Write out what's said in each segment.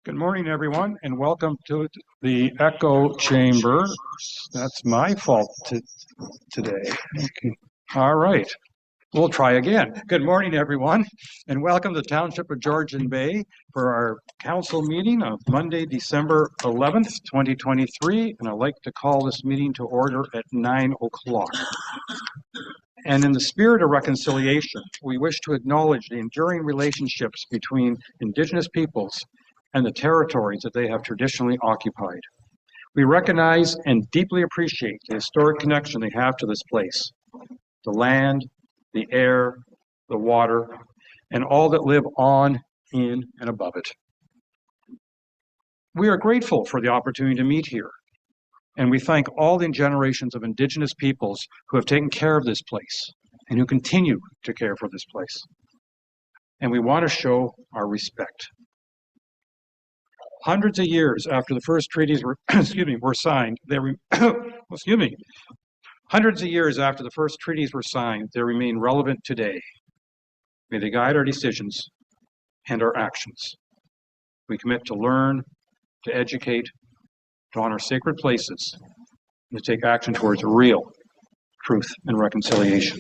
Good morning, everyone, and welcome to the echo chamber. That's my fault today. Okay. All right. We'll try again. Good morning, everyone, and welcome to the Township of Georgian Bay for our council meeting of Monday, December 11th, 2023. And I'd like to call this meeting to order at 9 o'clock. And in the spirit of reconciliation, we wish to acknowledge the enduring relationships between Indigenous peoples and the territories that they have traditionally occupied. We recognize and deeply appreciate the historic connection they have to this place, the land, the air, the water, and all that live on, in, and above it. We are grateful for the opportunity to meet here, and we thank all the generations of Indigenous peoples who have taken care of this place and who continue to care for this place. And we want to show our respect. Hundreds of years after the first treaties were, were signed, Hundreds of years after the first treaties were signed, they remain relevant today. May they guide our decisions and our actions. We commit to learn, to educate, to honor sacred places, and to take action towards real truth and reconciliation.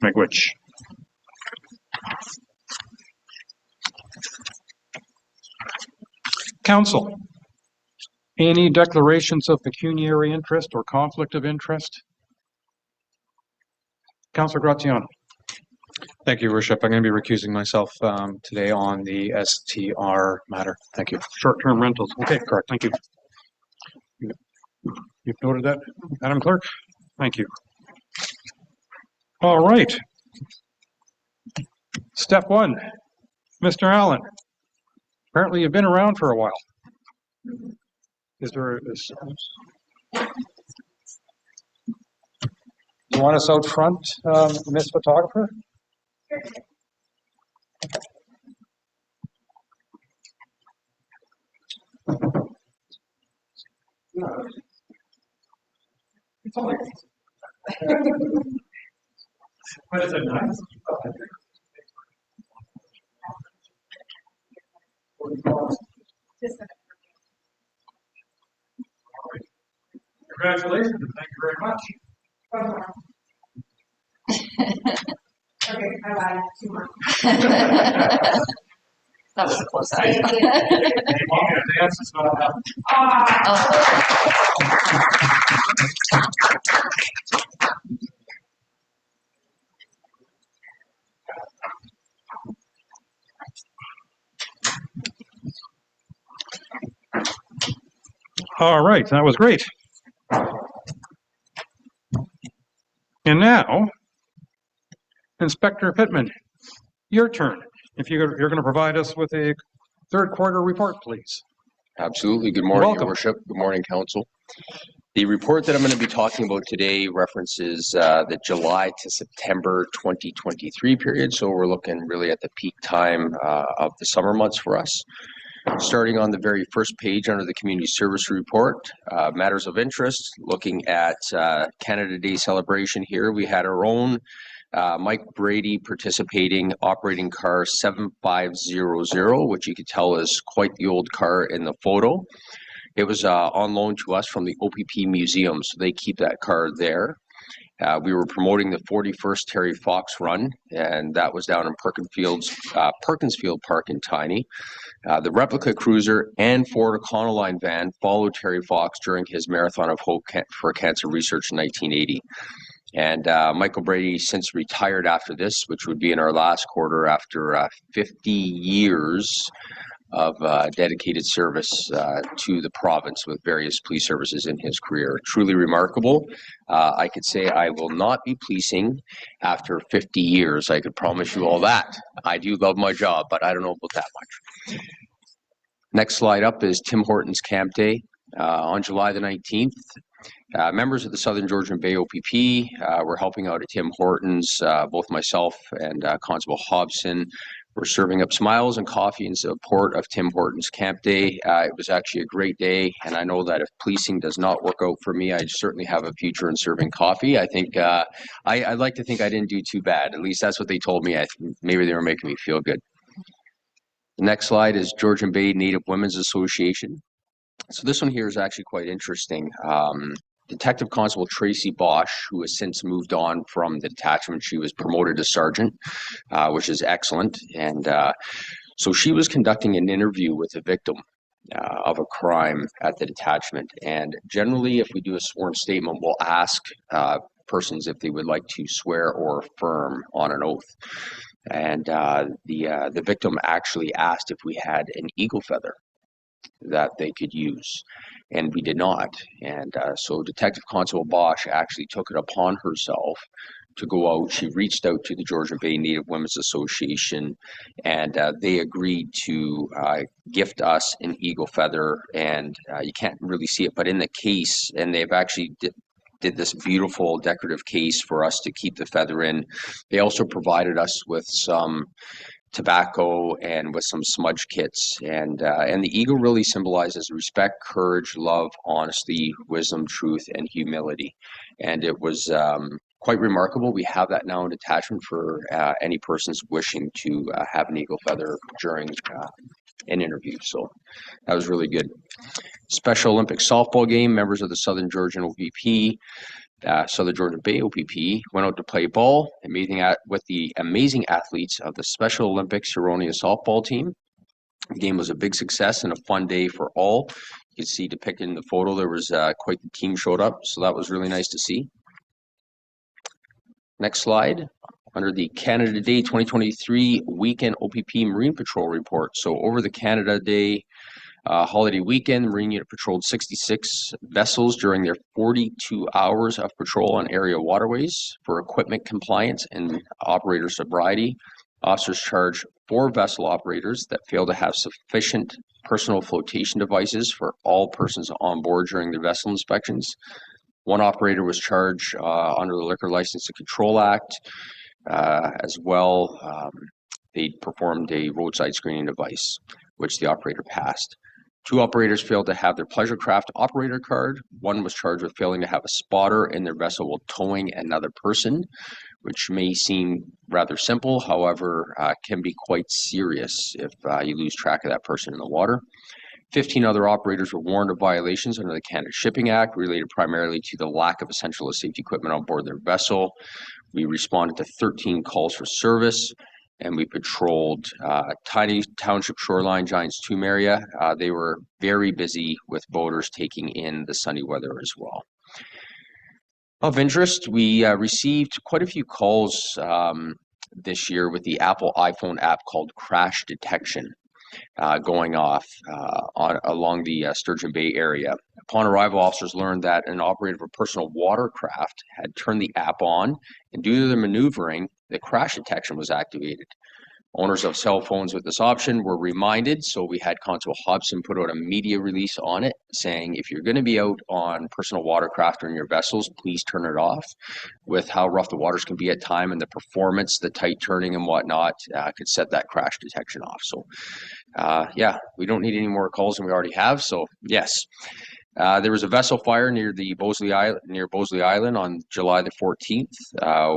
Miigwech. Council, any declarations of pecuniary interest or conflict of interest? Councillor Graziano. Thank you, Worship. I'm going to be recusing myself today on the STR matter. Thank you. Short-term rentals. Okay, correct. Thank you. You've noted that, Madam Clerk? Thank you. All right. Step one, Mr. Allen. Apparently you've been around for a while. Is there you want us out front, Miss Photographer? It's only but is it nice? Congratulations and thank you very much. Okay, bye-bye. That was a close eye. Dance is not happening. All right, that was great. And now, Inspector Pittman, your turn. If you're going to provide us with a third quarter report, please. Absolutely. Good morning, Welcome. Your Worship. Good morning, Council. The report that I'm going to be talking about today references the July to September 2023 period. So we're looking really at the peak time of the summer months for us. Starting on the very first page under the Community Service Report, Matters of Interest, looking at Canada Day celebration here. We had our own Mike Brady participating, operating car 7500, which you could tell is quite the old car in the photo. It was on loan to us from the OPP Museum, so they keep that car there. We were promoting the 41st Terry Fox run, and that was down in Perkinsfield Park in Tiny. The replica cruiser and Ford Econoline van followed Terry Fox during his Marathon of Hope for Cancer Research in 1980. And Michael Brady since retired after this, which would be in our last quarter after 50 years of dedicated service to the province with various police services in his career. Truly remarkable. I could say I will not be policing after 50 years. I could promise you all that. I do love my job, but I don't know about that much. Next slide up is Tim Hortons Camp Day on July the 19th. Members of the Southern Georgian Bay OPP were helping out at Tim Hortons. Both myself and Constable Hobson were serving up smiles and coffee in support of Tim Hortons Camp Day. It was actually a great day, and I know that if policing does not work out for me, I certainly have a future in serving coffee. I think I'd like to think I didn't do too bad. At least that's what they told me. Maybe they were making me feel good. The next slide is Georgian Bay Native Women's Association. So this one here is actually quite interesting. Detective Constable Tracy Bosch, who has since moved on from the detachment, she was promoted to sergeant, which is excellent. And so she was conducting an interview with a victim of a crime at the detachment. And generally, if we do a sworn statement, we'll ask persons if they would like to swear or affirm on an oath. And the victim actually asked if we had an eagle feather that they could use, and we did not. And so Detective Constable Bosch actually took it upon herself to go out. She reached out to the Georgian Bay Native Women's Association, and they agreed to gift us an eagle feather. And you can't really see it, but in the case, and they've actually did this beautiful decorative case for us to keep the feather in. They also provided us with some tobacco and with some smudge kits, and the eagle really symbolizes respect, courage, love, honesty, wisdom, truth, and humility. And it was quite remarkable. We have that now in detachment for any persons wishing to have an eagle feather during an interview. So that was really good. Special Olympics softball game. Members of the Southern Georgian OPP, Southern Georgian Bay OPP, went out to play ball, with the amazing athletes of the Special Olympics Huronia softball team. The game was a big success and a fun day for all. You can see depicted in the photo, there was quite the team showed up, so that was really nice to see. Next slide. Under the Canada Day 2023 Weekend OPP Marine Patrol Report. So over the Canada Day holiday weekend, Marine Unit patrolled 66 vessels during their 42 hours of patrol on area waterways for equipment compliance and operator sobriety. Officers charged 4 vessel operators that failed to have sufficient personal flotation devices for all persons on board during their vessel inspections. 1 operator was charged under the Liquor License and Control Act. As well, they performed a roadside screening device, which the operator passed. 2 operators failed to have their pleasure craft operator card. 1 was charged with failing to have a spotter in their vessel while towing another person, which may seem rather simple, however, can be quite serious if you lose track of that person in the water. 15 other operators were warned of violations under the Canada Shipping Act related primarily to the lack of essential safety equipment on board their vessel. We responded to 13 calls for service, and we patrolled Tiny Township Shoreline, Giants Tomb area. They were very busy with boaters taking in the sunny weather as well. Of interest, we received quite a few calls this year with the Apple iPhone app called Crash Detection going off along the Sturgeon Bay area. Upon arrival, officers learned that an operator of a personal watercraft had turned the app on, and due to the maneuvering, the crash detection was activated. Owners of cell phones with this option were reminded, so we had Constable Hobson put out a media release on it saying, if you're going to be out on personal watercraft or in your vessels, please turn it off. With how rough the waters can be at time and the performance, the tight turning and whatnot, could set that crash detection off. So yeah, we don't need any more calls than we already have. So yes. There was a vessel fire near Bosley Island on July the 14th.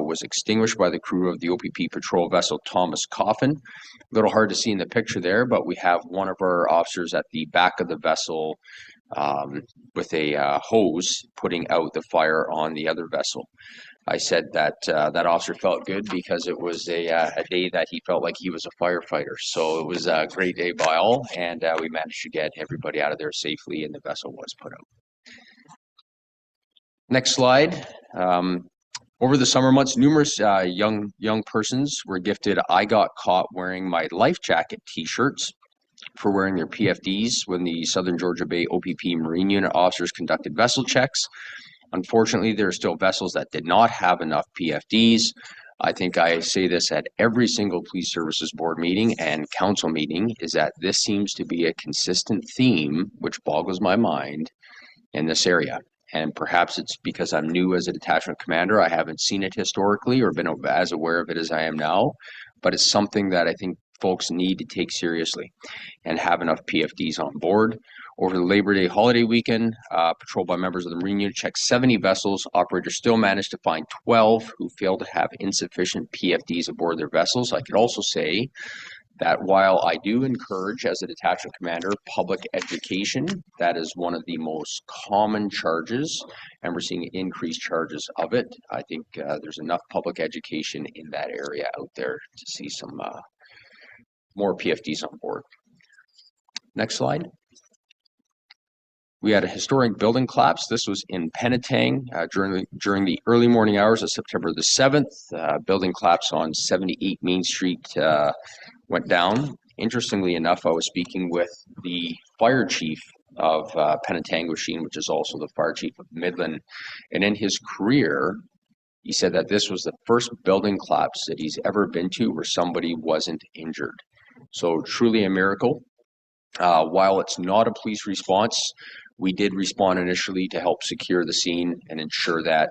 Was extinguished by the crew of the OPP patrol vessel Thomas Coffin. A little hard to see in the picture there, but we have one of our officers at the back of the vessel with a hose putting out the fire on the other vessel. I said that that officer felt good because it was a day that he felt like he was a firefighter. So it was a great day by all, and we managed to get everybody out of there safely, and the vessel was put out. Next slide. Over the summer months, numerous young persons were gifted "I Got Caught Wearing My Life Jacket" t-shirts for wearing their PFDs when the Southern Georgia Bay OPP Marine Unit officers conducted vessel checks. Unfortunately, there are still vessels that did not have enough PFDs. I think I say this at every single Police Services Board meeting and council meeting, is that this seems to be a consistent theme, which boggles my mind in this area. And perhaps it's because I'm new as a detachment commander. I haven't seen it historically or been as aware of it as I am now, but it's something that I think folks need to take seriously and have enough PFDs on board. Over the Labor Day holiday weekend, patrolled by members of the Marine Unit checked 70 vessels. Operators still managed to find 12 who failed to have insufficient PFDs aboard their vessels. I could also say that while I do encourage as a detachment commander public education, that is one of the most common charges, and we're seeing increased charges of it. I think there's enough public education in that area out there to see some more PFDs on board. Next slide. We had a historic building collapse. This was in Penetang during the early morning hours of September the 7th. Building collapse on 78 Main Street went down. Interestingly enough, I was speaking with the fire chief of Penetang, which is also the fire chief of Midland. And in his career, he said that this was the first building collapse that he's ever been to where somebody wasn't injured. So truly a miracle. While it's not a police response, we did respond initially to help secure the scene and ensure that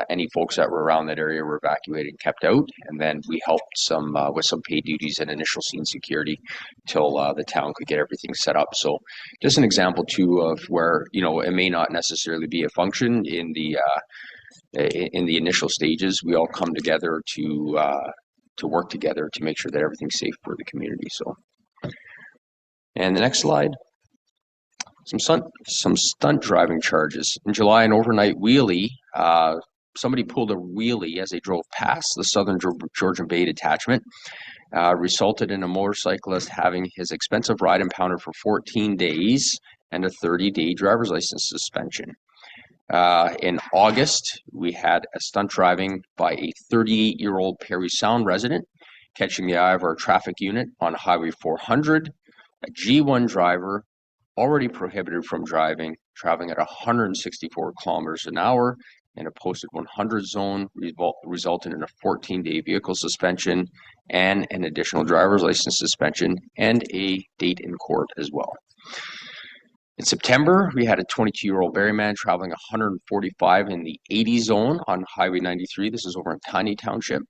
any folks that were around that area were evacuated and kept out. And then we helped some with some paid duties and initial scene security till the town could get everything set up. So just an example too of where, you know, it may not necessarily be a function in the initial stages. We all come together to work together to make sure that everything's safe for the community. So, and the next slide. Some stunt driving charges. In July, an overnight wheelie, somebody pulled a wheelie as they drove past the Southern Georgian Bay detachment, resulted in a motorcyclist having his expensive ride impounded for 14 days and a 30-day driver's license suspension. In August, we had a stunt driving by a 38-year-old Parry Sound resident, catching the eye of our traffic unit on Highway 400, a G1 driver already prohibited from driving, traveling at 164 kilometers an hour in a posted 100 zone, resulting in a 14-day vehicle suspension and an additional driver's license suspension and a date in court as well. In September, we had a 22-year-old Barryman traveling 145 in the 80 zone on Highway 93. This is over in Tiny Township.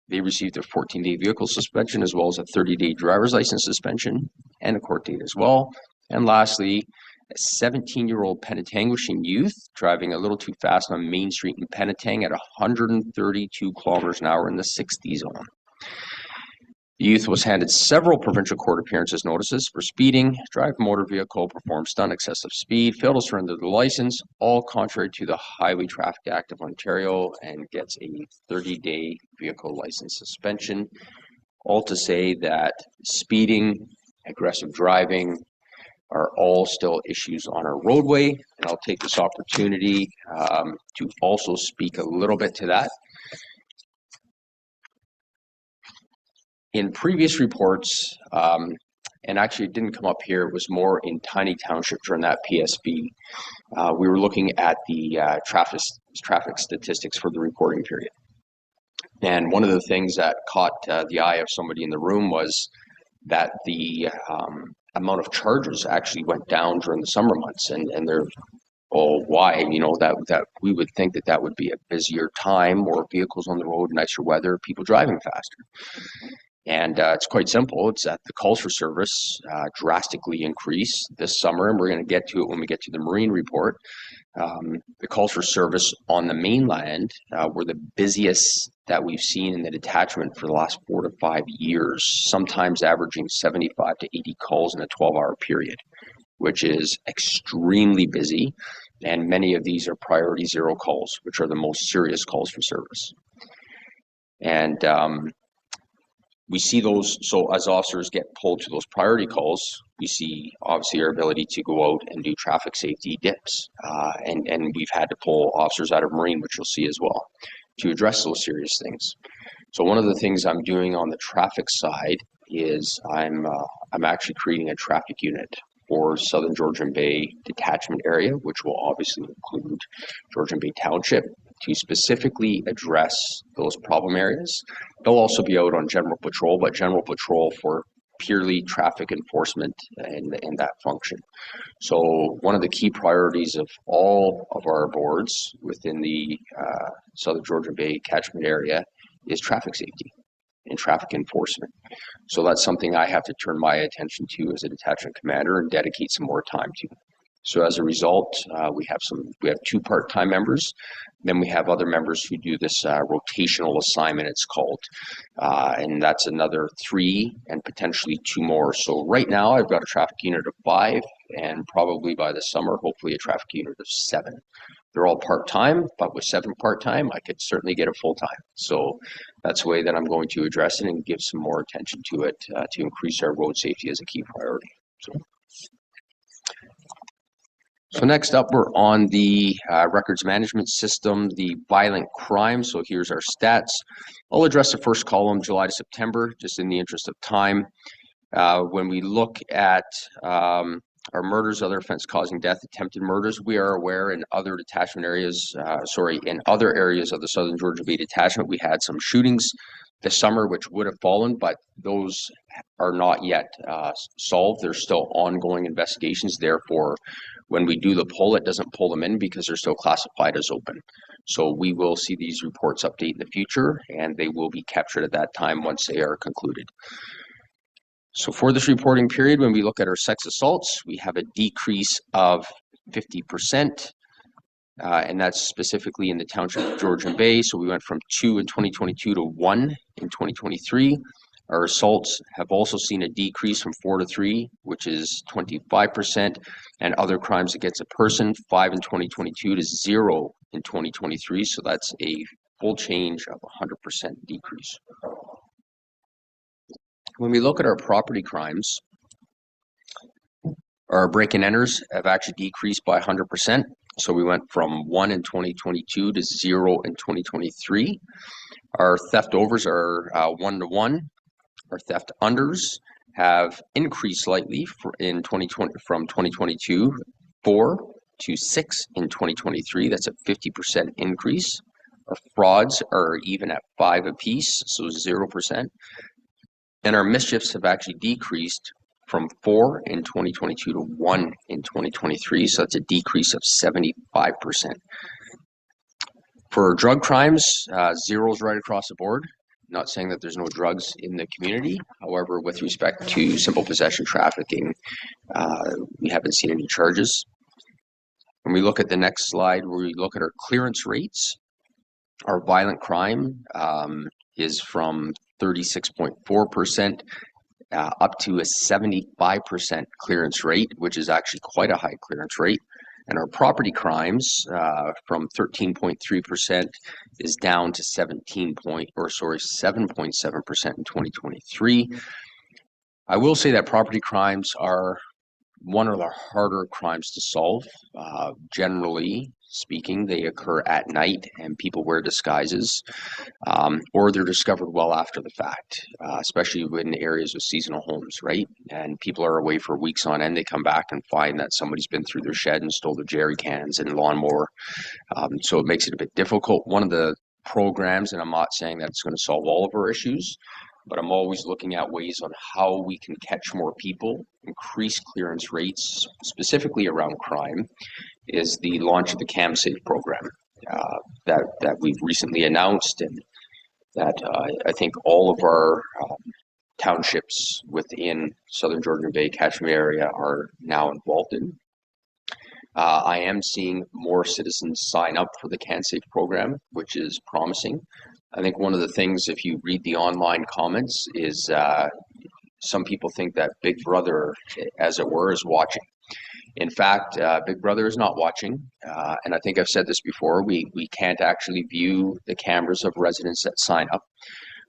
They received a 14-day vehicle suspension as well as a 30-day driver's license suspension and a court date as well. And lastly, a 17-year-old Penetanguishene youth driving a little too fast on Main Street in Penetang at 132 kilometers an hour in the 60 zone. The youth was handed several provincial court appearances notices for speeding, drive motor vehicle, perform stunt excessive speed, fail to surrender the license, all contrary to the Highway Traffic Act of Ontario, and gets a 30-day vehicle license suspension. All to say that speeding, aggressive driving, are all still issues on our roadway, and I'll take this opportunity to also speak a little bit to that. In previous reports, and actually it didn't come up here, it was more in Tiny Township during that PSB, we were looking at the traffic statistics for the reporting period. And one of the things that caught the eye of somebody in the room was that the amount of charges actually went down during the summer months, and they're, oh, why? You know, that we would think that would be a busier time, more vehicles on the road, nicer weather, people driving faster. And it's quite simple. It's that the calls for service drastically increased this summer, and we're going to get to it when we get to the marine report. The calls for service on the mainland were the busiest that we've seen in the detachment for the last 4 to 5 years, sometimes averaging 75 to 80 calls in a 12-hour period, which is extremely busy. And many of these are priority zero calls, which are the most serious calls for service. And we see those, so as officers get pulled to those priority calls, we see obviously our ability to go out and do traffic safety dips. And we've had to pull officers out of Marine, which you'll see as well, to address those serious things. So one of the things I'm doing on the traffic side is I'm actually creating a traffic unit for Southern Georgian Bay detachment area, which will obviously include Georgian Bay Township, to specifically address those problem areas. They'll also be out on general patrol, but general patrol for purely traffic enforcement and that function. So one of the key priorities of all of our boards within the Southern Georgian Bay catchment area is traffic safety and traffic enforcement. So that's something I have to turn my attention to as a detachment commander and dedicate some more time to. So as a result, we have 2 part-time members. Then we have other members who do this rotational assignment, it's called. And that's another 3 and potentially 2 more. So right now I've got a traffic unit of 5 and probably by the summer, hopefully a traffic unit of 7. They're all part-time, but with 7 part-time, I could certainly get a full-time. So that's the way that I'm going to address it and give some more attention to it to increase our road safety as a key priority. So next up, we're on the records management system, the violent crime. So here's our stats. I'll address the first column, July to September, just in the interest of time. When we look at our murders, other offense causing death, attempted murders, we are aware in other detachment areas, in other areas of the Southern Georgian Bay Detachment, we had some shootings this summer which would have fallen, but those are not yet solved. There's still ongoing investigations. Therefore, when we do the pull, it doesn't pull them in because they're still classified as open. So we will see these reports update in the future, and they will be captured at that time once they are concluded. So for this reporting period, when we look at our sex assaults, we have a decrease of 50%, and that's specifically in the township of Georgian Bay. So we went from 2 in 2022 to 1 in 2023. Our assaults have also seen a decrease from 4 to 3, which is 25%, and other crimes against a person, 5 in 2022 to 0 in 2023. So that's a full change of 100% decrease. When we look at our property crimes, our break-and-enters have actually decreased by 100%. So we went from 1 in 2022 to 0 in 2023. Our theft overs are 1 to 1. Our theft unders have increased slightly in 2020 from 2022, 4 to 6 in 2023. That's a 50% increase. Our frauds are even at 5 apiece, so 0%. And our mischiefs have actually decreased from 4 in 2022 to 1 in 2023. So that's a decrease of 75%. For drug crimes, zeros right across the board. Not saying that there's no drugs in the community. However, with respect to simple possession trafficking, we haven't seen any charges. When we look at the next slide, where we look at our clearance rates, our violent crime is from 36.4% up to a 75% clearance rate, which is actually quite a high clearance rate. And our property crimes from 13.3% is down to 7.7% in 2023. I will say that property crimes are one of the harder crimes to solve. Generally speaking, they occur at night and people wear disguises, or they're discovered well after the fact, especially in areas with seasonal homes, right? And people are away for weeks on end. They come back and find that somebody's been through their shed and stole their jerry cans and lawnmower. So it makes it a bit difficult. One of the programs, and I'm not saying that it's going to solve all of our issues, but I'm always looking at ways on how we can catch more people, increase clearance rates, specifically around crime, is the launch of the CamSafe program that we've recently announced, and that I think all of our townships within Southern Georgian Bay catchment area are now involved in. I am seeing more citizens sign up for the CamSafe program, which is promising. I think one of the things, if you read the online comments, is some people think that Big Brother, as it were, is watching. In fact, Big Brother is not watching, and I think I've said this before, we can't actually view the cameras of residents that sign up.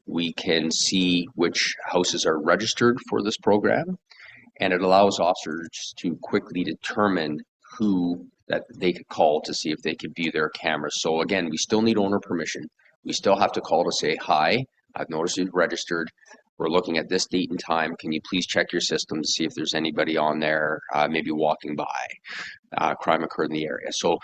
We can see which houses are registered for this program, and it allows officers to quickly determine who that they could call to see if they could view their cameras. So again, we still need owner permission. We still have to call to say, hi, I've noticed you've registered. We're looking at this date and time. Can you please check your system to see if there's anybody on there, maybe walking by, crime occurred in the area. So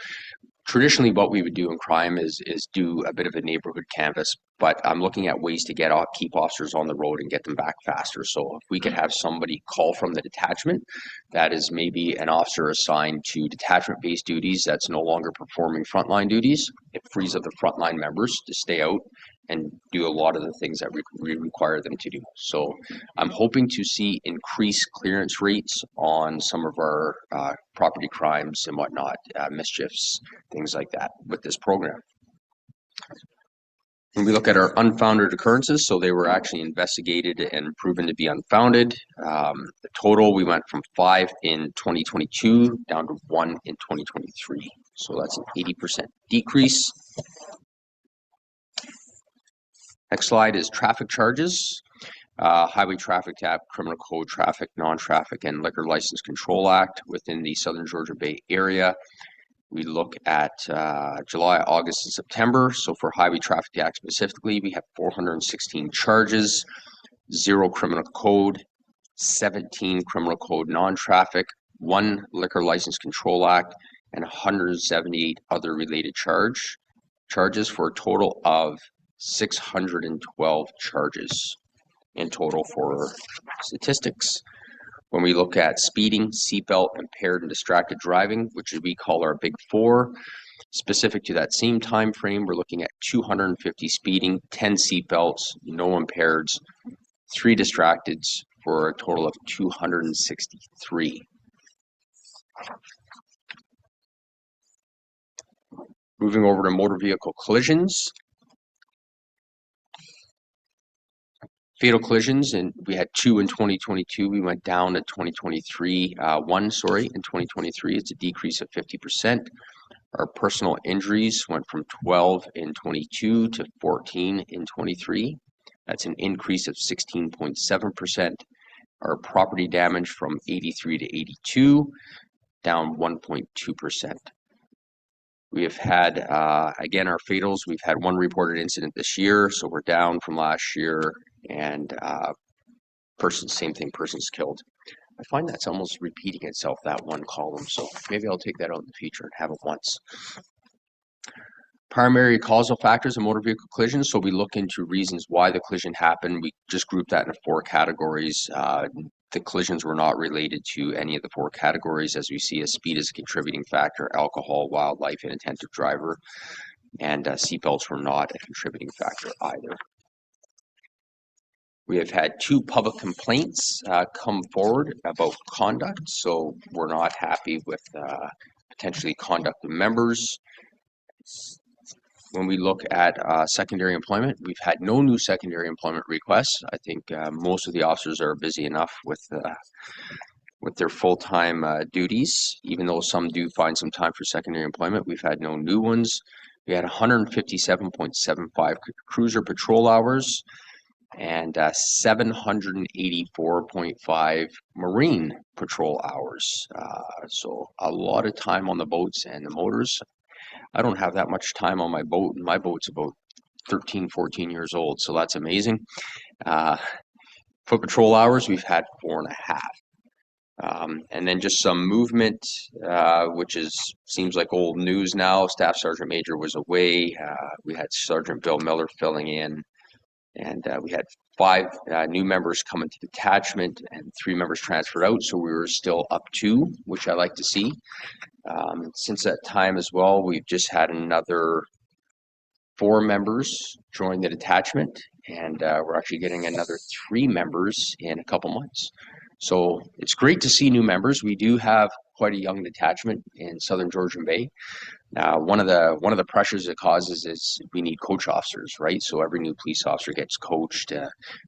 traditionally what we would do in crime is do a bit of a neighborhood canvas, but I'm looking at ways to keep officers on the road and get them back faster. So if we could have somebody call from the detachment, that is maybe an officer assigned to detachment-based duties that's no longer performing frontline duties, it frees up the frontline members to stay out and do a lot of the things that we require them to do. So I'm hoping to see increased clearance rates on some of our property crimes and whatnot, mischiefs, things like that with this program. When we look at our unfounded occurrences, so they were actually investigated and proven to be unfounded. The total, we went from 5 in 2022 down to 1 in 2023. So that's an 80% decrease. Next slide is traffic charges. Highway Traffic Act, Criminal Code, Traffic, Non-Traffic, and Liquor License Control Act within the Southern Georgia Bay area. We look at July, August, and September. So for Highway Traffic Act specifically, we have 416 charges, 0 criminal code, 17 criminal code non-traffic, 1 Liquor License Control Act, and 178 other related charges for a total of 612 charges in total for statistics. When we look at speeding, seatbelt, impaired and distracted driving, which we call our big 4, specific to that same time frame, we're looking at 250 speeding, 10 seatbelts, no impaireds, 3 distracteds for a total of 263. Moving over to motor vehicle collisions. Fatal collisions, and we had 2 in 2022. We went down to 2023, 1 in 2023. It's a decrease of 50%. Our personal injuries went from 12 in 22 to 14 in 23. That's an increase of 16.7%. Our property damage from 83 to 82, down 1.2%. We have had, again, our fatals, we've had 1 reported incident this year, so we're down from last year, and same thing, persons killed. I find that's almost repeating itself, that 1 column, so maybe I'll take that out in the future and have it once. Primary causal factors of motor vehicle collisions, so we look into reasons why the collision happened. We just grouped that into 4 categories. The collisions were not related to any of the 4 categories, as we see as speed as a contributing factor, alcohol, wildlife, inattentive driver, and seatbelts were not a contributing factor either. We have had 2 public complaints come forward about conduct, so we're not happy with potentially conduct of members. When we look at secondary employment, we've had no new secondary employment requests. I think most of the officers are busy enough with their full-time duties. Even though some do find some time for secondary employment, we've had no new ones. We had 157.75 cruiser patrol hours and 784.5 marine patrol hours. So a lot of time on the boats and the motors. I don't have that much time on my boat, and my boat's about 13, 14 years old, so that's amazing. Foot patrol hours, we've had 4.5. And then just some movement, which seems like old news now. Staff Sergeant Major was away. We had Sergeant Bill Miller filling in, and we had 5 new members come into detachment and 3 members transferred out, so we were still up 2, which I like to see. Since that time as well, we've just had another 4 members join the detachment, and we're actually getting another 3 members in a couple months. So it's great to see new members. We do have quite a young detachment in Southern Georgian Bay. One of the pressures it causes is we need coach officers, right? So every new police officer gets coached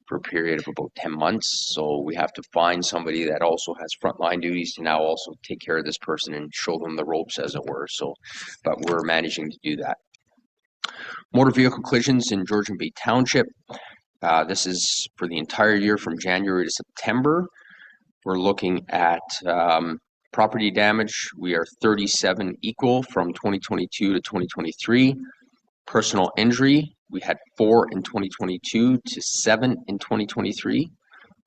for a period of about 10 months. So we have to find somebody that also has frontline duties to now also take care of this person and show them the ropes, as it were. So, but we're managing to do that. Motor vehicle collisions in Georgian Bay Township. This is for the entire year from January to September. We're looking at property damage. We are 37 equal from 2022 to 2023. Personal injury, we had 4 in 2022 to 7 in 2023.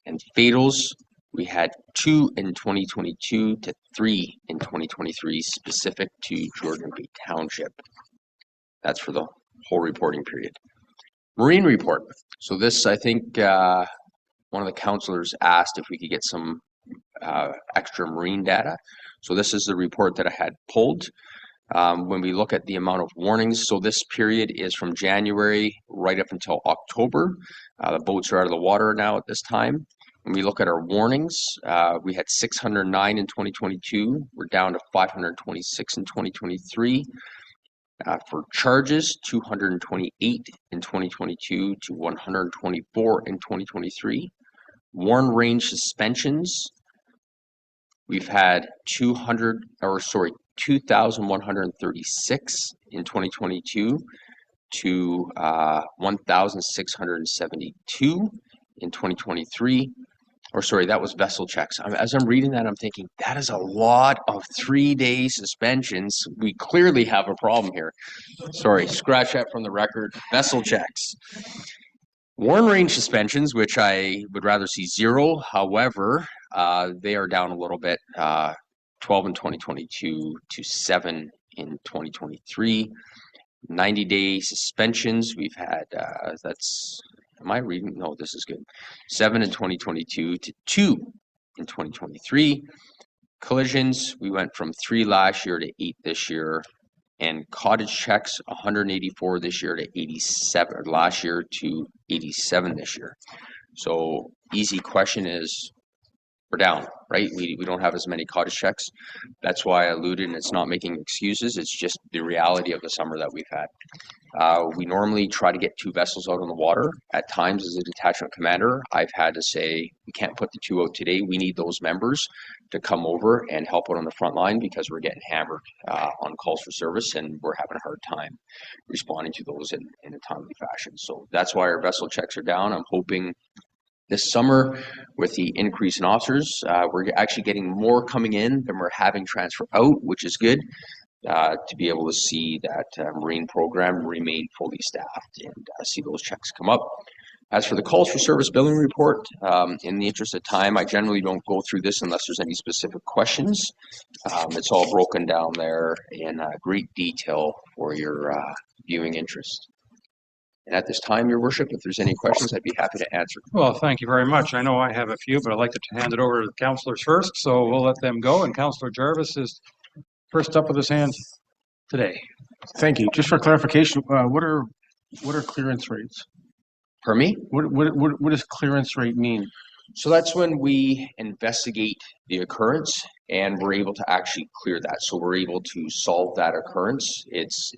And fatals, we had 2 in 2022 to 3 in 2023, specific to Georgian Bay Township. That's for the whole reporting period. Marine report. So this, I think, one of the councillors asked if we could get some extra marine data. So this is the report that I had pulled. When we look at the amount of warnings, so this period is from January right up until October. The boats are out of the water now at this time. When we look at our warnings, we had 609 in 2022. We're down to 526 in 2023. For charges, 228 in 2022 to 124 in 2023. Warn range suspensions, we've had 2,136 in 2022 to 1,672 in 2023. Or sorry, that was vessel checks. As I'm reading that, I'm thinking, that is a lot of 3-day suspensions. We clearly have a problem here. Sorry, scratch that from the record. Vessel checks. Warn range suspensions, which I would rather see 0. However, they are down a little bit, 12 in 2022 to 7 in 2023. 90-day suspensions, we've had, am I reading? No, this is good. 7 in 2022 to 2 in 2023. Collisions, we went from 3 last year to 8 this year. And cottage checks, 184 this year to 87, or last year to 87 this year. So easy question is, we're down, right? We don't have as many cottage checks. That's why I alluded, and it's not making excuses. It's just the reality of the summer that we've had. We normally try to get 2 vessels out on the water. At times, as a detachment commander, I've had to say, we can't put the 2 out today. We need those members to come over and help out on the front line because we're getting hammered on calls for service, and we're having a hard time responding to those in a timely fashion. So that's why our vessel checks are down. I'm hoping this summer, with the increase in officers, we're actually getting more coming in than we're having transfer out, which is good. To be able to see that Marine program remain fully staffed and see those checks come up. As for the calls for service billing report, in the interest of time, I generally don't go through this unless there's any specific questions. It's all broken down there in great detail for your viewing interest. And at this time, Your Worship, if there's any questions, I'd be happy to answer. Well, thank you very much. I know I have a few, but I'd like to hand it over to the councillors first, so we'll let them go. And Councillor Jarvis is first up with his hand today. Thank you. Just for clarification, what are clearance rates? For me? What does clearance rate mean? So that's when we investigate the occurrence and we're able to actually clear that. So we're able to solve that occurrence. It's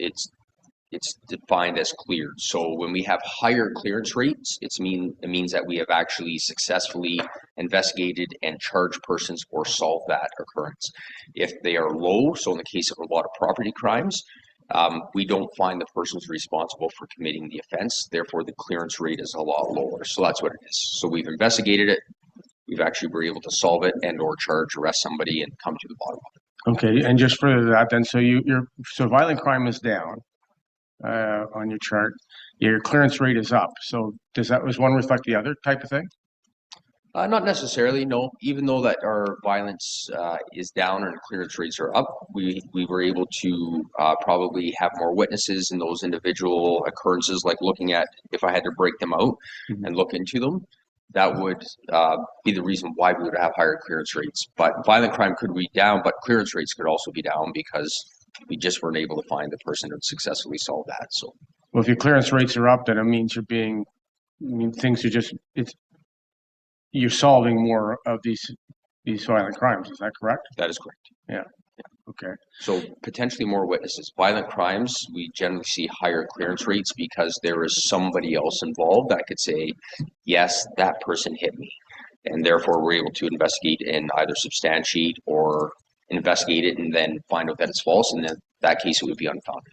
defined as cleared. So when we have higher clearance rates, it means that we have actually successfully investigated and charged persons or solved that occurrence. If they are low, so in the case of a lot of property crimes, we don't find the persons responsible for committing the offense. Therefore, the clearance rate is a lot lower. So that's what it is. So we've investigated it. We've actually been able to solve it and or charge, arrest somebody and come to the bottom of it. Okay, and just for that then, so violent crime is down on your chart. Your clearance rate is up. So does one reflect the other type of thing? Not necessarily, no. Even though that our violence is down and clearance rates are up, we were able to probably have more witnesses in those individual occurrences, like looking at, if I had to break them out and look into them, that would be the reason why we would have higher clearance rates. But violent crime could be down, but clearance rates could also be down because we just weren't able to find the person who successfully solved that. So, well, if your clearance rates are up, then it means you're solving more of these violent crimes. Is that correct? that is correct. Yeah. Okay. So potentially more witnesses. Violent crimes, we generally see higher clearance rates because there is somebody else involved that could say, yes, that person hit me. And therefore we're able to investigate and either substantiate or investigate it and then find out that it's false. And in that case, it would be unfounded.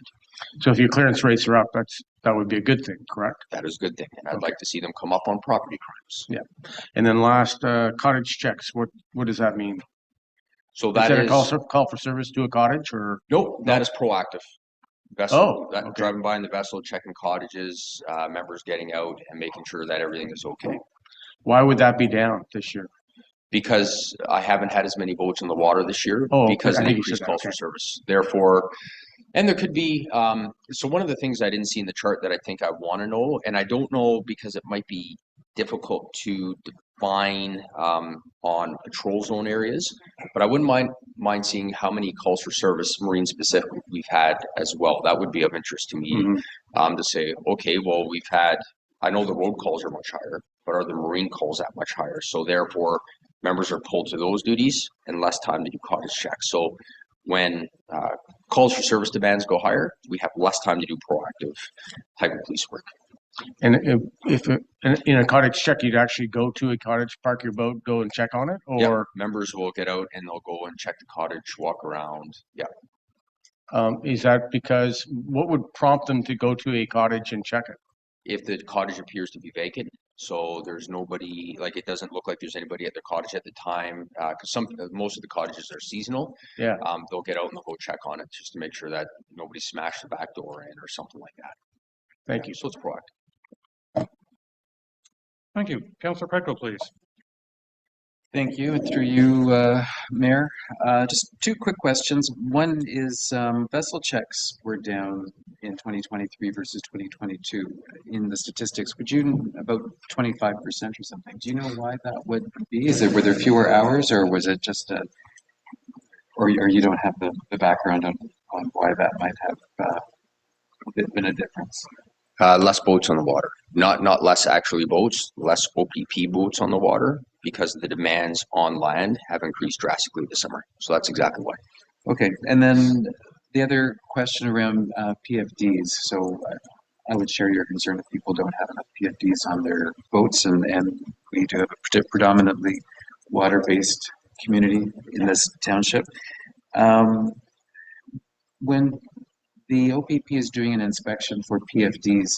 So if your clearance rates are up, that would be a good thing, correct? That is a good thing. And I'd like to see them come up on property crimes. Yeah. And then last, cottage checks. What does that mean? So that is a call for service to a cottage, or? Nope, that is proactive. Vessel, okay. Driving by in the vessel, checking cottages, members getting out and making sure that everything is okay. Why would that be down this year? Because I haven't had as many boats in the water this year because of increased calls for service. Therefore, And there could be, so one of the things I didn't see in the chart that I think I want to know, and I don't know because it might be difficult to define on patrol zone areas, but I wouldn't mind seeing how many calls for service, marine specific, we've had as well. That would be of interest to me, to say, okay, well, we've had, I know the road calls are much higher, but are the marine calls that much higher? So therefore, members are pulled to those duties and less time to do cottage checks. So when calls for service demands go higher, we have less time to do proactive type of police work. And if in a cottage check, you'd actually go to a cottage, park your boat, go and check on it, or Yeah, members will get out and they'll go and check the cottage, walk around. Yeah. is that because what would prompt them to go to a cottage and check it? If the cottage appears to be vacant, so there's nobody, like it doesn't look like there's anybody at their cottage at the time, because most of the cottages are seasonal. Yeah. They'll get out and they'll go check on it just to make sure that nobody smashed the back door in or something like that. Thank you. So it's proactive. Thank you. Councillor Pedko, please. Thank you. And through you, Mayor. Just two quick questions. One is vessel checks were down in 2023 versus 2022 in the statistics. Would you, about 25% or something? Do you know why that would be? Were there fewer hours, or was it just or you don't have the background on why that might have been a difference? Less boats on the water, not less actually boats, less OPP boats on the water because the demands on land have increased drastically this summer. So that's exactly why. Okay, and then the other question around PFDs. So I would share your concern if people don't have enough PFDs on their boats, and we do have a predominantly water-based community in this township. When the OPP is doing an inspection for PFDs,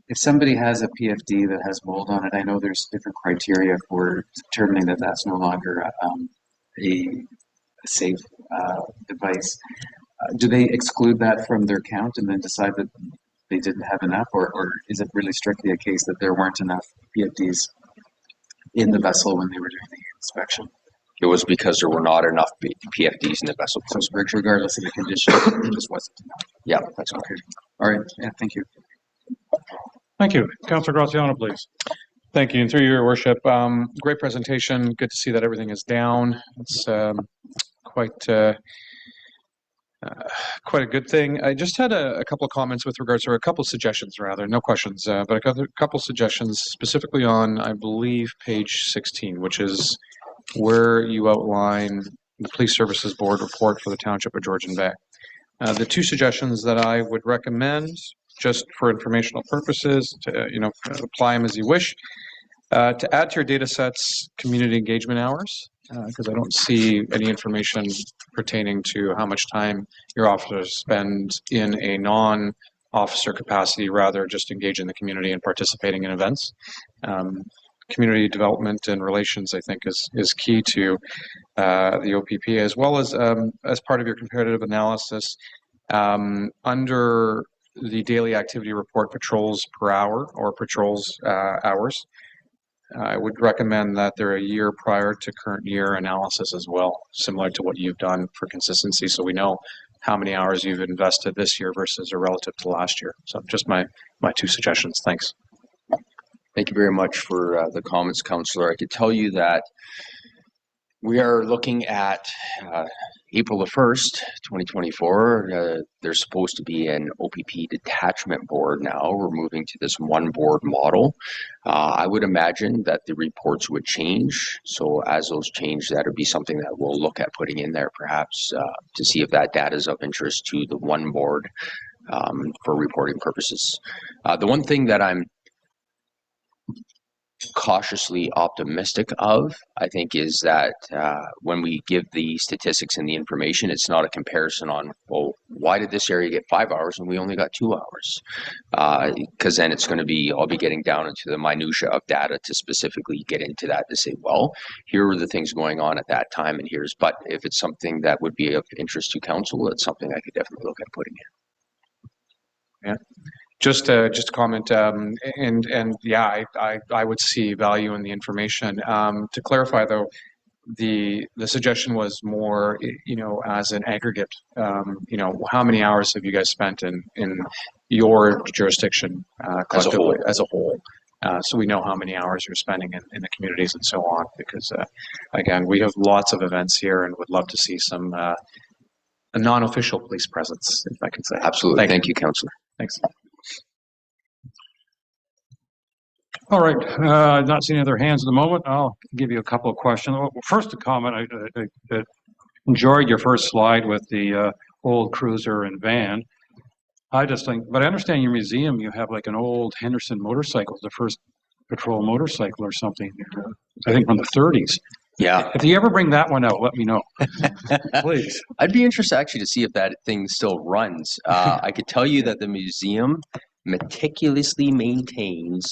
if somebody has a PFD that has mold on it, I know there's different criteria for determining that that's no longer a safe device. Do they exclude that from their count and then decide that they didn't have enough, or is it really strictly a case that there weren't enough PFDs in the vessel when they were doing the inspection? It was because there were not enough PFDs in the vessel. So regardless of the condition, it just wasn't enough. Yeah, that's okay. All right. Yeah, thank you. Thank you. Councillor Graziano, please. Thank you. And through your worship, great presentation. Good to see that everything is down. It's quite a good thing. I just had a couple of comments with regards to, or a couple of suggestions rather, no questions, but a couple of suggestions specifically on, I believe, page 16, which is where you outline the Police Services Board report for the Township of Georgian Bay. The two suggestions that I would recommend, just for informational purposes, to apply them as you wish, to add to your data sets community engagement hours, because I don't see any information pertaining to how much time your officers spend in a non-officer capacity, rather just engage in the community and participating in events. Community development and relations, I think, is key to the OPP, as well as part of your comparative analysis under the daily activity report, patrols per hour or patrols hours. I would recommend that they're a year prior to current year analysis as well, similar to what you've done for consistency, so we know how many hours you've invested this year versus or relative to last year. So just my two suggestions. Thanks. Thank you very much for the comments, Councillor. I could tell you that we are looking at April the 1st, 2024. There's supposed to be an OPP detachment board now. We're moving to this one board model. I would imagine that the reports would change. So as those change, that would be something that we'll look at putting in there perhaps to see if that data is of interest to the one board for reporting purposes. The one thing that I'm cautiously optimistic of, I think, is that when we give the statistics and the information, it's not a comparison on, well, why did this area get 5 hours and we only got 2 hours? Because then it's going to be, I'll be getting down into the minutia of data to specifically get into that to say, well, here are the things going on at that time and here's, but if it's something that would be of interest to council, it's something I could definitely look at putting in. Yeah. Just a comment, and yeah, I would see value in the information. To clarify though, the suggestion was more, as an aggregate, how many hours have you guys spent in your jurisdiction collectively as a whole? So we know how many hours you're spending in the communities and so on, because again, we have lots of events here and would love to see some a non-official police presence, if I can say. Absolutely. Thank you, Councillor. Thanks. All right, not seeing any other hands at the moment. I'll give you a couple of questions. Well, first, a comment. I enjoyed your first slide with the old cruiser and van. I just think, but I understand your museum, you have like an old Henderson motorcycle, the first patrol motorcycle or something, I think from the 30s. Yeah. If you ever bring that one out, let me know, please. I'd be interested actually to see if that thing still runs. I could tell you that the museum meticulously maintains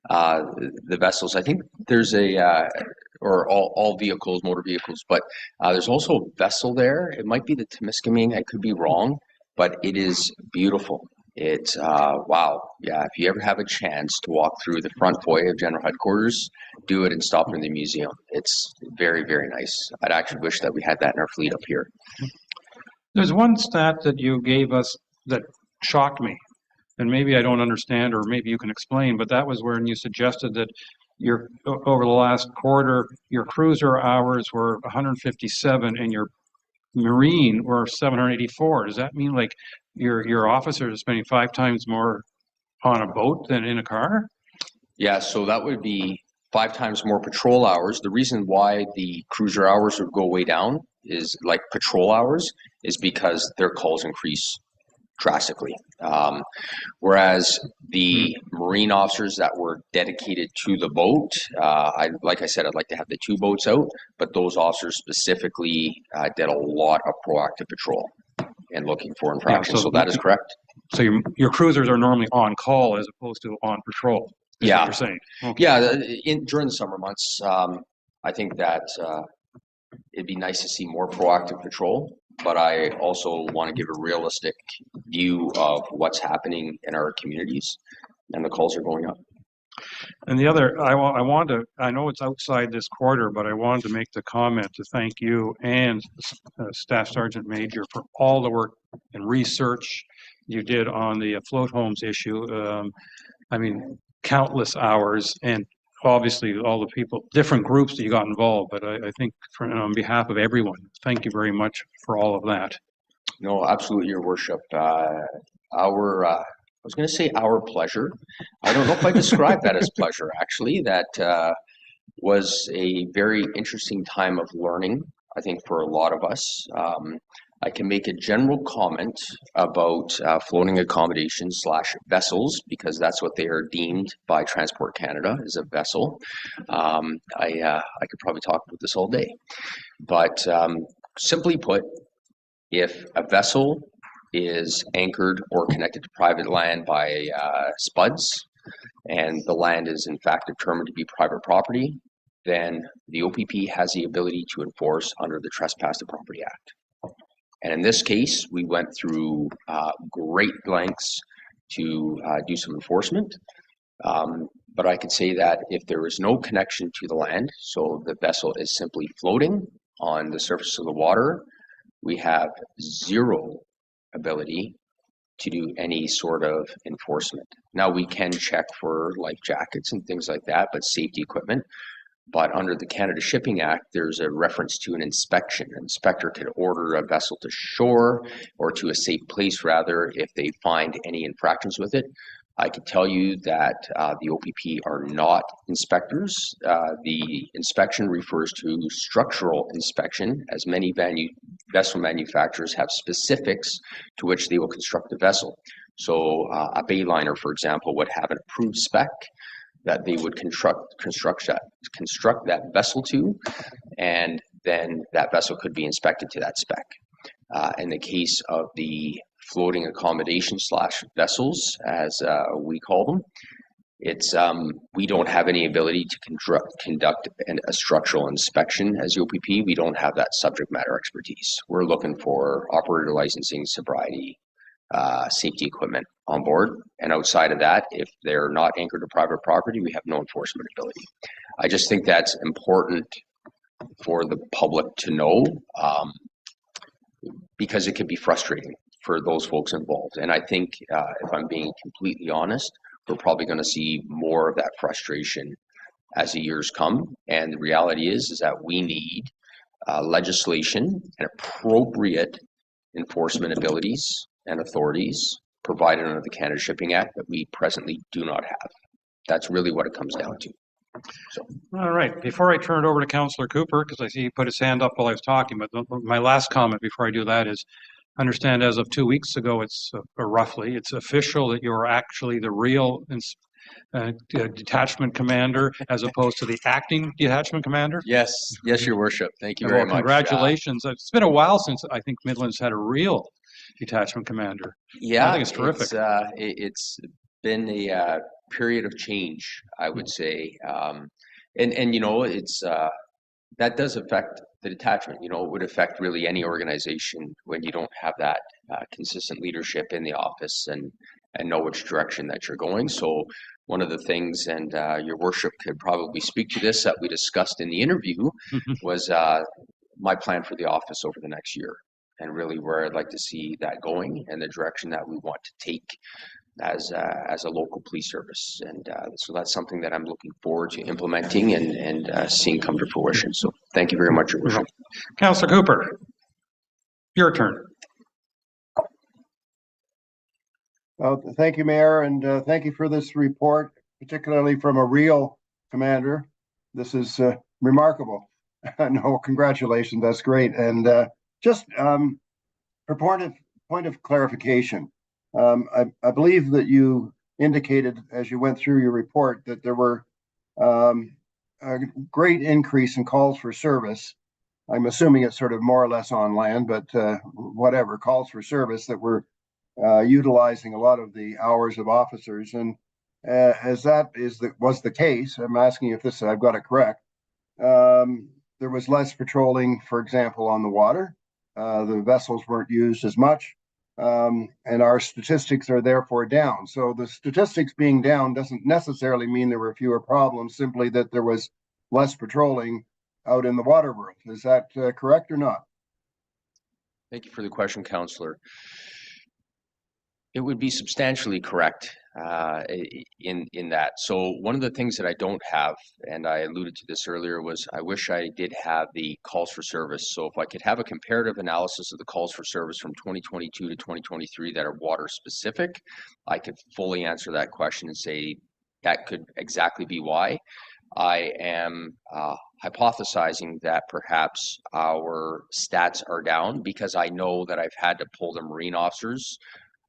the vessels. I think there's or all vehicles, motor vehicles, but there's also a vessel there. It might be the Temiskaming, I could be wrong, but it is beautiful. It's, wow. Yeah, if you ever have a chance to walk through the front foyer of General Headquarters, do it and stop in the museum. It's very, very nice. I'd actually wish that we had that in our fleet up here. There's one stat that you gave us that shocked me, and maybe I don't understand, or maybe you can explain, but that was when you suggested that over the last quarter, your cruiser hours were 157 and your marine were 784. Does that mean like your officers are spending 5 times more on a boat than in a car? Yeah, so that would be 5 times more patrol hours. The reason why the cruiser hours would go way down is like patrol hours is because their calls increase drastically. Whereas the marine officers that were dedicated to the boat, like I said, I'd like to have the 2 boats out, but those officers specifically did a lot of proactive patrol and looking for infractions. Yeah, so that is correct. So your cruisers are normally on call as opposed to on patrol. Is Yeah. what you're saying. Okay. Yeah, during the summer months, I think that it'd be nice to see more proactive patrol, but I also want to give a realistic view of what's happening in our communities, and the calls are going up. And the other, I know it's outside this quarter, but I wanted to make the comment to thank you and Staff Sergeant Major for all the work and research you did on the float homes issue. I mean, countless hours, and obviously all the people, different groups that you got involved, but I think on behalf of everyone, thank you very much for all of that. No, absolutely, Your Worship. I was going to say our pleasure. I don't know if I described that as pleasure, actually. That was a very interesting time of learning, I think, for a lot of us. I can make a general comment about floating accommodations / vessels, because that's what they are deemed by Transport Canada, as a vessel. I could probably talk about this all day. But simply put, if a vessel is anchored or connected to private land by spuds, and the land is in fact determined to be private property, then the OPP has the ability to enforce under the Trespass to Property Act. And in this case, we went through great lengths to do some enforcement. But I could say that if there is no connection to the land, so the vessel is simply floating on the surface of the water, we have zero ability to do any sort of enforcement. Now, we can check for life jackets and things like that, but safety equipment. But under the Canada Shipping Act, there's a reference to an inspection. An inspector can order a vessel to shore, or to a safe place rather, if they find any infractions with it. I can tell you that the OPP are not inspectors. The inspection refers to structural inspection, as many vessel manufacturers have specifics to which they will construct the vessel. So a bayliner, for example, would have an approved spec that they would construct that vessel to, and then that vessel could be inspected to that spec. In the case of the floating accommodation / vessels, as we call them, it's we don't have any ability to conduct a structural inspection as the OPP. We don't have that subject matter expertise. We're looking for operator licensing, sobriety, safety equipment on board, and outside of that, if they're not anchored to private property, we have no enforcement ability. I just think that's important for the public to know, because it can be frustrating for those folks involved. And I think, if I'm being completely honest, we're probably going to see more of that frustration as the years come. And the reality is that we need legislation and appropriate enforcement abilities and authorities provided under the Canada Shipping Act that we presently do not have. That's really what it comes down to. All right. Before I turn it over to Councillor Cooper, because I see he put his hand up while I was talking, but my last comment before I do that is, understand as of 2 weeks ago, it's roughly, it's official that you're actually the real detachment commander as opposed to the acting detachment commander. Yes, Your Worship. Thank you Well, very much. congratulations. It's been a while since I think Midland's had a real detachment commander. Yeah, I think it's terrific. It's been a period of change, I would say, and you know, it's that does affect the detachment. You know, it would affect really any organization when you don't have that consistent leadership in the office and know which direction that you're going. So one of the things, and Your Worship could probably speak to this, that we discussed in the interview was my plan for the office over the next year, and really where I'd like to see that going and the direction that we want to take as a local police service. And so that's something that I'm looking forward to implementing and seeing come to fruition. So thank you very much, Your Worship. Councillor Cooper, your turn. Thank you, Mayor, and thank you for this report, particularly from a real commander. This is remarkable. No, congratulations. That's great. And just for point of clarification, I believe that you indicated as you went through your report that there were a great increase in calls for service. I'm assuming it's sort of more or less on land, but whatever, calls for service that were utilizing a lot of the hours of officers. And as that was the case, I'm asking if I've got it correct. There was less patrolling, for example, on the water. The vessels weren't used as much. And our statistics are therefore down. So the statistics being down doesn't necessarily mean there were fewer problems, simply that there was less patrolling out in the water world. Is that correct or not? Thank you for the question, Councillor. It would be substantially correct in that. So one of the things that I don't have, and I alluded to this earlier, was I wish I did have the calls for service. So if I could have a comparative analysis of the calls for service from 2022 to 2023 that are water specific, I could fully answer that question and say that could exactly be why. I am hypothesizing that perhaps our stats are down because I know that I've had to pull the Marine officers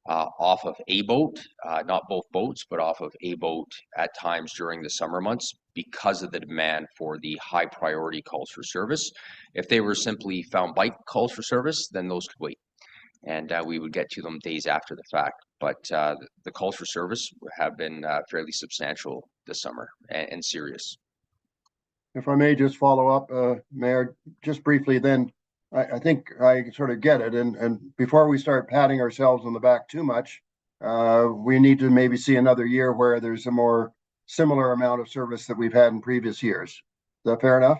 off of a boat, not both boats, but off of a boat at times during the summer months because of the demand for the high priority calls for service. If they were simply found bike calls for service, then those could wait. And we would get to them days after the fact. But the calls for service have been fairly substantial this summer and serious. If I may just follow up, Mayor, just briefly then, I think I sort of get it. And before we start patting ourselves on the back too much, we need to maybe see another year where there's a more similar amount of service that we've had in previous years. Is that fair enough?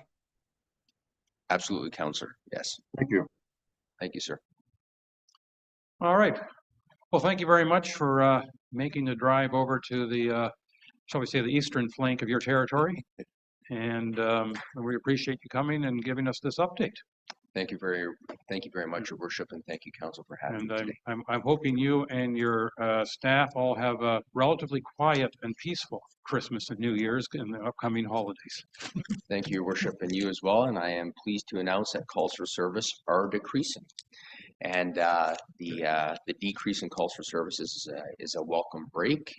Absolutely, Councillor. Yes. Thank you. Thank you, sir. All right. Well, thank you very much for making the drive over to the, shall we say, the eastern flank of your territory. And we appreciate you coming and giving us this update. Thank you very much, Your Worship, and thank you, Council, for having me today. I'm hoping you and your staff all have a relatively quiet and peaceful Christmas and New Year's and the upcoming holidays. Thank you, Your Worship, and you as well. And I am pleased to announce that calls for service are decreasing. And the decrease in calls for services is a welcome break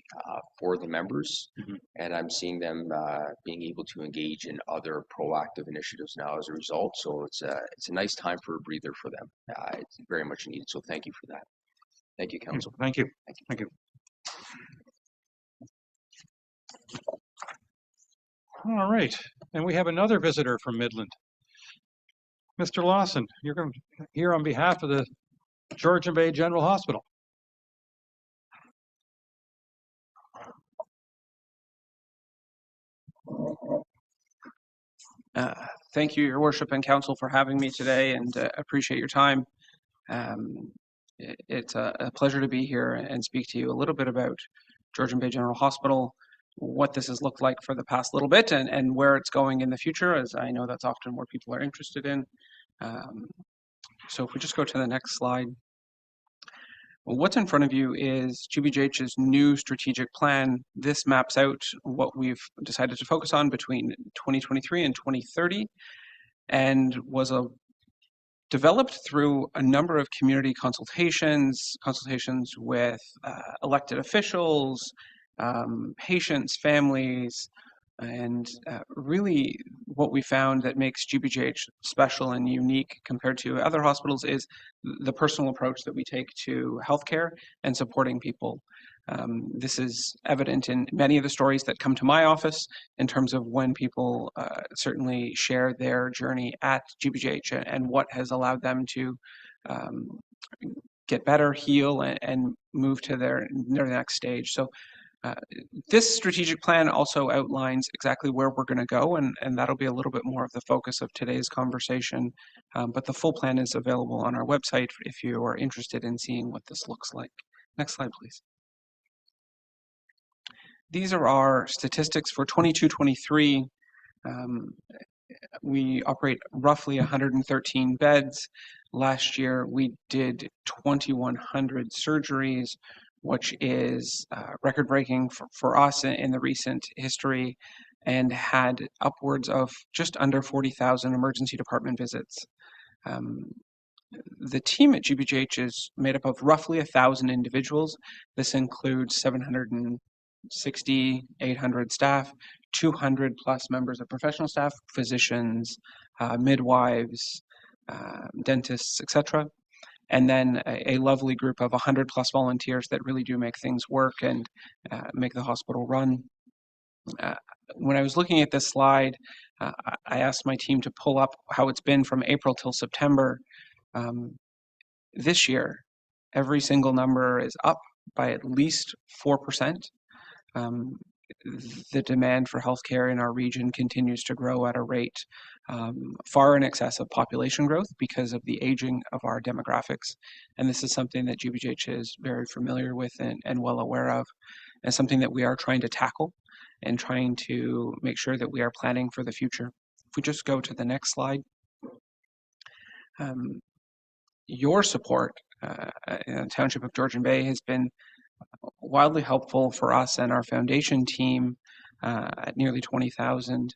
for the members. And I'm seeing them being able to engage in other proactive initiatives now as a result. So it's a nice time for a breather for them. It's very much needed. So thank you for that. Thank you, Council. Thank you. Thank you. All right. And we have another visitor from Midland. Mr. Lawson, you're going to here on behalf of the Georgian Bay General Hospital. Thank you, Your Worship and Council, for having me today, and appreciate your time. It's a pleasure to be here and speak to you a little bit about Georgian Bay General Hospital, what this has looked like for the past little bit, and where it's going in the future, as I know that's often where people are interested in. So if we just go to the next slide. Well, what's in front of you is GBGH's new strategic plan. This maps out what we've decided to focus on between 2023 and 2030, and was developed through a number of community consultations with elected officials, patients, families, and really what we found that makes GBGH special and unique compared to other hospitals is the personal approach that we take to healthcare and supporting people. This is evident in many of the stories that come to my office in terms of when people certainly share their journey at GBGH and what has allowed them to get better, heal, and move to their next stage. So this strategic plan also outlines exactly where we're going to go, and that'll be a little bit more of the focus of today's conversation. But the full plan is available on our website if you are interested in seeing what this looks like. Next slide, please. These are our statistics for 22-23. We operate roughly 113 beds. Last year, we did 2,100 surgeries, which is record-breaking for us in the recent history, and had upwards of just under 40,000 emergency department visits. The team at GBGH is made up of roughly 1,000 individuals. This includes 760, 800 staff, 200 plus members of professional staff, physicians, midwives, dentists, etc. And then a lovely group of 100 plus volunteers that really do make things work and make the hospital run. When I was looking at this slide, I asked my team to pull up how it's been from April till September. This year, every single number is up by at least 4%. The demand for healthcare in our region continues to grow at a rate far in excess of population growth because of the aging of our demographics. And this is something that GBGH is very familiar with and well aware of, and something that we are trying to tackle and trying to make sure that we are planning for the future. If we just go to the next slide. Your support in the Township of Georgian Bay has been wildly helpful for us and our foundation team at nearly 20,000.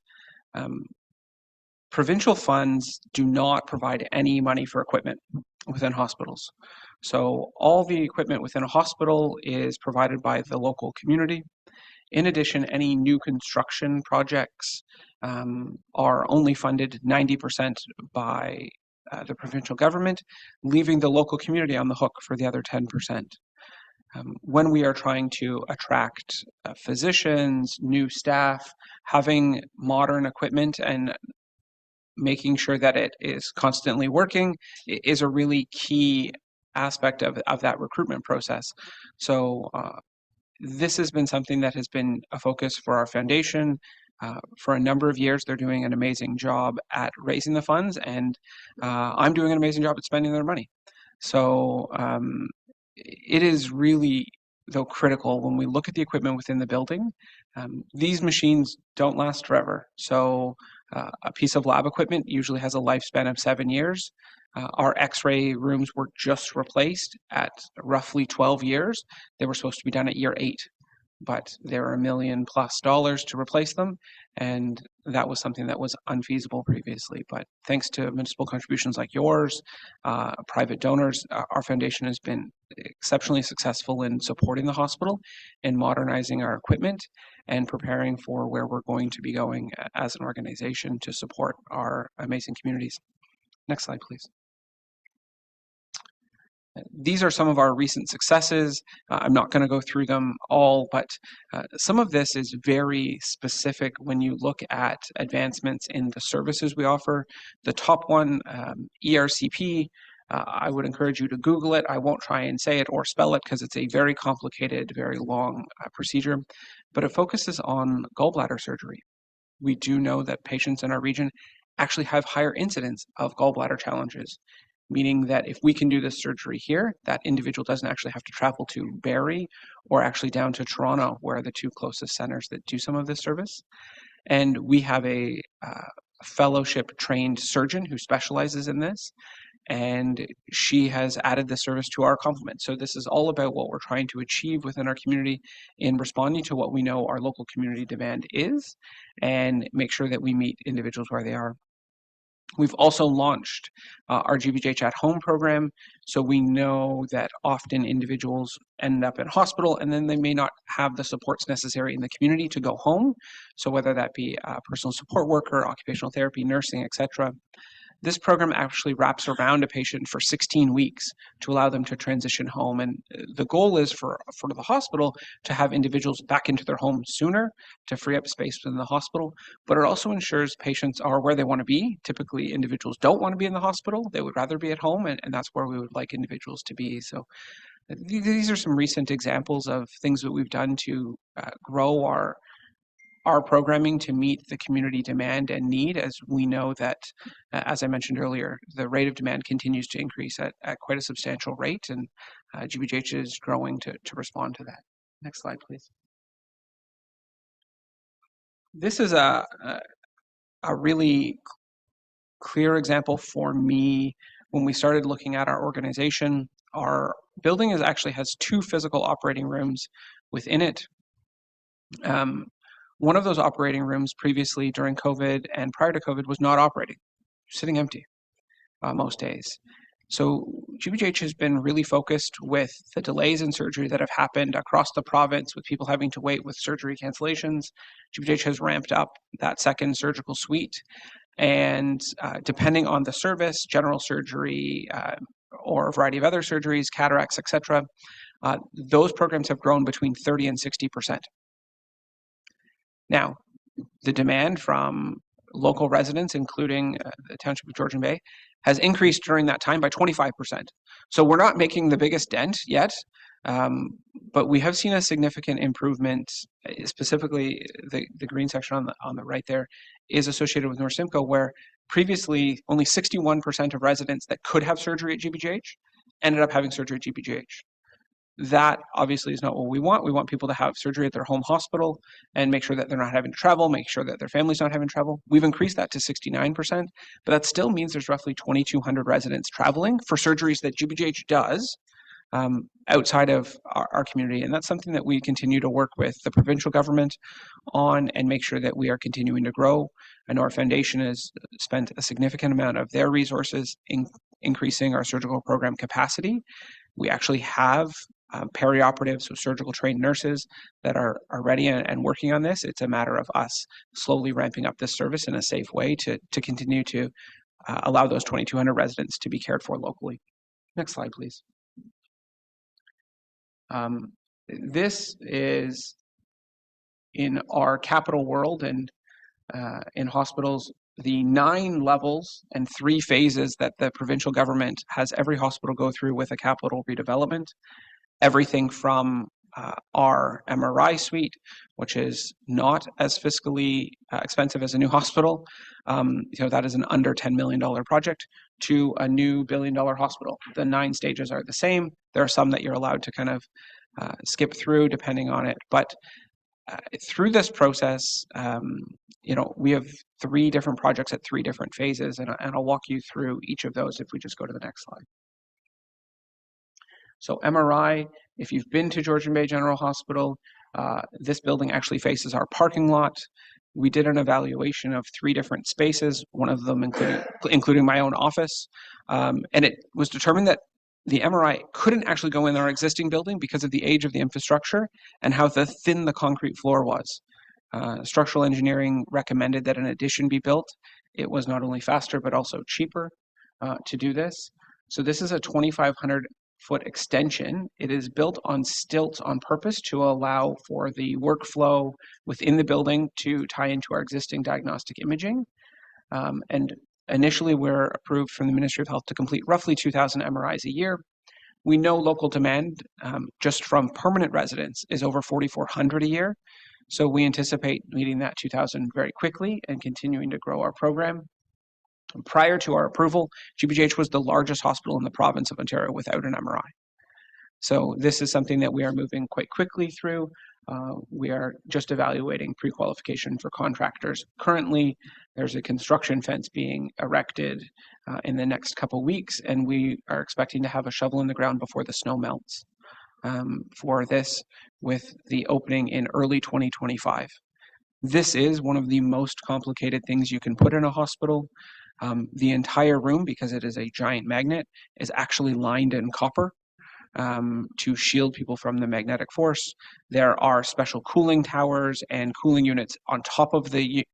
Provincial funds do not provide any money for equipment within hospitals. So all the equipment within a hospital is provided by the local community. In addition, any new construction projects are only funded 90% by the provincial government, leaving the local community on the hook for the other 10%. When we are trying to attract physicians, new staff, having modern equipment and making sure that it is constantly working is a really key aspect of that recruitment process. So this has been something that has been a focus for our foundation. For a number of years, they're doing an amazing job at raising the funds, and I'm doing an amazing job at spending their money. So it is really, though, critical when we look at the equipment within the building. These machines don't last forever. So a piece of lab equipment usually has a lifespan of 7 years. Our X-ray rooms were just replaced at roughly 12 years. They were supposed to be done at year 8, but there are $1 million+ to replace them, and that was something that was unfeasible previously. But thanks to municipal contributions like yours, private donors, our foundation has been exceptionally successful in supporting the hospital and modernizing our equipment and preparing for where we're going to be going as an organization to support our amazing communities. Next slide, please. These are some of our recent successes. I'm not going to go through them all, but some of this is very specific when you look at advancements in the services we offer. The top one, ERCP, I would encourage you to Google it. I won't try and say it or spell it because it's a very complicated, very long procedure, but it focuses on gallbladder surgery. We do know that patients in our region actually have higher incidence of gallbladder challenges, meaning that if we can do this surgery here, that individual doesn't actually have to travel to Barrie or actually down to Toronto, where are the two closest centers that do some of this service. And we have a fellowship trained surgeon who specializes in this, and she has added the service to our complement. So this is all about what we're trying to achieve within our community in responding to what we know our local community demand is, and make sure that we meet individuals where they are. We've also launched our GBJH at home program. So we know that often individuals end up in hospital and then they may not have the supports necessary in the community to go home. So whether that be a personal support worker, occupational therapy, nursing, etc. This program actually wraps around a patient for 16 weeks to allow them to transition home. And the goal is for the hospital to have individuals back into their home sooner to free up space within the hospital. But it also ensures patients are where they want to be. Typically, individuals don't want to be in the hospital. They would rather be at home, and that's where we would like individuals to be. So these are some recent examples of things that we've done to grow our programming to meet the community demand and need, as we know that, as I mentioned earlier, the rate of demand continues to increase at quite a substantial rate, and GBJH is growing to respond to that. Next slide, please. This is a really clear example for me. When we started looking at our organization, our building actually has 2 physical operating rooms within it. One of those operating rooms previously during COVID and prior to COVID was not operating, sitting empty most days. So GBJH has been really focused with the delays in surgery that have happened across the province with people having to wait with surgery cancellations. GBJH has ramped up that second surgical suite. And depending on the service, general surgery, or a variety of other surgeries, cataracts, etc., those programs have grown between 30 and 60%. Now, the demand from local residents, including the Township of Georgian Bay, has increased during that time by 25%. So we're not making the biggest dent yet, but we have seen a significant improvement. Specifically, the green section on the right there is associated with North Simcoe, where previously only 61% of residents that could have surgery at GBJH ended up having surgery at GBJH. That obviously is not what we want. We want people to have surgery at their home hospital and make sure that they're not having to travel, make sure that their family's not having travel. We've increased that to 69%, but that still means there's roughly 2,200 residents traveling for surgeries that GBJH does outside of our community. And that's something that we continue to work with the provincial government on and make sure that we are continuing to grow. I know our foundation has spent a significant amount of their resources in increasing our surgical program capacity. We actually have perioperative, so surgical trained nurses that are ready and working on this. It's a matter of us slowly ramping up this service in a safe way to continue to allow those 2,200 residents to be cared for locally. Next slide, please. This is in our capital world and in hospitals, the 9 levels and 3 phases that the provincial government has every hospital go through with a capital redevelopment. Everything from our MRI suite, which is not as fiscally expensive as a new hospital. That is an under $10 million project, to a new $1 billion hospital. The 9 stages are the same. There are some that you're allowed to kind of skip through depending on it. But through this process, we have 3 different projects at 3 different phases, and I'll walk you through each of those if we just go to the next slide. So MRI, if you've been to Georgian Bay General Hospital, this building actually faces our parking lot. We did an evaluation of 3 different spaces, one of them including my own office, and it was determined that the MRI couldn't actually go in our existing building because of the age of the infrastructure and how thin the concrete floor was. Structural engineering recommended that an addition be built. It was not only faster, but also cheaper to do this. So this is a 2,500-foot extension. It is built on stilts on purpose to allow for the workflow within the building to tie into our existing diagnostic imaging. And initially, we're approved from the Ministry of Health to complete roughly 2,000 MRIs a year. We know local demand just from permanent residents is over 4,400 a year. So we anticipate meeting that 2,000 very quickly and continuing to grow our program. Prior to our approval, GBGH was the largest hospital in the province of Ontario without an MRI. So this is something that we are moving quite quickly through. We are just evaluating pre-qualification for contractors. Currently, there's a construction fence being erected in the next couple weeks, and we are expecting to have a shovel in the ground before the snow melts for this, with the opening in early 2025. This is one of the most complicated things you can put in a hospital. The entire room, because it is a giant magnet, is actually lined in copper to shield people from the magnetic force. There are special cooling towers and cooling units on top of the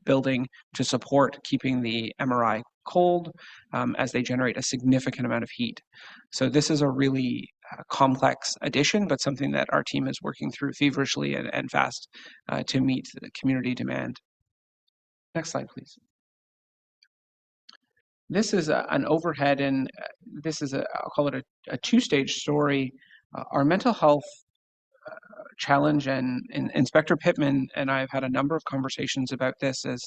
building to support keeping the MRI cold as they generate a significant amount of heat. So this is a really complex addition, but something that our team is working through feverishly and fast to meet the community demand. Next slide, please. This is an overhead, and this is I'll call it a two-stage story. Our mental health challenge, and Inspector Pittman and I have had a number of conversations about this, as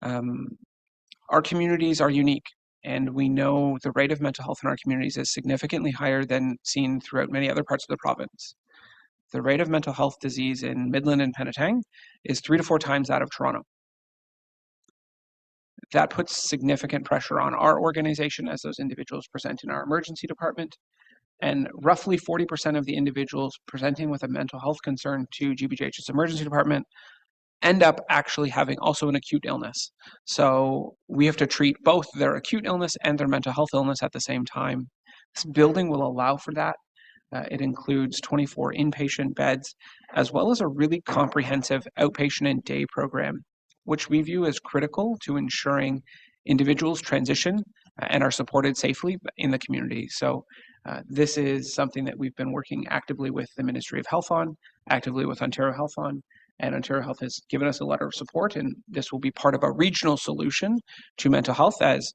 our communities are unique, and we know the rate of mental health in our communities is significantly higher than seen throughout many other parts of the province. The rate of mental health disease in Midland and Penetang is 3 to 4 times that of Toronto. That puts significant pressure on our organization as those individuals present in our emergency department. And roughly 40% of the individuals presenting with a mental health concern to GBGH's emergency department end up actually having also an acute illness. So we have to treat both their acute illness and their mental health illness at the same time. This building will allow for that. It includes 24 inpatient beds, as well as a really comprehensive outpatient and day program, which we view as critical to ensuring individuals transition and are supported safely in the community. So this is something that we've been working actively with the Ministry of Health on, actively with Ontario Health on, and Ontario Health has given us a letter of support, and this will be part of a regional solution to mental health, as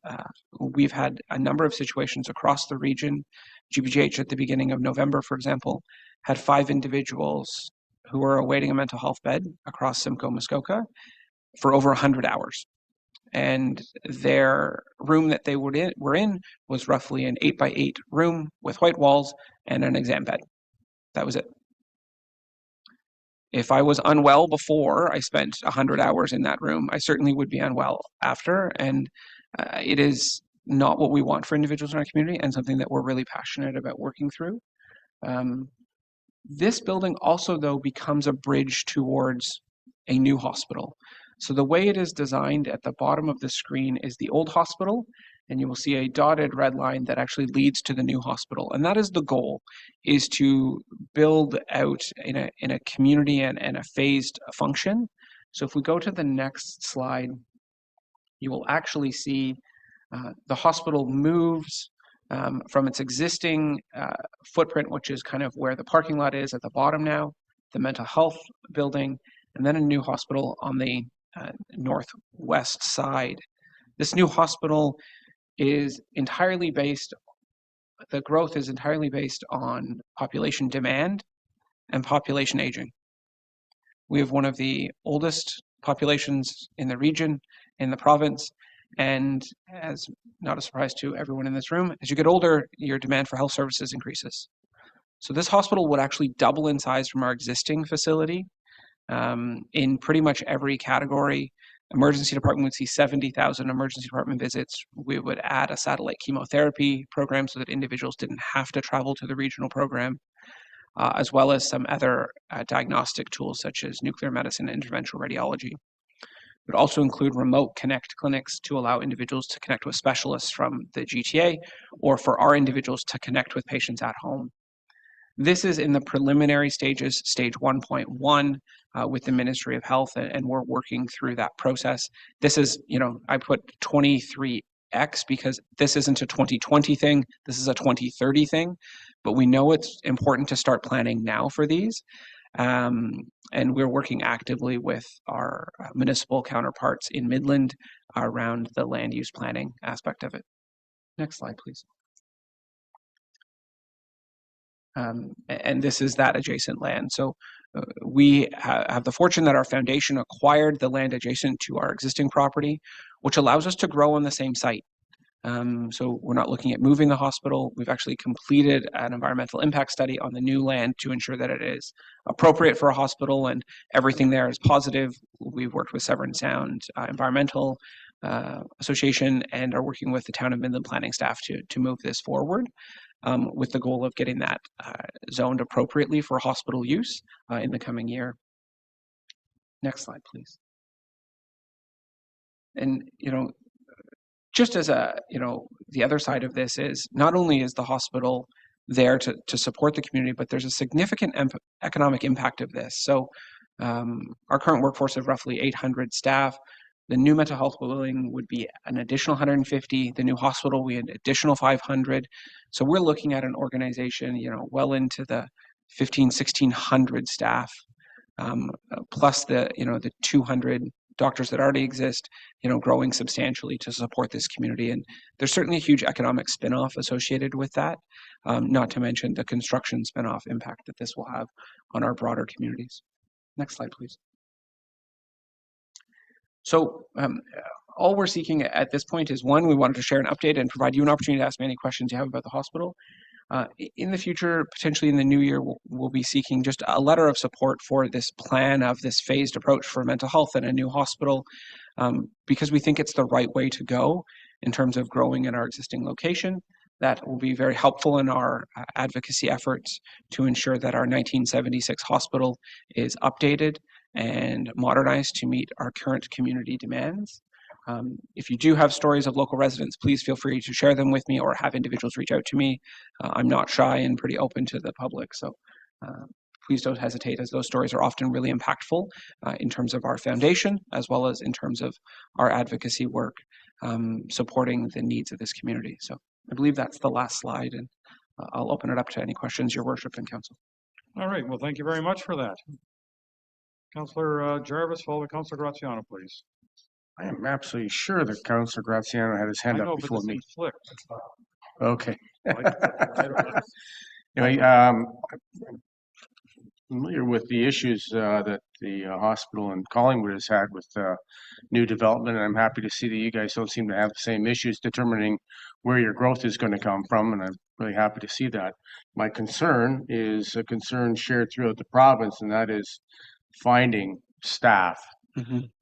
we've had a number of situations across the region. GBGH at the beginning of November, for example, had 5 individuals who were awaiting a mental health bed across Simcoe, Muskoka for over 100 hours. And their room that they were in was roughly an 8x8 room with white walls and an exam bed. That was it. If I was unwell before I spent 100 hours in that room, I certainly would be unwell after. And it is not what we want for individuals in our community, and something that we're really passionate about working through. This building also, though, becomes a bridge towards a new hospital. So the way it is designed at the bottom of the screen is the old hospital, and you will see a dotted red line that actually leads to the new hospital. And that is the goal, is to build out in a community and a phased function. So if we go to the next slide, you will actually see the hospital moves from its existing footprint, which is kind of where the parking lot is at the bottom now, the mental health building, and then a new hospital on the northwest side. This new hospital is entirely based, the growth is entirely based on population demand and population aging. We have one of the oldest populations in the region, in the province, and as not a surprise to everyone in this room, as you get older, your demand for health services increases. So this hospital would actually double in size from our existing facility. In pretty much every category. Emergency department would see 70,000 emergency department visits. We would add a satellite chemotherapy program so that individuals didn't have to travel to the regional program, as well as some other diagnostic tools such as nuclear medicine and interventional radiology. It would also include remote connect clinics to allow individuals to connect with specialists from the GTA, or for our individuals to connect with patients at home. This is in the preliminary stages, stage 1.1, with the Ministry of Health, and we're working through that process. This is, I put 23X because this isn't a 2020 thing, this is a 2030 thing, but we know it's important to start planning now for these. And we're working actively with our municipal counterparts in Midland around the land use planning aspect of it. Next slide, please. and this is that adjacent land. So we have the fortune that our foundation acquired the land adjacent to our existing property, which allows us to grow on the same site. So we're not looking at moving the hospital. We've actually completed an environmental impact study on the new land to ensure that it is appropriate for a hospital and everything there is positive. We've worked with Severn Sound Environmental Association and are working with the Town of Midland planning staff to move this forward with the goal of getting that zoned appropriately for hospital use in the coming year. Next slide, please. And, just as the other side of this is not only is the hospital there to support the community, but there's a significant economic impact of this. So our current workforce of roughly 800 staff, the new mental health building would be an additional 150, the new hospital will be an additional 500. So we're looking at an organization, well into the 1,600 staff, plus the 200 doctors that already exist, growing substantially to support this community. And there's certainly a huge economic spin-off associated with that, not to mention the construction spin-off impact that this will have on our broader communities. Next slide, please. So all we're seeking at this point is, one, we wanted to share an update and provide you an opportunity to ask me any questions you have about the hospital. In the future, potentially in the new year, we'll be seeking just a letter of support for this plan of this phased approach for mental health in a new hospital, because we think it's the right way to go in terms of growing in our existing location. That will be very helpful in our advocacy efforts to ensure that our 1976 hospital is updated and modernized to meet our current community demands. If you do have stories of local residents, please feel free to share them with me or have individuals reach out to me. I'm not shy and pretty open to the public, so please don't hesitate, as those stories are often really impactful in terms of our foundation, as well as in terms of our advocacy work supporting the needs of this community. So I believe that's the last slide, and I'll open it up to any questions, Your Worship and Council. All right. Well, thank you very much for that. Councillor Jarvis, followed by Councillor Graziano, please. I am absolutely sure that Councillor Graziano had his hand I know, up but before this me. is flipped. Okay. Anyway, familiar with the issues that the hospital in Collingwood has had with new development, and I'm happy to see that you guys don't seem to have the same issues determining where your growth is going to come from, and I'm really happy to see that. My concern is a concern shared throughout the province, and that is finding staff.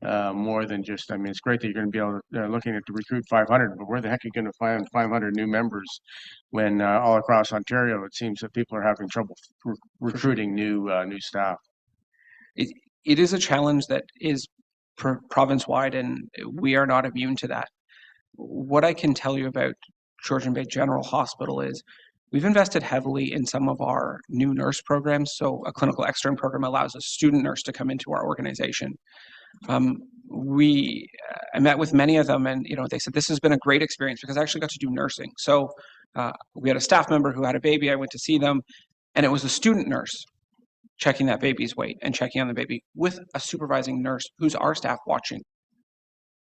More than just, I mean, it's great that you're going to be able to looking at to recruit 500, but where the heck are you going to find 500 new members when all across Ontario it seems that people are having trouble recruiting new staff? It is a challenge that is province-wide, and we are not immune to that. What I can tell you about Georgian Bay General Hospital is we've invested heavily in some of our new nurse programs. So a clinical extern program allows a student nurse to come into our organization. I met with many of them, and they said this has been a great experience because I actually got to do nursing. So we had a staff member who had a baby. I went to see them, and it was a student nurse checking that baby's weight and checking on the baby with a supervising nurse who's our staff watching,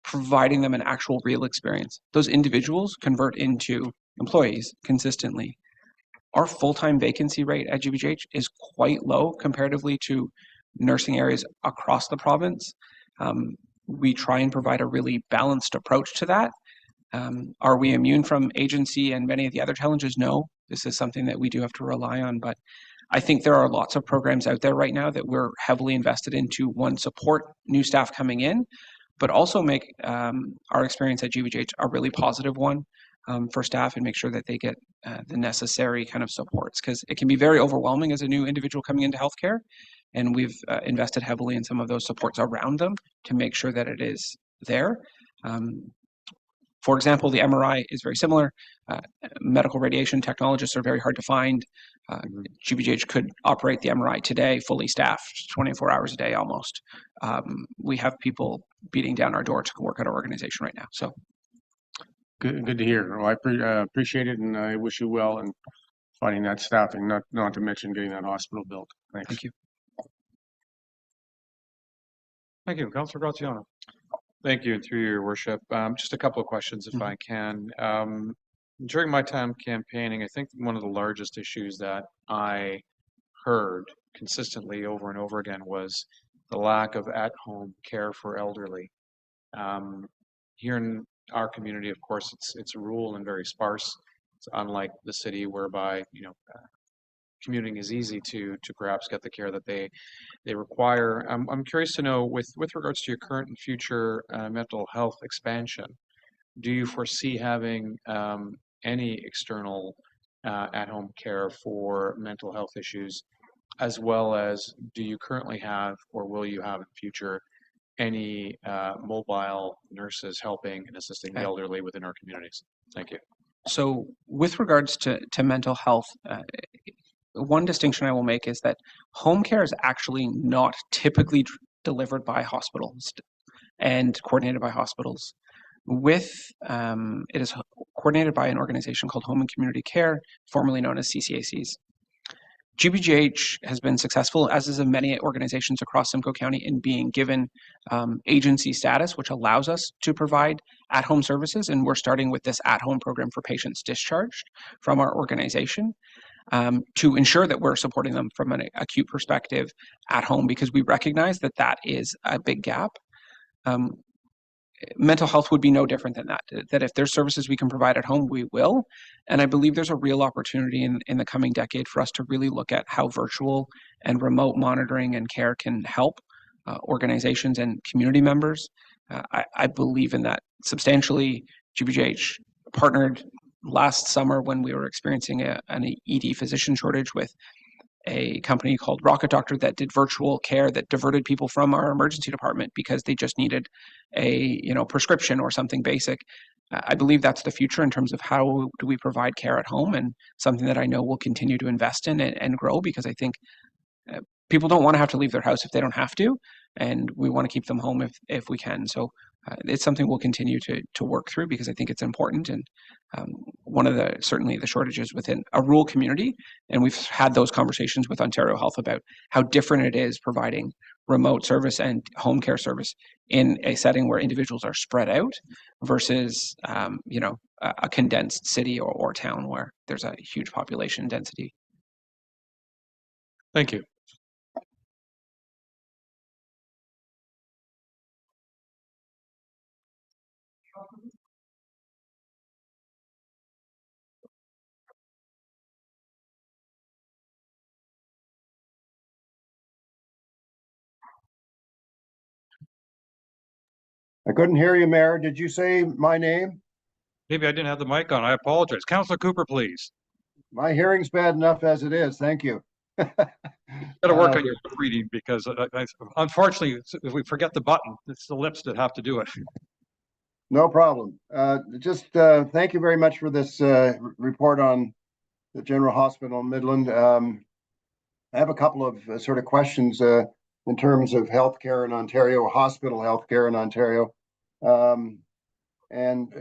providing them an actual real experience. Those individuals convert into employees consistently. Our full-time vacancy rate at GBGH is quite low comparatively to nursing areas across the province. We try and provide a really balanced approach to that. Are we immune from agency and many of the other challenges? No, this is something that we do have to rely on, but I think there are lots of programs out there right now that we're heavily invested in to, one, support new staff coming in, but also make our experience at GBGH a really positive one for staff and make sure that they get the necessary kind of supports, because it can be very overwhelming as a new individual coming into healthcare. And we've invested heavily in some of those supports around them to make sure that it is there. For example, the MRI is very similar. Medical radiation technologists are very hard to find. GBGH could operate the MRI today, fully staffed, 24 hours a day almost. We have people beating down our door to work at our organization right now. So good to hear. Well, I appreciate it, and I wish you well in finding that staffing, not to mention getting that hospital built. Thanks. Thank you. Thank you. Councillor Graziano. Thank you, through your worship. Just a couple of questions, if I can. During my time campaigning, I think one of the largest issues that I heard consistently over and over again was the lack of at-home care for elderly. Um, Here in our community, of course, it's rural and very sparse. It's unlike the city whereby, commuting is easy to perhaps get the care that they require. I'm curious to know, with regards to your current and future mental health expansion, do you foresee having any external at-home care for mental health issues, as well as do you currently have or will you have in future any mobile nurses helping and assisting the Okay. elderly within our communities? Thank you. So with regards to mental health, one distinction I will make is that home care is actually not typically delivered by hospitals and coordinated by hospitals. It is coordinated by an organization called Home and Community Care, formerly known as CCACs. GBGH has been successful, as is many organizations across Simcoe County, in being given agency status, which allows us to provide at-home services. And we're starting with this at-home program for patients discharged from our organization to ensure that we're supporting them from an acute perspective at home, because we recognize that that is a big gap. Mental health would be no different than that, that if there's services we can provide at home, we will. And I believe there's a real opportunity in the coming decade for us to really look at how virtual and remote monitoring and care can help organizations and community members. I believe in that substantially. GBGH partnered last summer when we were experiencing an ED physician shortage with a company called Rocket Doctor that did virtual care that diverted people from our emergency department because they just needed a prescription or something basic. I believe that's the future in terms of how do we provide care at home, and something that I know we'll continue to invest in and grow, because I think people don't want to have to leave their house if they don't have to, and we want to keep them home if we can. So it's something we'll continue to work through, because I think it's important. And one of certainly the shortages within a rural community, and we've had those conversations with Ontario Health about how different it is providing remote service and home care service in a setting where individuals are spread out versus a condensed city or town where there's a huge population density. Thank you. I couldn't hear you, Mayor. Did you say my name? Maybe I didn't have the mic on. I apologize. Councillor Cooper, please. My hearing's bad enough as it is. Thank you. Got to work on your reading, because unfortunately, if we forget the button, it's the lips that have to do it. No problem. Just thank you very much for this report on the General Hospital in Midland. I have a couple of sort of questions in terms of healthcare in Ontario, hospital healthcare in Ontario, and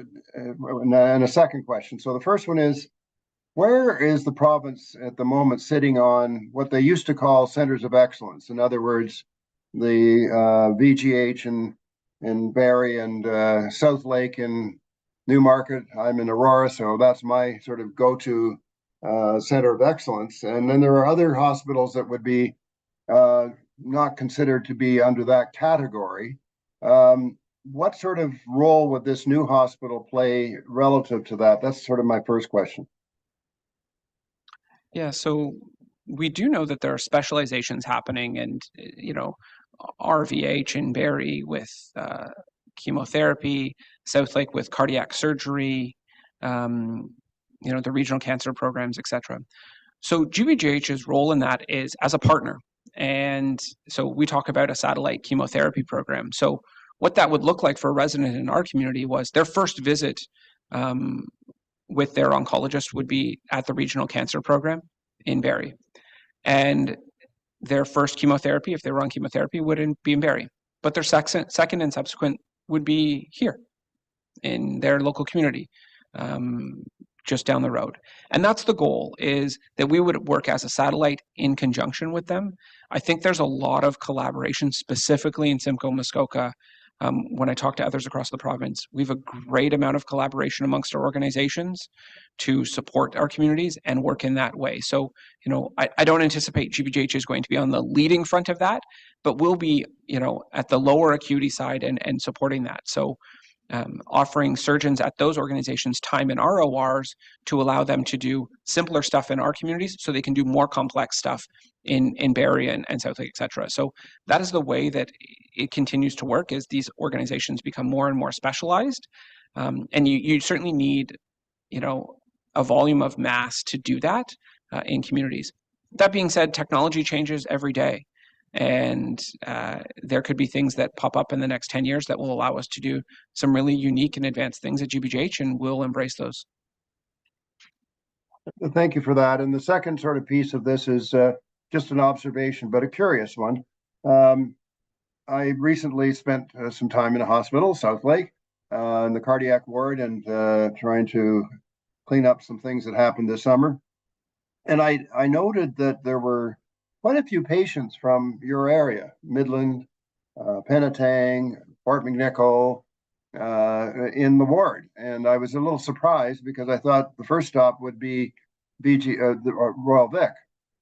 a second question. So the first one is, where is the province at the moment sitting on what they used to call centers of excellence? In other words, the VGH in Barrie and South Lake in Newmarket. I'm in Aurora, so that's my sort of go-to center of excellence. And then there are other hospitals that would be not considered to be under that category. What sort of role would this new hospital play relative to that? That's sort of my first question. Yeah, so we do know that there are specializations happening, and RVH in Barrie with chemotherapy, South Lake with cardiac surgery, the regional cancer programs, etc. So GBGH's role in that is as a partner. And so we talk about a satellite chemotherapy program. So what that would look like for a resident in our community was their first visit with their oncologist would be at the regional cancer program in Barrie. And their first chemotherapy, if they were on chemotherapy, wouldn't be in Barrie. But their second and subsequent would be here in their local community, just down the road. And that's the goal, is that we would work as a satellite in conjunction with them. I think there's a lot of collaboration, specifically in Simcoe, Muskoka, when I talk to others across the province, we have a great amount of collaboration amongst our organizations to support our communities and work in that way. So, I don't anticipate GBGH is going to be on the leading front of that, but we'll be, at the lower acuity side and supporting that. So, offering surgeons at those organizations time in our ORs to allow them to do simpler stuff in our communities so they can do more complex stuff in Barrie and Southlake, et cetera. So that is the way that it continues to work as these organizations become more and more specialized. And you certainly need, a volume of mass to do that in communities. That being said, technology changes every day. And there could be things that pop up in the next 10 years that will allow us to do some really unique and advanced things at GBGH, and we'll embrace those. Thank you for that. And the second sort of piece of this is just an observation, but a curious one. I recently spent some time in a hospital, Southlake, in the cardiac ward, and trying to clean up some things that happened this summer. And I noted that there were quite a few patients from your area, Midland, Penetang, Fort McNichol, in the ward. And I was a little surprised because I thought the first stop would be Royal Vic.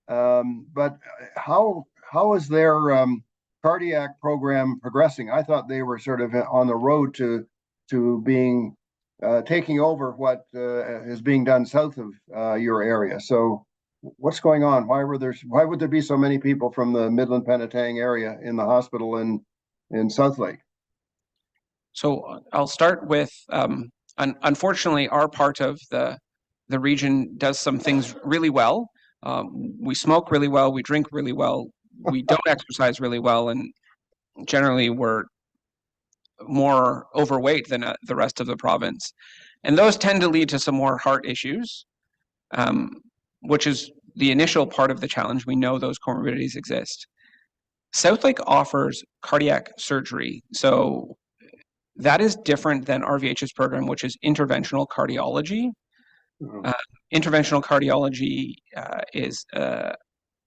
But how is their cardiac program progressing? I thought they were sort of on the road to being taking over what is being done south of your area. So what's going on? Why would there be so many people from the Midland Penetang area in the hospital in Southlake? So I'll start with, unfortunately, our part of the region does some things really well. We smoke really well, we drink really well, we don't exercise really well, and generally we're more overweight than the rest of the province. And those tend to lead to some more heart issues, which is the initial part of the challenge. We know those comorbidities exist. Southlake offers cardiac surgery. So that is different than RVH's program, which is interventional cardiology. Interventional cardiology is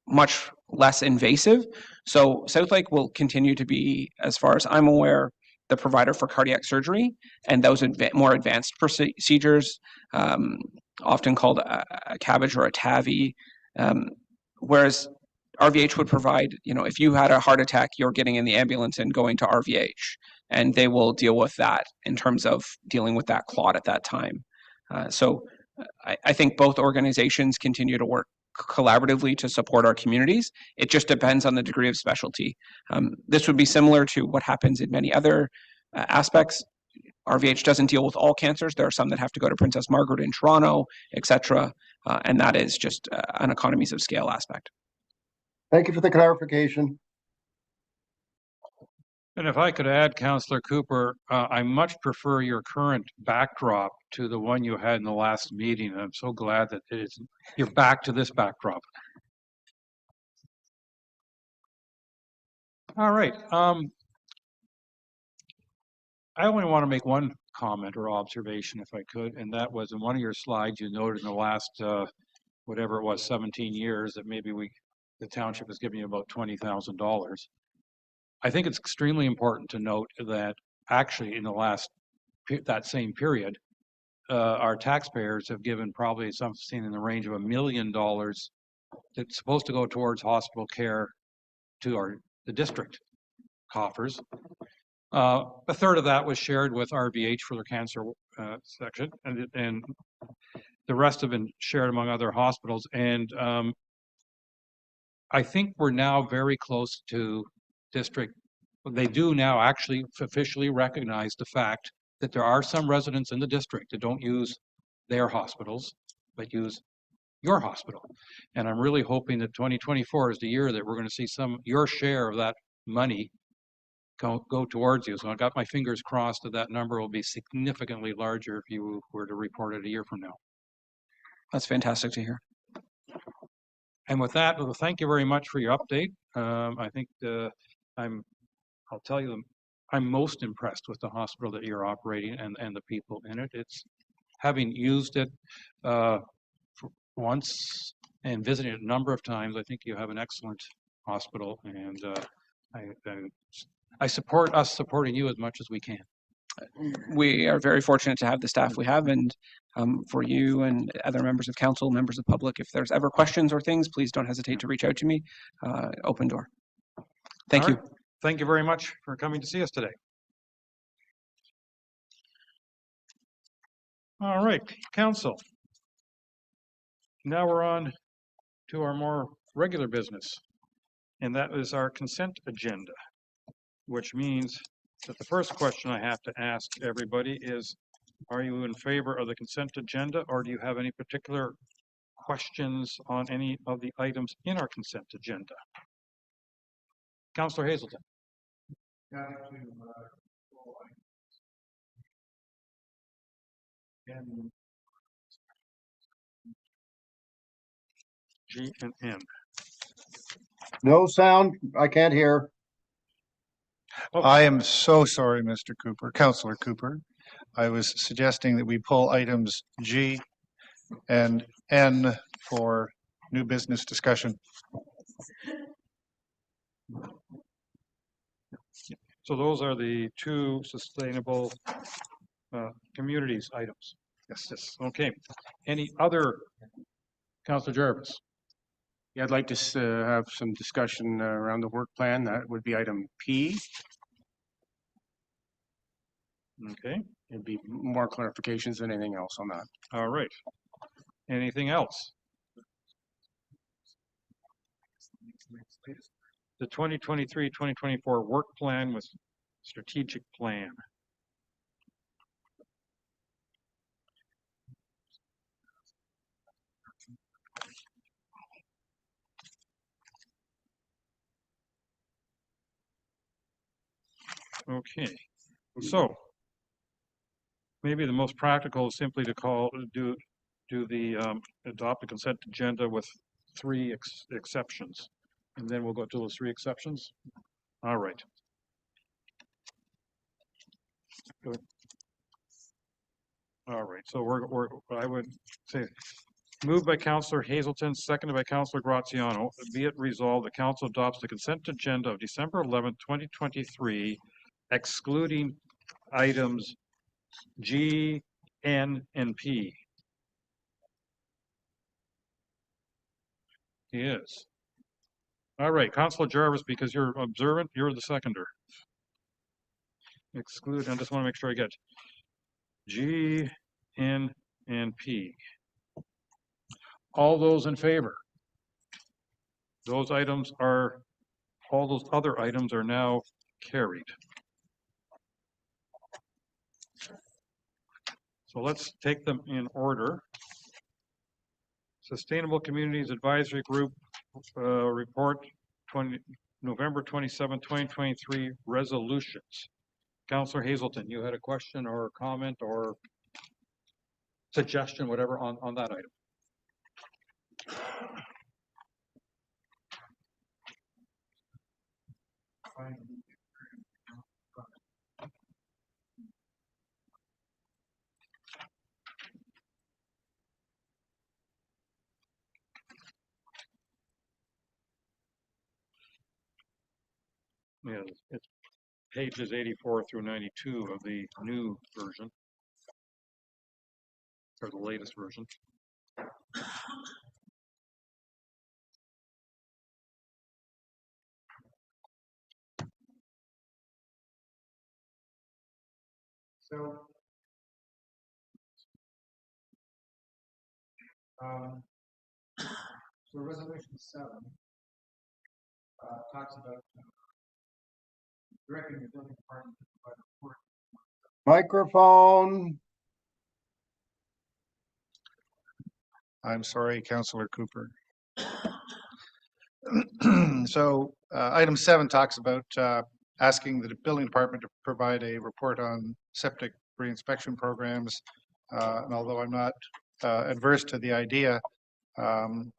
much less invasive. So Southlake will continue to be, as far as I'm aware, the provider for cardiac surgery, and those more advanced procedures, often called a CABG or a TAVI, whereas RVH would provide, if you had a heart attack, you're getting in the ambulance and going to RVH, and they will deal with that in terms of dealing with that clot at that time. So I think both organizations continue to work collaboratively to support our communities. It just depends on the degree of specialty. This would be similar to what happens in many other aspects. RVH doesn't deal with all cancers. There are some that have to go to Princess Margaret in Toronto, etc. And that is just an economies of scale aspect. Thank you for the clarification. And if I could add, Councillor Cooper, I much prefer your current backdrop to the one you had in the last meeting. I'm so glad that you're back to this backdrop. All right. I only want to make one comment or observation, if I could, and that was in one of your slides you noted in the last, whatever it was, 17 years, that maybe the township is giving you about $20,000. I think it's extremely important to note that actually in that same period, our taxpayers have given probably something in the range of $1 million that's supposed to go towards hospital care to the district coffers. A third of that was shared with RVH for their cancer section, and the rest have been shared among other hospitals. And I think we're now very close to district. They do now actually officially recognize the fact that there are some residents in the district that don't use their hospitals, but use your hospital. And I'm really hoping that 2024 is the year that we're going to see your share of that money go towards you. So I've got my fingers crossed that number will be significantly larger if you were to report it a year from now. That's fantastic to hear. And with that, well, thank you very much for your update. I think I'll tell you, I'm most impressed with the hospital that you're operating and the people in it. It's having used it once and visited it a number of times. I think you have an excellent hospital, and I support us supporting you as much as we can. We are very fortunate to have the staff we have, and for you and other members of council, members of public, if there's ever questions or things, please don't hesitate to reach out to me. Open door. Thank All you. right. Thank you very much for coming to see us today. All right, council. Now we're on to our more regular business, and that is our consent agenda, which means that the first question I have to ask everybody is, are you in favor of the consent agenda, or do you have any particular questions on any of the items in our consent agenda? Councillor Hazelton. G and N. No sound. I can't hear. I am so sorry, Mr. Cooper, Councillor Cooper. I was suggesting that we pull items G and N for new business discussion. So those are the two sustainable communities items. Yes. Okay. Any other, Councillor Jarvis? Yeah, I'd like to have some discussion around the work plan. That would be item P. Okay. It'd be more clarifications than anything else on that. All right. Anything else? The 2023-2024 work plan with strategic plan. Okay, so maybe the most practical is simply to do the adopt the consent agenda with three exceptions, and then we'll go to those three exceptions. All right. Good. All right. So I would say moved by Councillor Hazelton, seconded by Councillor Graziano. Be it resolved, the council adopts the consent agenda of December 11th, 2023, excluding items G, N, and P. He is. All right, Councillor Jarvis, because you're observant, you're the seconder. Exclude, I just want to make sure I get G, N, and P. All those in favor? Those items are, all those other items are now carried. So let's take them in order. Sustainable Communities Advisory Group report November 27, 2023 resolutions. Councillor Hazelton, you had a question or comment or suggestion, whatever, on that item. Yeah, it's pages 84 through 92 of the new version, or the latest version. So, so resolution 7 talks about directing the building department to provide a report. Microphone. I'm sorry, Councillor Cooper. So item 7 talks about asking the building department to provide a report on septic reinspection programs. And although I'm not adverse to the idea, I'm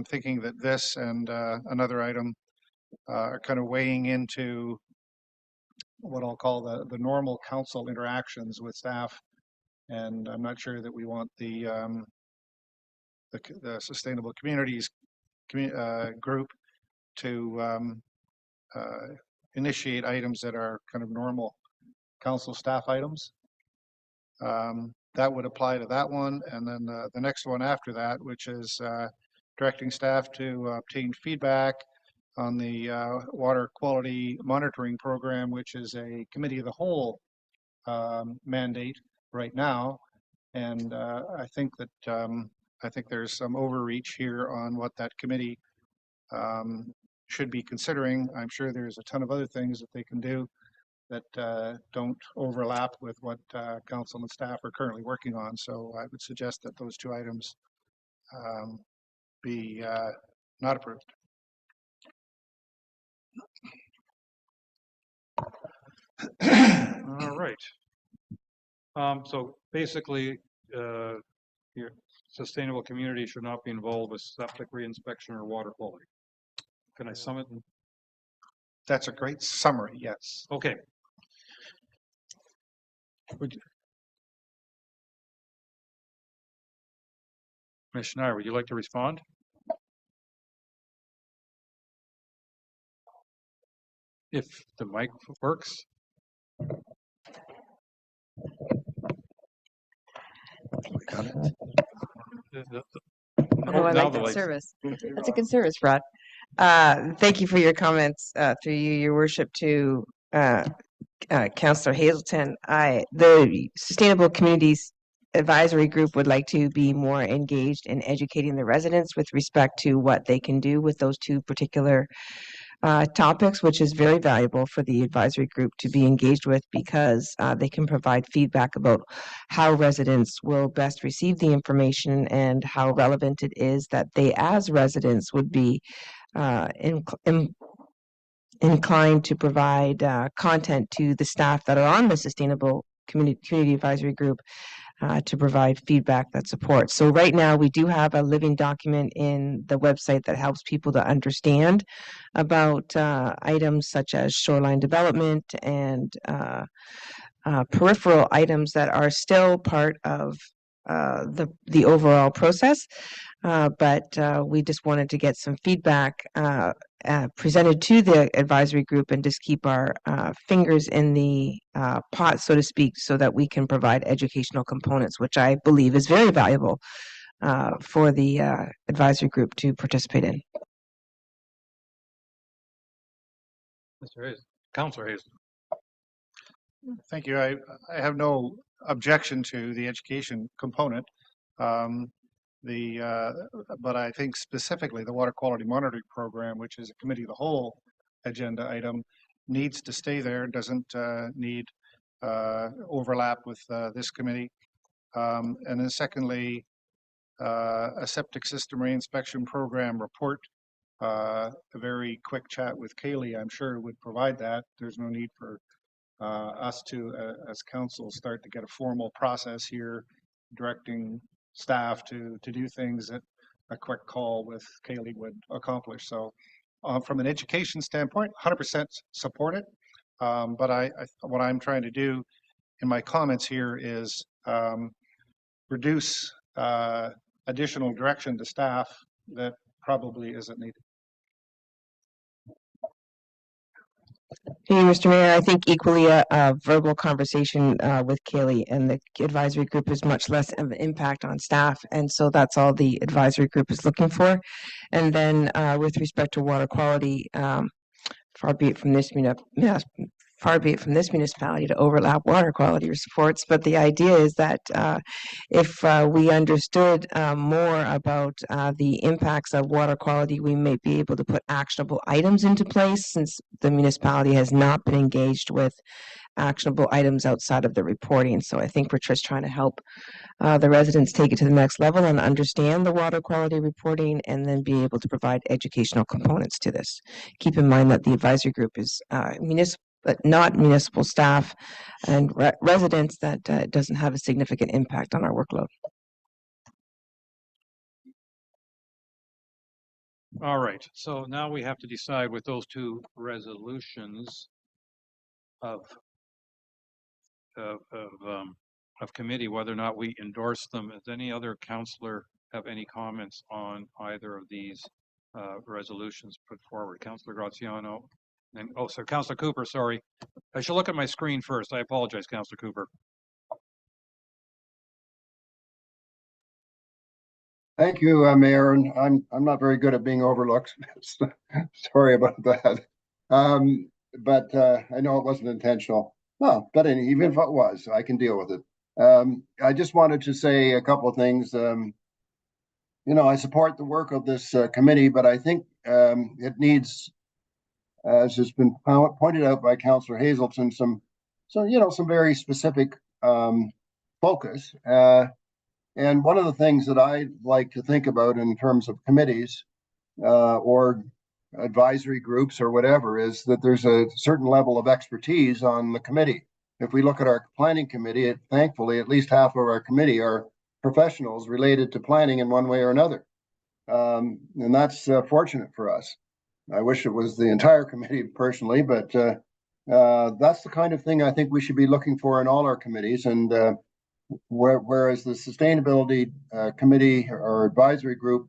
thinking that this and another item are kind of weighing into what I'll call the normal council interactions with staff, and I'm not sure that we want the Sustainable Communities group to initiate items that are kind of normal council staff items. That would apply to that one. And then the next one after that, which is directing staff to obtain feedback on the water quality monitoring program, which is a committee of the whole mandate right now. And I think there's some overreach here on what that committee should be considering. I'm sure there's a ton of other things that they can do that don't overlap with what council and staff are currently working on. So I would suggest that those two items be not approved. All right. So basically, your sustainable community should not be involved with septic reinspection or water quality. Can I sum it? That's a great summary. Yes. Okay. Commissioner, would you like to respond? If the mic works. Oh, I like that service. That's a good service, Rod. Thank you for your comments through you, your worship, to Councillor Hazelton. The Sustainable Communities Advisory Group would like to be more engaged in educating the residents with respect to what they can do with those two particular topics, which is very valuable for the advisory group to be engaged with, because they can provide feedback about how residents will best receive the information and how relevant it is that they as residents would be inclined to provide content to the staff that are on the Sustainable Community Advisory Group to provide feedback that supports. So right now we do have a living document in the website that helps people to understand about items such as shoreline development and peripheral items that are still part of the overall process. But we just wanted to get some feedback presented to the advisory group and just keep our fingers in the pot, so to speak, so that we can provide educational components, which I believe is very valuable for the advisory group to participate in. Mr. Hayes, Councillor Hayes. Thank you. I have no objection to the education component. But I think specifically the water quality monitoring program, which is a committee of the whole agenda item, needs to stay there. Doesn't need overlap with this committee. And then secondly, a septic system reinspection program report. A very quick chat with Kaylee, I'm sure, would provide that. There's no need for us to, as council, start to get a formal process here, directing staff to do things that a quick call with Kaylee would accomplish. So from an education standpoint, 100% support it. But what I'm trying to do in my comments here is reduce additional direction to staff that probably isn't needed. Hey, Mr. Mayor, I think equally a verbal conversation with Kaylee and the advisory group is much less of an impact on staff. And so that's all the advisory group is looking for. And then with respect to water quality, far be it from this municipality to overlap water quality reports, but the idea is that if we understood more about the impacts of water quality, we may be able to put actionable items into place, since the municipality has not been engaged with actionable items outside of the reporting. So I think we're just trying to help the residents take it to the next level and understand the water quality reporting, and then be able to provide educational components to this. Keep in mind that the advisory group is but not municipal staff and residents, that doesn't have a significant impact on our workload. All right. So now we have to decide with those two resolutions of committee whether or not we endorse them. Does any other councillor have any comments on either of these resolutions put forward? Councillor Graziano. And, oh, so Councillor Cooper, sorry. I should look at my screen first. I apologize, Councillor Cooper. Thank you, Mayor, and I'm not very good at being overlooked. Sorry about that. But I know it wasn't intentional. Well, but even if it was, I can deal with it. I just wanted to say a couple of things. I support the work of this committee, but I think it needs, as has been pointed out by Councillor Hazelton, some very specific focus. And one of the things that I like to think about in terms of committees or advisory groups or whatever is that there's a certain level of expertise on the committee. If we look at our planning committee, thankfully, at least half of our committee are professionals related to planning in one way or another. And that's fortunate for us. I wish it was the entire committee personally, but that's the kind of thing I think we should be looking for in all our committees. And whereas the sustainability committee or advisory group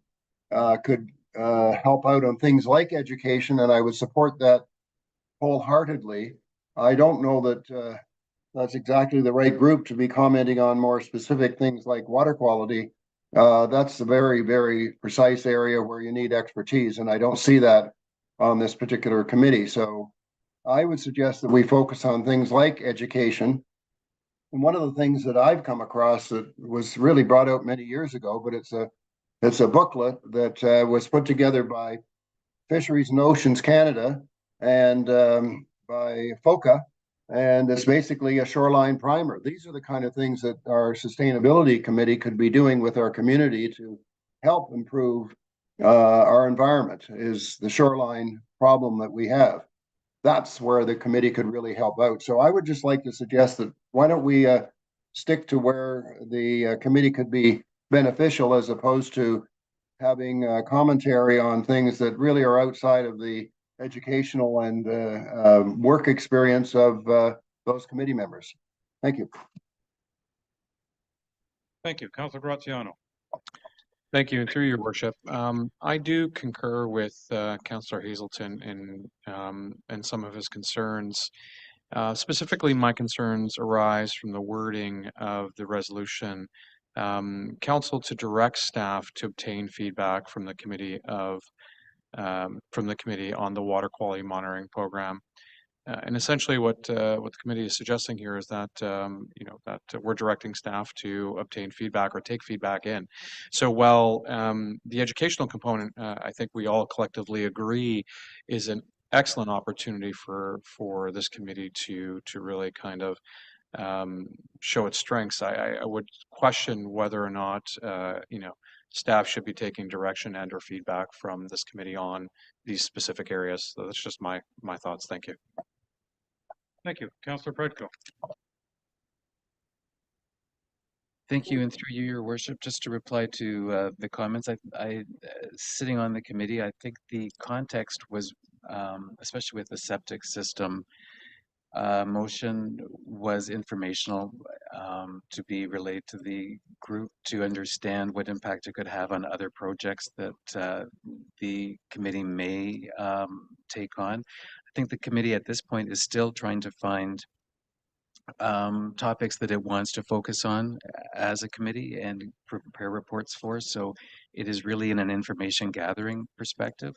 could help out on things like education, and I would support that wholeheartedly. I don't know that that's exactly the right group to be commenting on more specific things like water quality. That's a very, very precise area where you need expertise, and I don't see that on this particular committee. So I would suggest that we focus on things like education. And one of the things that I've come across that was really brought out many years ago, but it's a booklet that was put together by Fisheries and Oceans Canada and by FOCA, and it's basically a shoreline primer. These are the kind of things that our sustainability committee could be doing with our community to help improve our environment, is the shoreline problem that we have. That's where the committee could really help out. So I would just like to suggest that why don't we stick to where the committee could be beneficial as opposed to having commentary on things that really are outside of the educational and work experience of those committee members. Thank you. Thank you. Councillor Graziano. Thank you, and through your worship, I do concur with Councillor Hazelton and some of his concerns. Specifically, my concerns arise from the wording of the resolution. Council to direct staff to obtain feedback from the committee on the water quality monitoring program. And essentially, what the committee is suggesting here is that that we're directing staff to obtain feedback or take feedback in. So while the educational component, I think we all collectively agree, is an excellent opportunity for this committee to really kind of show its strengths. I would question whether or not staff should be taking direction and or feedback from this committee on these specific areas. So that's just my thoughts. Thank you. Thank you. Councillor Predko. Thank you, and through you, Your Worship, just to reply to the comments, I sitting on the committee, I think the context was, especially with the septic system motion, was informational to be relayed to the group to understand what impact it could have on other projects that the committee may take on. I think the committee at this point is still trying to find topics that it wants to focus on as a committee and prepare reports for. So it is really in an information gathering perspective.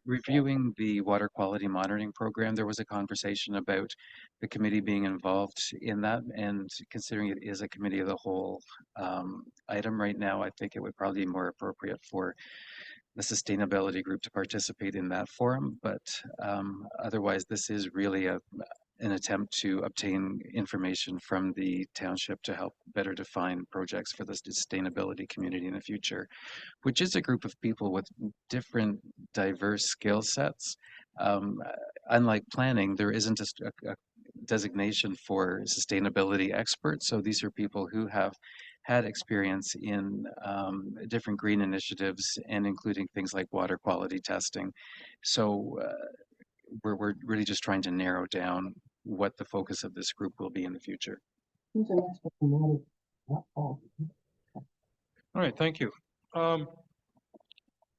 Reviewing the water quality monitoring program, there was a conversation about the committee being involved in that, and considering it is a committee of the whole item right now, I think it would probably be more appropriate for the sustainability group to participate in that forum. But otherwise, this is really an attempt to obtain information from the township to help better define projects for the sustainability community in the future, which is a group of people with different diverse skill sets. Unlike planning, there isn't a designation for sustainability experts. So these are people who have had experience in different green initiatives and including things like water quality testing. So we're really just trying to narrow down what the focus of this group will be in the future. All right, thank you. I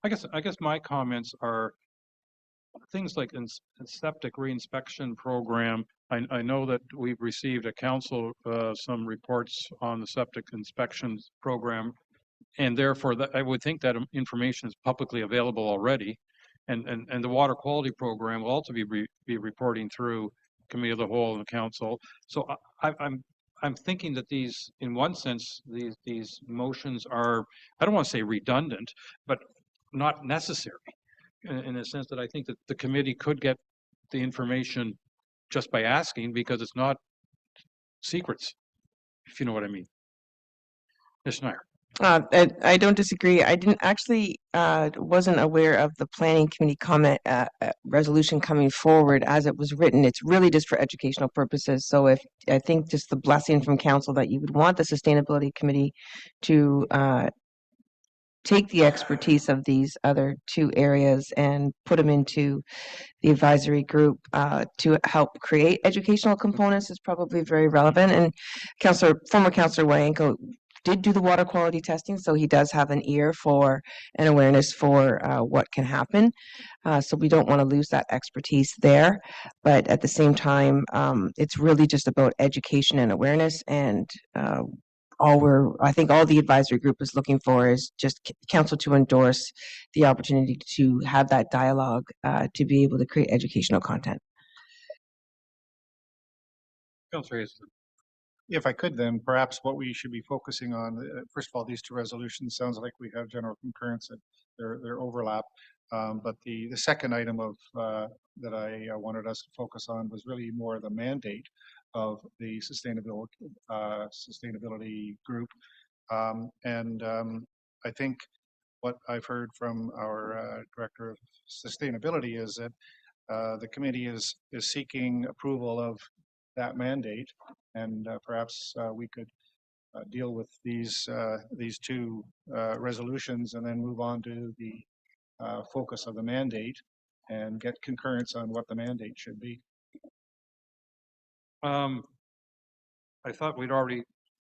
guess my comments are things like septic reinspection program, I know that we've received at council some reports on the septic inspections program, and therefore that I would think that information is publicly available already, and the water quality program will also be reporting through committee of the whole and the council. So I'm thinking that these, in one sense, these motions are, I don't want to say redundant, but not necessary, in the sense that I think that the committee could get the information just by asking, because it's not secrets, if you know what I mean. Ms. Schneider. I don't disagree. I didn't actually wasn't aware of the planning committee comment resolution coming forward as it was written. It's really just for educational purposes. So if I think just the blessing from council that you would want the sustainability committee to take the expertise of these other two areas and put them into the advisory group to help create educational components is probably very relevant. And former Councillor Wayanko did do the water quality testing, so he does have an ear for an awareness for what can happen. So we don't want to lose that expertise there. But at the same time, it's really just about education and awareness. And I think all the advisory group is looking for is just council to endorse the opportunity to have that dialogue to be able to create educational content. Councillor Hazelton. If I could, then perhaps what we should be focusing on, first of all, these two resolutions sounds like we have general concurrence that they're overlap. But the second item of that I wanted us to focus on was really more the mandate of the sustainability group. I think what I've heard from our director of sustainability is that the committee is seeking approval of that mandate, and perhaps we could deal with these two resolutions and then move on to the focus of the mandate and get concurrence on what the mandate should be. I thought we'd already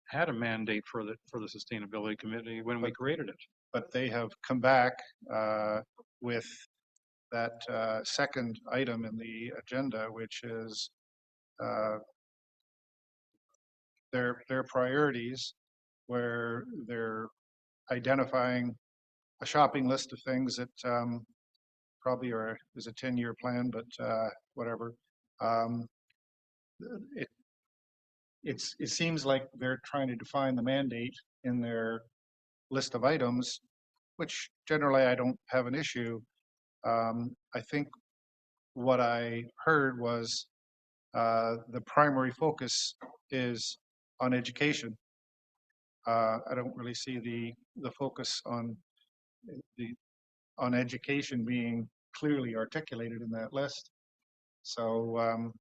had a mandate for the sustainability committee when we created it. But they have come back with that second item in the agenda, which is their priorities, where they're identifying a shopping list of things that probably is a 10-year plan, but whatever. It seems like they're trying to define the mandate in their list of items, which generally I don't have an issue. I think what I heard was the primary focus is on education. I don't really see the focus on education being clearly articulated in that list. So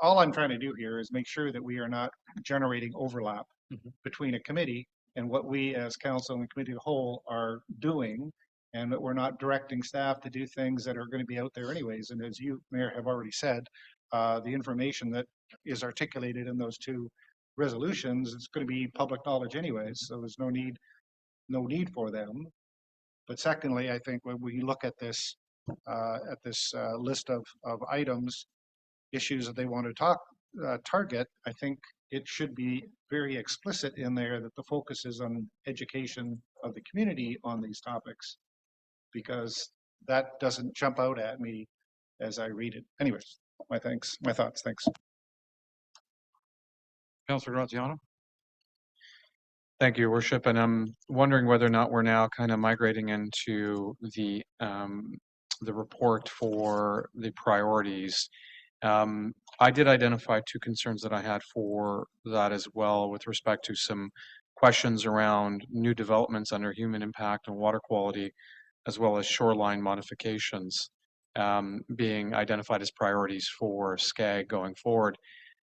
all I'm trying to do here is make sure that we are not generating overlap between a committee and what we as council and committee of the whole are doing, and that we're not directing staff to do things that are going to be out there anyways. And as you, Mayor, have already said, the information that is articulated in those two resolutions is going to be public knowledge anyways, so there's no need for them. But secondly, I think when we look at this list of items, issues that they want to target, I think it should be very explicit in there that the focus is on education of the community on these topics, because that doesn't jump out at me as I read it. Anyways, my thoughts, thanks. Councillor Graziano. Thank you, Your Worship. And I'm wondering whether or not we're now kind of migrating into the report for the priorities. I did identify two concerns that I had for that as well, with respect to some questions around new developments under human impact and water quality, as well as shoreline modifications being identified as priorities for SCAG going forward.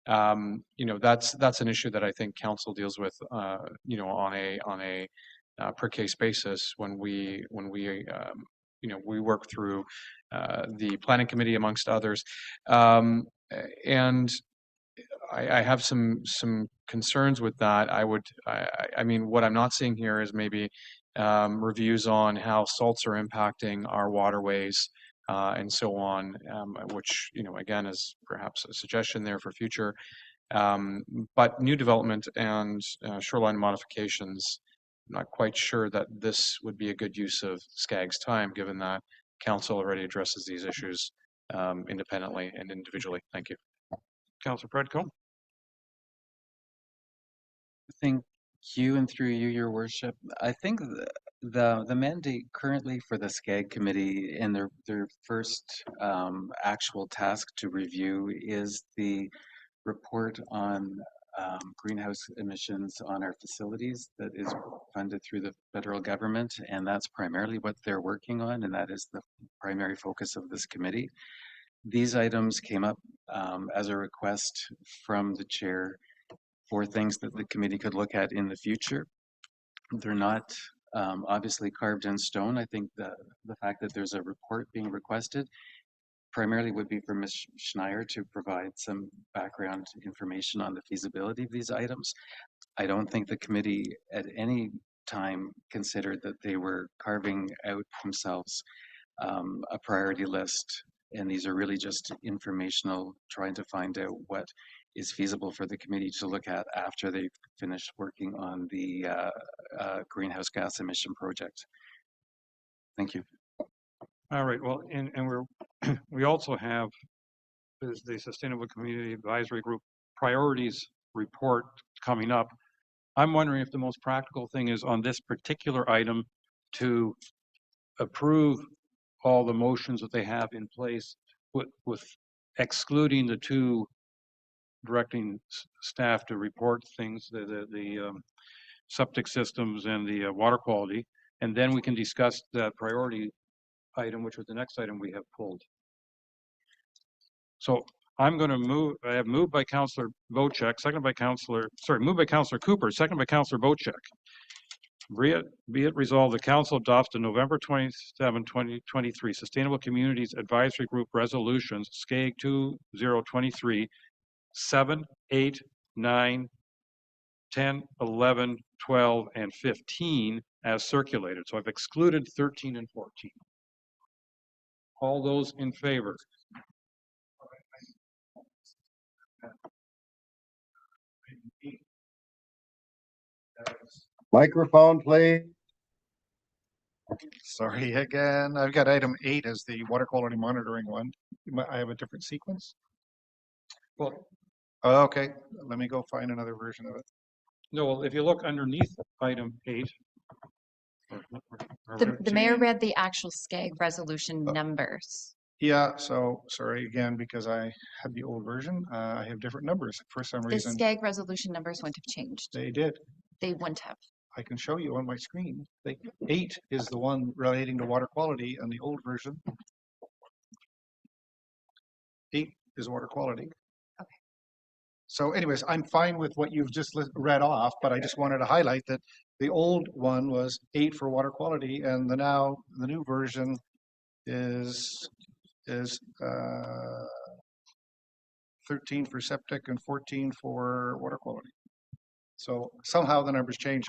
That's an issue that I think council deals with, on a per case basis when we work through the planning committee amongst others. And I have some concerns with that. I mean, what I'm not seeing here is maybe reviews on how salts are impacting our waterways, and so on, which, again, is perhaps a suggestion there for future. But new development and shoreline modifications, I'm not quite sure that this would be a good use of SCAG's time, given that council already addresses these issues independently and individually. Thank you. Councillor Predco? Thank you, and through you, Your Worship. I think the mandate currently for the SCAG committee in their first actual task to review is the report on greenhouse emissions on our facilities that is funded through the federal government, and that's primarily what they're working on, and that is the primary focus of this committee. These items came up as a request from the chair for things that the committee could look at in the future. They're not obviously carved in stone. I think the fact that there's a report being requested primarily would be for Ms. Schneier to provide some background information on the feasibility of these items. I don't think the committee at any time considered that they were carving out themselves a priority list, and these are really just informational, trying to find out what is feasible for the committee to look at after they've finished working on the greenhouse gas emission project. Thank you. All right, well, and we also have the Sustainable Community Advisory Group priorities report coming up. I'm wondering if the most practical thing is on this particular item to approve all the motions that they have in place with excluding the two directing staff to report things, the septic systems and the water quality, and then we can discuss the priority item, which was the next item we have pulled. So I'm going to move. I have moved by Councillor Bocek, moved by Councillor Cooper, second by Councillor Bocek. Be it resolved, the Council adopts the November 27, 2023 Sustainable Communities Advisory Group Resolutions, SCAG 2023, 7, 8, 9, 10, 11, 12, and 15 as circulated. So I've excluded 13 and 14. All those in favor? Microphone, please. Sorry again. I've got item 8 as the water quality monitoring one. I have a different sequence. Well, okay. Let me go find another version of it. no, well, if you look underneath item 8. The mayor read the actual SCAG resolution numbers. Yeah, so sorry again, because I had the old version. I have different numbers for some The reason. SCAG resolution numbers wouldn't have changed. They did. They wouldn't have. I can show you on my screen. 8 is the one relating to water quality, and the old version. 8 is water quality. Okay. So anyways, I'm fine with what you've just read off, but I just wanted to highlight that the old one was 8 for water quality, and the new version is 13 for septic and 14 for water quality. So somehow the numbers changed.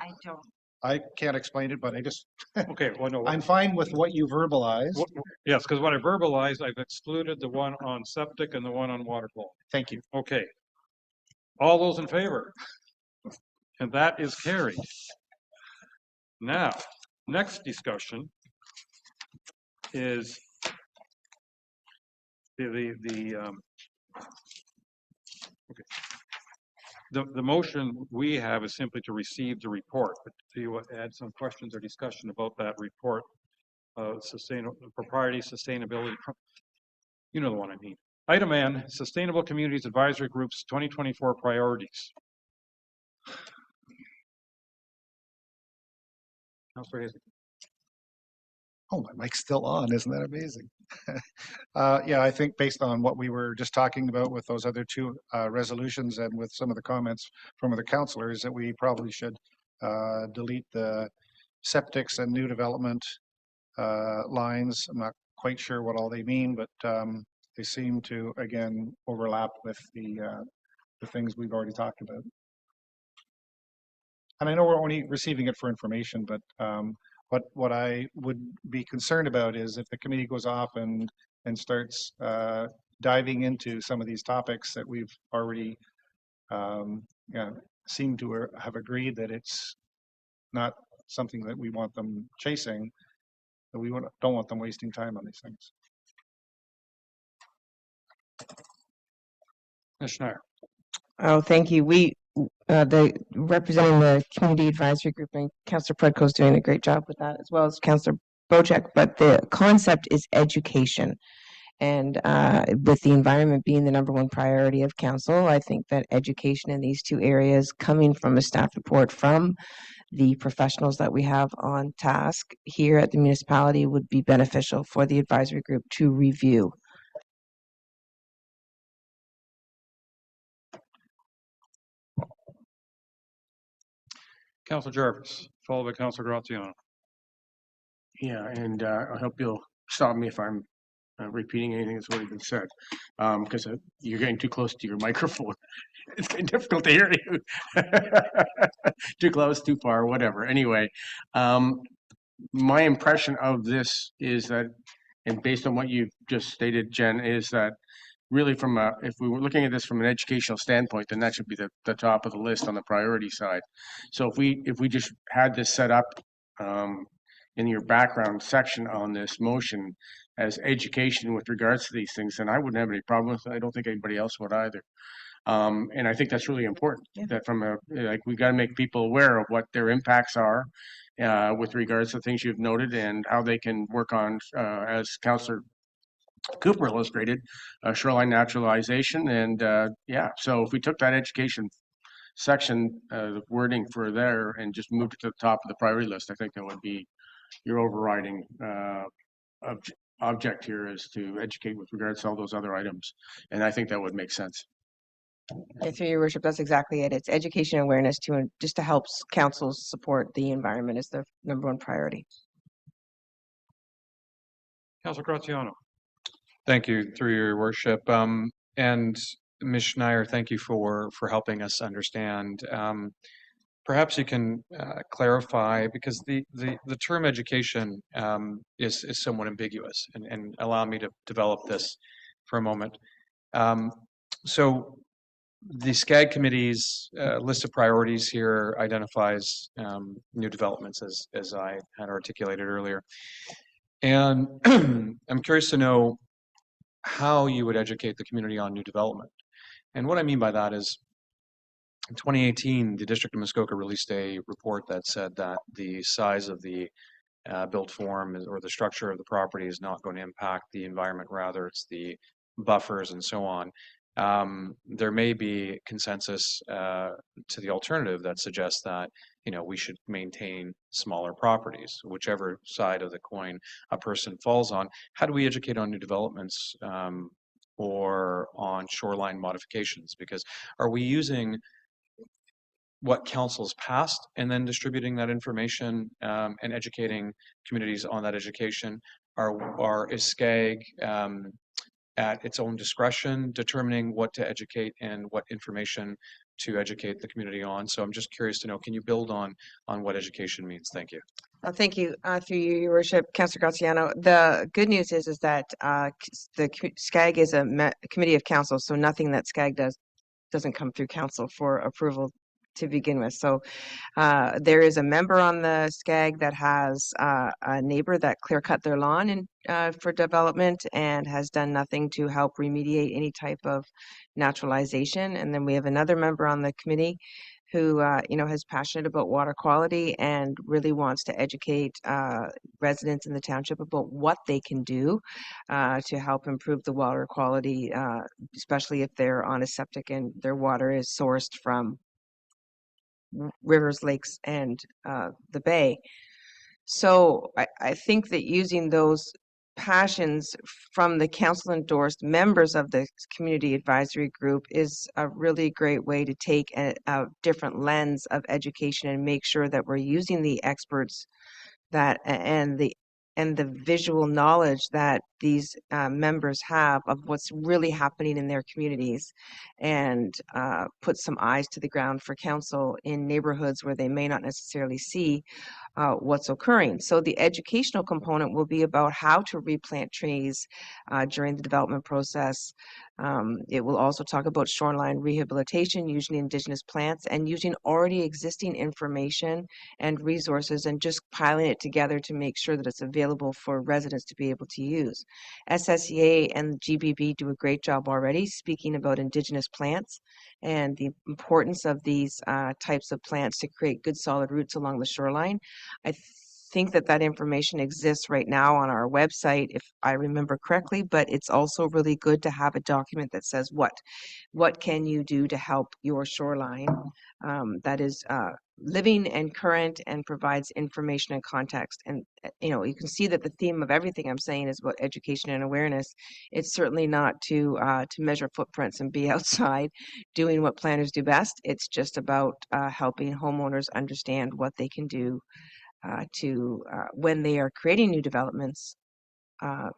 I can't explain it, but I just okay. Well, no, I'm fine with what you verbalized. Yes, because what I verbalized, I've excluded the one on septic and the one on water quality. Thank you. Okay. All those in favor? And that is carried. Now, next discussion is the motion we have is simply to receive the report. But do you want to add some questions or discussion about that report? Propriety, sustainability. You know the one I mean. Item N, Sustainable Communities Advisory Group's 2024 priorities. Councillor Hazen. Oh, my mic's still on. Isn't that amazing? Yeah, I think based on what we were just talking about with those other two resolutions and with some of the comments from other councillors, that we probably should delete the septics and new development lines. I'm not quite sure what all they mean, but they seem to, again, overlap with the things we've already talked about. And I know we're only receiving it for information, but What I would be concerned about is if the committee goes off and starts diving into some of these topics that we've already yeah, seem to have agreed that it's not something that we want them chasing, that we don't want them wasting time on these things. Ms. Schneider. Oh, thank you. Representing the Community Advisory Group, and Councillor Predko's doing a great job with that, as well as Councillor Bojack, but the concept is education. And with the environment being the #1 priority of council, I think that education in these two areas, coming from a staff report from the professionals that we have on task here at the municipality, would be beneficial for the advisory group to review. Councillor Jarvis, followed by Councillor Graziano. Yeah, and I hope you'll stop me if I'm repeating anything that's already been said, because you're getting too close to your microphone. It's getting difficult to hear you. Too close, too far, whatever. Anyway, my impression of this is that, and based on what you've just stated, Jen, is that really if we were looking at this from an educational standpoint, then that should be the top of the list on the priority side. So if we just had this set up in your background section on this motion as education with regards to these things, then I wouldn't have any problem with it. I don't think anybody else would either. And I think that's really important, that we got to make people aware of what their impacts are with regards to things you've noted and how they can work on, as Councillor Cooper illustrated, shoreline naturalization. And so if we took that education section, the wording for there, and just moved it to the top of the priority list, I think that would be your overriding object here, is to educate with regards to all those other items. And I think that would make sense. Through your worship, that's exactly it. It's education awareness just to help councils support the environment is their #1 priority. Councillor Graziano. Thank you, through your worship. And Ms. Schneider, thank you for helping us understand. Perhaps you can clarify, because the term education is somewhat ambiguous, and allow me to develop this for a moment. So the SCAG committee's list of priorities here identifies new developments, as I had articulated earlier. And I'm curious to know how you would educate the community on new development. And what I mean by that is, in 2018, the District of Muskoka released a report that said that the size of the built form or the structure of the property is not going to impact the environment. Rather, it's the buffers and so on. There may be consensus to the alternative that suggests that we should maintain smaller properties, whichever side of the coin a person falls on. How do we educate on new developments or on shoreline modifications? Because are we using what council's passed and then distributing that information and educating communities on that education? Is SCAG at its own discretion determining what to educate and what information to educate the community on? So I'm just curious to know, can you build on what education means? Thank you. Thank you, through your worship, Councillor Graziano. The good news is that the SCAG is a committee of council, so nothing that SCAG doesn't come through council for approval to begin with. So there is a member on the SCAG that has a neighbor that clear cut their lawn for development and has done nothing to help remediate any type of naturalization. And then we have another member on the committee who is passionate about water quality and really wants to educate residents in the township about what they can do to help improve the water quality, especially if they're on a septic and their water is sourced from rivers, lakes, and the bay. So I think that using those passions from the council endorsed members of the community advisory group is a really great way to take a different lens of education and make sure that we're using the experts and the visual knowledge that these members have of what's really happening in their communities, and put some eyes to the ground for council in neighborhoods where they may not necessarily see what's occurring. So the educational component will be about how to replant trees during the development process. It will also talk about shoreline rehabilitation using indigenous plants and using already existing information and resources and just piling it together to make sure that it's available for residents to be able to use. SSEA and GBB do a great job already speaking about indigenous plants and the importance of these types of plants to create good solid roots along the shoreline. I think that that information exists right now on our website, if I remember correctly, but it's also really good to have a document that says what can you do to help your shoreline that is living and current and provides information and context. And you can see that the theme of everything I'm saying is about education and awareness. It's certainly not to measure footprints and be outside doing what planners do best. It's just about helping homeowners understand what they can do when they are creating new developments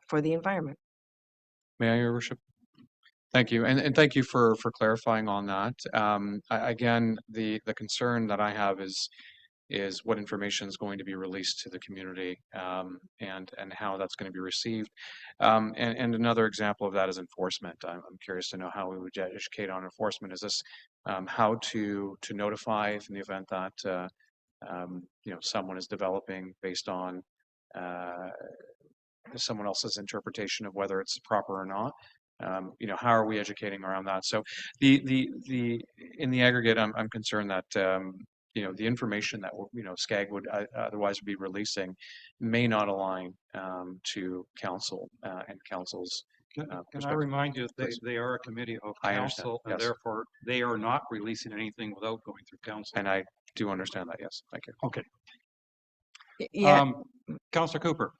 for the environment. May I, Your Worship? Thank you, and thank you for clarifying on that. Again, the concern that I have is what information is going to be released to the community, and how that's going to be received. And another example of that is enforcement. I'm curious to know how we would educate on enforcement. Is this how to notify if in the event that someone is developing based on someone else's interpretation of whether it's proper or not? How are we educating around that? So in the aggregate, I'm concerned that the information that SCAG would otherwise be releasing may not align to council and council's Can I perspective. remind you that they are a committee of I understand, council, and yes. therefore they are not releasing anything without going through council. And I do understand that. Yes, thank you. Okay. Yeah. Councillor Cooper.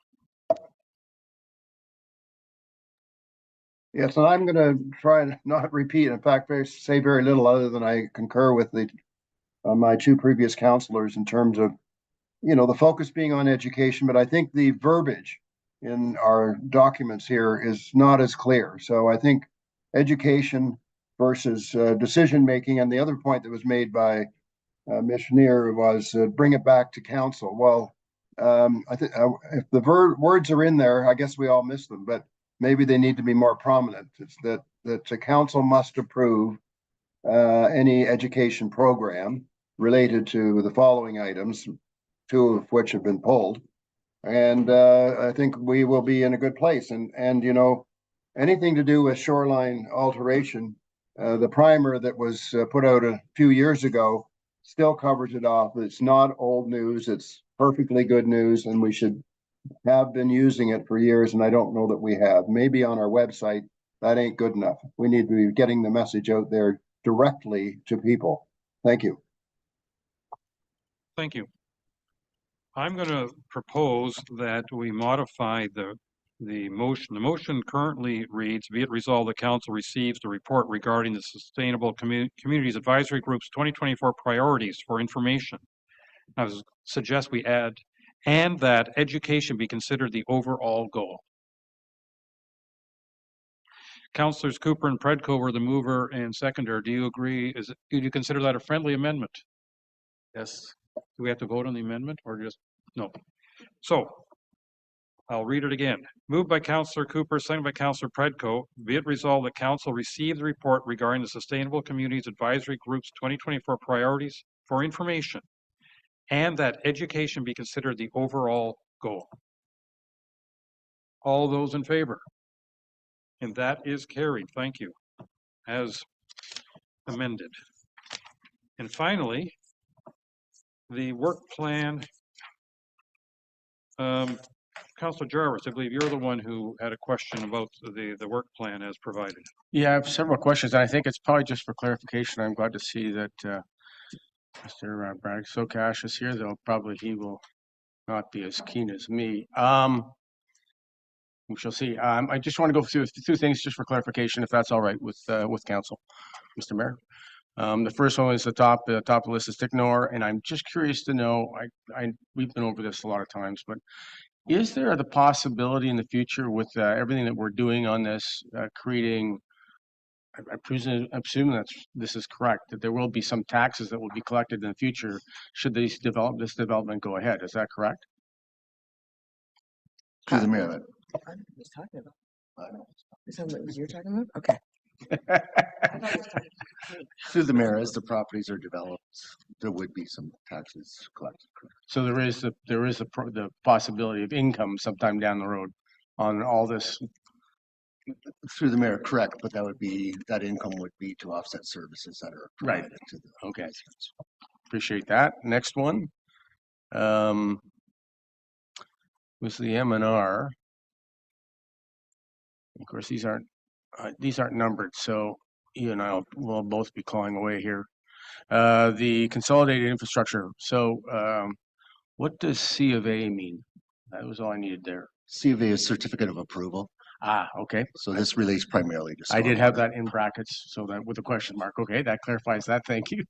Yes, and I'm going to try and not repeat. In fact, say very little other than I concur with my two previous councillors in terms of, the focus being on education. But I think the verbiage in our documents here is not as clear. So I think education versus decision making, and the other point that was made by Missioner was bring it back to council. Well, I think if the words are in there, I guess we all miss them, but maybe they need to be more prominent. It's that the council must approve any education program related to the following items, two of which have been pulled. And I think we will be in a good place. And anything to do with shoreline alteration, the primer that was put out a few years ago still covers it off. It's not old news. It's perfectly good news, and we should have been using it for years, and I don't know that we have. Maybe on our website, that ain't good enough. We need to be getting the message out there directly to people. Thank you. Thank you. I'm going to propose that we modify the motion. The motion currently reads, be it resolved, the council receives the report regarding the Sustainable Communities Advisory Group's 2024 priorities for information. I would suggest we add, and that education be considered the overall goal. Councillors Cooper and Predko were the mover and seconder. Do you agree? Do you consider that a friendly amendment? Yes. Do we have to vote on the amendment or just no? So I'll read it again. Moved by Councillor Cooper, seconded by Councillor Predko. Be it resolved that council receive the report regarding the Sustainable Communities Advisory Group's 2024 priorities for information, and that education be considered the overall goal. All those in favor? And that is carried. Thank you. As amended. And finally, the work plan. Councillor Jarvis, I believe you're the one who had a question about the work plan as provided. Yeah, I have several questions. And I think it's probably just for clarification. I'm glad to see that Mr. Bragg Socash is here, though probably he will not be as keen as me. We shall see. I just want to go through two things just for clarification, if that's all right with council, Mr. Mayor. The first one is the top of the list is Ticknor, and I'm just curious to know. We've been over this a lot of times, but is there the possibility in the future with everything that we're doing on this, creating I presume this is correct, that there will be some taxes that will be collected in the future should this development go ahead. Is that correct? Through the mayor. Who's talking about? Is that what you're talking about? Okay. Through the mayor, as the properties are developed, there would be some taxes collected. So there is the possibility of income sometime down the road on all this. Through the mayor, correct, but that income would be to offset services that are Right. provided to the Okay. residents. Appreciate that. Next one. Was the M&R. Of course, these aren't numbered, so you and I will both be clawing away here. The consolidated infrastructure. So what does C of A mean? That was all I needed there. C of A is certificate of approval. Ah, okay. So this relates primarily to. I did have stormwater. that in brackets, so that with a question mark. Okay, that clarifies that. Thank you.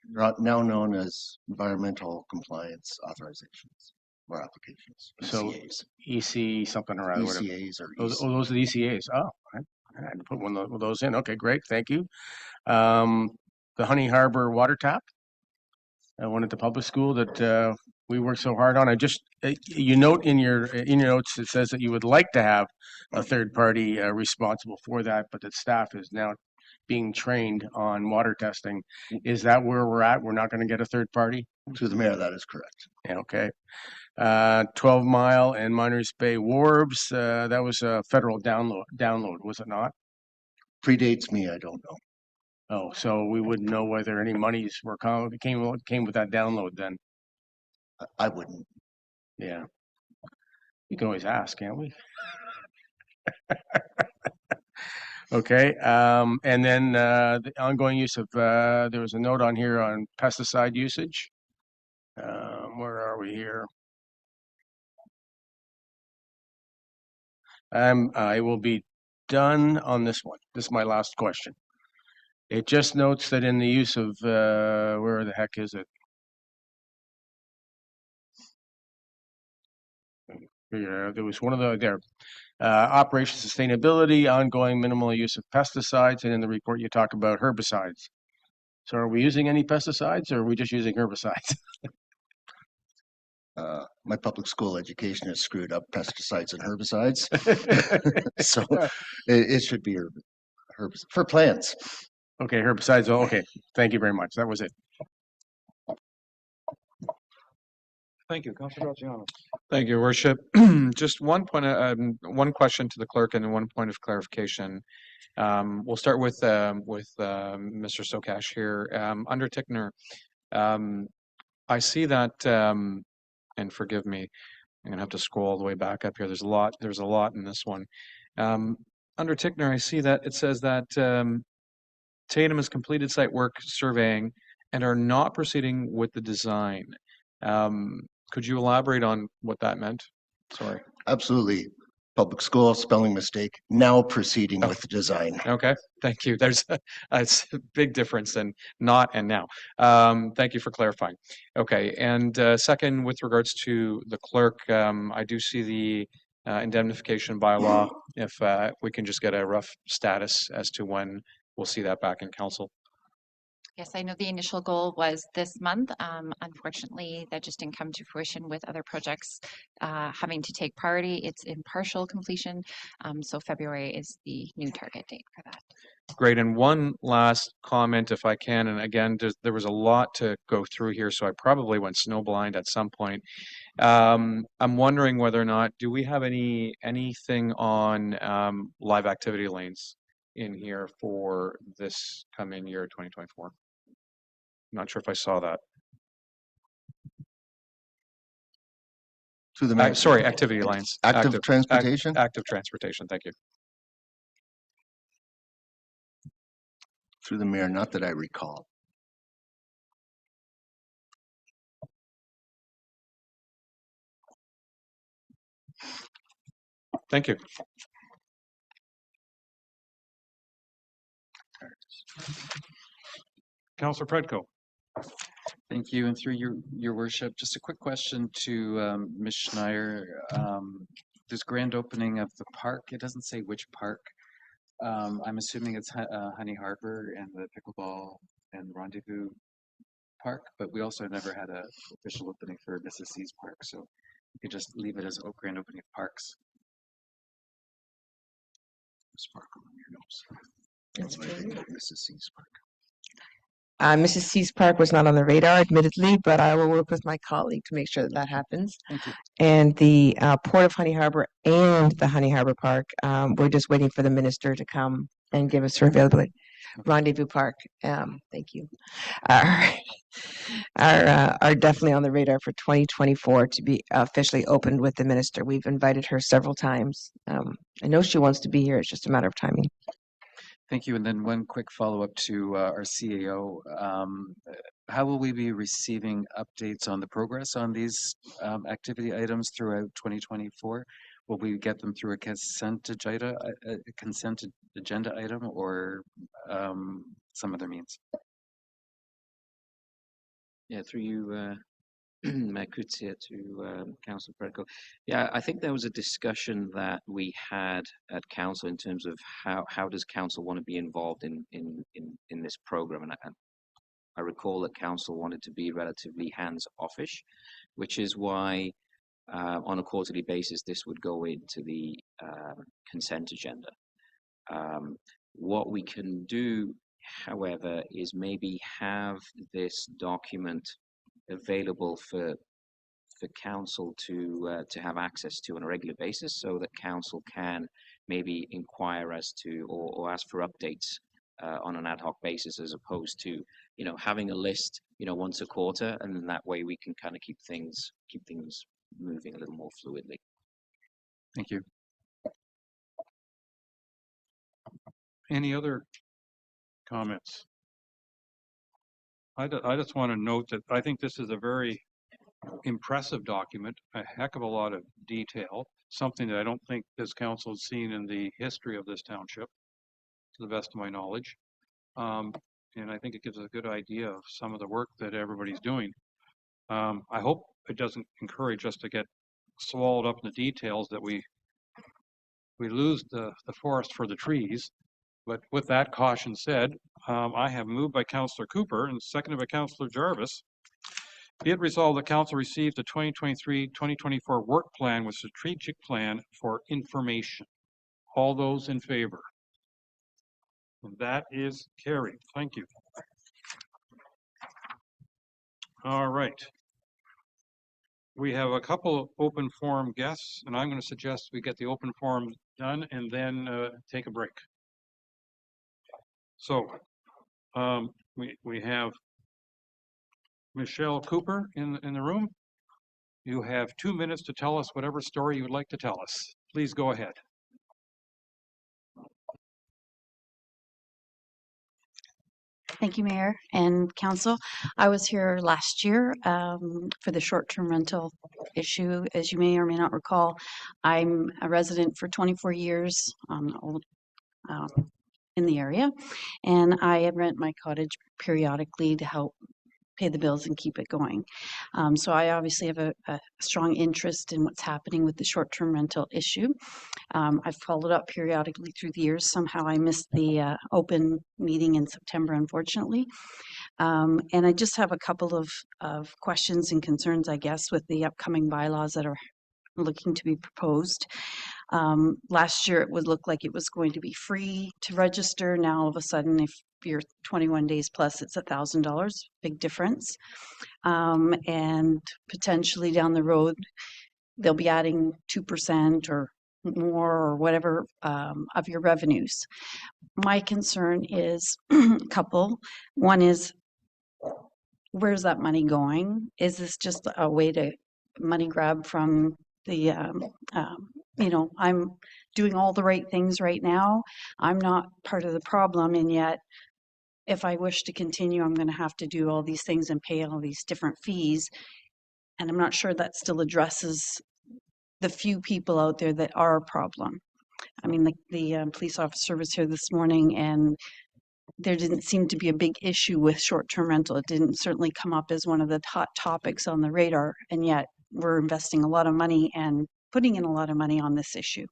Now known as environmental compliance authorizations or applications. So ECAs. EC something or other. Whatever. ECAs or Those are the ECAs. Oh, I had to put one of those in. Okay, great. Thank you. The Honey Harbor water tap. One at the public school that we worked so hard on. I just you note in your notes it says that you would like to have a third party responsible for that, but that staff is now being trained on water testing. Is that where we're at? We're not going to get a third party? To the mayor, that is correct. Yeah, okay. 12 Mile and Miners Bay Wharves. That was a federal download, was it not? Predates me, I don't know. Oh, so we wouldn't know whether any monies were came with that download then. I wouldn't. Yeah. You can always ask, can't we? Okay. And then the ongoing use of there was a note on here on pesticide usage. Where are we here? I will be done on this one. This is my last question. It just notes that in the use of where the heck is it? Yeah, there was one of the there. Operation sustainability, ongoing minimal use of pesticides, and in the report you talk about herbicides. So are we using any pesticides or are we just using herbicides? My public school education has screwed up pesticides and herbicides. So it should be herbicide for plants. Okay, herbicides. Oh, okay. Thank you very much. That was it. Thank you, Councilor Graziano. Thank you, Worship. Just one point, one question to the clerk and one point of clarification. We'll start with Mr. Sokash here. Under Tickner, I see that, and forgive me, I'm gonna have to scroll all the way back up here. There's a lot in this one. Under Tickner, I see that it says that Tatum has completed site work surveying and are not proceeding with the design. Could you elaborate on what that meant? Sorry. Absolutely. Public school spelling mistake. Now proceeding with the design. Okay, thank you. There's it's a big difference in not and now. Thank you for clarifying. Okay, and second, with regards to the clerk, I do see the indemnification bylaw. If we can just get a rough status as to when we'll see that back in council. Yes, I know the initial goal was this month. Unfortunately, that just didn't come to fruition with other projects having to take priority. It's in partial completion. So February is the new target date for that. Great. And one last comment, if I can. And again, there was a lot to go through here, so I probably went snowblind at some point. I'm wondering whether or not, do we have anything on live activity lanes in here for this coming year, 2024? Not sure if I saw that. To the sorry, activity lanes. Active transportation? Active transportation, thank you. Through the mayor, not that I recall. Thank you. Councilor Predko. Thank you. And through your worship, just a quick question to Ms. Schneider. This grand opening of the park, it doesn't say which park. I'm assuming it's Honey Harbor and the pickleball and rendezvous park, but we also never had a official opening for Mrs. C's Park, so we could just leave it as grand opening of parks. Sparkle on your nose. Mrs. C's Park. Mrs. C's Park was not on the radar, admittedly, but I will work with my colleague to make sure that that happens. Thank you. And the Port of Honey Harbor and the Honey Harbor Park, we're just waiting for the minister to come and give us her availability. Rendezvous Park, thank you, are definitely on the radar for 2024 to be officially opened with the minister. We've invited her several times. I know she wants to be here. It's just a matter of timing. Thank you. And then one quick follow-up to our CAO. How will we be receiving updates on the progress on these activity items throughout 2024? Will we get them through a consent agenda item or some other means? Yeah, through you, Kutsia, to Councillor Perko. Yeah, I think there was a discussion that we had at council in terms of how does council want to be involved in this program, and I recall that council wanted to be relatively hands-offish, which is why on a quarterly basis this would go into the consent agenda. What we can do, however, is maybe have this document available for council to have access to on a regular basis, so that council can maybe inquire as to or ask for updates on an ad hoc basis, as opposed to having a list once a quarter, and then that way we can kind of keep things moving a little more fluidly. Thank you. Any other comments? I just want to note that I think this is a very impressive document, a heck of a lot of detail, something that I don't think this council has seen in the history of this township, to the best of my knowledge. And I think it gives a good idea of some of the work that everybody's doing. I hope it doesn't encourage us to get swallowed up in the details, that we lose the forest for the trees. But with that caution said, I have moved by Councillor Cooper and seconded by Councillor Jarvis. Be it resolved that council received the 2023-2024 work plan with strategic plan for information. All those in favor? That is carried. Thank you. All right. We have a couple of open forum guests, and I'm going to suggest we get the open forum done and then take a break. So we have Michelle Cooper in the room. You have 2 minutes to tell us whatever story you would like to tell us. Please go ahead. Thank you, Mayor and Council. I was here last year for the short-term rental issue. As you may or may not recall, I'm a resident for 24 years in the area, and I rent my cottage periodically to help pay the bills and keep it going. So I obviously have a strong interest in what's happening with the short-term rental issue. I've followed up periodically through the years. Somehow I missed the open meeting in September, unfortunately. And I just have a couple of questions and concerns, I guess, with the upcoming bylaws that are looking to be proposed. Last year it would look like it was going to be free to register. Now all of a sudden, if you're 21 days plus, it's $1,000, big difference. And potentially down the road, they'll be adding 2% or more or whatever of your revenues. My concern is a couple. One is, where's that money going? Is this just a way to money grab from the, I'm doing all the right things right now. I'm not part of the problem, and yet if I wish to continue, I'm going to have to do all these things and pay all these different fees. And I'm not sure that still addresses the few people out there that are a problem. I mean, the police officer was here this morning, and there didn't seem to be a big issue with short-term rental. It didn't certainly come up as one of the hot topics on the radar, and yet we're investing a lot of money and putting in a lot of money on this issue.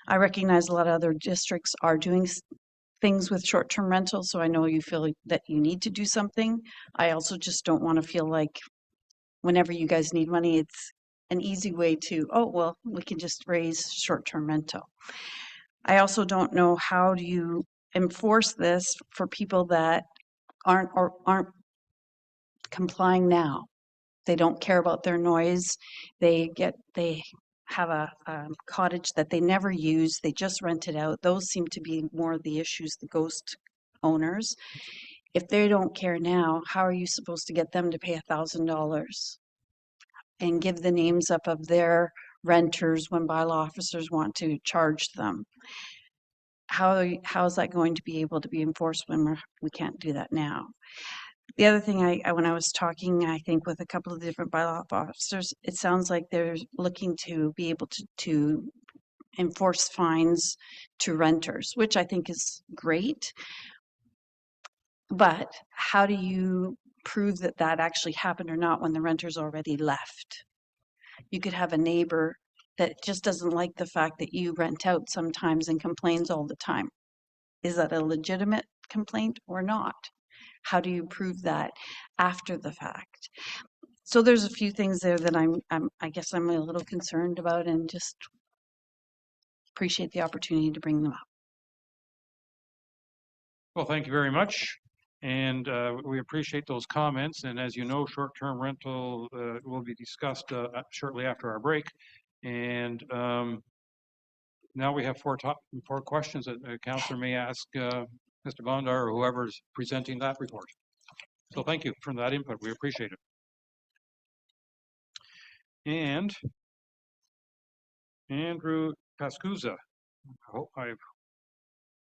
I recognize a lot of other districts are doing things with short-term rentals, so I know you feel that you need to do something. I also just don't want to feel like whenever you guys need money, it's an easy way to, oh, well, we can just raise short-term rental. I also don't know how do you enforce this for people that aren't complying now. They don't care about their noise. They have a cottage that they never use. They just rent it out. Those seem to be more of the issues, the ghost owners. If they don't care now, how are you supposed to get them to pay $1,000 and give the names up of their renters when bylaw officers want to charge them? How is that going to be able to be enforced when we can't do that now? The other thing, when I was talking, I think with a couple of different bylaw officers, it sounds like they're looking to be able to enforce fines to renters, which I think is great. But how do you prove that that actually happened or not when the renter's already left? You could have a neighbor that just doesn't like the fact that you rent out sometimes and complains all the time. Is that a legitimate complaint or not? How do you prove that after the fact? So there's a few things there that I guess I'm a little concerned about, and just appreciate the opportunity to bring them up. Well, thank you very much. And we appreciate those comments. And as you know, short-term rental will be discussed shortly after our break. And now we have four questions that a councillor may ask Mr. Bondar or whoever's presenting that report. So thank you for that input. We appreciate it. And Andrew Pascuza, I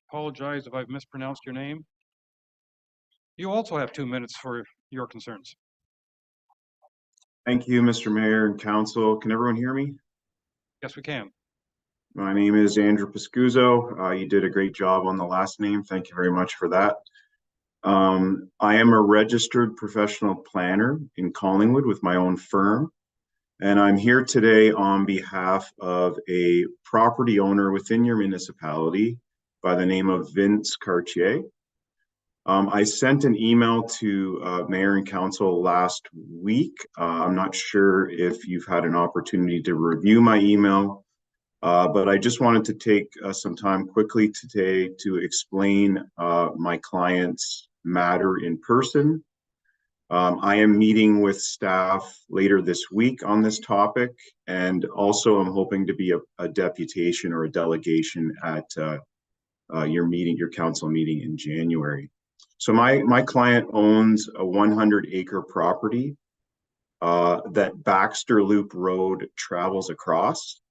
apologize if I've mispronounced your name. You also have 2 minutes for your concerns. Thank you, Mr. Mayor and Council. Can everyone hear me? Yes, we can. My name is Andrew Pascuzo. You did a great job on the last name. Thank you very much for that. I am a registered professional planner in Collingwood with my own firm. And I'm here today on behalf of a property owner within your municipality by the name of Vince Cartier. I sent an email to Mayor and Council last week. I'm not sure if you've had an opportunity to review my email, but I just wanted to take some time quickly today to explain my client's matter in person. I am meeting with staff later this week on this topic, and also I'm hoping to be a deputation or a delegation at your council meeting in January. So my client owns a 100-acre property that Baxter Loop Road travels across.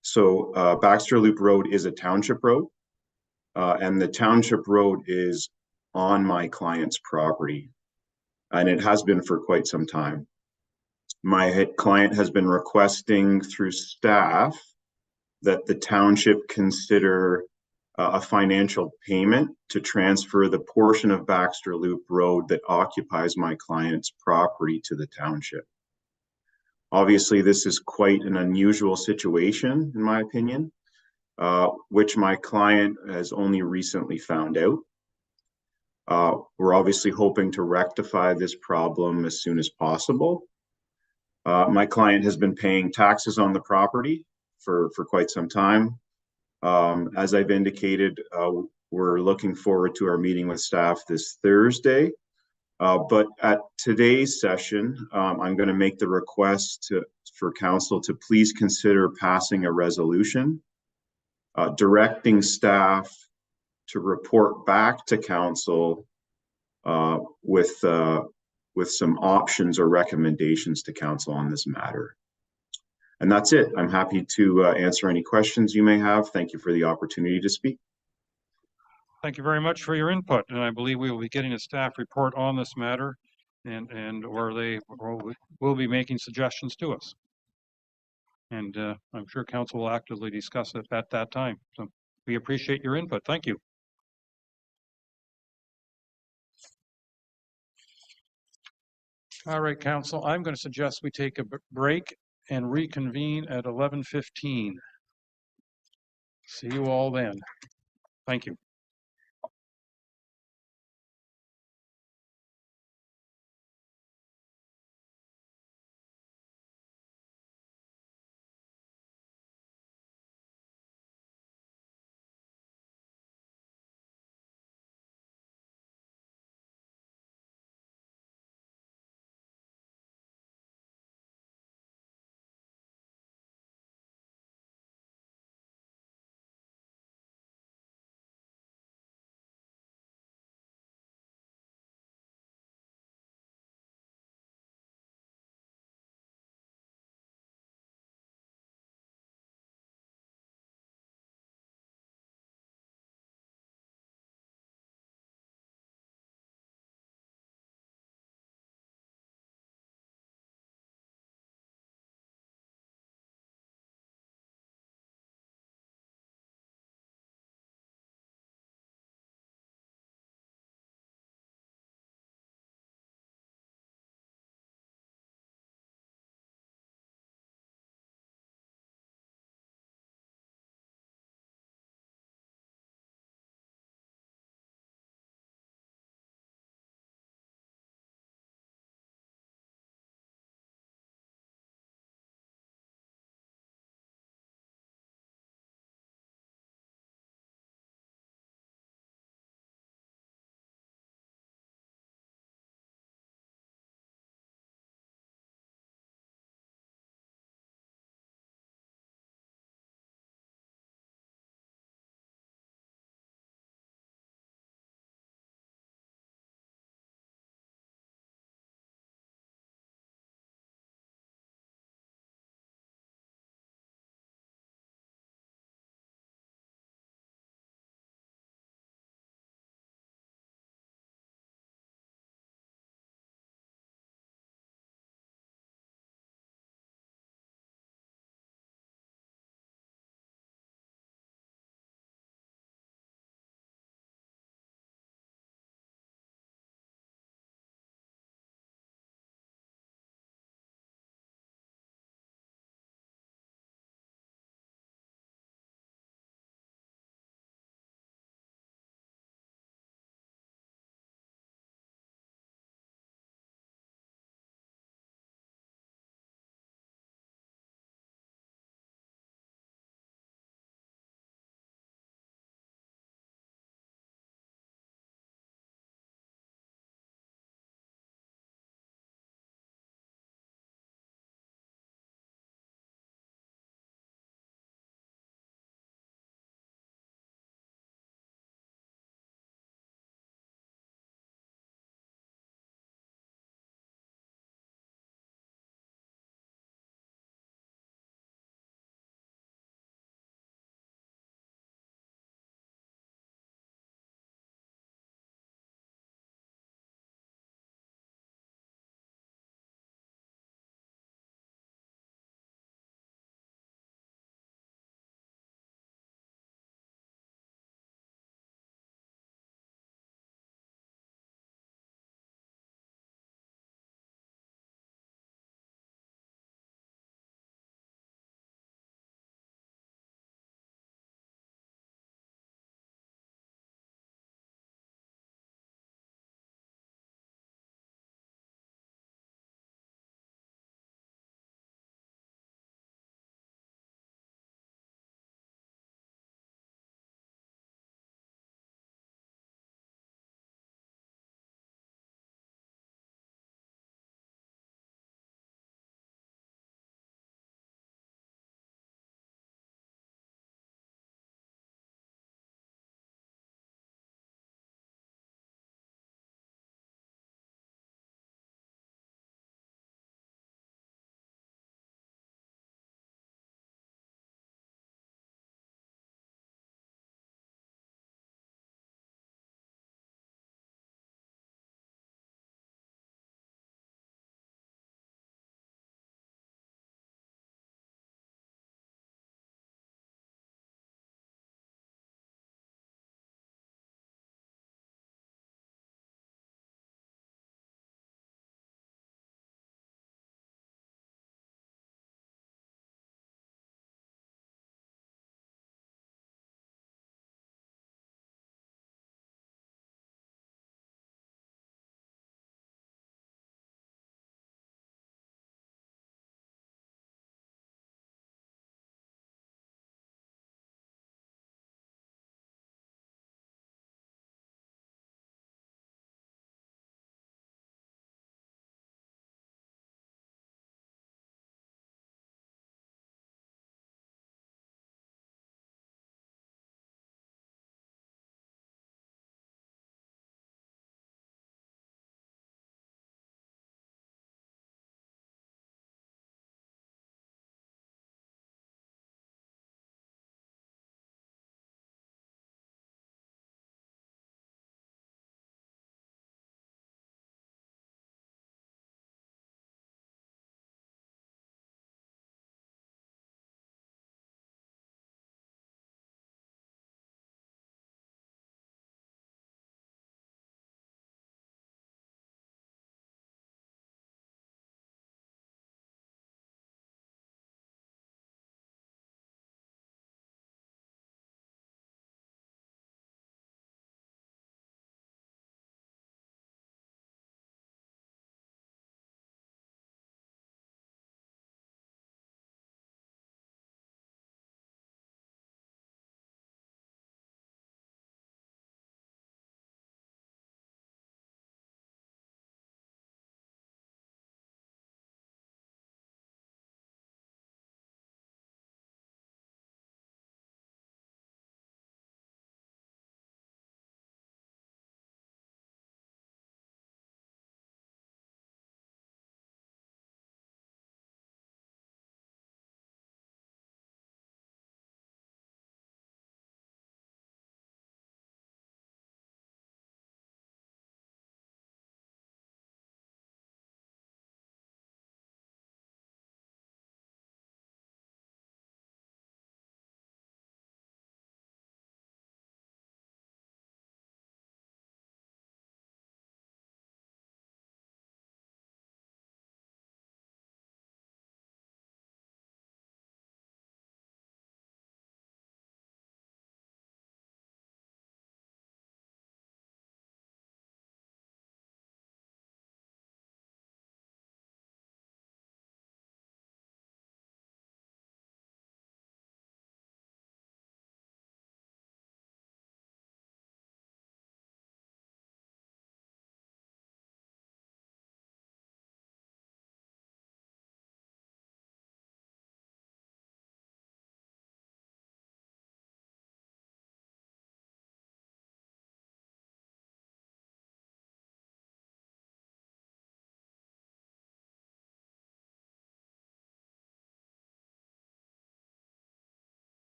So Baxter Loop Road is a township road, and the township road is on my client's property, and it has been for quite some time. My client has been requesting through staff that the township consider a financial payment to transfer the portion of Baxter Loop Road that occupies my client's property to the township. Obviously, this is quite an unusual situation, in my opinion, which my client has only recently found out. We're obviously hoping to rectify this problem as soon as possible. My client has been paying taxes on the property for quite some time. As I've indicated, we're looking forward to our meeting with staff this Thursday. But at today's session, I'm going to make the request for council to please consider passing a resolution directing staff to report back to council with some options or recommendations to council on this matter. And that's it. I'm happy to answer any questions you may have. Thank you for the opportunity to speak. Thank you very much for your input. And I believe we will be getting a staff report on this matter, or they will be making suggestions to us. And I'm sure council will actively discuss it at that time. So we appreciate your input. Thank you. All right, council, I'm going to suggest we take a break and reconvene at 11:15. See you all then. Thank you.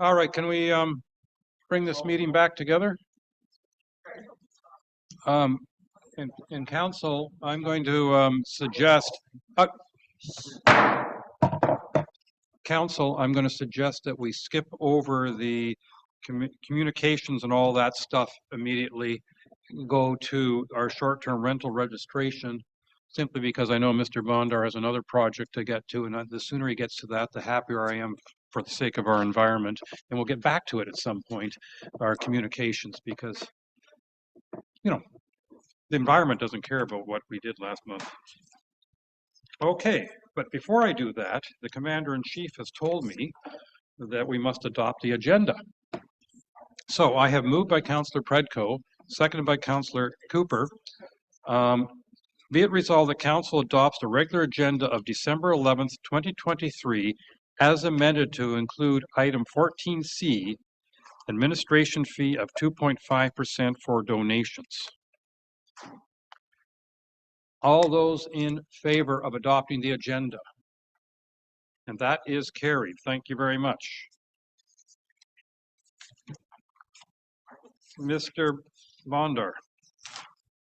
All right, can we bring this meeting back together? In council, I'm going to suggest, council, I'm going to suggest that we skip over the communications and all that stuff immediately, go to our short-term rental registration, simply because I know Mr. Bondar has another project to get to, and the sooner he gets to that, the happier I am for the sake of our environment. And we'll get back to it at some point, our communications, because, you know, the environment doesn't care about what we did last month. Okay, but before I do that, the Commander-in-Chief has told me that we must adopt the agenda. So I have moved by Councillor Predko, seconded by Councillor Cooper. Be it resolved that Council adopts the regular agenda of December 11th, 2023, as amended to include item 14C, administration fee of 2.5% for donations. All those in favor of adopting the agenda? And that is carried. Thank you very much. Mr. Bondar,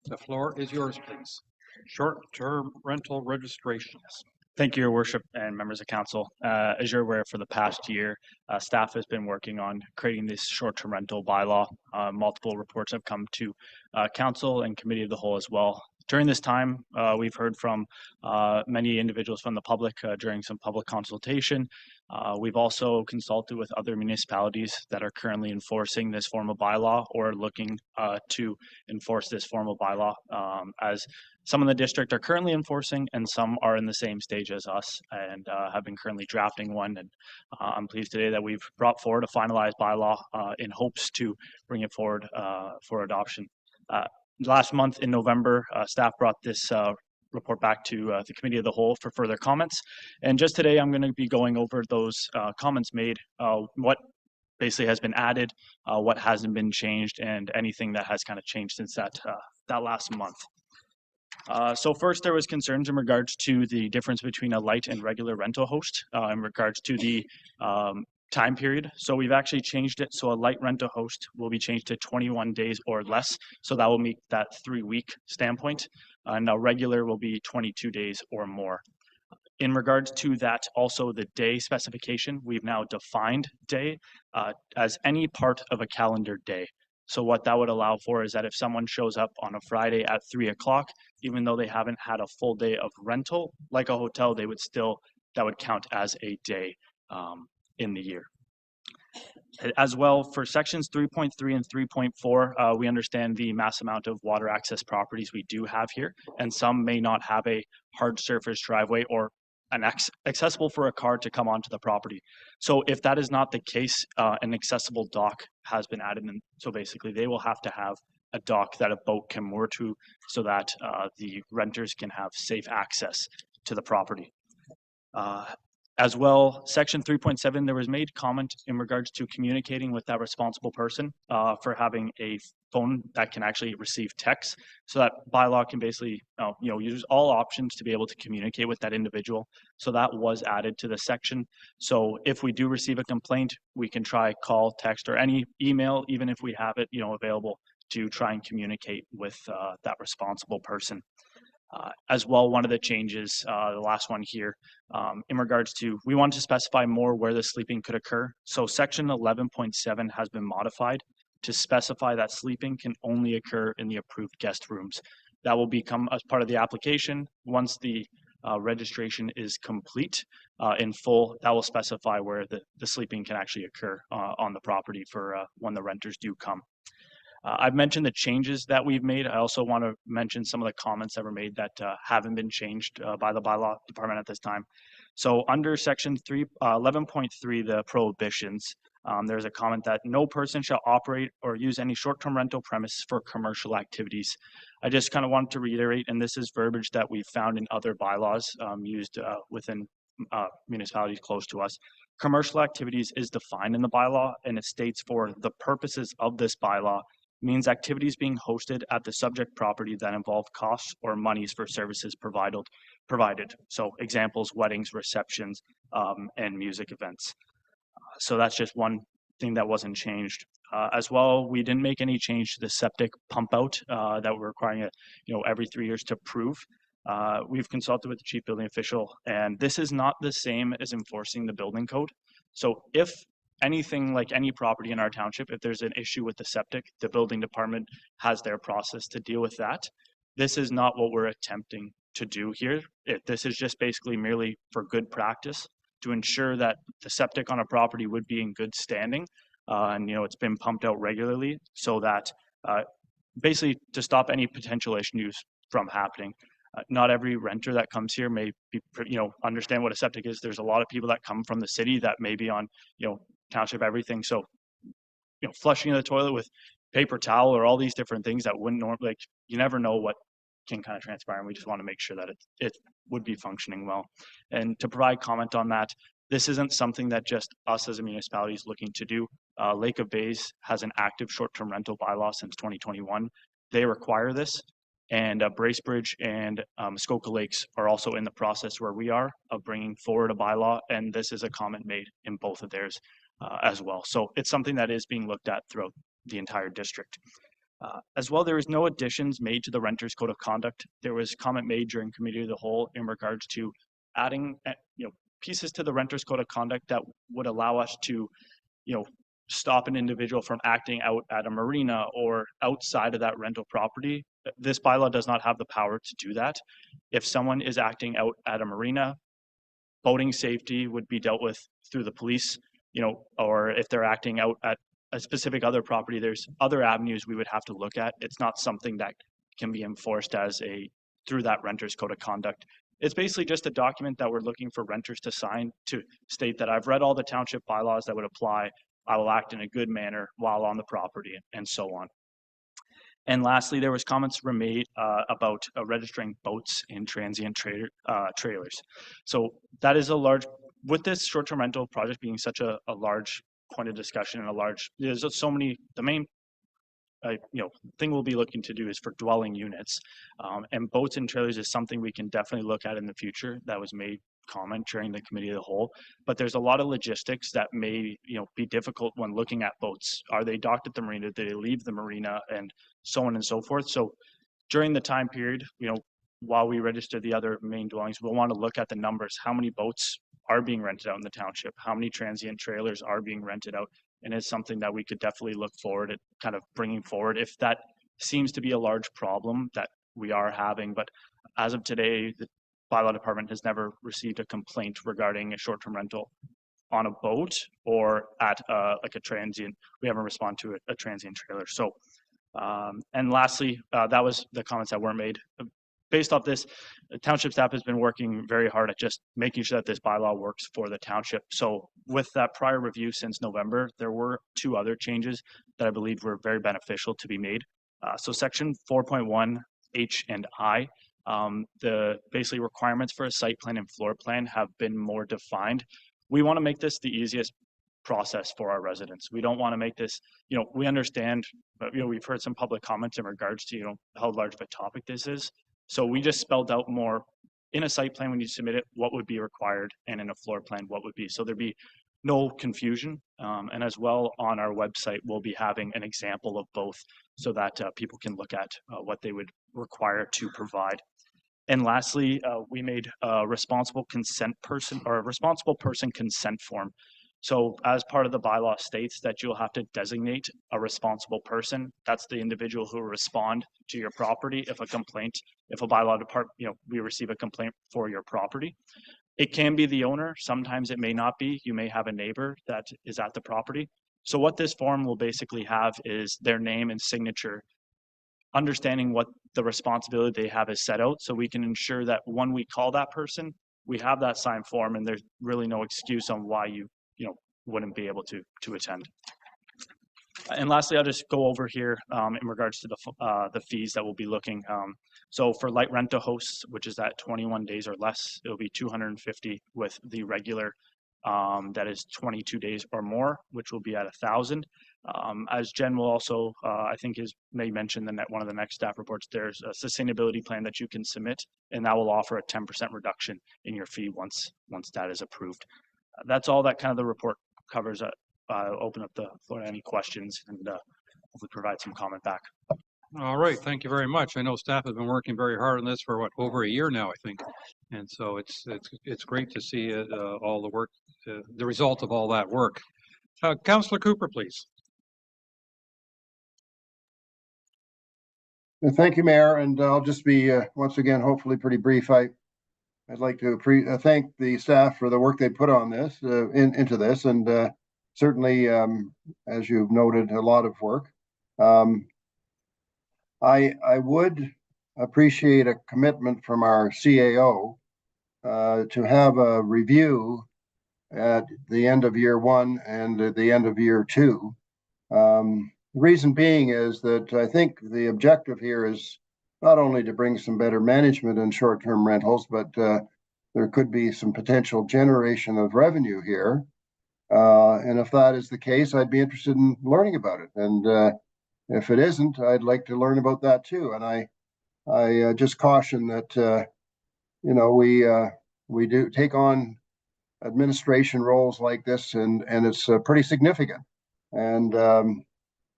the floor is yours, please. Short-term rental registrations. Thank you, Your Worship and members of council. As you're aware, for the past year, staff has been working on creating this short-term rental bylaw. Multiple reports have come to council and committee of the whole as well. During this time, we've heard from many individuals from the public during some public consultation. We've also consulted with other municipalities that are currently enforcing this form of bylaw or looking to enforce this form of bylaw, as some in the district are currently enforcing and some are in the same stage as us and have been currently drafting one. And I'm pleased today that we've brought forward a finalized bylaw in hopes to bring it forward for adoption. Last month in November, staff brought this report back to the committee of the whole for further comments. And just today, I'm going to be going over those comments made, what basically has been added, what hasn't been changed, and anything that has kind of changed since that last month. So first, there was concerns in regards to the difference between a light and regular rental host in regards to the time period. So we've actually changed it. So a light rental host will be changed to 21 days or less. So that will meet that 3-week standpoint. And a regular will be 22 days or more. In regards to that, also the day specification, we've now defined day as any part of a calendar day. So what that would allow for is that if someone shows up on a Friday at 3 o'clock, even though they haven't had a full day of rental, like a hotel, they would still, that would count as a day in the year. As well, for sections 3.3 and 3.4, we understand the mass amount of water access properties we do have here, and some may not have a hard surface driveway or an accessible for a car to come onto the property. So if that is not the case, an accessible dock has been added, and so basically they will have to have a dock that a boat can moor to so that the renters can have safe access to the property. As well, section 3.7, there was made comment in regards to communicating with that responsible person for having a phone that can actually receive text. So that bylaw can basically use all options to be able to communicate with that individual. So that was added to the section. So if we do receive a complaint, we can try call, text, or any email, even if we have it available, to try and communicate with that responsible person. As well, one of the changes, the last one here, in regards to, we want to specify more where the sleeping could occur. So section 11.7 has been modified to specify that sleeping can only occur in the approved guest rooms. That will become as part of the application. Once the registration is complete in full, that will specify where the sleeping can actually occur on the property for when the renters do come. I've mentioned the changes that we've made. I also want to mention some of the comments that were made that haven't been changed by the bylaw department at this time. So under section 11.3, the prohibitions, there's a comment that no person shall operate or use any short-term rental premise for commercial activities. I just kind of wanted to reiterate, and this is verbiage that we've found in other bylaws used within municipalities close to us. Commercial activities is defined in the bylaw, and it states for the purposes of this bylaw means activities being hosted at the subject property that involve costs or monies for services provided. So examples, weddings, receptions, and music events. So that's just one thing that wasn't changed. As well, we didn't make any change to the septic pump out that we're requiring every 3 years to prove. We've consulted with the chief building official, and this is not the same as enforcing the building code. So if anything, like any property in our township, if there's an issue with the septic, the building department has their process to deal with that. This is not what we're attempting to do here. This is just basically merely for good practice to ensure that the septic on a property would be in good standing, and it's been pumped out regularly, so that basically to stop any potential issues from happening. Not every renter that comes here may be, understand what a septic is. There's a lot of people that come from the city that may be on, township everything. So, flushing the toilet with paper towel or all these different things that wouldn't normally, like, you never know what can kind of transpire. And we just want to make sure that it would be functioning well. And to provide comment on that, this isn't something that just us as a municipality is looking to do. Lake of Bays has an active short-term rental bylaw since 2021. They require this. And Bracebridge and Muskoka Lakes are also in the process where we are of bringing forward a bylaw, and this is a comment made in both of theirs as well. So it's something that is being looked at throughout the entire district. As well, there is no additions made to the Renters Code of Conduct. There was comment made during Committee of the Whole in regards to adding pieces to the Renters Code of Conduct that would allow us to stop an individual from acting out at a marina or outside of that rental property. This bylaw does not have the power to do that. If someone is acting out at a marina, boating safety would be dealt with through the police, or if they're acting out at a specific other property, there's other avenues we would have to look at. It's not something that can be enforced through that Renters Code of Conduct. It's basically just a document that we're looking for renters to sign to state that I've read all the township bylaws that would apply. I will act in a good manner while on the property, and so on. And lastly, there was comments were made about registering boats in transient trailers. So that is with this short-term rental project being such a large point of discussion and there's so many, the main thing we'll be looking to do is for dwelling units, and boats and trailers is something we can definitely look at in the future. That was made comment during the Committee of the Whole, but there's a lot of logistics that may be difficult when looking at boats. Are they docked at the marina? Do they leave the marina? And so on and so forth. So during the time period, while we register the other main dwellings, we'll want to look at the numbers. How many boats are being rented out in the township? How many transient trailers are being rented out? And it's something that we could definitely look forward at kind of bringing forward if that seems to be a large problem that we are having. But as of today, the bylaw department has never received a complaint regarding a short-term rental on a boat or at like a transient. We haven't responded to a transient trailer. So, and lastly, that was the comments that weren't made. Based off this, the township staff has been working very hard at just making sure that this bylaw works for the township. So with that prior review since November, there were 2 other changes that I believe were very beneficial to be made. So section 4.1 H and I, the basically requirements for a site plan and floor plan have been more defined. We want to make this the easiest process for our residents. We don't want to make this, we understand, but we've heard some public comments in regards to, how large of a topic this is. So we just spelled out more in a site plan when you submit it, what would be required, and in a floor plan, what would be. So there'd be no confusion. And as well on our website, we'll be having an example of both so that people can look at what they would require to provide. And lastly, we made a responsible person consent form. So as part of the bylaw states that you'll have to designate a responsible person. That's the individual who will respond to your property if a bylaw department, we receive a complaint for your property. It can be the owner. Sometimes it may not be. You may have a neighbor that is at the property. So what this form will basically have is their name and signature, understanding what the responsibility they have is set out, so we can ensure that when we call that person, we have that signed form and there's really no excuse on why you wouldn't be able to attend. And lastly, I'll just go over here in regards to the fees that we'll be looking. So for light rent to hosts, which is at 21 days or less, it'll be $250 with the regular that is 22 days or more, which will be at $1,000. As Jen will also, I think may mention one of the next staff reports, there's a sustainability plan that you can submit, and that will offer a 10% reduction in your fee once that is approved. That's all that kind of the report covers it. Open up the floor to any questions and hopefully provide some comment back. All right, thank you very much. I know staff has been working very hard on this for what, over a year now, I think. And so it's great to see all the work, the result of all that work. Councillor Cooper, please. Thank you, Mayor, and I'll just be once again, hopefully pretty brief. I'd like to thank the staff for the work they put on this, into this, and certainly, as you've noted, a lot of work. I would appreciate a commitment from our CAO to have a review at the end of year one and at the end of year two. The reason being is that I think the objective here is not only to bring some better management in short-term rentals, but there could be some potential generation of revenue here. And if that is the case, I'd be interested in learning about it. And if it isn't, I'd like to learn about that too. And I just caution that, you know, we do take on administration roles like this, and it's pretty significant. And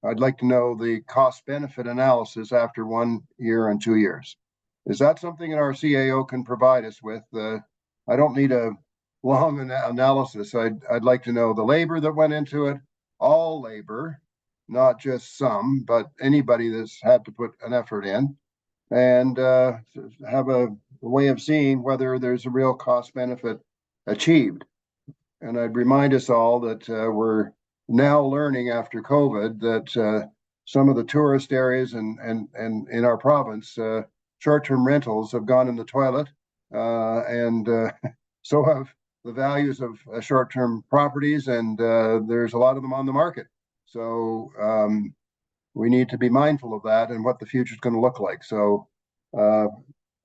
I'd like to know the cost-benefit analysis after 1 year and 2 years. Is that something that our CAO can provide us with? I don't need a long analysis. I'd like to know the labor that went into it, all labor, not just some, but anybody that's had to put an effort in, and have a way of seeing whether there's a real cost benefit achieved. And I'd remind us all that we're now learning after COVID that some of the tourist areas and in our province, short-term rentals have gone in the toilet, and so have the values of short-term properties, and there's a lot of them on the market. So we need to be mindful of that and what the future is going to look like. So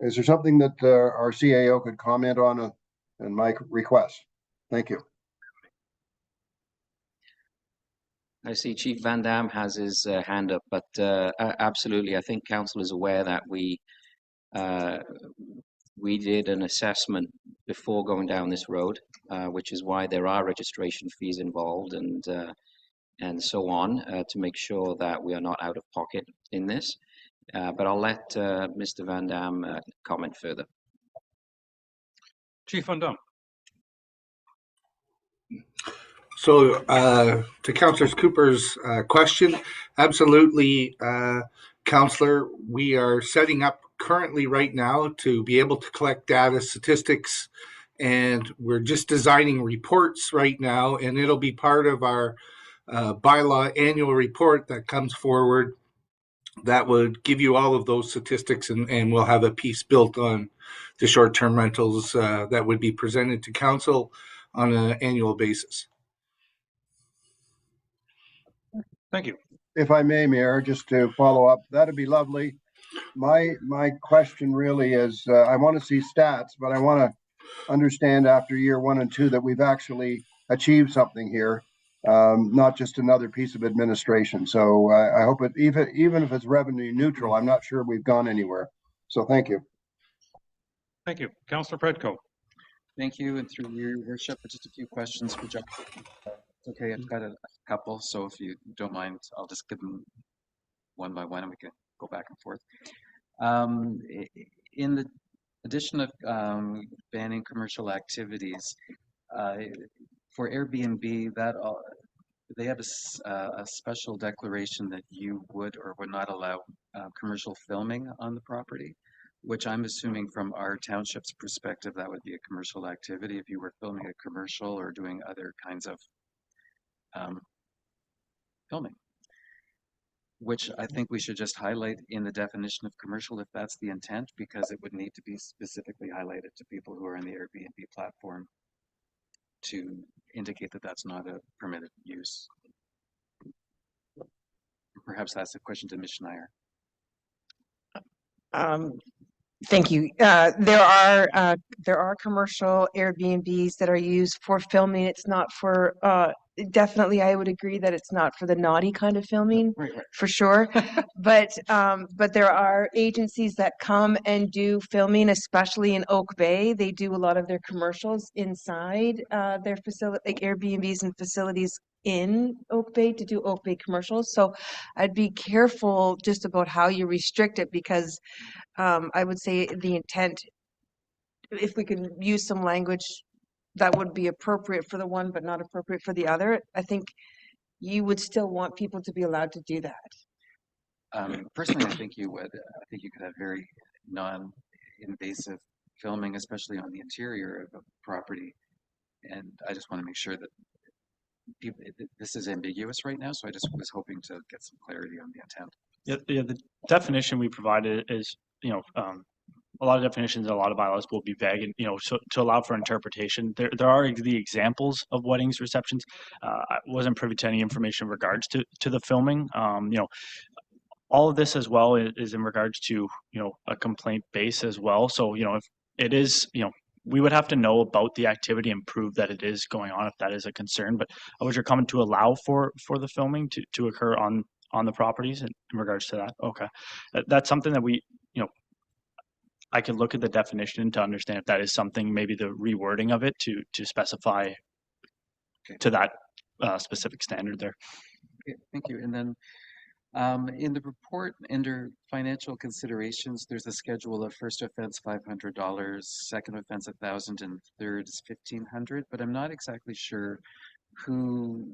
is there something that our CAO could comment on in my request? Thank you. I see Chief Van Dam has his hand up, but absolutely, I think council is aware that we did an assessment before going down this road, which is why there are registration fees involved and so on, to make sure that we are not out of pocket in this. But I'll let Mr. Van Dam comment further. Chief Van Dam. So to Councillor Cooper's question, absolutely, Councillor, we are setting up currently right now to be able to collect data, statistics, and we're just designing reports right now, and it'll be part of our bylaw annual report that comes forward that would give you all of those statistics, and we'll have a piece built on the short-term rentals that would be presented to council on an annual basis. Thank you. If I may, Mayor, just to follow up, that'd be lovely. My question really is, I want to see stats, but I want to understand after year 1 and 2 that we've actually achieved something here, not just another piece of administration. So I hope it, even if it's revenue neutral, I'm not sure we've gone anywhere. So thank you. Thank you. Councillor Predko. Thank you, and through your worship, just a few questions for John. Okay, I've got a couple, so if you don't mind, I'll just give them one by one and we can go back and forth. In the addition of banning commercial activities, for Airbnb, that they have a special declaration that you would or would not allow commercial filming on the property, which I'm assuming from our township's perspective, that would be a commercial activity if you were filming a commercial or doing other kinds of filming, which I think we should just highlight in the definition of commercial if that's the intent, because it would need to be specifically highlighted to people who are in the Airbnb platform to indicate that that's not a permitted use. Perhaps that's a question to Ms. Schneier. Thank you. There are commercial Airbnbs that are used for filming. It's not for definitely I would agree that it's not for the naughty kind of filming, Right, right. for sure. But there are agencies that come and do filming, especially in Oak Bay. They do a lot of their commercials inside their facility, like Airbnbs and facilities in Oak Bay to do Oak Bay commercials. So I'd be careful just about how you restrict it, because I would say the intent, if we could use some language that would be appropriate for the one but not appropriate for the other, I think you would still want people to be allowed to do that. Personally, I think you would. I think you could have very non-invasive filming, especially on the interior of a property. And I just want to make sure that people, this is ambiguous right now, so I just was hoping to get some clarity on the intent. Yeah, the definition we provided is, a lot of definitions and a lot of bylaws will be vague, and so to allow for interpretation. There are the examples of weddings, receptions. I wasn't privy to any information in regards to the filming. All of this as well is in regards to a complaint base as well. So if it is, we would have to know about the activity and prove that it is going on if that is a concern. But was your comment to allow for the filming to occur on the properties in regards to that? Okay, that's something that we I could look at the definition to understand if that is something, maybe the rewording of it to specify to that specific standard there. Okay, thank you. And then in the report, under financial considerations, there's a schedule of first offense $500, second offense $1,000, and third is $1,500. But I'm not exactly sure who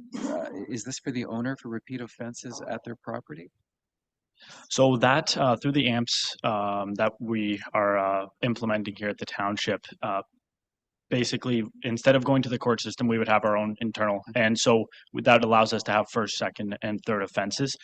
is this for the owner for repeat offenses at their property? So that through the AMPS that we are implementing here at the township, basically instead of going to the court system, we would have our own internal, and so that allows us to have first, second, and third offenses.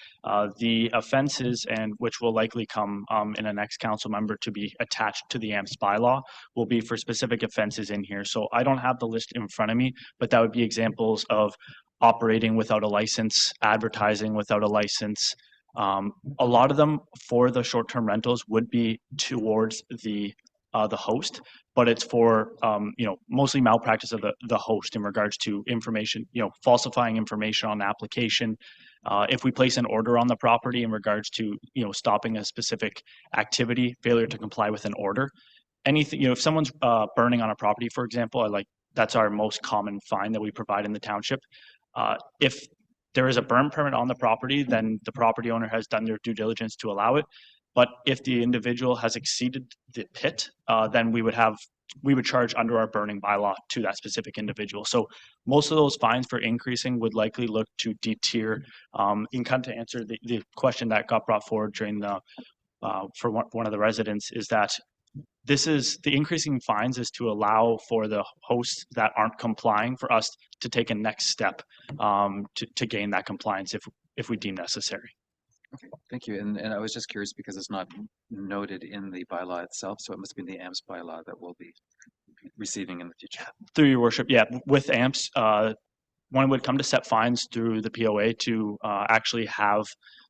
The offenses, and which will likely come in a next council member to be attached to the AMPS bylaw, will be for specific offenses in here. So I don't have the list in front of me, but that would be examples of operating without a license, advertising without a license. A lot of them for the short-term rentals would be towards the host, but it's for mostly malpractice of the host in regards to information, falsifying information on the application. If we place an order on the property in regards to stopping a specific activity, failure to comply with an order, anything, if someone's burning on a property, for example, that's our most common fine that we provide in the township. If there is a burn permit on the property, then the property owner has done their due diligence to allow it. But if the individual has exceeded the pit, then we would charge under our burning bylaw to that specific individual. So most of those fines for increasing would likely look to D-tier. In kind to answer the question that got brought forward during the for one of the residents, is that this is the increasing fines is to allow for the hosts that aren't complying for us to take a next step to gain that compliance if we deem necessary. Okay, thank you. And I was just curious because it's not noted in the bylaw itself, so it must be the AMPS bylaw that we'll be receiving in the future. Through your worship, yeah, with AMPS, one would come to set fines through the POA to actually have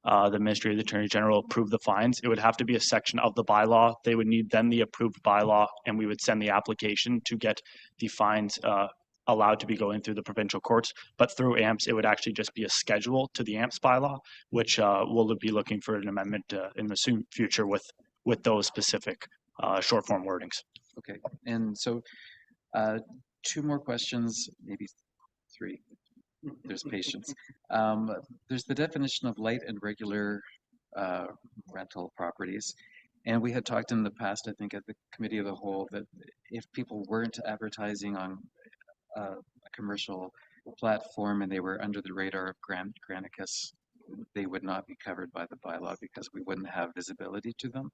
the Ministry of the Attorney General approve the fines. It would have to be a section of the bylaw. They would need then the approved bylaw, and we would send the application to get the fines allowed to be going through the provincial courts. But through AMPS, it would actually just be a schedule to the AMPS bylaw, which we'll be looking for an amendment in the soon future with those specific short form wordings. Okay, and so two more questions, maybe three. There's patience. There's the definition of light and regular rental properties. And we had talked in the past, I think, at the Committee of the Whole, that if people weren't advertising on a commercial platform and they were under the radar of Granicus, they would not be covered by the bylaw because we wouldn't have visibility to them.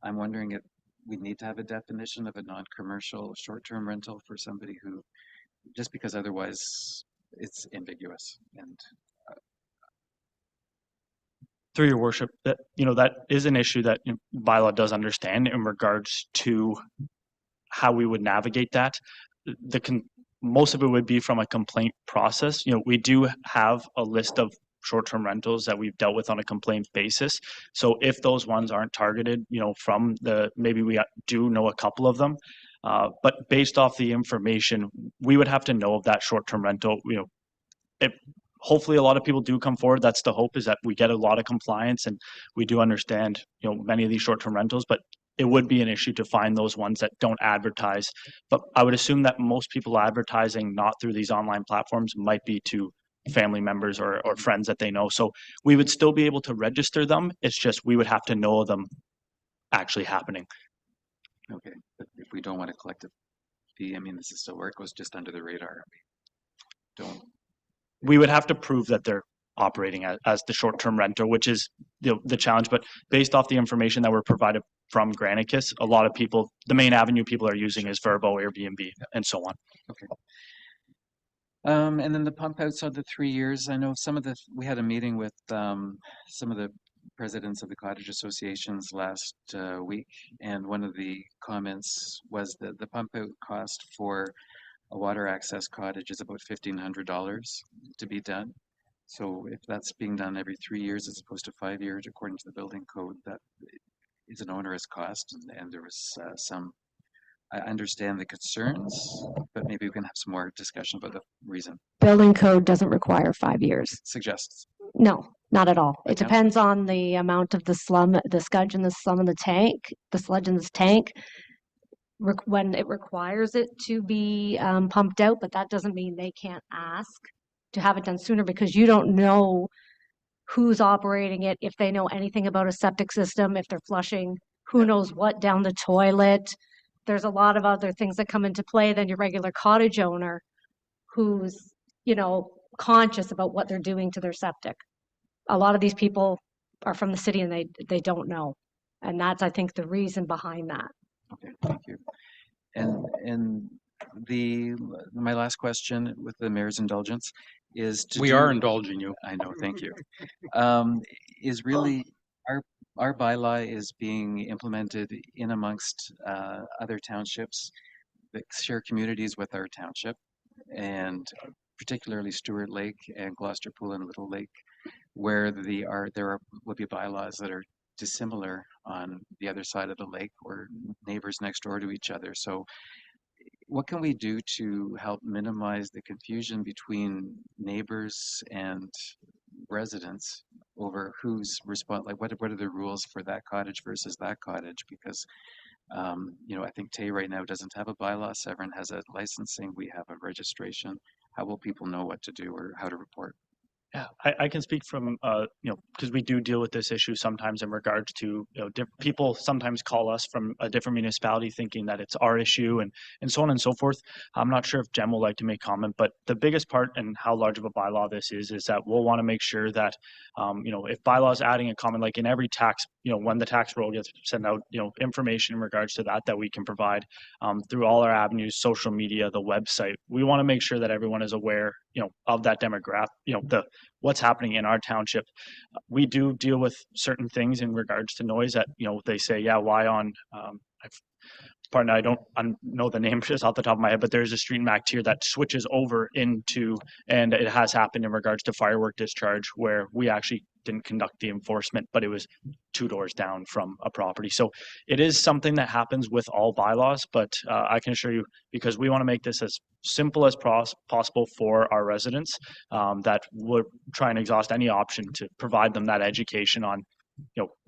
I'm wondering if we need to have a definition of a non-commercial short-term rental for somebody who, just because otherwise it's ambiguous. And through your worship, that that is an issue that bylaw does understand in regards to how we would navigate that. Most of it would be from a complaint process. We do have a list of short-term rentals that we've dealt with on a complaint basis. So if those ones aren't targeted, from maybe we do know a couple of them, but based off the information, we would have to know of that short-term rental, if hopefully a lot of people do come forward, that's the hope, is that we get a lot of compliance, and we do understand, many of these short-term rentals, but it would be an issue to find those ones that don't advertise. But I would assume that most people advertising not through these online platforms might be to family members or friends that they know. So we would still be able to register them. It's just we would have to know them actually happening. Okay, but if we don't want to collect a fee, I mean, this is still where it goes just under the radar. Don't. We would have to prove that they're operating as the short-term renter, which is the challenge. But based off the information that we're provided from Granicus, a lot of people, the main avenue people are using is Verbo, Airbnb, and so on. Okay. And then the pump outs are the 3 years. I know we had a meeting with some of the presidents of the cottage associations last week, and one of the comments was that the pump out cost for a water access cottage is about $1,500 to be done. So if that's being done every 3 years as opposed to 5 years, according to the building code, that is an onerous cost. And there was I understand the concerns, but maybe we can have some more discussion about the reason. Building code doesn't require 5 years. Suggests. No, not at all. It Okay. depends on the amount of the sludge in the slum in the tank, the sludge in this tank, when it requires it to be pumped out, but that doesn't mean they can't ask to have it done sooner, because you don't know who's operating it, if they know anything about a septic system, if they're flushing, who knows what down the toilet. There's a lot of other things that come into play than your regular cottage owner who's, conscious about what they're doing to their septic. A lot of these people are from the city and they don't know. And that's, I think, the reason behind that. Okay, thank you. And my last question, with the mayor's indulgence, is We are indulging you. I know, thank you. Is really our bylaw is being implemented in amongst other townships that share communities with our township, and particularly Stewart Lake and Gloucester Pool and Little Lake, where will be bylaws that are dissimilar on the other side of the lake or neighbors next door to each other. So what can we do to help minimize the confusion between neighbors and residents over who's like what are the rules for that cottage versus that cottage? Because I think Tay right now doesn't have a bylaw. Severn has a licensing. We have a registration. How will people know what to do or how to report? Yeah, I can speak from, because we do deal with this issue sometimes in regards to, people sometimes call us from a different municipality thinking that it's our issue and so on and so forth. I'm not sure if Jem would like to make comment, but the biggest part and how large of a bylaw this is that we'll want to make sure that, if bylaw is adding a comment, like in every tax, when the tax roll gets sent out, information in regards to that we can provide through all our avenues, social media, the website. We want to make sure that everyone is aware, of that demographic, what's happening in our township. We do deal with certain things in regards to noise that, they say, yeah, why on, pardon, I don't know the name just off the top of my head, but there's a street in Mactier that switches over into, and it has happened in regards to firework discharge, where we actually didn't conduct the enforcement, but it was 2 doors down from a property. So it is something that happens with all bylaws, but I can assure you, because we want to make this as simple as possible for our residents, that we'll try and exhaust any option to provide them that education on,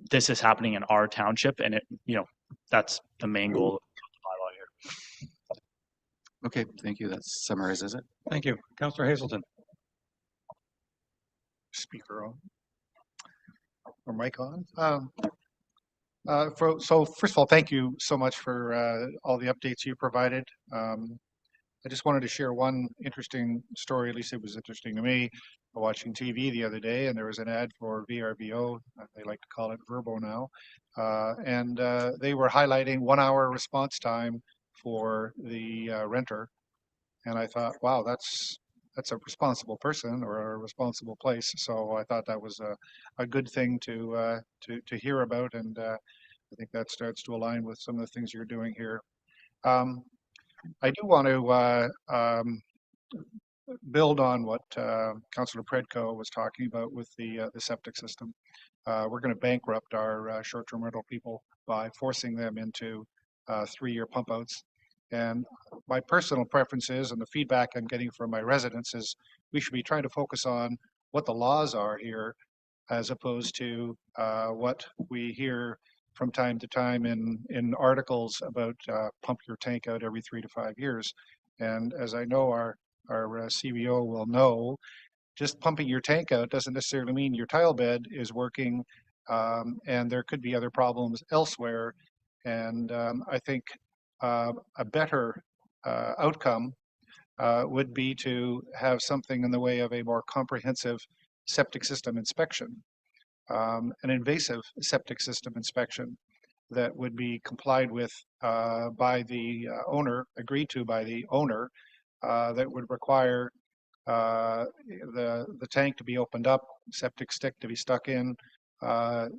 this is happening in our township, and that's the main goal of the bylaw here. Okay, thank you. That summarizes it. Thank you. Councillor Hazelton. Speaker on. Or mic on. So first of all, thank you so much for all the updates you provided. I just wanted to share one interesting story, at least it was interesting to me, watching TV the other day, and there was an ad for VRBO, they like to call it Verbo now, and they were highlighting 1 hour response time for the renter, and I thought, wow, that's a responsible person or a responsible place. So I thought that was a good thing to hear about, and I think that starts to align with some of the things you're doing here. I do want to build on what Councillor Predko was talking about with the septic system. We're going to bankrupt our short-term rental people by forcing them into 3-year pump outs. And my personal preference is, and the feedback I'm getting from my residents is, we should be trying to focus on what the laws are here, as opposed to what we hear from time to time in articles about pump your tank out every 3 to 5 years. And as I know our CBO will know, just pumping your tank out doesn't necessarily mean your tile bed is working, and there could be other problems elsewhere. And I think a better outcome would be to have something in the way of a more comprehensive septic system inspection, an invasive septic system inspection that would be complied with by the owner, agreed to by the owner, that would require the tank to be opened up, septic stick to be stuck in,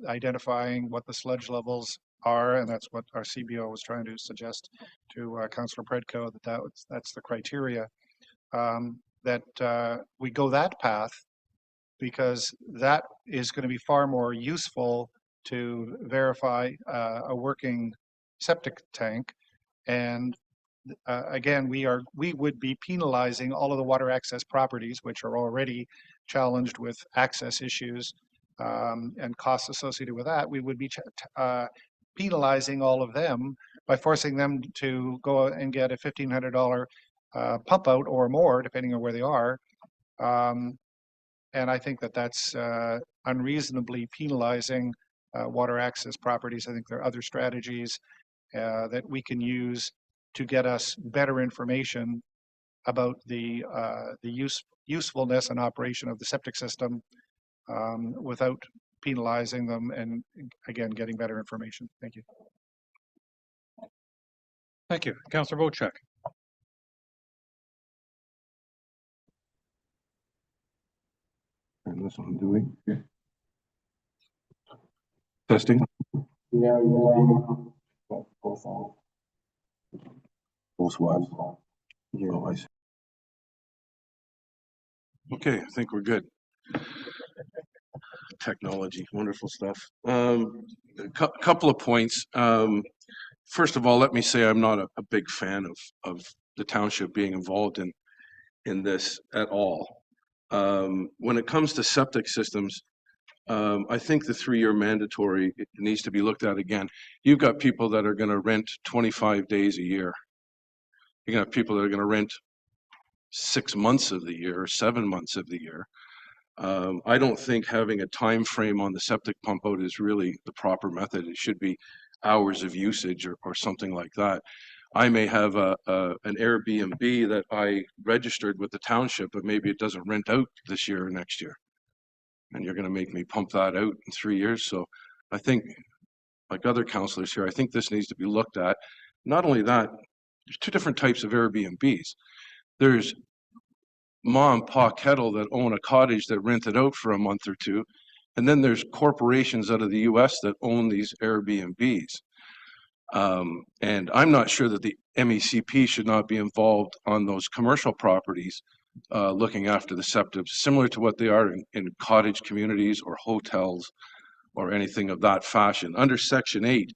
identifying what the sludge levels are, and that's what our CBO was trying to suggest to Councillor Predko, that's the criteria, that we go that path, because that is going to be far more useful to verify a working septic tank. And again, we would be penalizing all of the water access properties, which are already challenged with access issues and costs associated with that. We would be penalizing all of them by forcing them to go and get a $1,500 pump out or more, depending on where they are. And I think that that's unreasonably penalizing water access properties. I think there are other strategies that we can use to get us better information about the usefulness and operation of the septic system without penalizing them, and again, getting better information. Thank you. Thank you. Councillor Wojcik. And this one doing. Testing. Yeah. Both ones. Yeah. Oh, I see. Okay, I think we're good. Technology, wonderful stuff. A couple of points. First of all, let me say I'm not a big fan of the township being involved in this at all. When it comes to septic systems, I think the 3-year mandatory needs to be looked at again. You've got people that are going to rent 25 days a year. You're going to have people that are going to rent 6 months of the year or 7 months of the year. I don't think having a time frame on the septic pump out is really the proper method. It should be hours of usage or something like that. I may have an Airbnb that I registered with the township, but maybe it doesn't rent out this year or next year. And you're going to make me pump that out in 3 years. So I think, like other councillors here, I think this needs to be looked at. Not only that, there's 2 different types of Airbnbs. There's ma and pa kettle that own a cottage that rent it out for a month or 2. And then there's corporations out of the US that own these Airbnbs. And I'm not sure that the MECP should not be involved on those commercial properties looking after the septic, similar to what they are in cottage communities or hotels or anything of that fashion. Under Section 8,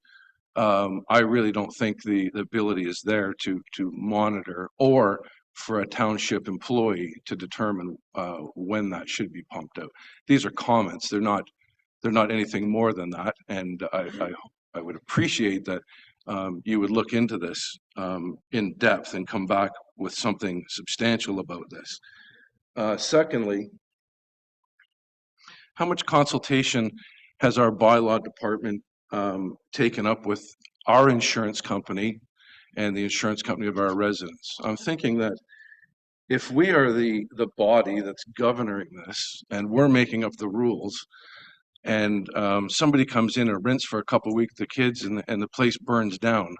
I really don't think the ability is there to monitor or for a township employee to determine when that should be pumped out. These are comments. They're not anything more than that. And I would appreciate that you would look into this in depth and come back with something substantial about this. Secondly, how much consultation has our bylaw department taken up with our insurance company and the insurance company of our residents? I'm thinking that if we are the body that's governing this and we're making up the rules, and somebody comes in and rents for a couple of weeks the kids and the place burns down,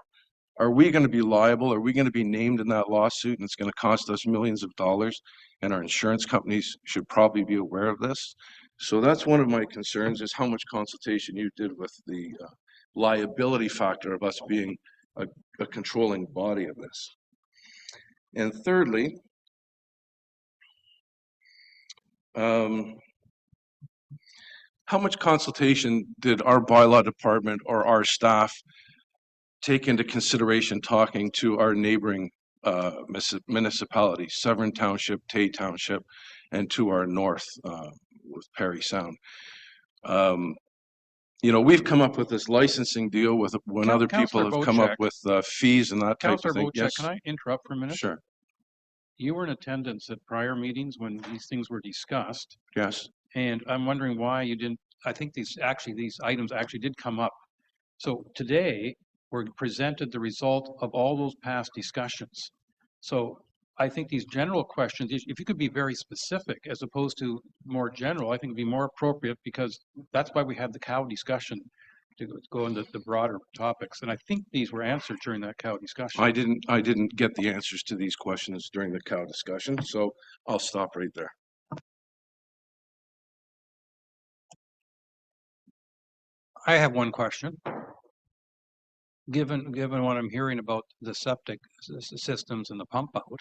are we going to be liable? Are we going to be named in that lawsuit, and it's going to cost us millions of dollars? And our insurance companies should probably be aware of this. So that's one of my concerns, is how much consultation you did with the liability factor of us being a controlling body of this. And thirdly, how much consultation did our bylaw department or our staff take into consideration talking to our neighboring municipalities, Severn Township, Tay Township, and to our north with Perry Sound. You know, we've come up with this licensing deal with when other people have come up with fees and that type of thing. Yes. Can I interrupt for a minute? Sure. You were in attendance at prior meetings when these things were discussed. Yes. And I'm wondering why you didn't, I think these items actually did come up. So today, we're presented the result of all those past discussions. So I think these general questions, if you could be very specific as opposed to more general, I think it'd be more appropriate, because that's why we have the cow discussion, to go into the broader topics. And I think these were answered during that cow discussion. I didn't get the answers to these questions during the cow discussion, so I'll stop right there. I have one question. Given what I'm hearing about the septic systems and the pump out,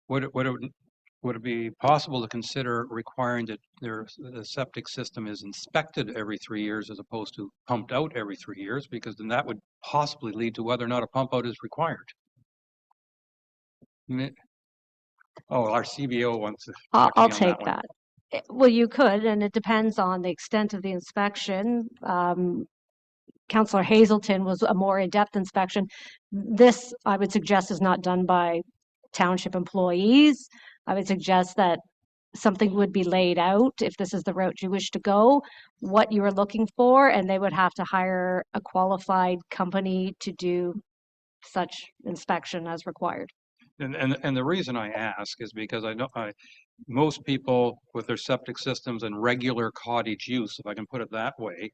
would it be possible to consider requiring that the septic system is inspected every 3 years as opposed to pumped out every 3 years? Because then that would possibly lead to whether or not a pump out is required. Oh, our CBO wants to. I'll take that. Well, you could, and it depends on the extent of the inspection. Councillor Hazelton was a more in-depth inspection. This, I would suggest, is not done by township employees. I would suggest that something would be laid out if this is the route you wish to go, what you are looking for, and they would have to hire a qualified company to do such inspection as required. And the reason I ask is because I know most people with their septic systems and regular cottage use, if I can put it that way,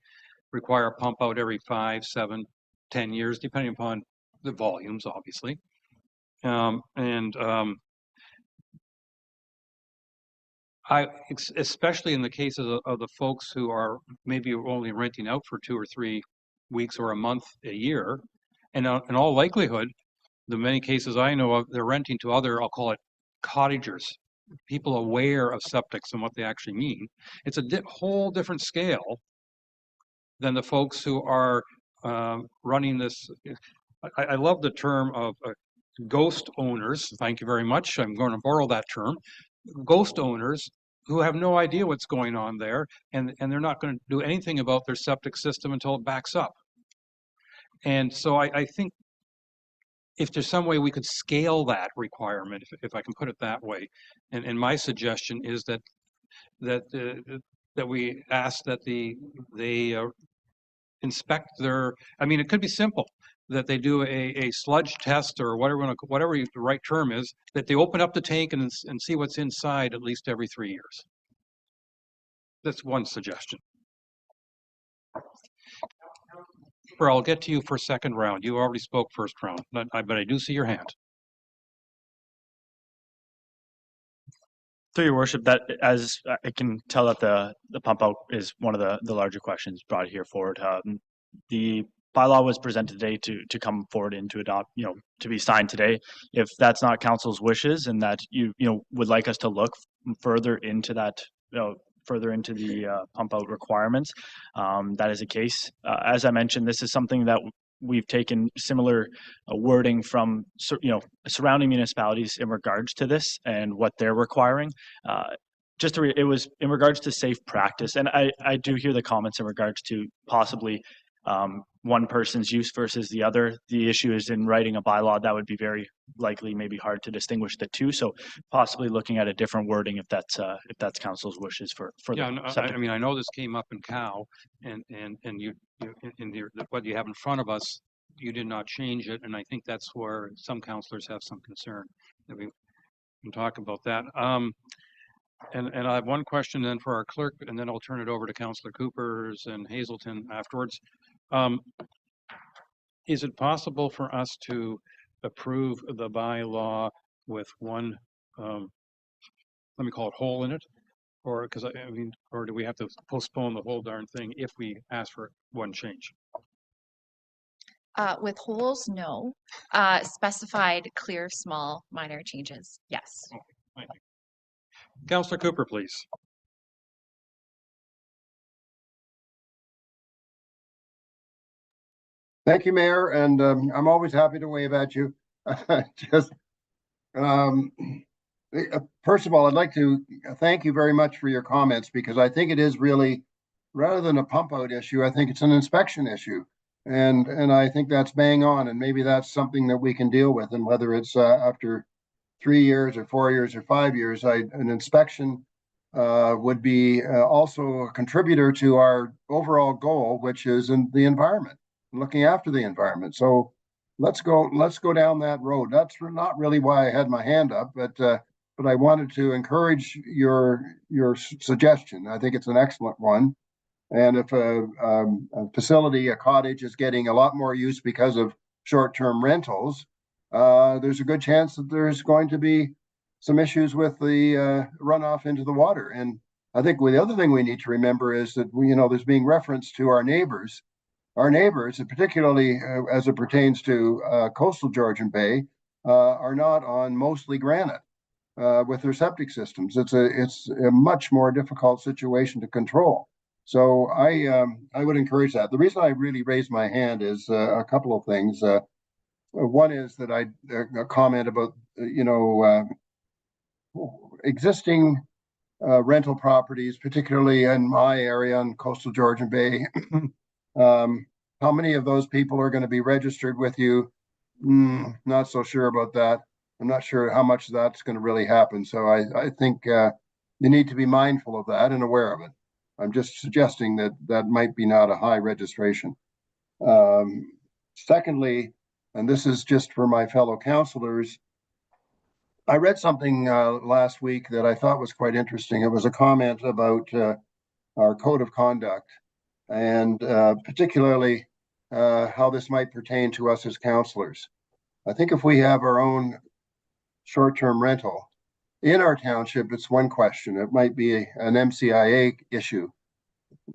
require a pump out every 5, 7, 10 years, depending upon the volumes, obviously. Especially in the cases of the folks who are maybe only renting out for 2 or 3 weeks or a month a year, and in all likelihood, the many cases I know of, they're renting to other, I'll call it cottagers, people aware of septics and what they actually mean. It's a whole different scale than the folks who are running this. I love the term of ghost owners. Thank you very much. I'm going to borrow that term. Ghost owners who have no idea what's going on there, and they're not going to do anything about their septic system until it backs up. And so I think if there's some way we could scale that requirement, if I can put it that way, and my suggestion is that we ask that they inspect their. I mean, it could be simple that they do a sludge test or whatever the right term is. That they open up the tank and see what's inside at least every 3 years. That's one suggestion. Or I'll get to you for second round. You already spoke first round, but I do see your hand. Through your worship, that as I can tell that the pump out is one of the larger questions brought here forward. The bylaw was presented today to come forward and to adopt, to be signed today. If that's not council's wishes and that you would like us to look further into that, further into the pump out requirements, that is the case. As I mentioned, this is something that we've taken similar wording from surrounding municipalities in regards to this and what they're requiring. It was in regards to safe practice, and I do hear the comments in regards to possibly one person's use versus the other. The issue is in writing a bylaw that would be very likely maybe hard to distinguish the two. So possibly looking at a different wording if that's council's wishes for yeah. the I mean, I know this came up in Cow, and you in what you have in front of us, you did not change it, and I think that's where some councillors have some concern that we can talk about that. And I have one question then for our clerk, and then I'll turn it over to Councillor Coopers and Hazelton afterwards. Is it possible for us to approve the bylaw with one, let me call it hole in it? Or because I mean, or do we have to postpone the whole darn thing if we ask for one change? With holes, no. Specified clear, small, minor changes, yes. Okay, thank you. Councillor Cooper, please. Thank you, Mayor, and I'm always happy to wave at you. Just first of all, I'd like to thank you very much for your comments because I think it is really, rather than a pump out issue, I think it's an inspection issue. And I think that's bang on, and maybe that's something that we can deal with. And whether it's after 3 years or 4 years or 5 years, an inspection would be also a contributor to our overall goal, which is in the environment, looking after the environment. So let's go down that road. That's not really why I had my hand up, but I wanted to encourage your suggestion. I think it's an excellent one. And if a facility, a cottage, is getting a lot more use because of short-term rentals, there's a good chance that there's going to be some issues with the runoff into the water. And I think the other thing we need to remember is that there's being reference to our neighbors. Our neighbors, and particularly as it pertains to coastal Georgian Bay, are not on mostly granite with their septic systems. It's a much more difficult situation to control. So I would encourage that. The reason I really raised my hand is a couple of things. One is that a comment about existing rental properties, particularly in my area in coastal Georgian Bay. How many of those people are going to be registered with you? Not so sure about that. I'm not sure how much that's going to really happen. So I think you need to be mindful of that and aware of it. I'm just suggesting that might be not a high registration. Secondly, and this is just for my fellow councillors, I read something last week that I thought was quite interesting. It was a comment about our code of conduct, and particularly how this might pertain to us as councillors. I think if we have our own short-term rental in our township, it's one question. It might be an MCIA issue,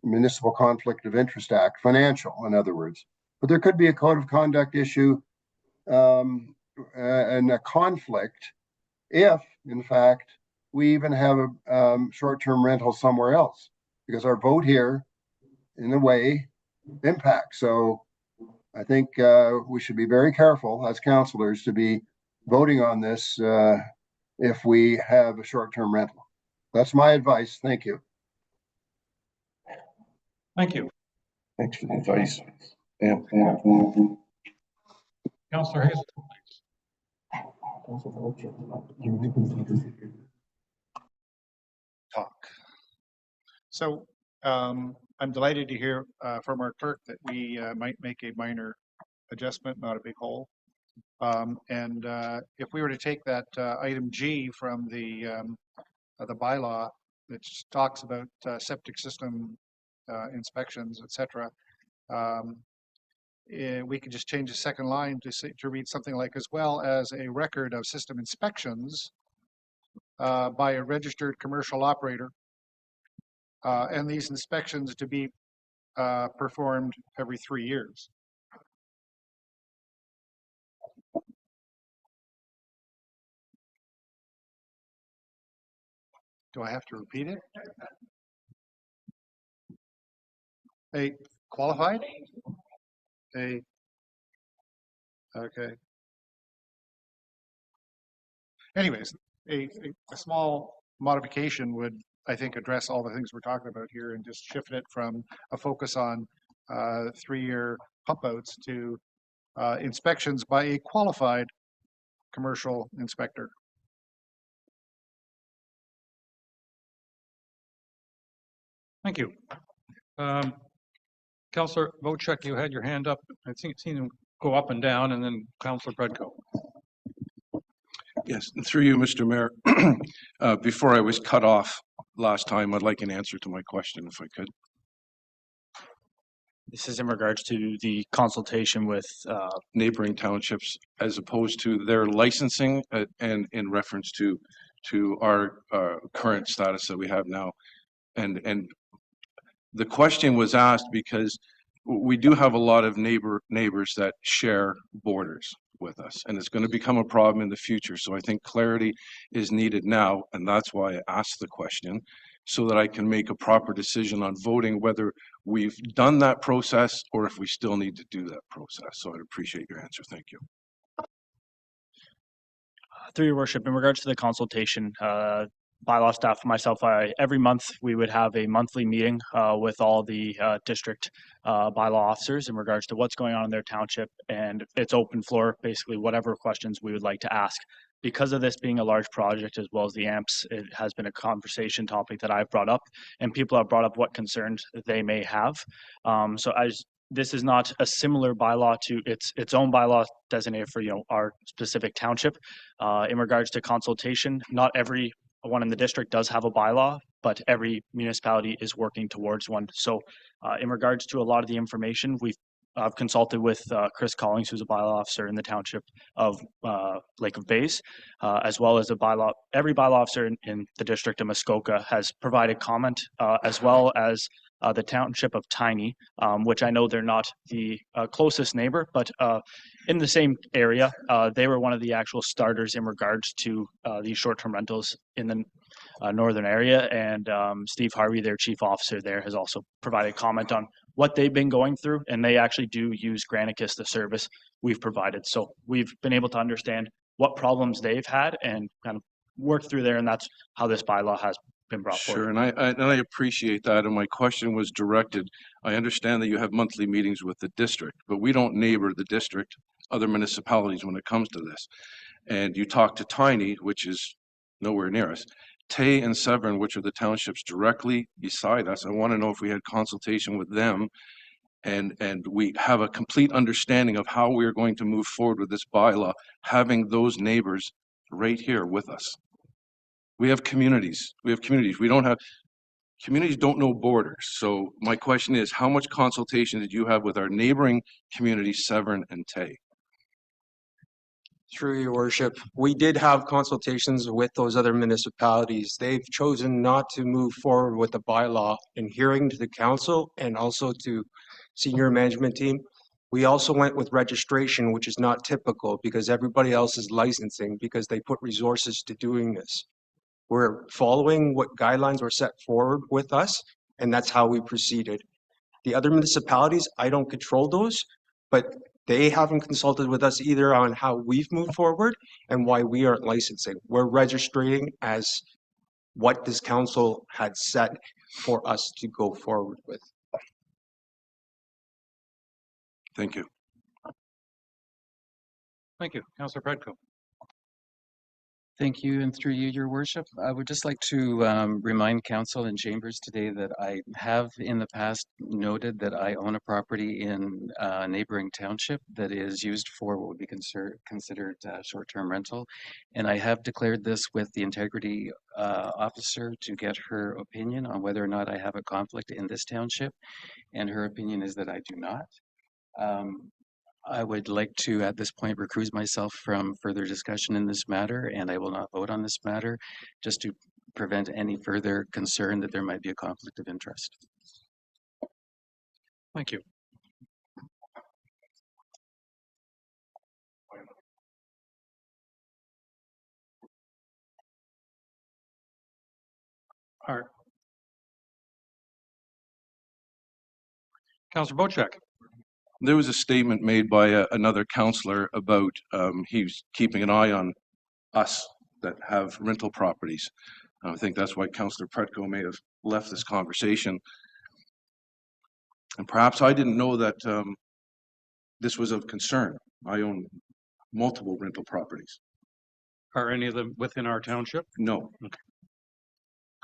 Municipal Conflict of Interest Act, financial, in other words. But there could be a code of conduct issue and a conflict if, in fact, we even have a short-term rental somewhere else, because our vote here, in a way, impacts. So I think we should be very careful as councillors to be voting on this if we have a short-term rental. That's my advice. Thank you. Thank you. Thanks for the advice. Councillor Hayes. Talk. So I'm delighted to hear from our clerk that we might make a minor adjustment, not a big hole. And if we were to take that item G from the bylaw, which talks about septic system inspections, etc., we could just change the second line to read something like, as well as a record of system inspections by a registered commercial operator, and these inspections to be performed every 3 years. Do I have to repeat it? A qualified? Okay. Anyways, a small modification would, I think, address all the things we're talking about here and just shift it from a focus on 3-year pump outs to inspections by a qualified commercial inspector. Thank you. Councillor Wojcik, you had your hand up. I think seen him go up and down, and then Councillor Predko. Yes, and through you, Mr. Mayor. Before I was cut off last time, I'd like an answer to my question, if I could. This is in regards to the consultation with neighboring townships, as opposed to their licensing, and in reference to our current status that we have now. And the question was asked because we do have a lot of neighbors that share borders with us, and it's going to become a problem in the future. So I think clarity is needed now, and that's why I asked the question. so that I can make a proper decision on voting whether we've done that process or if we still need to do that process. So I'd appreciate your answer. Thank you. Through your worship, in regards to the consultation, bylaw staff, myself, every month we would have a monthly meeting with all the district bylaw officers in regards to what's going on in their township, and it's open floor, basically whatever questions we would like to ask. Because of this being a large project as well as the AMPS, it has been a conversation topic that I've brought up, and people have brought up what concerns they may have. This is not a similar bylaw to its own bylaw designated for our specific township. In regards to consultation, not every one in the district does have a bylaw, but every municipality is working towards one. So in regards to a lot of the information, I've consulted with Chris Collings, who's a bylaw officer in the township of Lake of Bays, as well as every bylaw officer in the district of Muskoka has provided comment, as well as the township of Tiny, which I know they're not the closest neighbor, but in the same area. They were one of the actual starters in regards to these short-term rentals in the northern area, and Steve Harvey, their chief officer there, has also provided comment on what they've been going through, and they actually do use Granicus, the service we've provided. So we've been able to understand what problems they've had and kind of work through there, and that's how this bylaw has been brought Sure, forward. and I appreciate that, and my question was directed. I understand that you have monthly meetings with the district, but we don't neighbor the district, other municipalities when it comes to this. And you talk to Tiny, which is nowhere near us. Tay and Severn, which are the townships directly beside us, I want to know if we had consultation with them and we have a complete understanding of how we are going to move forward with this bylaw, having those neighbors right here with us. We have communities. We don't have, communities don't know borders. So my question is, how much consultation did you have with our neighboring communities, Severn and Tay? Through your worship, we did have consultations with those other municipalities. They've chosen not to move forward with the bylaw in hearing to the council and also to senior management team. We also went with registration, which is not typical because everybody else is licensing because they put resources to doing this. We're following what guidelines were set forward with us, and that's how we proceeded. The other municipalities, I don't control those, but they haven't consulted with us either on how we've moved forward and why we aren't licensing. We're registering as what this council had set for us to go forward with. Thank you. Thank you. Councillor Predko. Thank you, and through you, your worship, I would just like to remind council and chambers today that I have in the past noted that I own a property in a neighboring township that is used for what would be considered short-term rental, and I have declared this with the integrity officer to get her opinion on whether or not I have a conflict in this township, and her opinion is that I do not. I would like to, at this point, recuse myself from further discussion in this matter, and I will not vote on this matter, just to prevent any further concern that there might be a conflict of interest. Thank you. All right. Councillor Bochek. There was a statement made by another councillor about he's keeping an eye on us that have rental properties. I think that's why Councillor Predko may have left this conversation. And perhaps I didn't know that this was of concern. I own multiple rental properties. Are any of them within our township? No. Okay.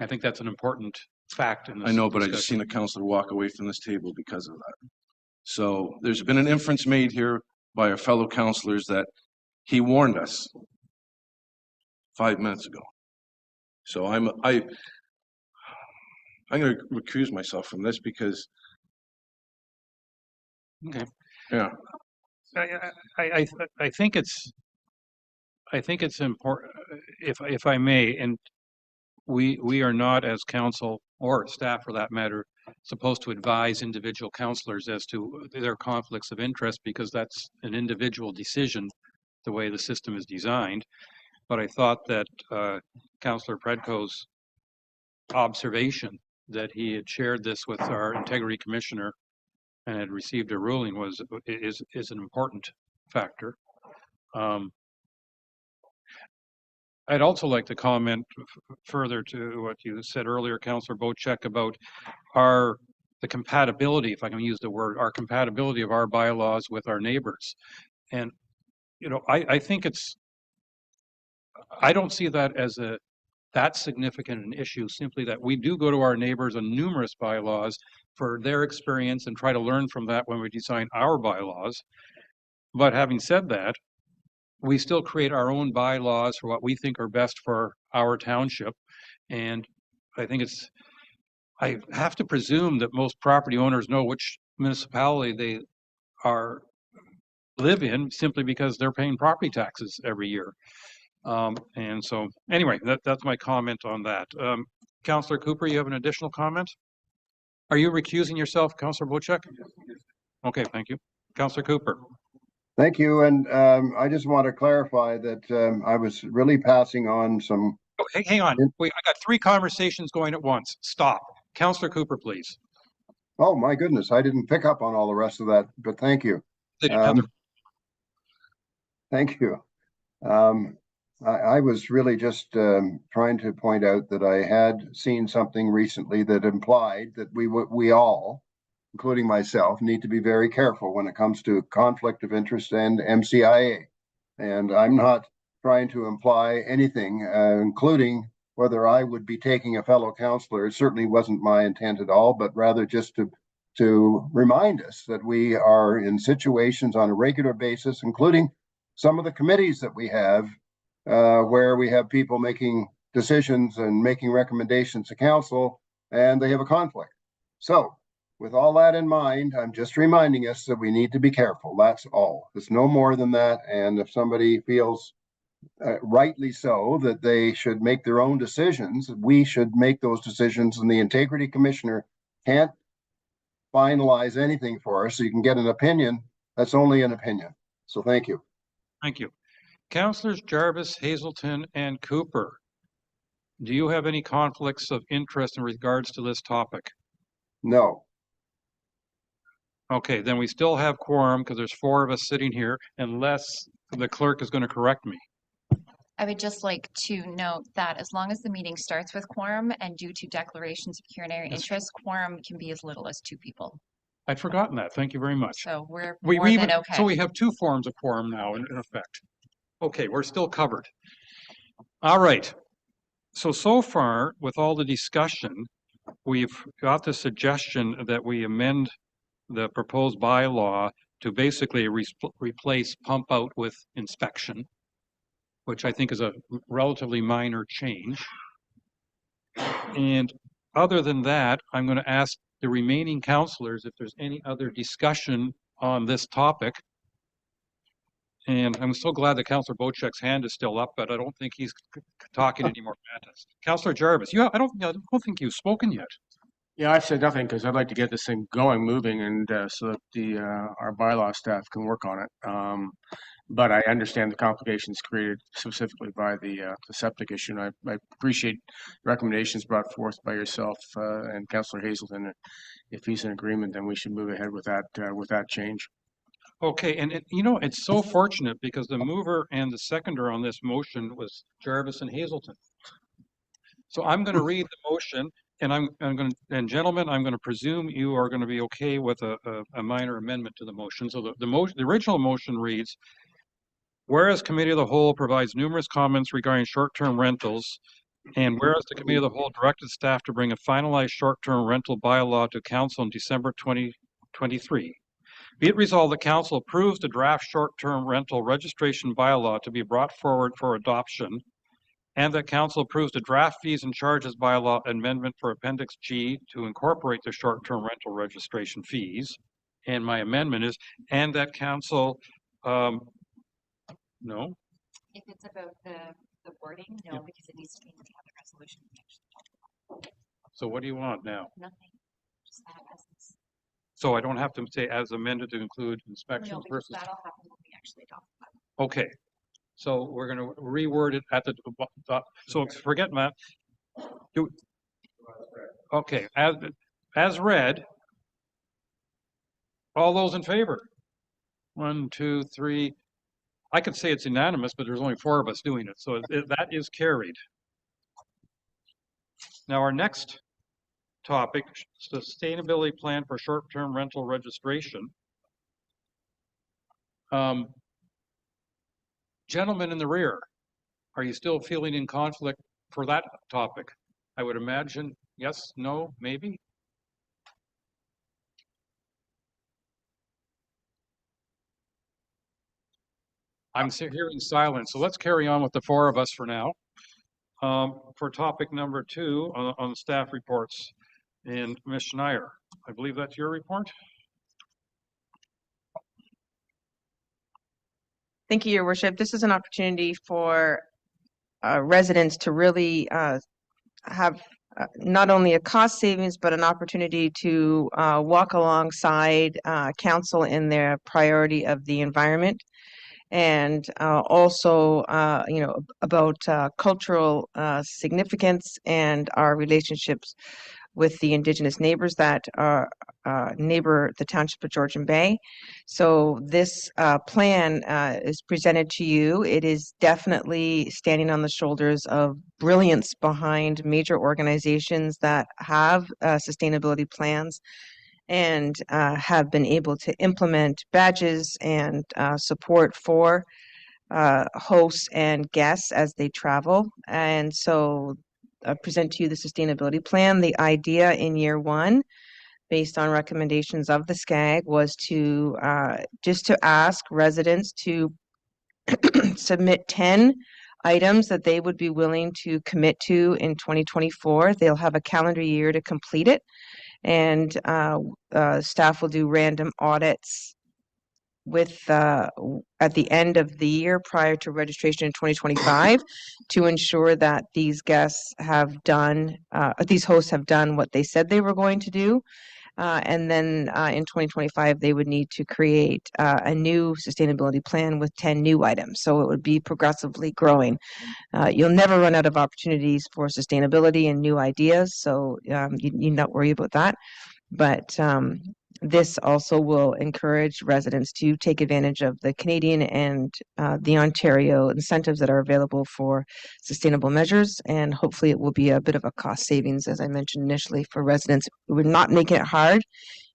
I think that's an important fact in this I know, but discussion. I just seen a councillor walk away from this table because of that. So there's been an inference made here by our fellow councillors that he warned us 5 minutes ago. So I'm going to recuse myself from this because. Okay. Yeah. I think it's important, if I may, and we are not, as council or staff for that matter, supposed to advise individual councillors as to their conflicts of interest, because that's an individual decision, the way the system is designed. But I thought that Councillor Predko's observation that he had shared this with our integrity commissioner and had received a ruling is an important factor. I'd also like to comment further to what you said earlier, Councillor Bocek, about the compatibility, if I can use the word, our compatibility of our bylaws with our neighbors. And, I think I don't see that as that significant an issue, simply that we do go to our neighbors on numerous bylaws for their experience and try to learn from that when we design our bylaws. But having said that, we still create our own bylaws for what we think are best for our township. And I think I have to presume that most property owners know which municipality they live in, simply because they're paying property taxes every year. And so anyway, that's my comment on that. Councillor Cooper, you have an additional comment? Are you recusing yourself, Councillor Bocek? Okay, thank you. Councillor Cooper. Thank you. And I just want to clarify that I was really passing on some. Oh, hang on. Wait, I got 3 conversations going at once. Stop. Councillor Cooper, please. Oh, my goodness. I didn't pick up on all the rest of that, but thank you. Thank you. I was really just trying to point out that I had seen something recently that implied that we all, including myself, need to be very careful when it comes to conflict of interest and MCIA. And I'm not trying to imply anything, including whether I would be taking a fellow councillor. It certainly wasn't my intent at all, but rather just to remind us that we are in situations on a regular basis, including some of the committees that we have, where we have people making decisions and making recommendations to council, and they have a conflict. So with all that in mind, I'm just reminding us that we need to be careful. That's all. It's no more than that. And if somebody feels rightly so that they should make their own decisions, we should make those decisions, and the integrity commissioner can't finalize anything for us. So you can get an opinion. That's only an opinion. So thank you. Thank you. Councillors Jarvis, Hazelton, and Cooper, do you have any conflicts of interest in regards to this topic? No. Okay, then we still have quorum because there's 4 of us sitting here, unless the clerk is going to correct me. I would just like to note that as long as the meeting starts with quorum and due to declarations of pecuniary interest, quorum can be as little as 2 people. I'd forgotten that. Thank you very much. So we're more than okay. So we have 2 forms of quorum now in effect. Okay, we're still covered. All right. So far, with all the discussion, we've got the suggestion that we amend the proposed bylaw to basically replace pump out with inspection, which I think is a relatively minor change. And other than that, I'm going to ask the remaining councillors if there's any other discussion on this topic. And I'm so glad that Councillor Bocek's hand is still up, but I don't think he's talking anymore. Councillor Jarvis, I don't think you've spoken yet. Yeah, I've said nothing because I'd like to get this thing going, moving, and so that our bylaw staff can work on it. But I understand the complications created specifically by the septic issue, and I appreciate recommendations brought forth by yourself and Councillor Hazelton. If he's in agreement, then we should move ahead with that change. Okay, and it's so fortunate because the mover and the seconder on this motion was Jarvis and Hazelton. So I'm going to read the motion, and gentlemen, I'm going to presume you are going to be okay with a minor amendment to the motion. So the original motion reads, whereas Committee of the Whole provides numerous comments regarding short-term rentals, and whereas the Committee of the Whole directed staff to bring a finalized short-term rental bylaw to Council in December 2023. Be it resolved that Council approves the draft short-term rental registration bylaw to be brought forward for adoption, and that Council approves the draft fees and charges bylaw amendment for Appendix G to incorporate the short-term rental registration fees. And my amendment is, and that Council, no? If it's about the wording, no, because it needs to be in the other resolution. So what do you want now? Nothing. Just that essence. So I don't have to say as amended to include inspections No, because versus. that'll happen when we actually adopt that. Okay. So we're going to reword it at the, so forget Matt. Okay, as read, all those in favor? 1, 2, 3. I could say it's unanimous, but there's only 4 of us doing it, so that is carried. Now, our next topic, sustainability plan for short-term rental registration. Gentlemen in the rear, are you still feeling in conflict for that topic? I would imagine yes, no, maybe. I'm hearing silence, so let's carry on with the 4 of us for now. For topic number 2 on staff reports, and Ms. Schneier, I believe that's your report. Thank you, Your Worship. This is an opportunity for residents to really have not only a cost savings, but an opportunity to walk alongside council in their priority of the environment. And also, about cultural significance and our relationships with the Indigenous neighbors that neighbor the township of Georgian Bay. So this plan is presented to you. It is definitely standing on the shoulders of brilliance behind major organizations that have sustainability plans and have been able to implement badges and support for hosts and guests as they travel. And so I present to you the sustainability plan. The idea in year 1, based on recommendations of the SCAG, was to just to ask residents to submit 10 items that they would be willing to commit to in 2024. They'll have a calendar year to complete it, and staff will do random audits with at the end of the year prior to registration in 2025 to ensure that these guests have done, these hosts have done what they said they were going to do. And then in 2025, they would need to create a new sustainability plan with 10 new items. So it would be progressively growing. You'll never run out of opportunities for sustainability and new ideas. So you need not worry about that. But this also will encourage residents to take advantage of the Canadian and the Ontario incentives that are available for sustainable measures. And hopefully it will be a bit of a cost savings, as I mentioned initially, for residents. We're not making it hard.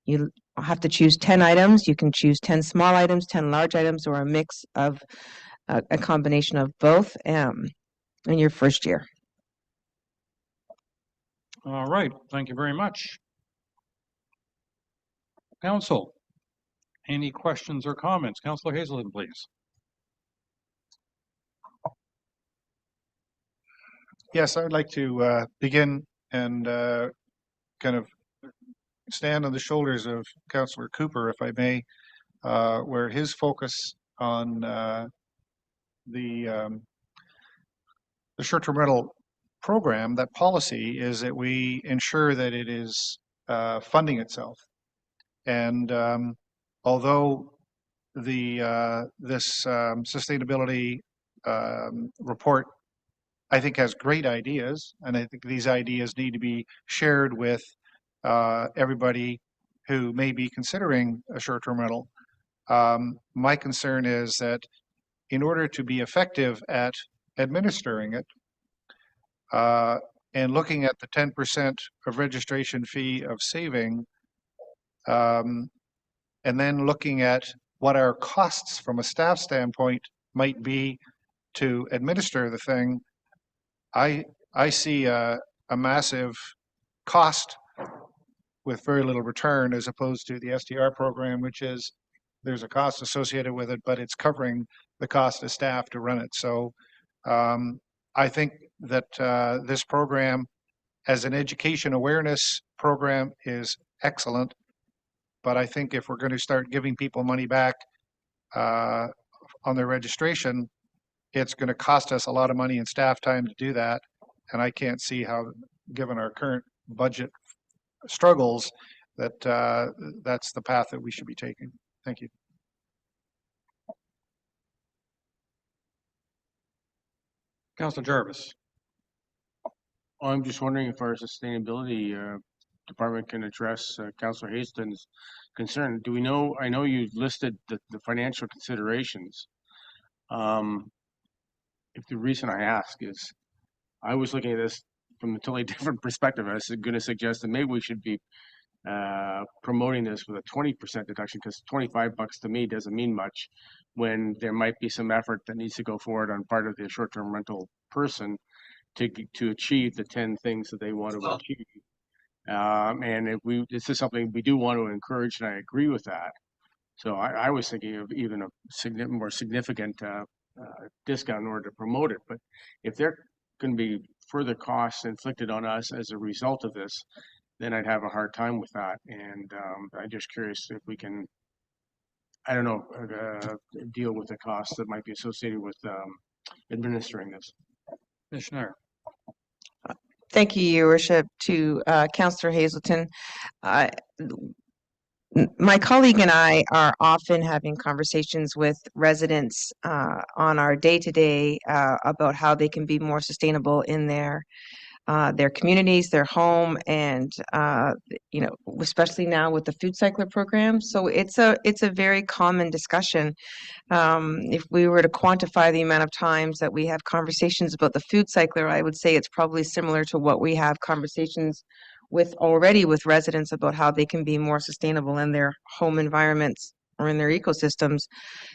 You have to choose 10 items. You can choose 10 small items, 10 large items, or a mix of a combination of both in your first year. All right, thank you very much. Council, any questions or comments? Councillor Hazelton, please. Yes, I'd like to begin and kind of stand on the shoulders of Councillor Cooper, if I may, where his focus on the short-term rental program, that policy, is that we ensure that it is funding itself. And although this sustainability report, I think, has great ideas, and I think these ideas need to be shared with everybody who may be considering a short-term rental. My concern is that in order to be effective at administering it and looking at the 10% of registration fee of saving, and then looking at what our costs from a staff standpoint might be to administer the thing, I see a massive cost with very little return, as opposed to the STR program, which is there's a cost associated with it, but it's covering the cost of staff to run it. So I think that this program, as an education awareness program, is excellent. But I think if we're going to start giving people money back on their registration, it's going to cost us a lot of money and staff time to do that. And I can't see how, given our current budget struggles, that that's the path that we should be taking. Thank you. Councillor Jarvis. I'm just wondering if our sustainability department can address Councillor Hastings' concern. Do we know, I know you listed the financial considerations. If the reason I ask is, I was looking at this from a totally different perspective. I was going to suggest that maybe we should be promoting this with a 20% deduction, because $25 to me doesn't mean much when there might be some effort that needs to go forward on part of the short-term rental person to achieve the 10 things that they want to achieve. And if this is something we do want to encourage, and I agree with that. So I was thinking of even a more significant discount in order to promote it. But if there can be further costs inflicted on us as a result of this, then I'd have a hard time with that. And I'm just curious if we can, I don't know, deal with the costs that might be associated with administering this. Commissioner. Thank you, Your Worship, to Councillor Hazelton. My colleague and I are often having conversations with residents on our day-to-day about how they can be more sustainable in their communities, their home, and you know, especially now with the food cycler program. So it's a very common discussion. If we were to quantify the amount of times that we have conversations about the food cycler, I would say it's probably similar to what we have conversations with residents about how they can be more sustainable in their home environments or in their ecosystems.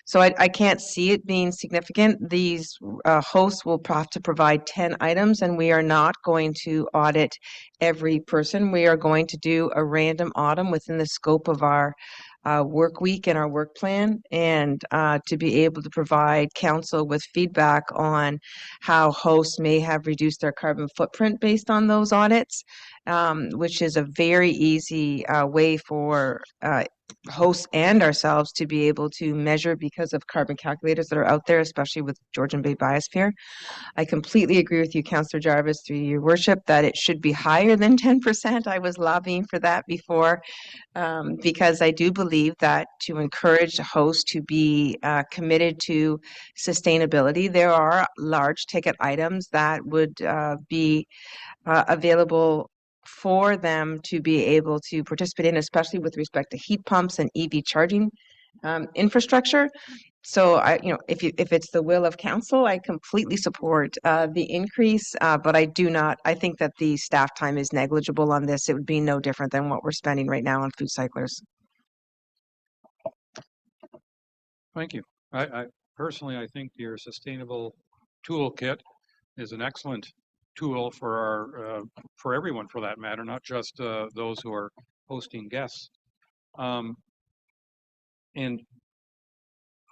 So I can't see it being significant. These hosts will have to provide 10 items, and we are not going to audit every person. We are going to do a random audit within the scope of our work week and our work plan, and to be able to provide council with feedback on how hosts may have reduced their carbon footprint based on those audits, which is a very easy way for hosts and ourselves to be able to measure because of carbon calculators that are out there, especially with Georgian Bay Biosphere. I completely agree with you, Councillor Jarvis, through your worship, that it should be higher than 10%. I was lobbying for that before, because I do believe that to encourage hosts to be committed to sustainability, there are large ticket items that would be available for them to be able to participate in, especially with respect to heat pumps and EV charging infrastructure. So if it's the will of council, I completely support the increase, but I think that the staff time is negligible on this. It would be no different than what we're spending right now on food cyclers. Thank you. I personally, I think your sustainable toolkit is an excellent tool for for everyone, for that matter, not just those who are hosting guests. And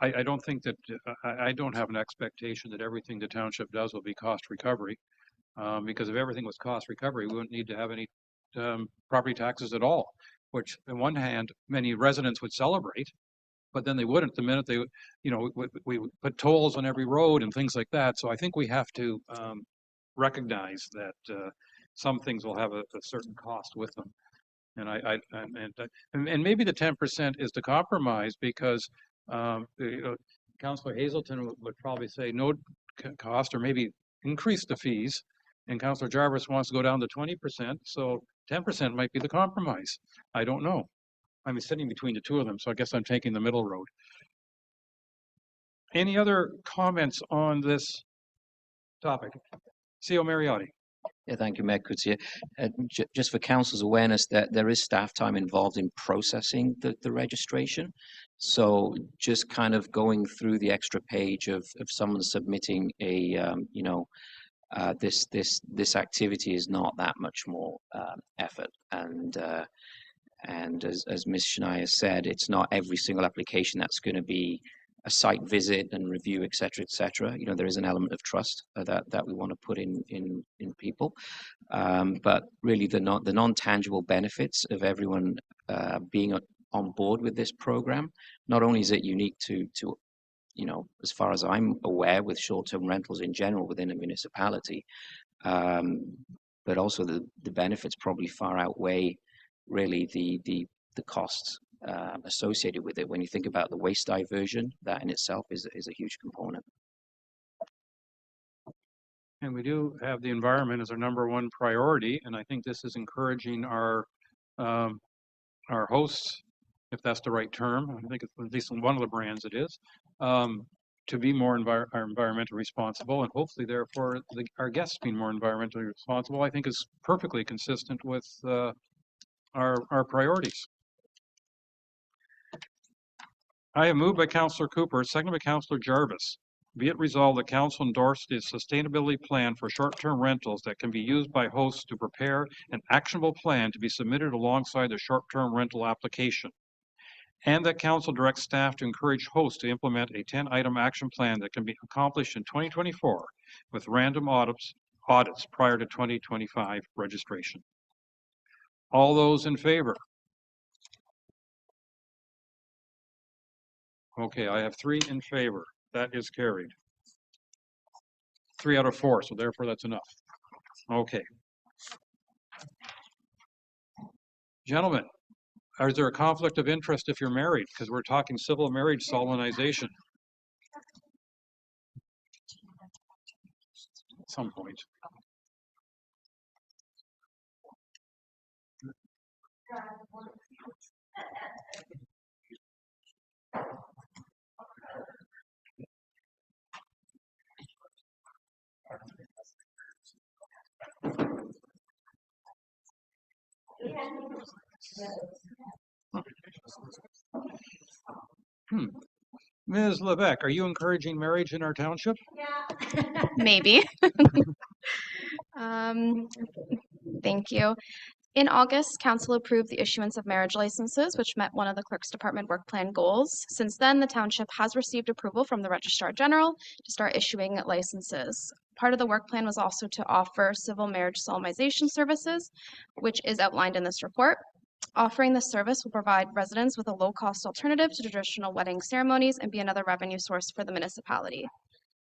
I don't think that I don't have an expectation that everything the township does will be cost recovery, because if everything was cost recovery, we wouldn't need to have any property taxes at all, which on one hand, many residents would celebrate, but then they wouldn't the minute they, we put tolls on every road and things like that. So I think we have to recognize that some things will have a certain cost with them. And maybe the 10% is the compromise, because Councillor Hazelton would probably say no cost, or maybe increase the fees, and Councillor Jarvis wants to go down to 20%, so 10% might be the compromise. I don't know. I'm sitting between the two of them, so I guess I'm taking the middle road. Any other comments on this topic? C.O. Mariotti. Yeah, thank you, Mayor Coutier. Just for council's awareness, that there is staff time involved in processing the registration. So just kind of going through the extra page of someone submitting a, this activity is not that much more effort. And as Ms. Shania said, it's not every single application that's going to be a site visit and review, et cetera, et cetera. There is an element of trust that we want to put in people. But really the non-tangible benefits of everyone being on board with this program, not only is it unique to as far as I'm aware, with short-term rentals in general within a municipality, but also the benefits probably far outweigh really the costs associated with it. When you think about the waste diversion, that in itself is a huge component. And we do have the environment as our #1 priority, and I think this is encouraging our hosts, if that's the right term. I think it's at least in one of the brands it is, to be more environmentally responsible, and hopefully, therefore, our guests being more environmentally responsible. I think is perfectly consistent with our priorities. I have moved by Councillor Cooper, seconded by Councillor Jarvis. Be it resolved, the council endorse the sustainability plan for short-term rentals that can be used by hosts to prepare an actionable plan to be submitted alongside the short-term rental application. And that council directs staff to encourage hosts to implement a 10-item action plan that can be accomplished in 2024 with random audits prior to 2025 registration. All those in favor? Okay, I have 3 in favor. That is carried. 3 out of 4, so therefore that's enough. Okay. Gentlemen, is there a conflict of interest if you're married? Because we're talking civil marriage solemnization. At some point. Ms. Levesque, are you encouraging marriage in our township? Maybe. Thank you. In August, Council approved the issuance of marriage licenses, which met one of the Clerk's Department work plan goals. Since then, the township has received approval from the Registrar General to start issuing licenses. Part of the work plan was also to offer civil marriage solemnization services, which is outlined in this report. Offering this service will provide residents with a low-cost alternative to traditional wedding ceremonies and be another revenue source for the municipality.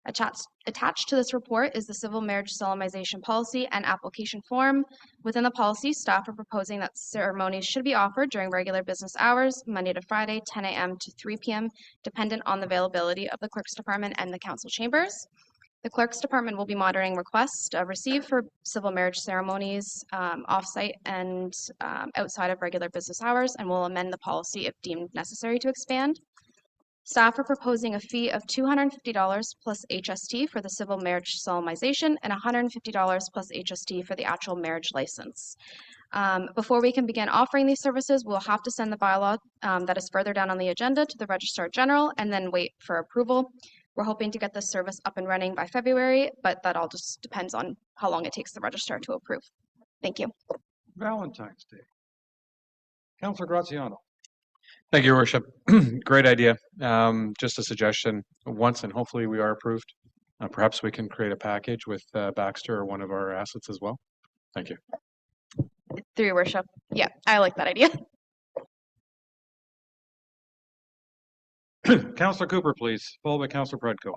Attached to this report is the civil marriage solemnization policy and application form. Within the policy, staff are proposing that ceremonies should be offered during regular business hours, Monday to Friday, 10 a.m. to 3 p.m., dependent on the availability of the Clerk's Department and the council chambers. The Clerk's Department will be monitoring requests received for civil marriage ceremonies off-site and outside of regular business hours, and will amend the policy if deemed necessary to expand. Staff are proposing a fee of $250 plus HST for the civil marriage solemnization and $150 plus HST for the actual marriage license. Before we can begin offering these services, we'll have to send the bylaw that is further down on the agenda to the Registrar General and then wait for approval. We're hoping to get this service up and running by February, but that all just depends on how long it takes the Registrar to approve. Thank you. Valentine's Day. Councillor Graziano. Thank you, Your Worship. Great idea. Just a suggestion. Once and hopefully we are approved, perhaps we can create a package with Baxter or one of our assets as well. Thank you. Through Your Worship. Yeah, I like that idea. Councillor Cooper, please, followed by Councillor Predko.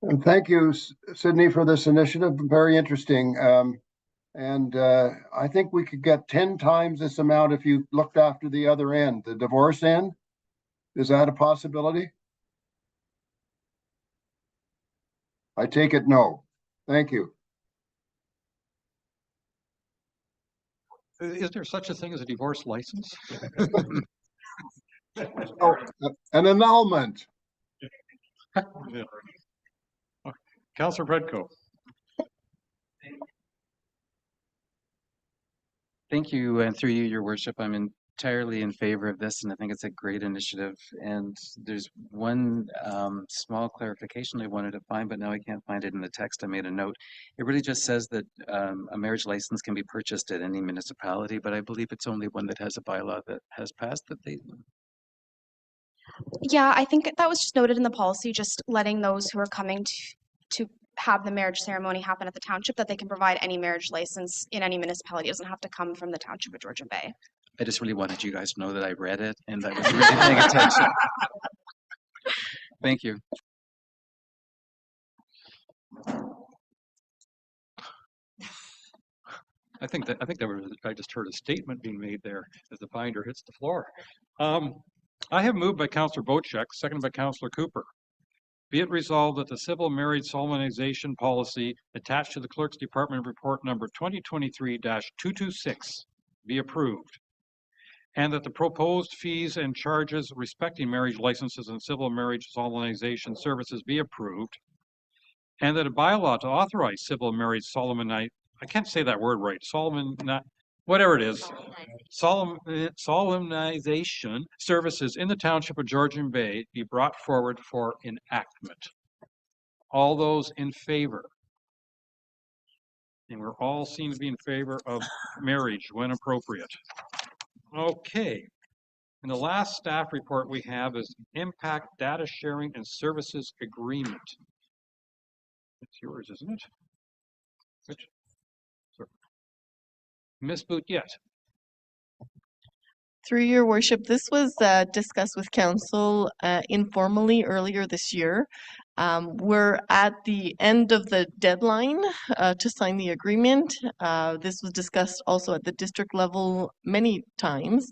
And thank you, Sydney, for this initiative. Very interesting. I think we could get 10 times this amount if you looked after the other end, the divorce end. Is that a possibility? I take it no. Thank you. Is there such a thing as a divorce license? Oh, an annulment. Councillor Predko. Thank you, and through you, Your Worship, I'm entirely in favor of this, and I think it's a great initiative. And there's one small clarification I wanted to find, but now I can't find it in the text. I made a note. It really just says that a marriage license can be purchased at any municipality, but I believe it's only one that has a bylaw that has passed that they. Yeah, I think that was just noted in the policy, just letting those who are coming to have the marriage ceremony happen at the township, that they can provide any marriage license in any municipality. It doesn't have to come from the township of Georgian Bay. I just really wanted you guys to know that I read it and I was really paying attention. Thank you. I think I just heard a statement being made there as the binder hits the floor. I have moved by Councillor Bochek, seconded by Councillor Cooper. Be it resolved that the civil marriage solemnization policy attached to the Clerk's Department report number 2023-226 be approved, and that the proposed fees and charges respecting marriage licenses and civil marriage solemnization services be approved, and that a bylaw to authorize civil marriage I can't say that word right, whatever it is, solemnization services in the Township of Georgian Bay be brought forward for enactment. All those in favor? And we're all seen to be in favor of marriage when appropriate. Okay. And the last staff report we have is Impact Data Sharing and Services Agreement. It's yours, isn't it? Which? Sorry. Ms. Boutiette. Through your worship, this was discussed with council informally earlier this year. We're at the end of the deadline to sign the agreement. This was discussed also at the district level many times.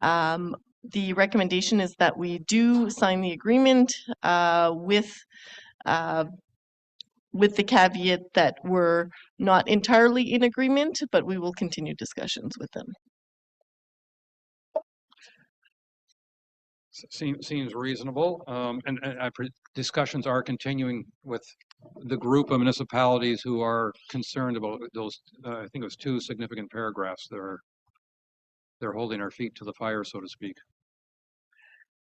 The recommendation is that we do sign the agreement with the caveat that we're not entirely in agreement, but we will continue discussions with them. Seems reasonable, and discussions are continuing with the group of municipalities who are concerned about those. I think it was 2 significant paragraphs that they're holding our feet to the fire, so to speak.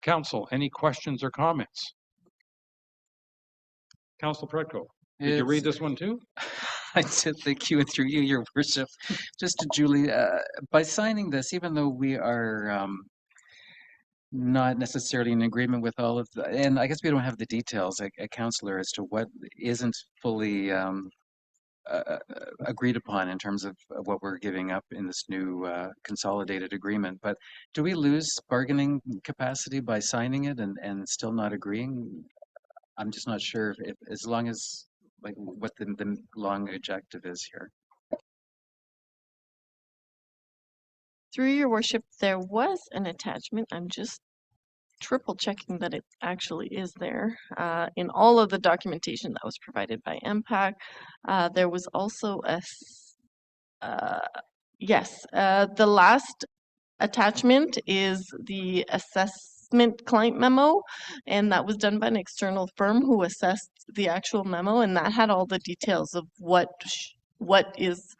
Council, any questions or comments? Council Predko, did you read this one too? I did. Thank you, and through you, your worship. Just to Julie, by signing this, even though we are not necessarily in agreement with all of the, and I guess we don't have the details, a councillor, as to what isn't fully agreed upon in terms of what we're giving up in this new consolidated agreement. But do we lose bargaining capacity by signing it and still not agreeing? I'm just not sure if as long as, like, what the long objective is here. Through your worship, there was an attachment. I'm just triple checking that it actually is there. In all of the documentation that was provided by MPAC, there was also the last attachment is the assessment client memo, and that was done by an external firm who assessed the actual memo, and that had all the details of what is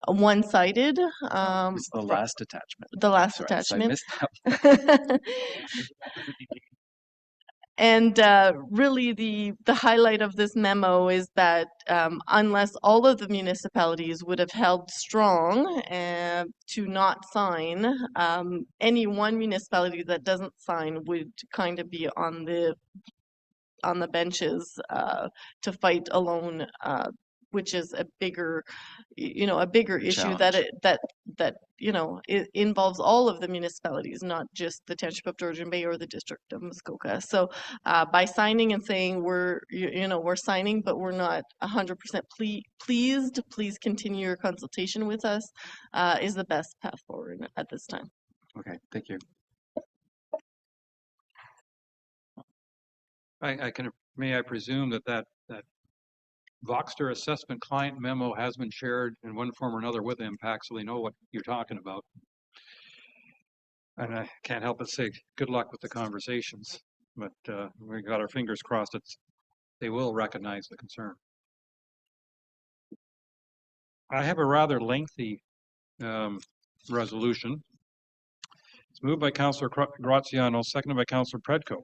one-sided. It's the last attachment. The last Sorry, so I attachment. missed that. And really the highlight of this memo is that unless all of the municipalities would have held strong to not sign, any one municipality that doesn't sign would kind of be on the benches to fight alone, which is a bigger issue that it involves all of the municipalities, not just the Township of Georgian Bay or the District of Muskoka. So by signing and saying we're signing, but we're not 100% pleased, please continue your consultation with us, is the best path forward at this time. Okay, thank you. May I presume that Voxter assessment client memo has been shared in one form or another with Impact, so they know what you're talking about. And I can't help but say good luck with the conversations, but we got our fingers crossed that they will recognize the concern. I have a rather lengthy resolution. It's moved by Councillor Graziano, seconded by Councillor Predko.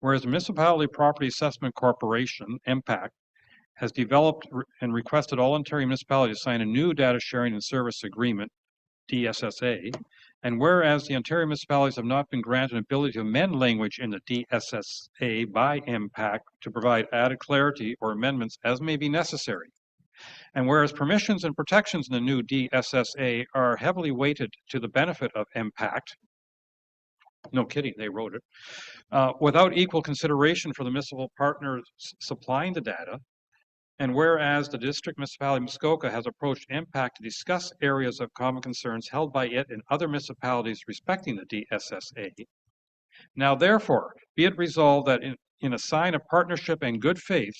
Whereas the Municipality Property Assessment Corporation, MPAC, has developed and requested all Ontario municipalities to sign a new data sharing and service agreement, DSSA, and whereas the Ontario municipalities have not been granted an ability to amend language in the DSSA by MPAC to provide added clarity or amendments as may be necessary, and whereas permissions and protections in the new DSSA are heavily weighted to the benefit of MPAC, no kidding, they wrote it, without equal consideration for the municipal partners supplying the data, and whereas the District Municipality of Muskoka has approached MPAC to discuss areas of common concerns held by it and other municipalities respecting the DSSA, now therefore be it resolved that in a sign of partnership and good faith,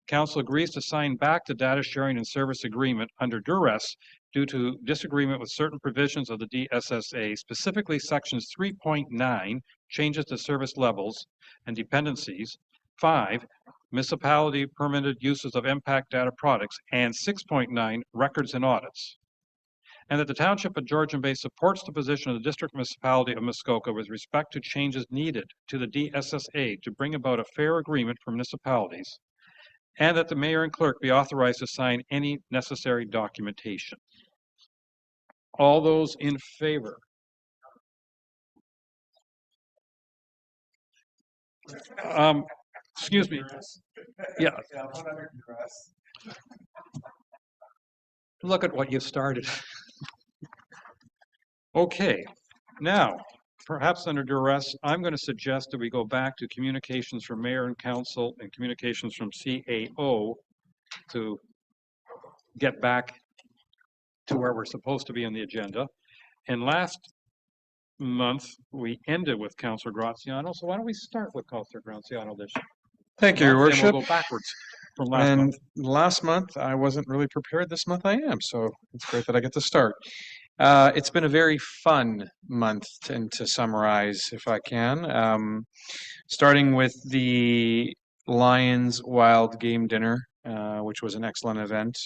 Council agrees to sign back the data sharing and service agreement under duress due to disagreement with certain provisions of the DSSA, specifically sections 3.9, changes to service levels and dependencies, 5, municipality permitted uses of impact data products, and 6.9, records and audits. And that the Township of Georgian Bay supports the position of the District Municipality of Muskoka with respect to changes needed to the DSSA to bring about a fair agreement for municipalities, and that the mayor and clerk be authorized to sign any necessary documentation. All those in favor? Excuse me. Yeah. Look at what you started. Okay, now, perhaps under duress, I'm going to suggest that we go back to communications from mayor and council and communications from CAO to get back to where we're supposed to be on the agenda. And last month, we ended with Councillor Graziano. So why don't we start with Councillor Graziano this Thank you, Your month, Worship. and we'll go backwards from last And month. last month, I wasn't really prepared. This month I am. So it's great that I get to start. It's been a very fun month, and to summarize, if I can, starting with the Lions Wild Game Dinner, which was an excellent event.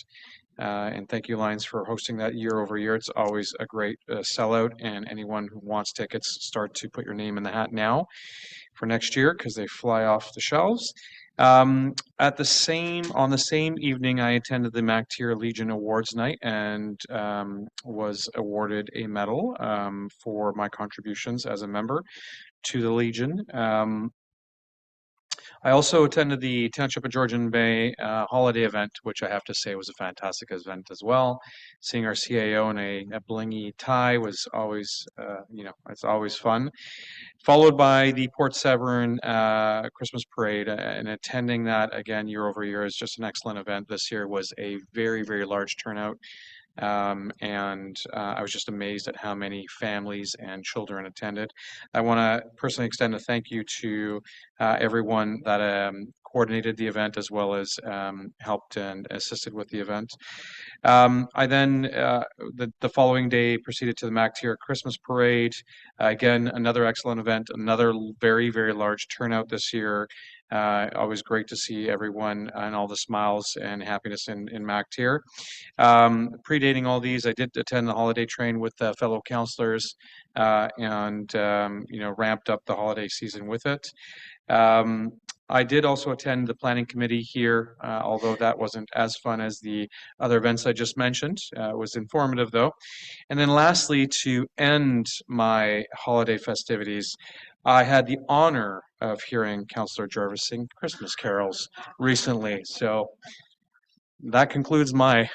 And thank you, Lions, for hosting that year over year. It's always a great sellout, and anyone who wants tickets, start to put your name in the hat now for next year because they fly off the shelves. On the same evening, I attended the MacTier Legion Awards night and was awarded a medal for my contributions as a member to the Legion. I also attended the Township of Georgian Bay holiday event, which I have to say was a fantastic event as well. Seeing our CAO in a blingy tie was always, it's always fun. Followed by the Port Severn Christmas Parade, and attending that again year over year is just an excellent event. This year was a very, very large turnout. And I was just amazed at how many families and children attended. I want to personally extend a thank you to everyone that coordinated the event as well as helped and assisted with the event. I then, the following day, proceeded to the MacTier Christmas Parade. Again, another excellent event, another very, very large turnout this year. Always great to see everyone and all the smiles and happiness in MacTier. Predating all these, I did attend the holiday train with fellow councillors and ramped up the holiday season with it. I did also attend the planning committee here, although that wasn't as fun as the other events I just mentioned. It was informative though. And then lastly, to end my holiday festivities, I had the honor of hearing Councillor Jarvis sing Christmas carols recently. So that concludes my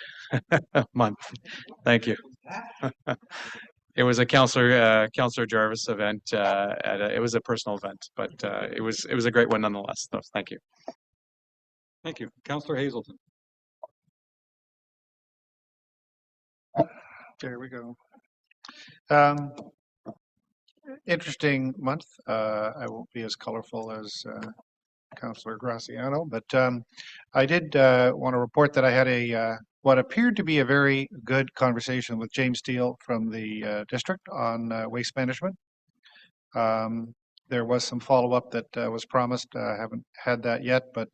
month. Thank you. It was a Councillor Jarvis event. It was a personal event, but it was a great one nonetheless. So thank you. Thank you. Councillor Hazelton. There we go. Interesting month. I won't be as colorful as Councillor Graziano, but I did want to report that I had what appeared to be a very good conversation with James Steele from the district on waste management. There was some follow-up that was promised. I haven't had that yet, but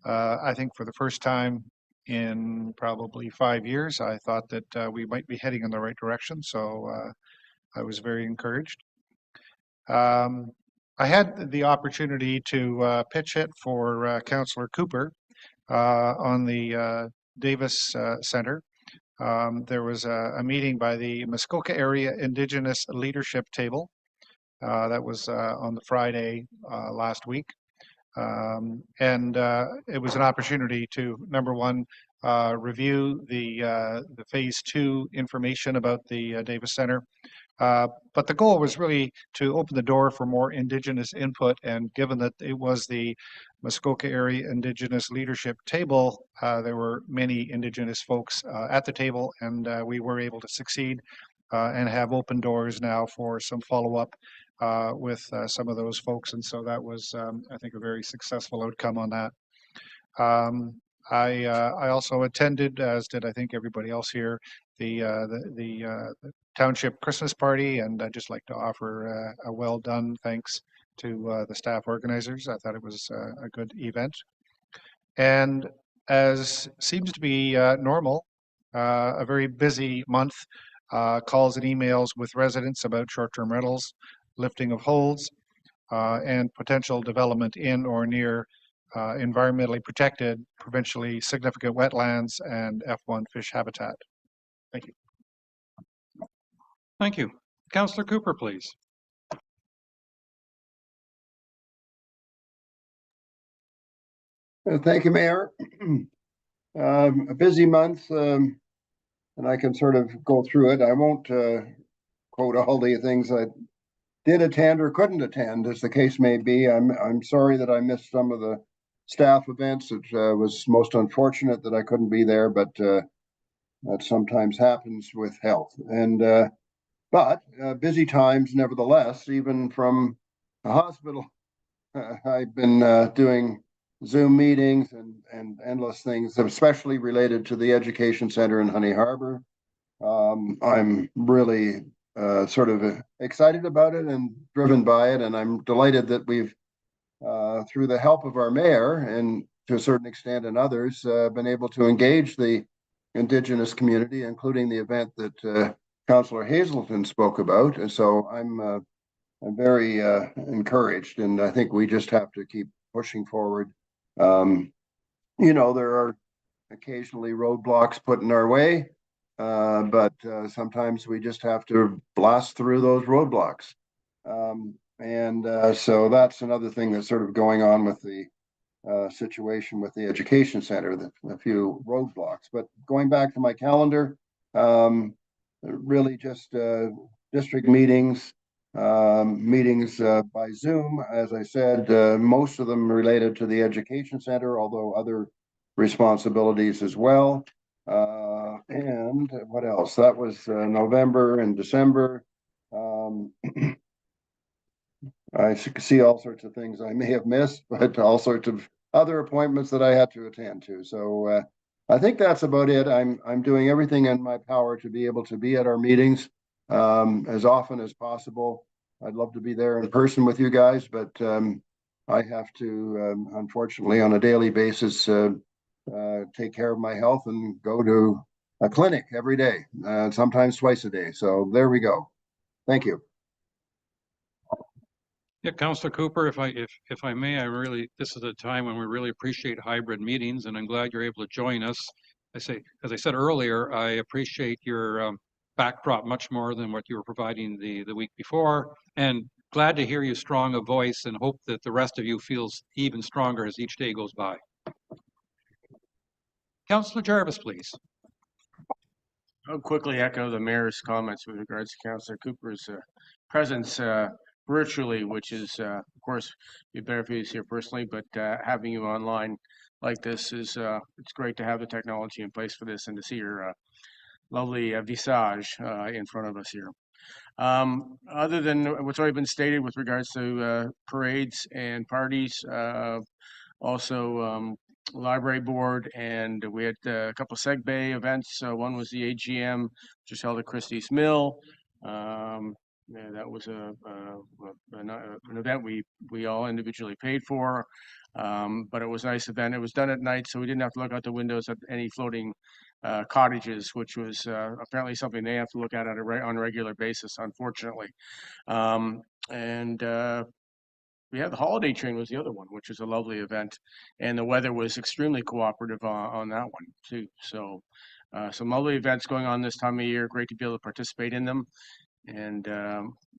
I think for the first time in probably 5 years, I thought that we might be heading in the right direction. So I was very encouraged. I had the opportunity to pitch it for Councillor Cooper on the Davis Center. There was a meeting by the Muskoka Area Indigenous Leadership Table that was on the Friday last week. And it was an opportunity to, number one, review the Phase 2 information about the Davis Center. But the goal was really to open the door for more Indigenous input, and given that it was the Muskoka Area Indigenous Leadership Table, there were many Indigenous folks at the table, and we were able to succeed and have open doors now for some follow-up with some of those folks. And so that was, I think, a very successful outcome on that. I also attended, as did I think everybody else here, the township Christmas party, and I'd just like to offer a well done thanks to the staff organizers. I thought it was a good event. And as seems to be normal, a very busy month, calls and emails with residents about short-term rentals, lifting of holds, and potential development in or near environmentally protected, provincially significant wetlands and F1 fish habitat. Thank you. Thank you. Councillor Cooper, please. Thank you, Mayor. A busy month, and I can sort of go through it. I won't quote all the things I did attend or couldn't attend, as the case may be. I'm sorry that I missed some of the staff events. It was most unfortunate that I couldn't be there, but that sometimes happens with health. And but busy times, nevertheless, even from a hospital. I've been doing Zoom meetings and endless things, especially related to the Education Center in Honey Harbor. I'm really sort of excited about it and driven by it, and I'm delighted that we've, through the help of our mayor and to a certain extent and others, been able to engage the Indigenous community, including the event that Councillor Hazelton spoke about. And so I'm very encouraged, and I think we just have to keep pushing forward. You know, there are occasionally roadblocks put in our way, but sometimes we just have to blast through those roadblocks. So that's another thing that's sort of going on with the situation with the Education Center, a few roadblocks. But going back to my calendar, really just district meetings, by Zoom, as I said, most of them related to the Education Center, although other responsibilities as well. And what else? That was November and December. I see all sorts of things I may have missed, but all sorts of other appointments that I had to attend to. So I think that's about it. I'm doing everything in my power to be able to be at our meetings as often as possible. I'd love to be there in person with you guys, but I have to, unfortunately, on a daily basis, take care of my health and go to a clinic every day, sometimes twice a day. So there we go. Thank you. Yeah, Councillor Cooper, if I may, this is a time when we really appreciate hybrid meetings, and I'm glad you're able to join us. As I said earlier, I appreciate your backdrop much more than what you were providing the week before, and glad to hear you strong a voice, and hope that the rest of you feels even stronger as each day goes by. Councillor Jarvis, please. I'll quickly echo the mayor's comments with regards to Councillor Cooper's presence virtually, which is, of course, be better if he was here personally, but having you online like this is, it's great to have the technology in place for this and to see your lovely visage in front of us here. Other than what's already been stated with regards to parades and parties, also library board, and we had a couple of Seg Bay events. One was the AGM, which was held at Christie's Mill. Yeah, that was an event we all individually paid for, but it was a nice event. It was done at night, so we didn't have to look out the windows at any floating cottages, which was apparently something they have to look at on a regular basis, unfortunately. We had the holiday train was the other one, which was a lovely event, and the weather was extremely cooperative on that one too. So some lovely events going on this time of year. Great to be able to participate in them, and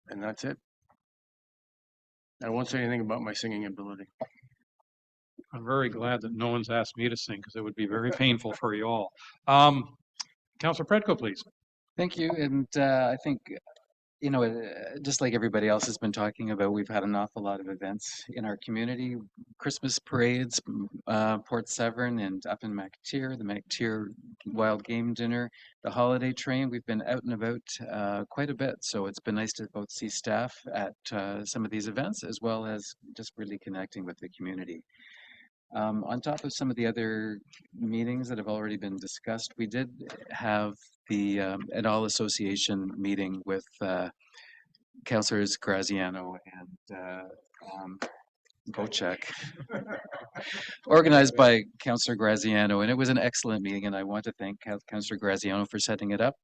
that's it. I won't say anything about my singing ability. I'm very glad that no one's asked me to sing, because it would be very painful for you all. Councillor Predko, please. Thank you. And I think you know, just like everybody else has been talking about, we've had an awful lot of events in our community. Christmas parades, Port Severn and up in McTier, the McTier Wild Game Dinner, the holiday train. We've been out and about quite a bit. So it's been nice to both see staff at some of these events as well as just really connecting with the community. On top of some of the other meetings that have already been discussed, we did have the an all association meeting with Councillors Graziano and Bocek, organized by Councillor Graziano, and it was an excellent meeting, and I want to thank Councillor Graziano for setting it up.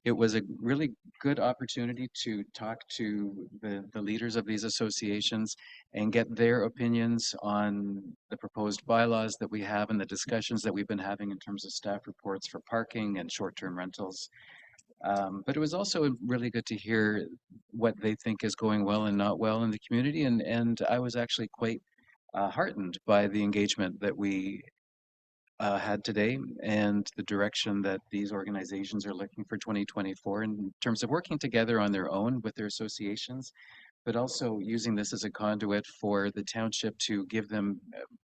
It was a really good opportunity to talk to the leaders of these associations and get their opinions on the proposed bylaws that we have and the discussions that we've been having in terms of staff reports for parking and short-term rentals. But it was also really good to hear what they think is going well and not well in the community. And I was actually quite heartened by the engagement that we had today and the direction that these organizations are looking for 2024 in terms of working together on their own with their associations, but also using this as a conduit for the township to give them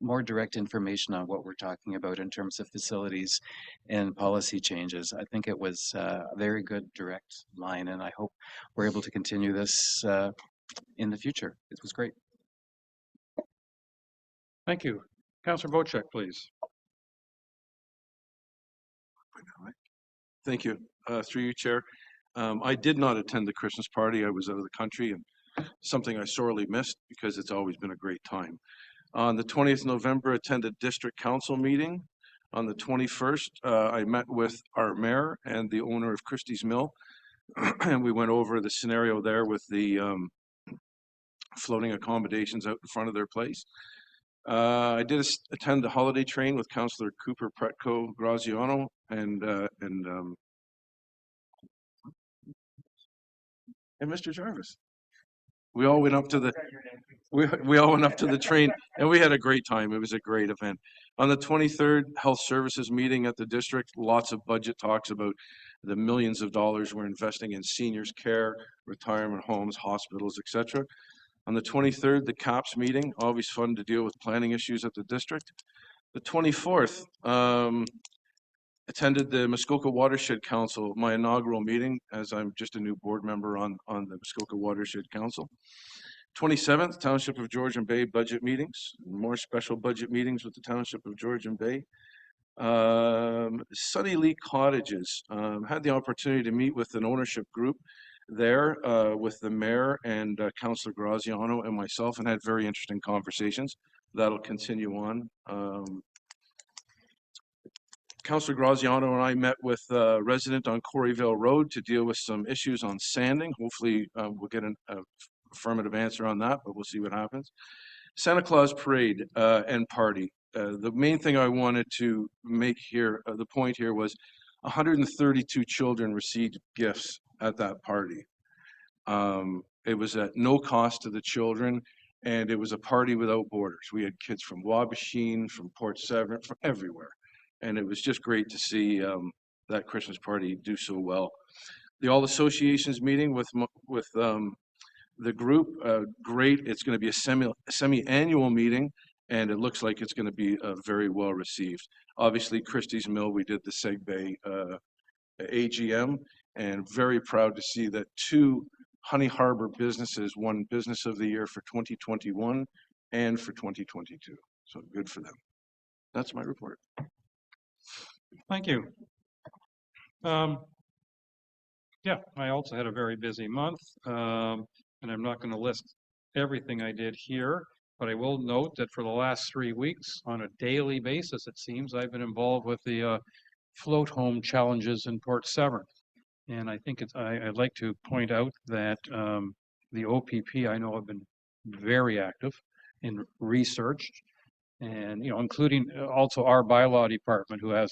more direct information on what we're talking about in terms of facilities and policy changes. I think it was a very good direct line, and I hope we're able to continue this in the future. It was great. Thank you. Councillor Bocek, please. Thank you. Through you, Chair. I did not attend the Christmas party. I was out of the country, and something I sorely missed because it's always been a great time. On the 20th November, attended district council meeting. On the 21st, I met with our mayor and the owner of Christie's Mill, and we went over the scenario there with the floating accommodations out in front of their place. I did attend the holiday train with Councillor Cooper, Pretco, Graziano, and Mr. Jarvis. We all went up to the we all went up to the train, and we had a great time. It was a great event. On the 23rd, health services meeting at the district, lots of budget talks about the millions of dollars we're investing in seniors care, retirement homes, hospitals, etc. On the 23rd, the CAPS meeting, always fun to deal with planning issues at the district. The 24th, attended the Muskoka Watershed Council, my inaugural meeting, as I'm just a new board member on the Muskoka Watershed Council. 27th, Township of Georgian Bay budget meetings, more special budget meetings with the Township of Georgian Bay. Sunny Lee Cottages, had the opportunity to meet with an ownership group there with the mayor and Councillor Graziano and myself, and had very interesting conversations. That'll continue on. Councillor Graziano and I met with a resident on Coreyville Road to deal with some issues on sanding. Hopefully we'll get an affirmative answer on that, but we'll see what happens. Santa Claus Parade and Party. The main thing I wanted to make here, the point here was 132 children received gifts at that party. It was at no cost to the children, and it was a party without borders. We had kids from Wabashine, from Port Severn, from everywhere. And it was just great to see that Christmas party do so well. The All Associations meeting with the group, great. It's going to be a semi-annual meeting, and it looks like it's going to be very well received. Obviously, Christie's Mill, we did the Seg Bay AGM, and very proud to see that 2 Honey Harbor businesses won Business of the Year for 2021 and for 2022. So good for them. That's my report. Thank you. Yeah, I also had a very busy month, and I'm not going to list everything I did here, but I will note that for the last 3 weeks, on a daily basis, it seems, I've been involved with the float home challenges in Port Severn. And I think I'd like to point out that the OPP, I know, have been very active in research, and including also our bylaw department, who has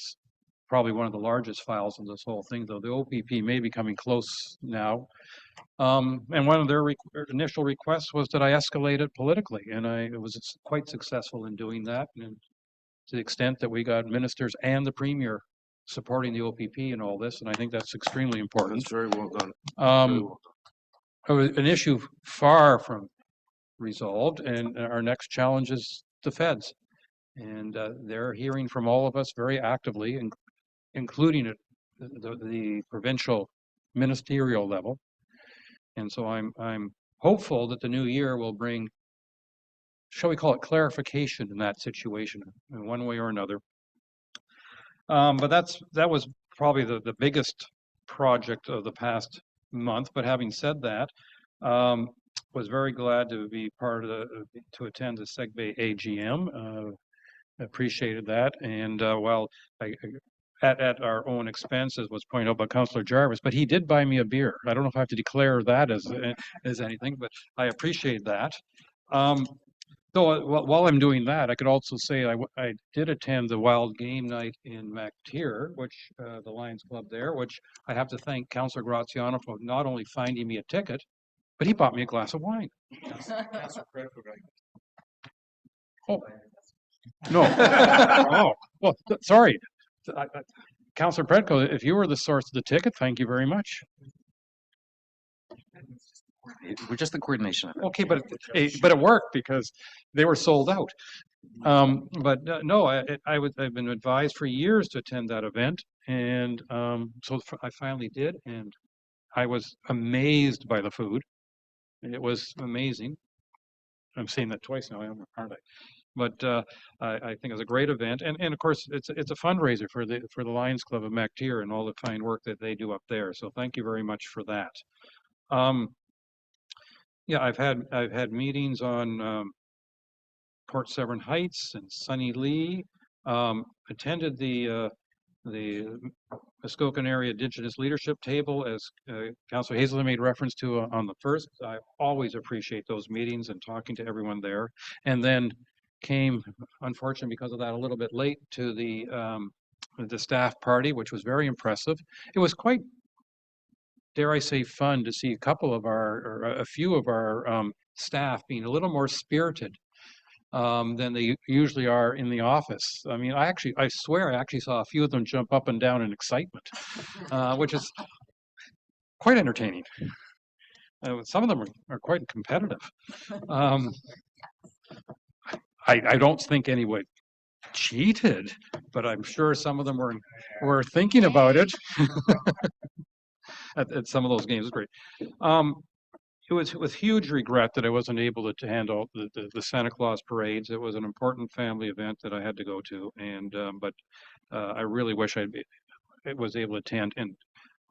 probably one of the largest files in this whole thing, though the OPP may be coming close now. And one of their initial requests was that I escalate it politically, and I was quite successful in doing that, and to the extent that we got ministers and the premier supporting the OPP and all this, and I think that's extremely important. That's very well done. Very well done. an issue far from resolved, and our next challenge is the feds. And they're hearing from all of us very actively, including at the provincial ministerial level. And so I'm hopeful that the new year will bring, shall we call it, clarification in that situation in one way or another. But that was probably the biggest project of the past month. But having said that, was very glad to be part of to attend the SegBay AGM. Appreciated that. And while at our own expenses was pointed out by Councillor Jarvis, but he did buy me a beer. I don't know if I have to declare that as anything, but I appreciate that. So while I'm doing that, I could also say I did attend the Wild Game Night in MacTier, which the Lions Club there, which I have to thank Councillor Graziano for not only finding me a ticket, but he bought me a glass of wine. Oh, no. Oh, well, sorry. Councillor Predko, if you were the source of the ticket, thank you very much. We're just the coordination. Okay, but it worked because they were sold out. But no, I've been advised for years to attend that event, and so I finally did, and I was amazed by the food. It was amazing. I'm saying that twice now, aren't I? But I think it's a great event, and of course it's a fundraiser for the Lions Club of MacTier and all the fine work that they do up there. So thank you very much for that. Yeah, I've had meetings on Port Severn Heights and Sunny Lee. Attended the Muskokan Area Indigenous Leadership Table, as Councillor Hazelton made reference to on the first. I always appreciate those meetings and talking to everyone there. And then came, unfortunately because of that, a little bit late to the staff party, which was very impressive. It was quite, dare I say, fun to see a few of our staff being a little more spirited than they usually are in the office. I mean, I swear I actually saw a few of them jump up and down in excitement, which is quite entertaining. Some of them are quite competitive. I don't think anyone cheated, but I'm sure some of them were thinking about it at some of those games. It was great. It was with huge regret that I wasn't able to handle the Santa Claus parades. It was an important family event that I had to go to, and but I really wish I was able to attend. And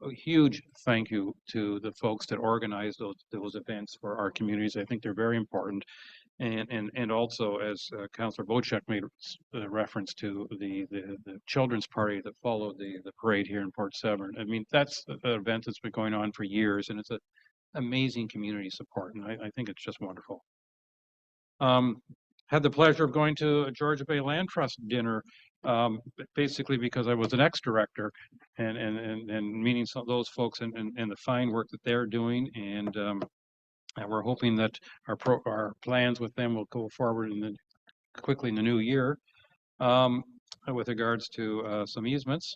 a huge thank you to the folks that organized those events for our communities. I think they're very important. And also, as Councillor Bochek made reference to the children's party that followed the parade here in Port Severn. I mean, that's an event that's been going on for years, and it's an amazing community support, and I think it's just wonderful. Had the pleasure of going to a Georgia Bay Land Trust dinner, basically because I was an ex-director, and meeting some of those folks and the fine work that they're doing, and we're hoping that our plans with them will go forward quickly in the new year with regards to some easements.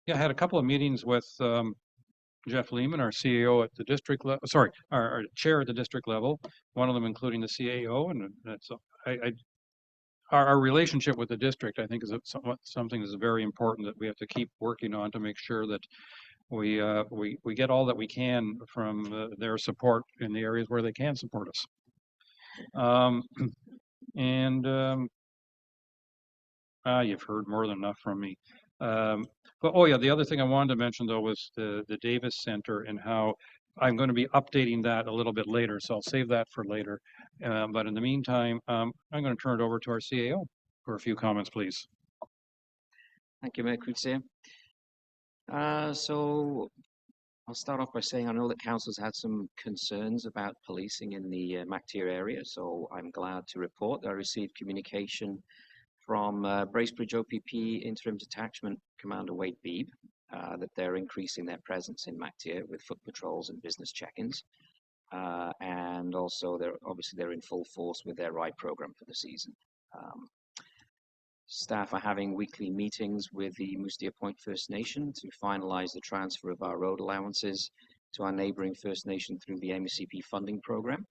Yeah, I had a couple of meetings with Jeff Lehman, our CAO at the district level, sorry, our chair at the district level, one of them including the CAO, and that's our relationship with the district, I think, is something that's very important that we have to keep working on to make sure that we get all that we can from their support in the areas where they can support us. You've heard more than enough from me. But oh yeah, the other thing I wanted to mention though was the Davis Center and how I'm going to be updating that a little bit later, so I'll save that for later. But in the meantime, I'm going to turn it over to our CAO for a few comments, please. Thank you, Mayor Coetzee. So I'll start off by saying I know that council's had some concerns about policing in the MacTier area, so I'm glad to report that I received communication from Bracebridge OPP Interim Detachment Commander Wade Beebe that they're increasing their presence in MacTier with foot patrols and business check-ins. And also they're in full force with their ride program for the season. Staff are having weekly meetings with the Moose Deer Point First Nation to finalize the transfer of our road allowances to our neighboring First Nation through the MCP funding program.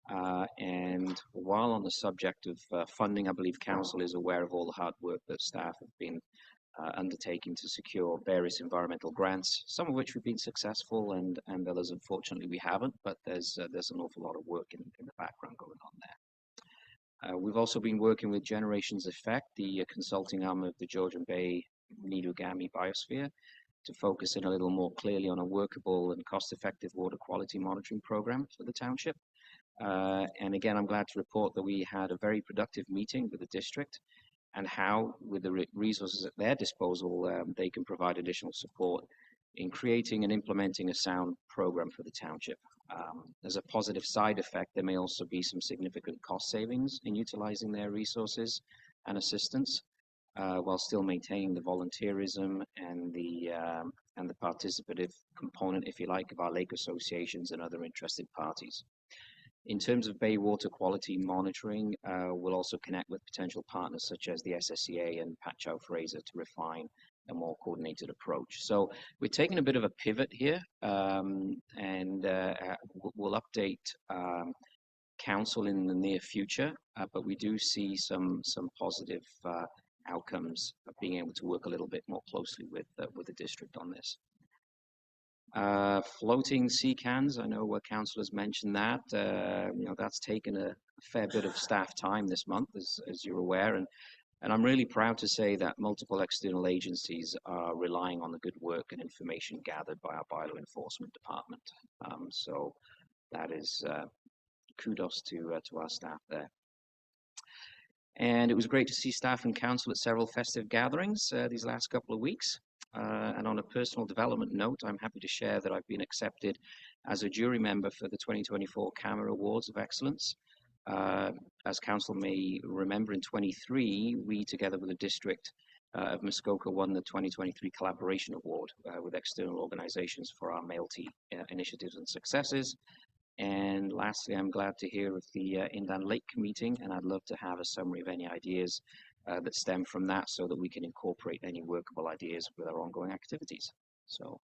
And while on the subject of funding, I believe Council is aware of all the hard work that staff have been undertaking to secure various environmental grants, some of which we've been successful and others unfortunately we haven't, but there's an awful lot of work in the background going on there. We've also been working with Generations Effect, the consulting arm of the Georgian Bay Nidugami Biosphere, to focus in a little more clearly on a workable and cost-effective water quality monitoring program for the township. And again, I'm glad to report that we had a very productive meeting with the district and how, with the resources at their disposal, they can provide additional support in creating and implementing a sound program for the township. As a positive side effect, there may also be some significant cost savings in utilizing their resources and assistance, while still maintaining the volunteerism and the participative component, if you like, of our lake associations and other interested parties. In terms of bay water quality monitoring, we'll also connect with potential partners such as the SSCA and Pat Chow Fraser to refine a more coordinated approach. So we're taking a bit of a pivot here, and we'll update council in the near future, but we do see some positive outcomes of being able to work a little bit more closely with the district on this. Floating sea cans, I know what council has mentioned that. That's taken a fair bit of staff time this month, as you're aware, and I'm really proud to say that multiple external agencies are relying on the good work and information gathered by our bylaw enforcement department. So that is kudos to our staff there. And it was great to see staff and council at several festive gatherings these last couple of weeks. And on a personal development note, I'm happy to share that I've been accepted as a jury member for the 2024 CAMA Awards of Excellence. As council may remember, in 23, we, together with the district of Muskoka, won the 2023 Collaboration Award with external organizations for our Mailty initiatives and successes. And lastly, I'm glad to hear of the Inland Lake meeting, and I'd love to have a summary of any ideas that stem from that so that we can incorporate any workable ideas with our ongoing activities. So.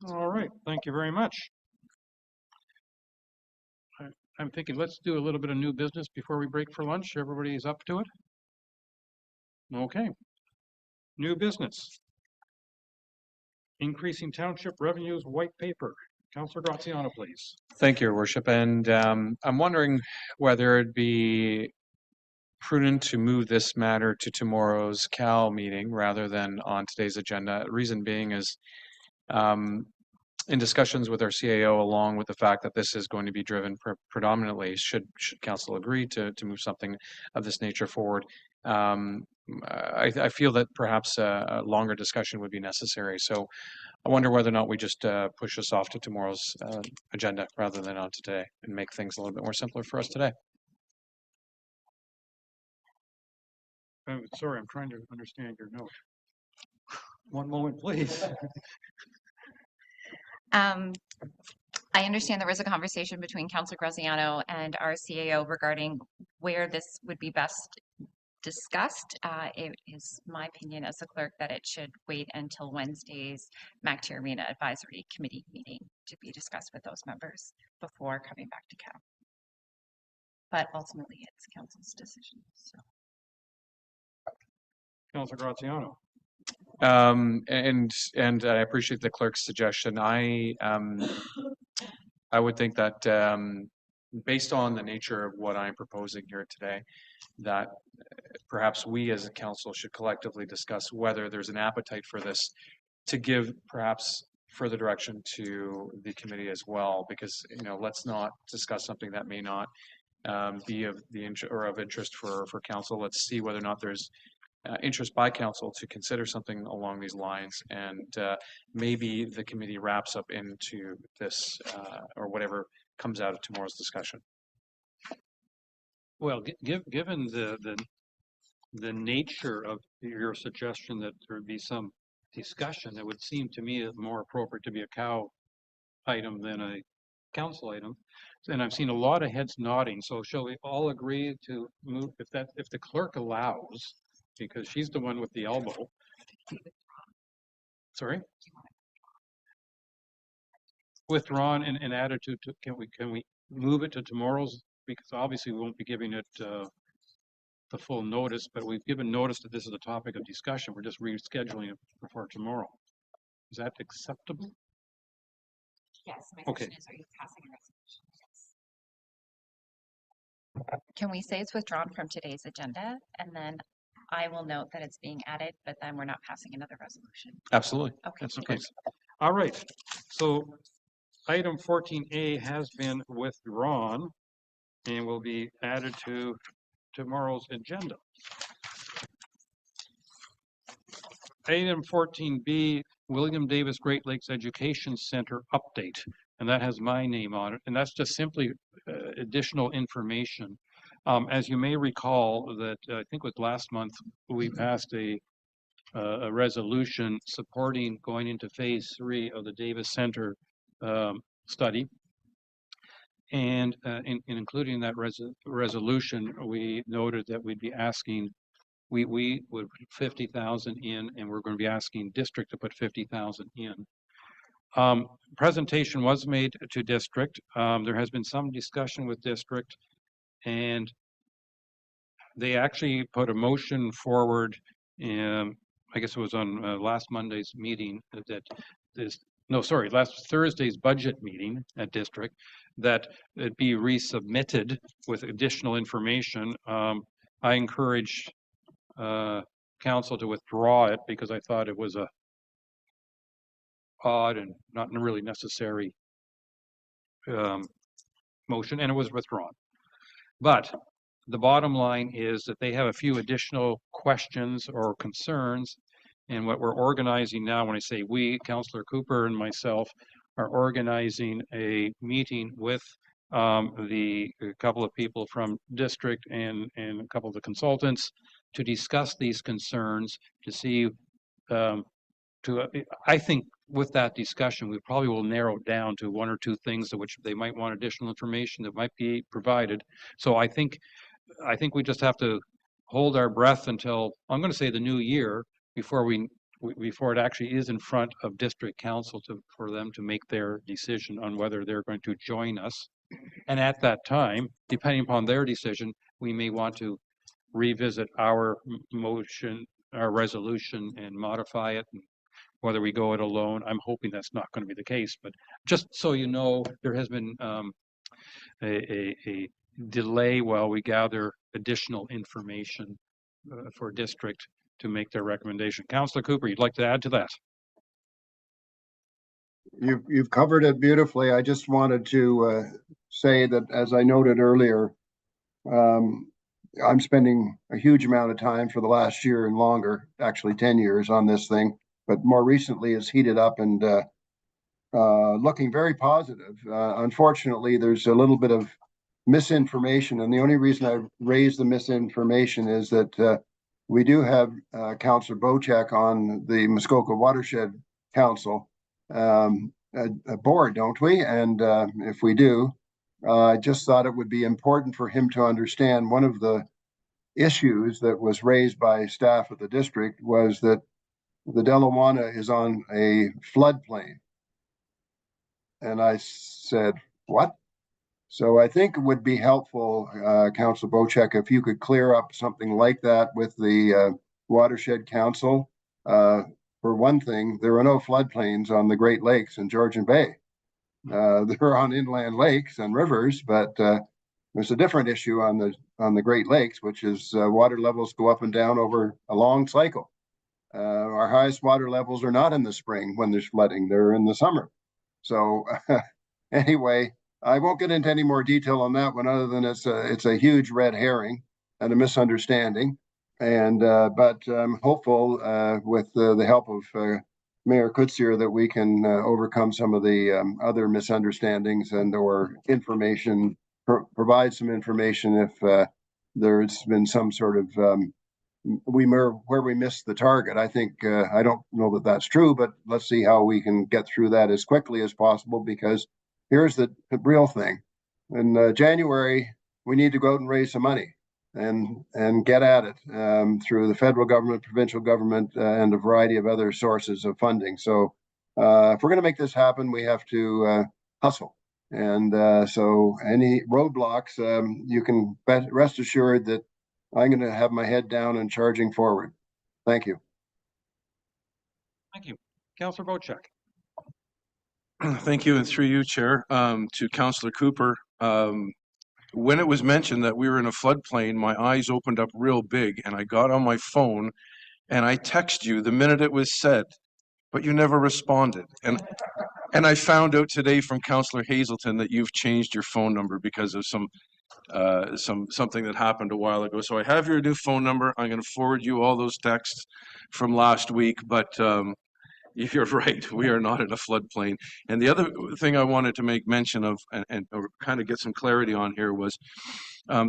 All right, thank you very much. I'm thinking let's do a little bit of new business before we break for lunch. Everybody's up to it? Okay. New business. Increasing township revenues white paper. Councillor Graziano, please. Thank you, Your Worship. And I'm wondering whether it'd be prudent to move this matter to tomorrow's CAL meeting rather than on today's agenda. Reason being is in discussions with our CAO, along with the fact that this is going to be driven predominantly, should council agree to move something of this nature forward, I feel that perhaps a longer discussion would be necessary. So I wonder whether or not we just push this off to tomorrow's agenda rather than on today and make things a little bit more simpler for us today. Sorry, I'm trying to understand your note. One moment, please. I understand there was a conversation between Councillor Graziano and our CAO regarding where this would be best discussed. It is my opinion as the clerk that it should wait until Wednesday's MacTi Arena Advisory Committee meeting to be discussed with those members before coming back to CAL. But ultimately, it's council's decision. So. Councillor Graziano. And I appreciate the clerk's suggestion. I would think that based on the nature of what I'm proposing here today, that perhaps we as a council should collectively discuss whether there's an appetite for this to give perhaps further direction to the committee as well, because let's not discuss something that may not be of interest for council. Let's see whether or not there's interest by council to consider something along these lines, and maybe the committee wraps up into this or whatever comes out of tomorrow's discussion. Well, given the nature of your suggestion that there would be some discussion, it would seem to me more appropriate to be a CAO item than a council item. And I've seen a lot of heads nodding. So shall we all agree to move, if the clerk allows, because she's the one with the elbow. Sorry? Withdrawn and added to, can we move it to tomorrow's? Because obviously we won't be giving it the full notice, but we've given notice that this is a topic of discussion. We're just rescheduling it for tomorrow. Is that acceptable? Yes, my Okay. question is, are you passing a resolution? Can we say it's withdrawn from today's agenda, and then I will note that it's being added, but then we're not passing another resolution? Absolutely. Okay. That's the case. All right. So item 14A has been withdrawn and will be added to tomorrow's agenda. Item 14B, William Davis Great Lakes Education Center update, and that has my name on it, and that's just simply additional information. As you may recall, that I think it was last month, we passed a resolution supporting going into phase 3 of the Davis Center study. And in including that resolution, we noted that we'd be asking, we would put 50,000 in, and we're going to be asking district to put 50,000 in. Presentation was made to district. There has been some discussion with district, and they actually put a motion forward. I guess it was on last Monday's meeting that this. No, sorry, last Thursday's budget meeting at district, that it be resubmitted with additional information. I encouraged council to withdraw it because I thought it was a odd and not really necessary motion, and it was withdrawn. But the bottom line is that they have a few additional questions or concerns. And what we're organizing now, when I say we, Councillor Cooper and myself, are organizing a meeting with a couple of people from district and a couple of the consultants to discuss these concerns, to see, I think with that discussion, we probably will narrow down to one or two things to which they might want additional information that might be provided. So I think we just have to hold our breath until, I'm going to say, the new year, before it actually is in front of district council for them to make their decision on whether they're going to join us. And at that time, depending upon their decision, we may want to revisit our motion, our resolution, and modify it. And whether we go it alone, I'm hoping that's not going to be the case. But just so you know, there has been a delay while we gather additional information for district to make their recommendation. Councillor Cooper, you'd like to add to that? You've covered it beautifully. I just wanted to say that, as I noted earlier, I'm spending a huge amount of time for the last year and longer, actually 10 years on this thing, but more recently it's heated up and looking very positive. Unfortunately, there's a little bit of misinformation, and the only reason I raised the misinformation is that we do have Councillor Bocek on the Muskoka Watershed Council a board, don't we? And if we do, I just thought it would be important for him to understand one of the issues that was raised by staff at the district was that the Delawana is on a floodplain. And I said, what? So I think it would be helpful, Councillor Bocek, if you could clear up something like that with the Watershed Council. For one thing, there are no floodplains on the Great Lakes and Georgian Bay. They're on inland lakes and rivers, but there's a different issue on the Great Lakes, which is water levels go up and down over a long cycle. Our highest water levels are not in the spring when there's flooding; they're in the summer. So anyway, I won't get into any more detail on that one, other than it's a huge red herring and a misunderstanding. And but I'm hopeful with the help of Mayor Kutsier that we can overcome some of the other misunderstandings and or information, provide some information if there's been some sort of where we missed the target. I think I don't know that that's true, but let's see how we can get through that as quickly as possible, because here's the real thing. In January, we need to go out and raise some money. and get at it through the federal government, provincial government, and a variety of other sources of funding. So if we're going to make this happen, we have to hustle. And so any roadblocks, you can rest assured that I'm going to have my head down and charging forward. Thank you. Thank you. Councillor Bochek. Thank you, and through you, Chair, to Councillor Cooper. When it was mentioned that we were in a floodplain, my eyes opened up real big, and I got on my phone and I texted you the minute it was said, but you never responded. And I found out today from Councillor Hazelton that you've changed your phone number because of something that happened a while ago. So I have your new phone number. I'm going to forward you all those texts from last week, but you're right, we are not in a floodplain. And the other thing I wanted to make mention of and kind of get some clarity on here was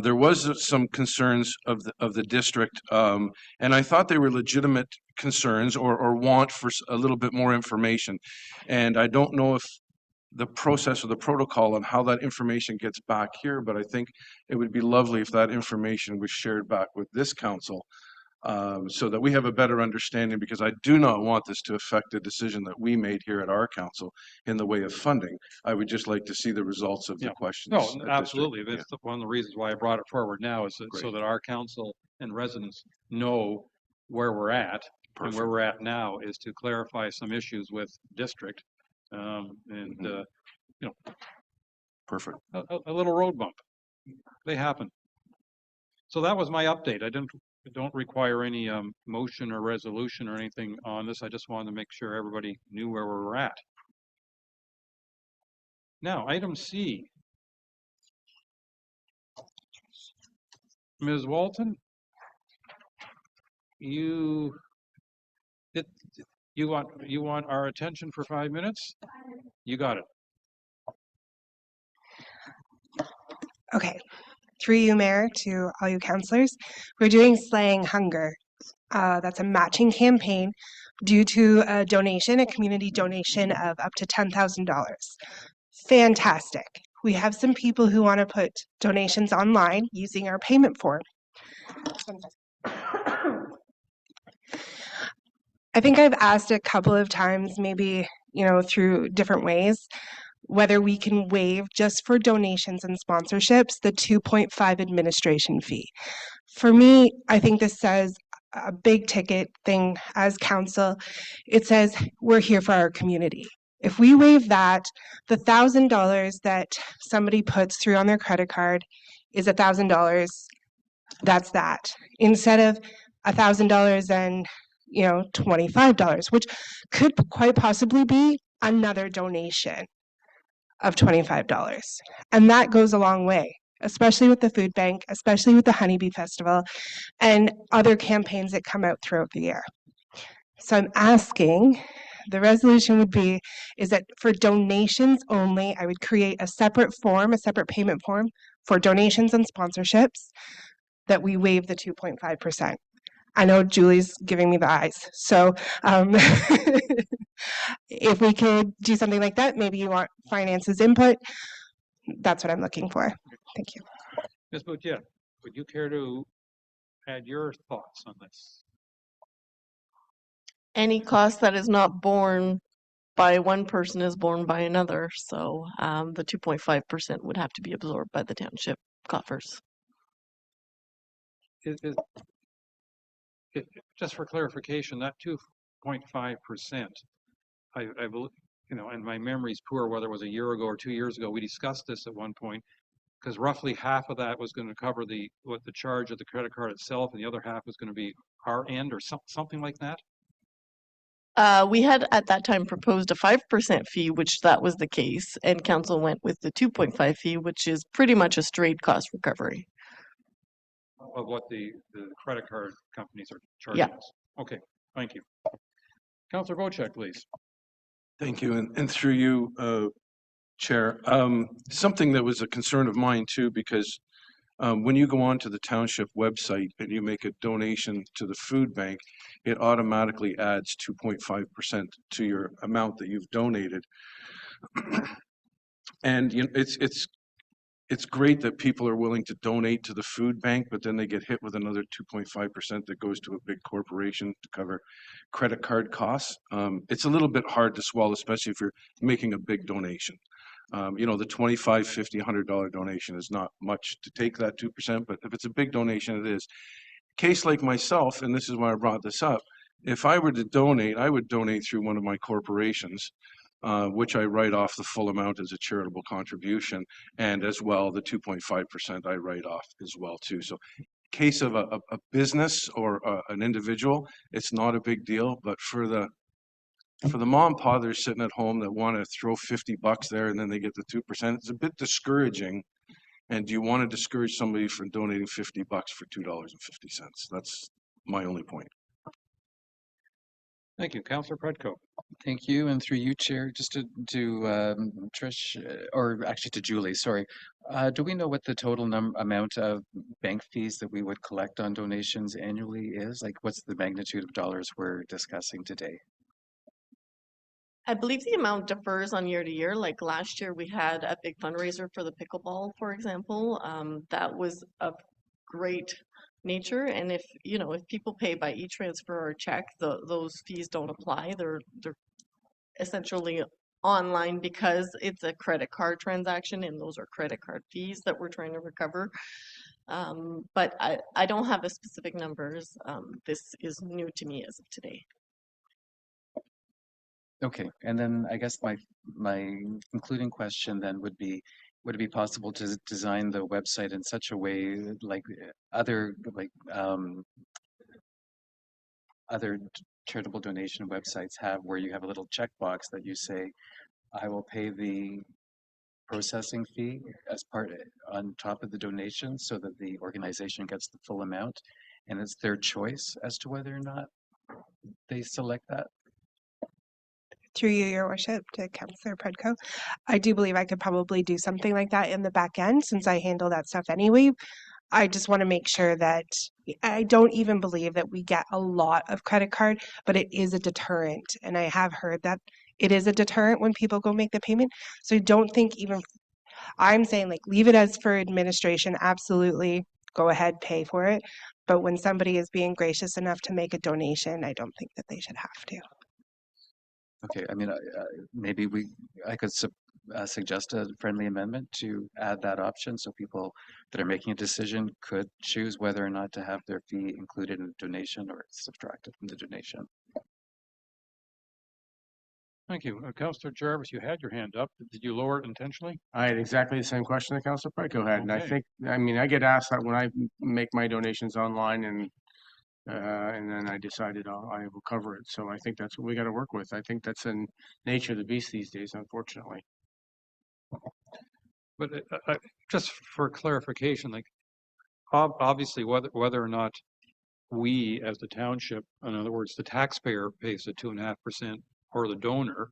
there was some concerns of the district, and I thought they were legitimate concerns or want for a little bit more information. And I don't know if the process or the protocol on how that information gets back here, but I think it would be lovely if that information was shared back with this council, so that we have a better understanding, because I do not want this to affect the decision that we made here at our council in the way of funding. I would just like to see the results of the questions. No, absolutely. That's one of the reasons why I brought it forward now, is that so that our council and residents know where we're at. Perfect. And where we're at now is to clarify some issues with district, Perfect. A little road bump. They happen. So that was my update. I don't require any motion or resolution or anything on this. I just wanted to make sure everybody knew where we were at. Now, item C. Ms. Walton, you want our attention for 5 minutes? You got it. Okay. Through you, Mayor, to all you councillors, we're doing Slaying Hunger. That's a matching campaign due to a donation, a community donation of up to $10,000. Fantastic. We have some people who want to put donations online using our payment form. I think I've asked a couple of times, maybe, through different ways, whether we can waive just for donations and sponsorships the 2.5 administration fee. For me, I think this says a big ticket thing as council. It says we're here for our community. If we waive that, the $1,000 that somebody puts through on their credit card is $1,000. That's that. Instead of $1,000 and $25, which could quite possibly be another donation of $25. And that goes a long way, especially with the food bank, especially with the Honeybee Festival and other campaigns that come out throughout the year. So I'm asking, the resolution would be, is that for donations only, I would create a separate form, a separate payment form for donations and sponsorships, that we waive the 2.5%. I know Julie's giving me the eyes. So if we could do something like that, maybe you want finances input, that's what I'm looking for. Thank you. Ms. Boutier, would you care to add your thoughts on this? Any cost that is not borne by one person is borne by another. So the 2.5% would have to be absorbed by the township coffers. Just for clarification, that 2.5%, I believe, and my memory's poor, whether it was a year ago or 2 years ago, we discussed this at one point, because roughly half of that was going to cover the charge of the credit card itself, and the other half was going to be our end, or something like that. We had at that time proposed a 5% fee, which that was the case, and council went with the 2.5 fee, which is pretty much a straight cost recovery of what the credit card companies are charging us. Okay, thank you. Councillor Bochek, please. Thank you, and through you, Chair. Something that was a concern of mine too, because when you go onto the township website and you make a donation to the food bank, it automatically adds 2.5% to your amount that you've donated. And it's it's great that people are willing to donate to the food bank, but then they get hit with another 2.5% that goes to a big corporation to cover credit card costs. It's a little bit hard to swallow, especially if you're making a big donation. You know, the $25, $50, $100 donation is not much to take that 2%, but if it's a big donation, it is. Case like myself, and this is why I brought this up, if I were to donate, I would donate through one of my corporations, which I write off the full amount as a charitable contribution, and as well the 2.5% I write off as well too. So case of a business or an individual, it's not a big deal, but for the mom and pa that are sitting at home that want to throw $50 there and then they get the 2%, it's a bit discouraging. And do you want to discourage somebody from donating $50 for $2.50? That's my only point. Thank you. Councillor Predko. Thank you, and through you, Chair, just to Trish, or actually to Julie, sorry. Do we know what the total amount of bank fees that we would collect on donations annually is? Like, what's the magnitude of dollars we're discussing today? I believe the amount differs on year to year. Like last year, we had a big fundraiser for the pickleball, for example. That was of great nature, and if people pay by e-transfer or check, those fees don't apply. They're essentially online because it's a credit card transaction, and those are credit card fees that we're trying to recover. But I don't have the specific numbers. This is new to me as of today. Okay, and then I guess my concluding question then would it be possible to design the website in such a way like other charitable donation websites have, where you have a little checkbox that you say, I will pay the processing fee as part on top of the donation so that the organization gets the full amount, and it's their choice as to whether or not they select that? Through you, Your Worship, to Councillor Predko, I do believe I could probably do something like that in the back end since I handle that stuff anyway. I just want to make sure that I don't even believe that we get a lot of credit card, but it is a deterrent. And I have heard that it is a deterrent when people go make the payment. So I don't think even, I'm saying like leave it as for administration, absolutely, go ahead, pay for it. But when somebody is being gracious enough to make a donation, I don't think that they should have to. Okay, I mean, maybe I could suggest a friendly amendment to add that option so people that are making a decision could choose whether or not to have their fee included in the donation or subtracted from the donation. Thank you. Councillor Jarvis, you had your hand up. Did you lower it intentionally? I had exactly the same question that Councillor Predko had, and I Okay. think, I mean, I get asked that when I make my donations online, and then I decided I will cover it. So I think that's what we got to work with. I think that's in nature of the beast these days, unfortunately. But just for clarification, like obviously whether or not we as the township, in other words, the taxpayer pays the 2.5% or the donor,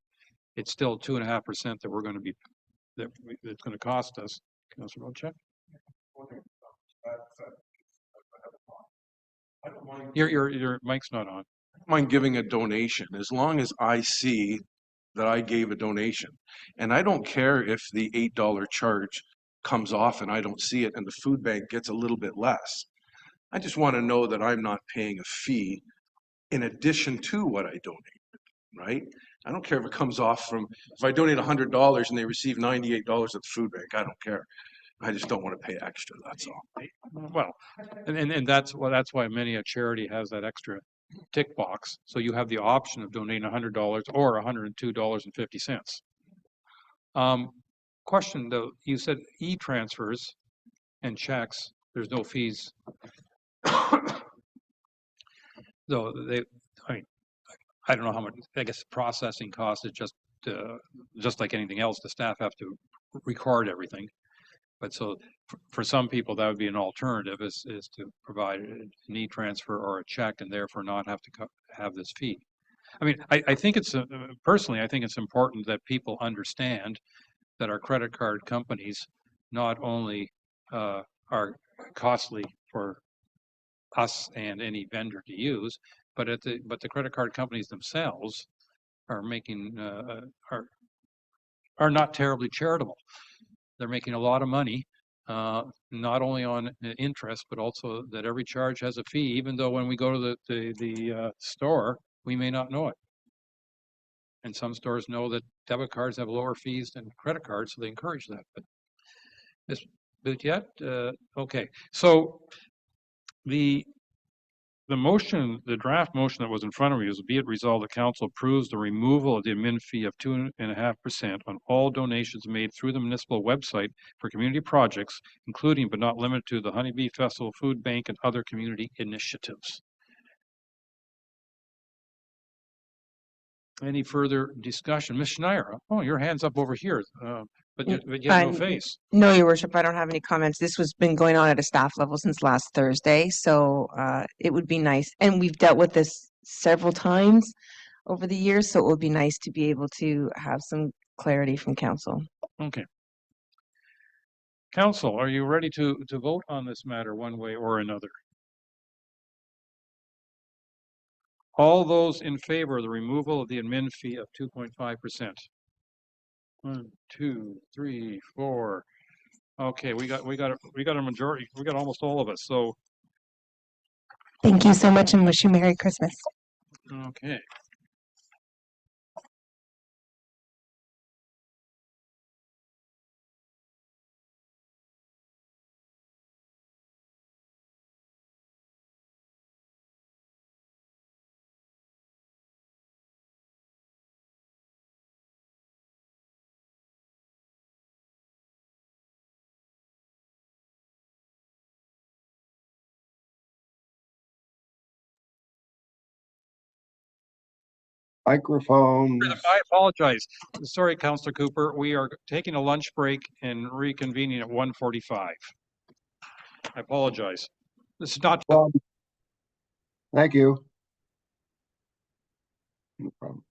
it's still 2.5% that we're going to be that's going to cost us. Councillor Rochek? Your mic's not on. I don't mind giving a donation as long as I see that I gave a donation. And I don't care if the $8 charge comes off and I don't see it and the food bank gets a little bit less. I just want to know that I'm not paying a fee in addition to what I donated, right? I don't care if it comes off from, if I donate $100 and they receive $98 at the food bank, I don't care. I just don't want to pay extra, that's all. Well, and that's why many a charity has that extra tick box. So you have the option of donating $100 or $102.50. Question though, you said e-transfers and checks, there's no fees. Though I don't know how much, I guess processing cost is just like anything else, the staff have to record everything. But so for some people, that would be an alternative is to provide an e-transfer or a check and therefore not have to have this fee. I mean, I think it's, personally, I think it's important that people understand that our credit card companies not only are costly for us and any vendor to use, but the credit card companies themselves are making, are not terribly charitable. They're making a lot of money not only on interest, but also that every charge has a fee, even though when we go to the store, we may not know it. And some stores know that debit cards have lower fees than credit cards, so they encourage that. But yet, okay. So the motion, the draft motion that was in front of you is, be it resolved, the council approves the removal of the admin fee of 2.5% on all donations made through the municipal website for community projects, including but not limited to the Honeybee Festival Food Bank and other community initiatives. Any further discussion? Ms. Schneier, oh, your hand's up over here, but you have no face. No, Your Worship, I don't have any comments. This was been going on at a staff level since last Thursday, so it would be nice. And we've dealt with this several times over the years, so it would be nice to be able to have some clarity from council. Okay. Council, are you ready to vote on this matter one way or another? All those in favor of the removal of the admin fee of 2.5%? 1, 2, 3, 4. Okay, we got a majority. We got almost all of us. So Thank you so much and wish you Merry Christmas. okay. Microphones. I apologize. Sorry, Councillor Cooper. We are taking a lunch break and reconvening at 1:45. I apologize. This is not. Thank you. No problem.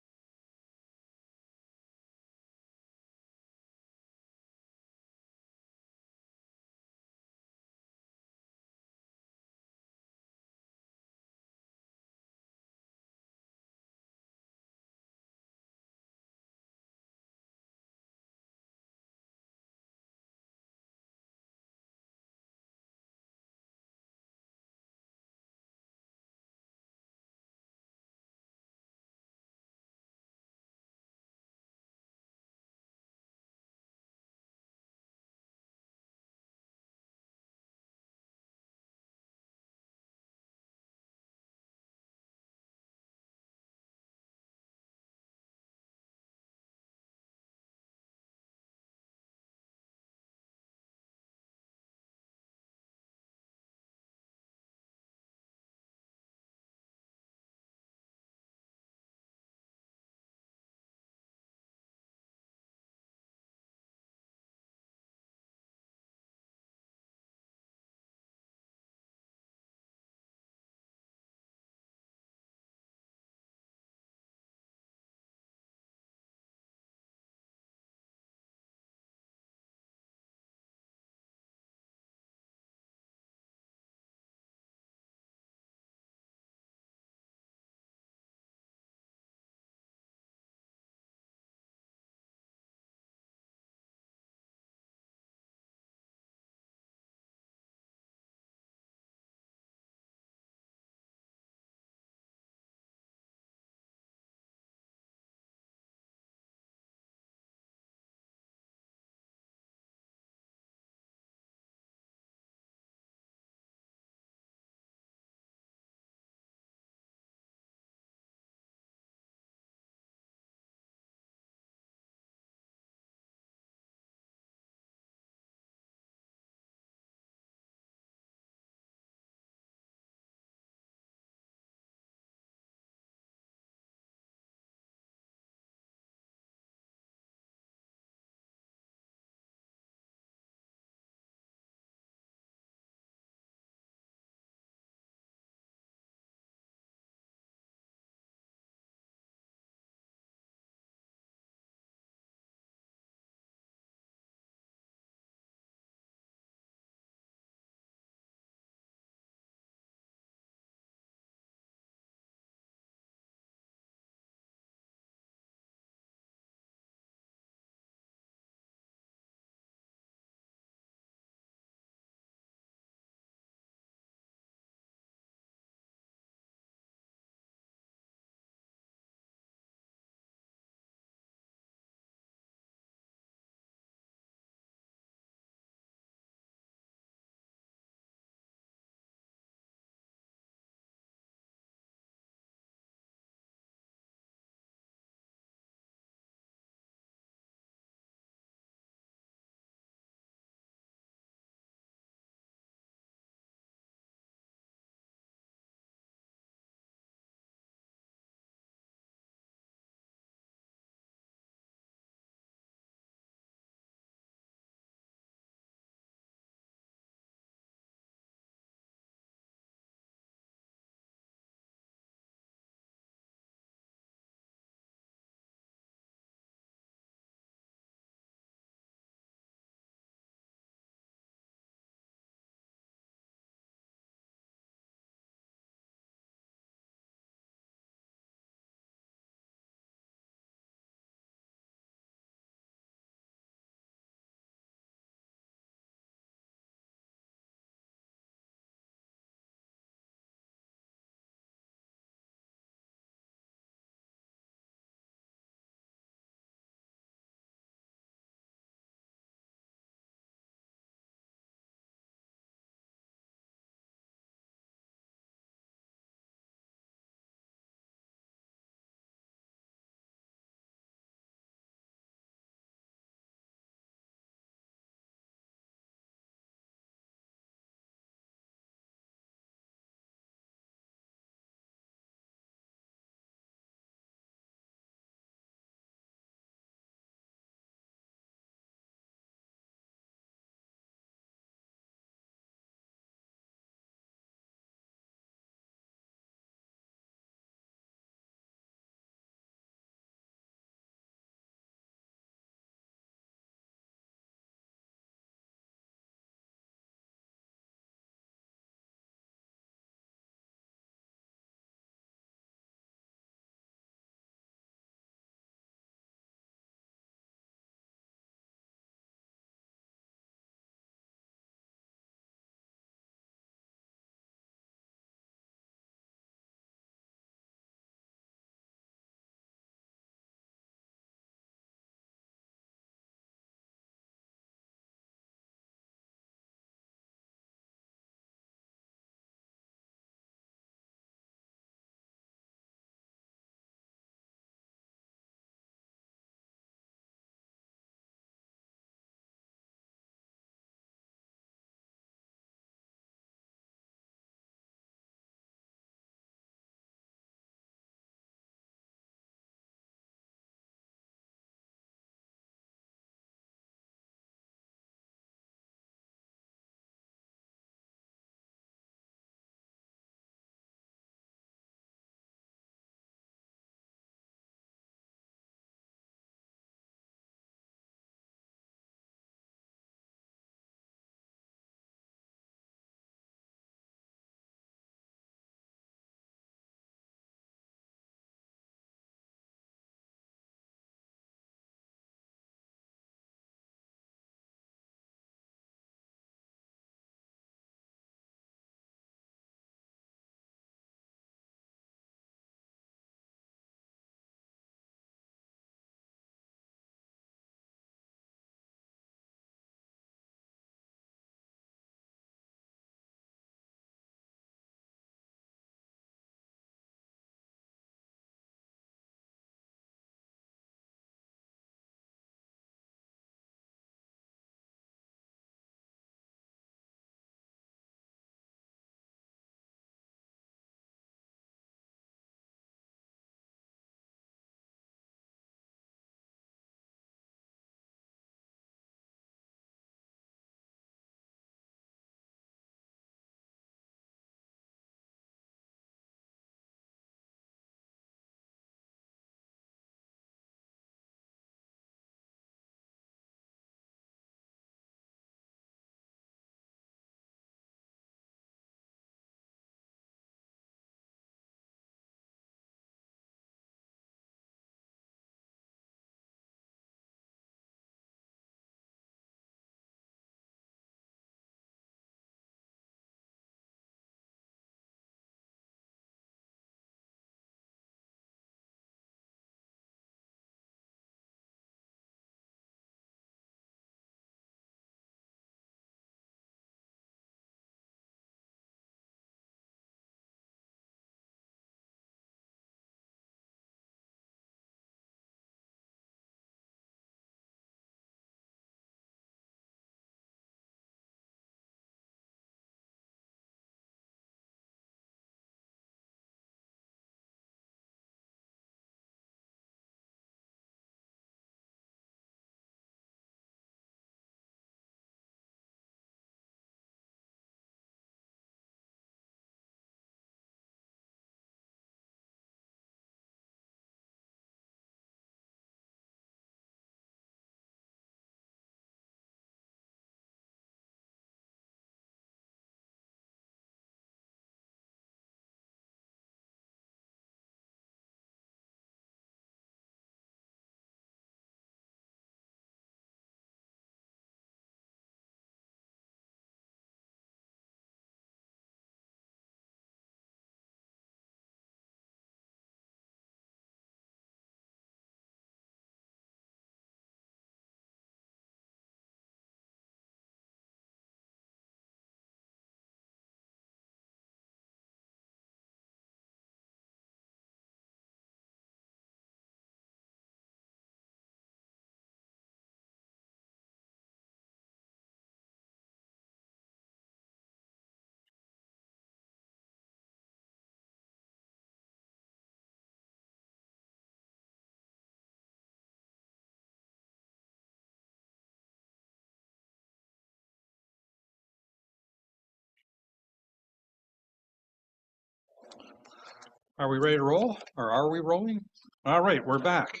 Are we ready to roll, or are we rolling? All right, we're back.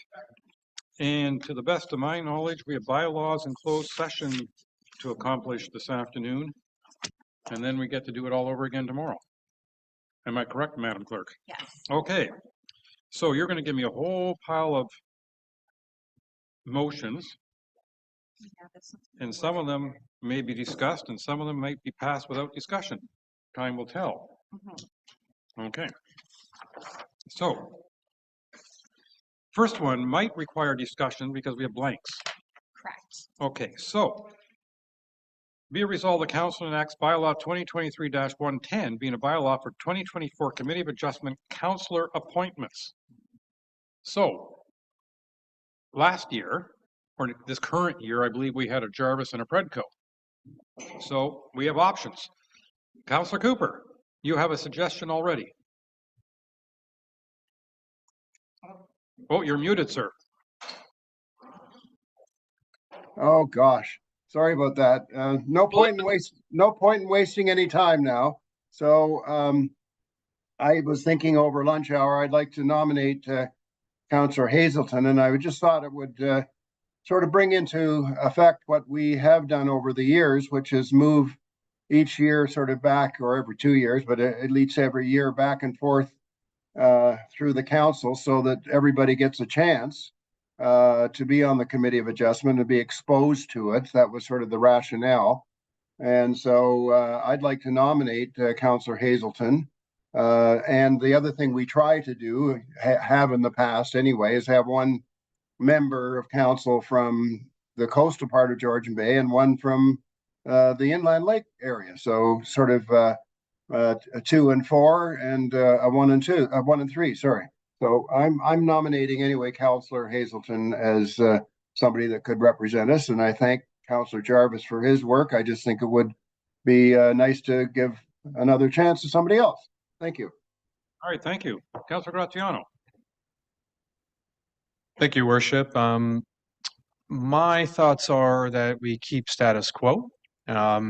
And to the best of my knowledge, we have bylaws in closed session to accomplish this afternoon. And then we get to do it all over again tomorrow. Am I correct, Madam Clerk? Yes. Okay. So you're going to give me a whole pile of motions, and some of them may be discussed and some of them might be passed without discussion. Time will tell. Okay. So first one might require discussion because we have blanks. Correct. Okay, so be it resolved, the council enacts bylaw 2023-110 being a bylaw for 2024 Committee of Adjustment councillor appointments. So last year, or this current year, I believe we had a Jarvis and a Predco. So we have options. Councillor Cooper, you have a suggestion already. Oh, you're muted, sir. Oh, gosh. Sorry about that. No point in wasting any time now. So I was thinking over lunch hour, I'd like to nominate Councillor Hazelton, and I just thought it would sort of bring into effect what we have done over the years, which is move each year sort of back, or every 2 years, but at least every year back and forth through the council so that everybody gets a chance to be on the Committee of Adjustment and be exposed to it. That was sort of the rationale. And so I'd like to nominate Councillor Hazelton. And the other thing we try to do, have in the past anyway, is have one member of council from the coastal part of Georgian Bay and one from the inland lake area. So sort of a 2 and 4 and a 1 and 2, 1 and 3, sorry. So I'm nominating anyway Councillor Hazelton as somebody that could represent us, and I thank Councillor Jarvis for his work. I just think it would be nice to give another chance to somebody else. Thank you. All right, thank you. Councillor Graziano. Thank you, Worship. My thoughts are that we keep status quo. I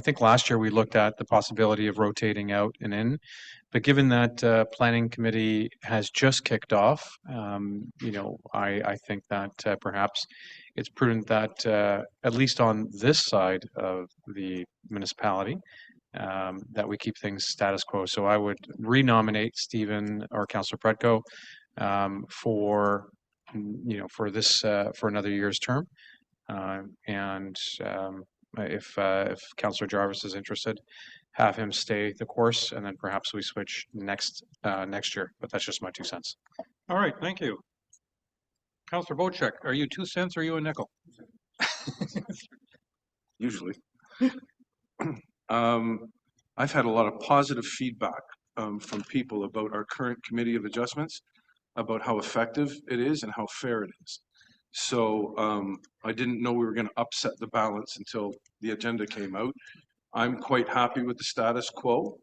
think last year we looked at the possibility of rotating out and in, but given that planning committee has just kicked off, I think that perhaps it's prudent that at least on this side of the municipality, that we keep things status quo. So I would renominate Stephen or Councillor Predko for another year's term. If Councillor Jarvis is interested, have him stay the course, and then perhaps we switch next year. But that's just my 2 cents. All right, thank you. Councillor Bocek, are you 2 cents or are you a nickel? Usually. I've had a lot of positive feedback from people about our current Committee of Adjustments, about how effective it is and how fair it is. So I didn't know we were going to upset the balance until the agenda came out. I'm quite happy with the status quo,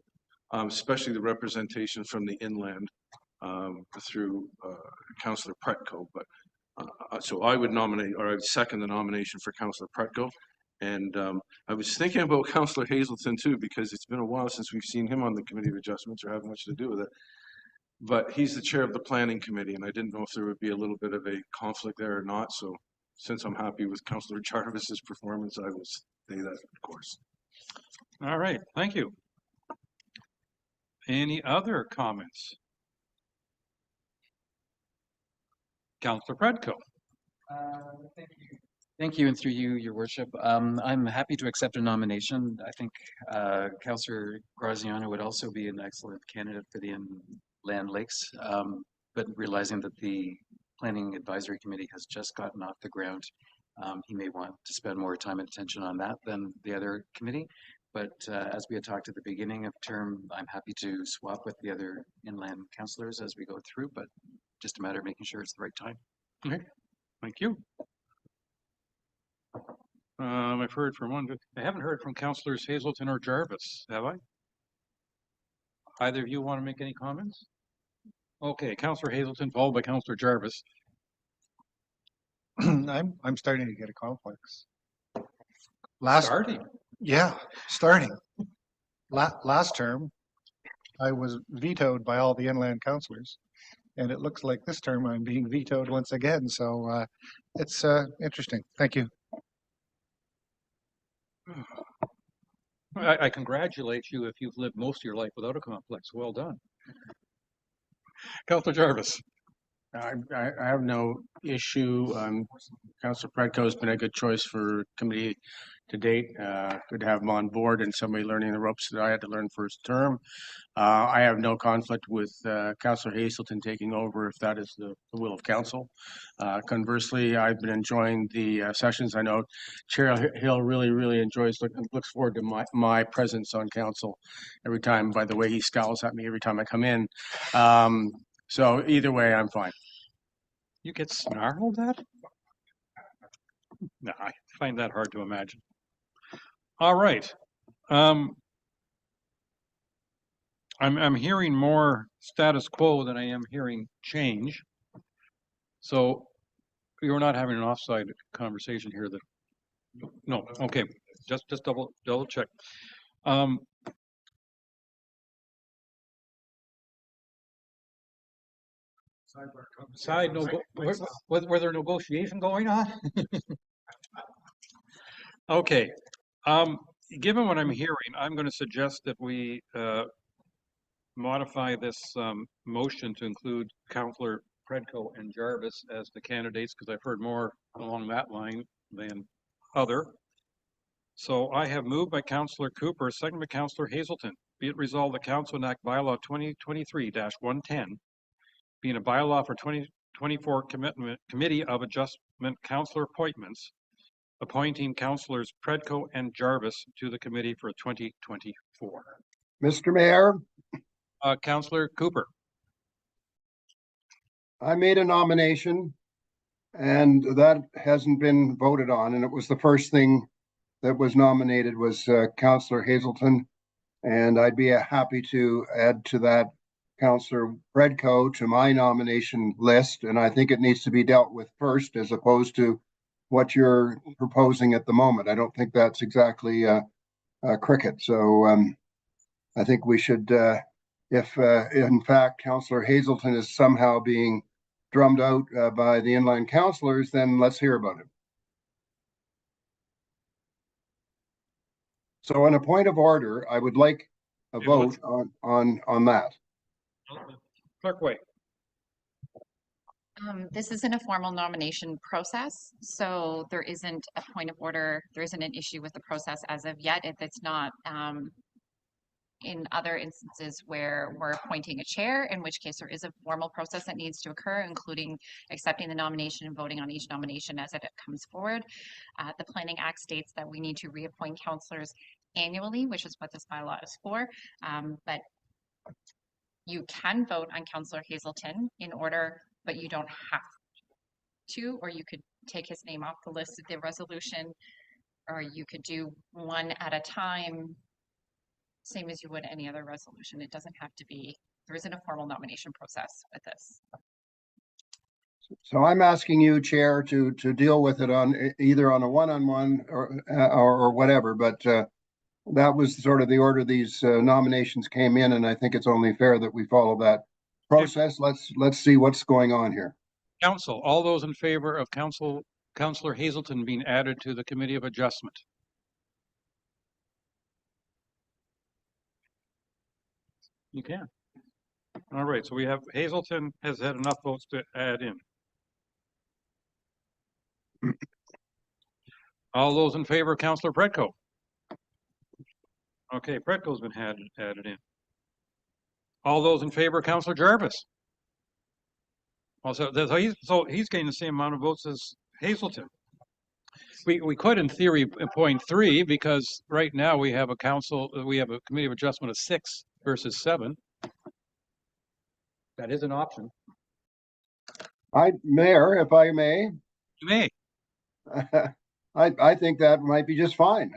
especially the representation from the inland through Councillor Pretko. But so I would nominate, or I would second the nomination for Councillor Pretko. And I was thinking about Councillor Hazelton too, because it's been a while since we've seen him on the Committee of Adjustments or have much to do with it. But he's the chair of the planning committee, and I didn't know if there would be a little bit of a conflict there or not. So since I'm happy with Councillor Jarvis's performance, I will stay that course. All right, thank you. Any other comments? Councillor Predko. Thank you. Thank you, and through you, Your Worship. I'm happy to accept a nomination. I think Councillor Graziano would also be an excellent candidate for the Inland Lakes, but realizing that the Planning Advisory Committee has just gotten off the ground, he may want to spend more time and attention on that than the other committee. But as we had talked at the beginning of term, I'm happy to swap with the other inland councillors as we go through, but just a matter of making sure it's the right time. Okay, thank you. I've heard from one, I haven't heard from Councillors Hazelton or Jarvis, have I? Either of you want to make any comments? Okay, Councillor Hazelton, followed by Councillor Jarvis. I'm starting to get a complex. Starting? Yeah, starting. Last term, I was vetoed by all the inland councillors. And it looks like this term I'm being vetoed once again. So it's interesting. Thank you. I congratulate you if you've lived most of your life without a complex. Well done. Councillor Jarvis. I have no issue. Councillor Predko has been a good choice for committee to date. Good to have him on board and somebody learning the ropes that I had to learn first term. I have no conflict with Councillor Hazelton taking over if that is the will of council. Conversely, I've been enjoying the sessions. I know Chair Hill really enjoys, looks forward to my presence on council every time, by the way he scowls at me every time I come in. So either way, I'm fine. You get snarled at? No, I find that hard to imagine. All right. I'm hearing more status quo than I am hearing change. So you're not having an offside conversation here. That no, okay. Just double check. Side no. Were there negotiation going on? Okay. Given what I'm hearing, I'm going to suggest that we modify this motion to include Councillor Predko and Jarvis as the candidates, because I've heard more along that line than other. So I have moved by Councillor Cooper, second by Councillor Hazelton. Be it resolved, the Council enact bylaw 2023-110, being a bylaw for 2024 Committee of Adjustment Councillor appointments, appointing Councillors Predko and Jarvis to the committee for 2024. Mr. Mayor. Councillor Cooper. I made a nomination and that hasn't been voted on. And it was the first thing that was nominated was Councillor Hazelton. And I'd be happy to add to that Councillor Predko to my nomination list. And I think it needs to be dealt with first as opposed to what you're proposing at the moment. I don't think that's exactly cricket. So I think we should, if in fact Councillor Hazelton is somehow being drummed out by the inland councillors, then let's hear about it. So on a point of order, I would like a vote on that. Clerk Way. This isn't a formal nomination process, so there isn't a point of order. There isn't an issue with the process as of yet. If it's not in other instances where we're appointing a chair, in which case there is a formal process that needs to occur, including accepting the nomination and voting on each nomination as it comes forward. The Planning Act states that we need to reappoint councillors annually, which is what this bylaw is for. But you can vote on Councillor Hazelton in order, but you don't have to, or you could take his name off the list of the resolution, or you could do one at a time, same as you would any other resolution. It doesn't have to be, there isn't a formal nomination process with this. So I'm asking you, Chair, to deal with it on either on a one-on-one or whatever, but that was sort of the order these nominations came in, and I think it's only fair that we follow that process. Let's see what's going on here. Council, all those in favor of Councillor Hazelton being added to the Committee of Adjustment? You can. All right, so we have Hazelton has had enough votes to add in. All those in favor of Councillor Predko? Okay, Predko's been added in. All those in favor of Councillor Jarvis? Also, so he's getting the same amount of votes as Hazelton. We could, in theory, appoint 3 because right now we have a Committee of Adjustment of 6 versus 7. That is an option. Mayor, if I may. You may. I think that might be just fine.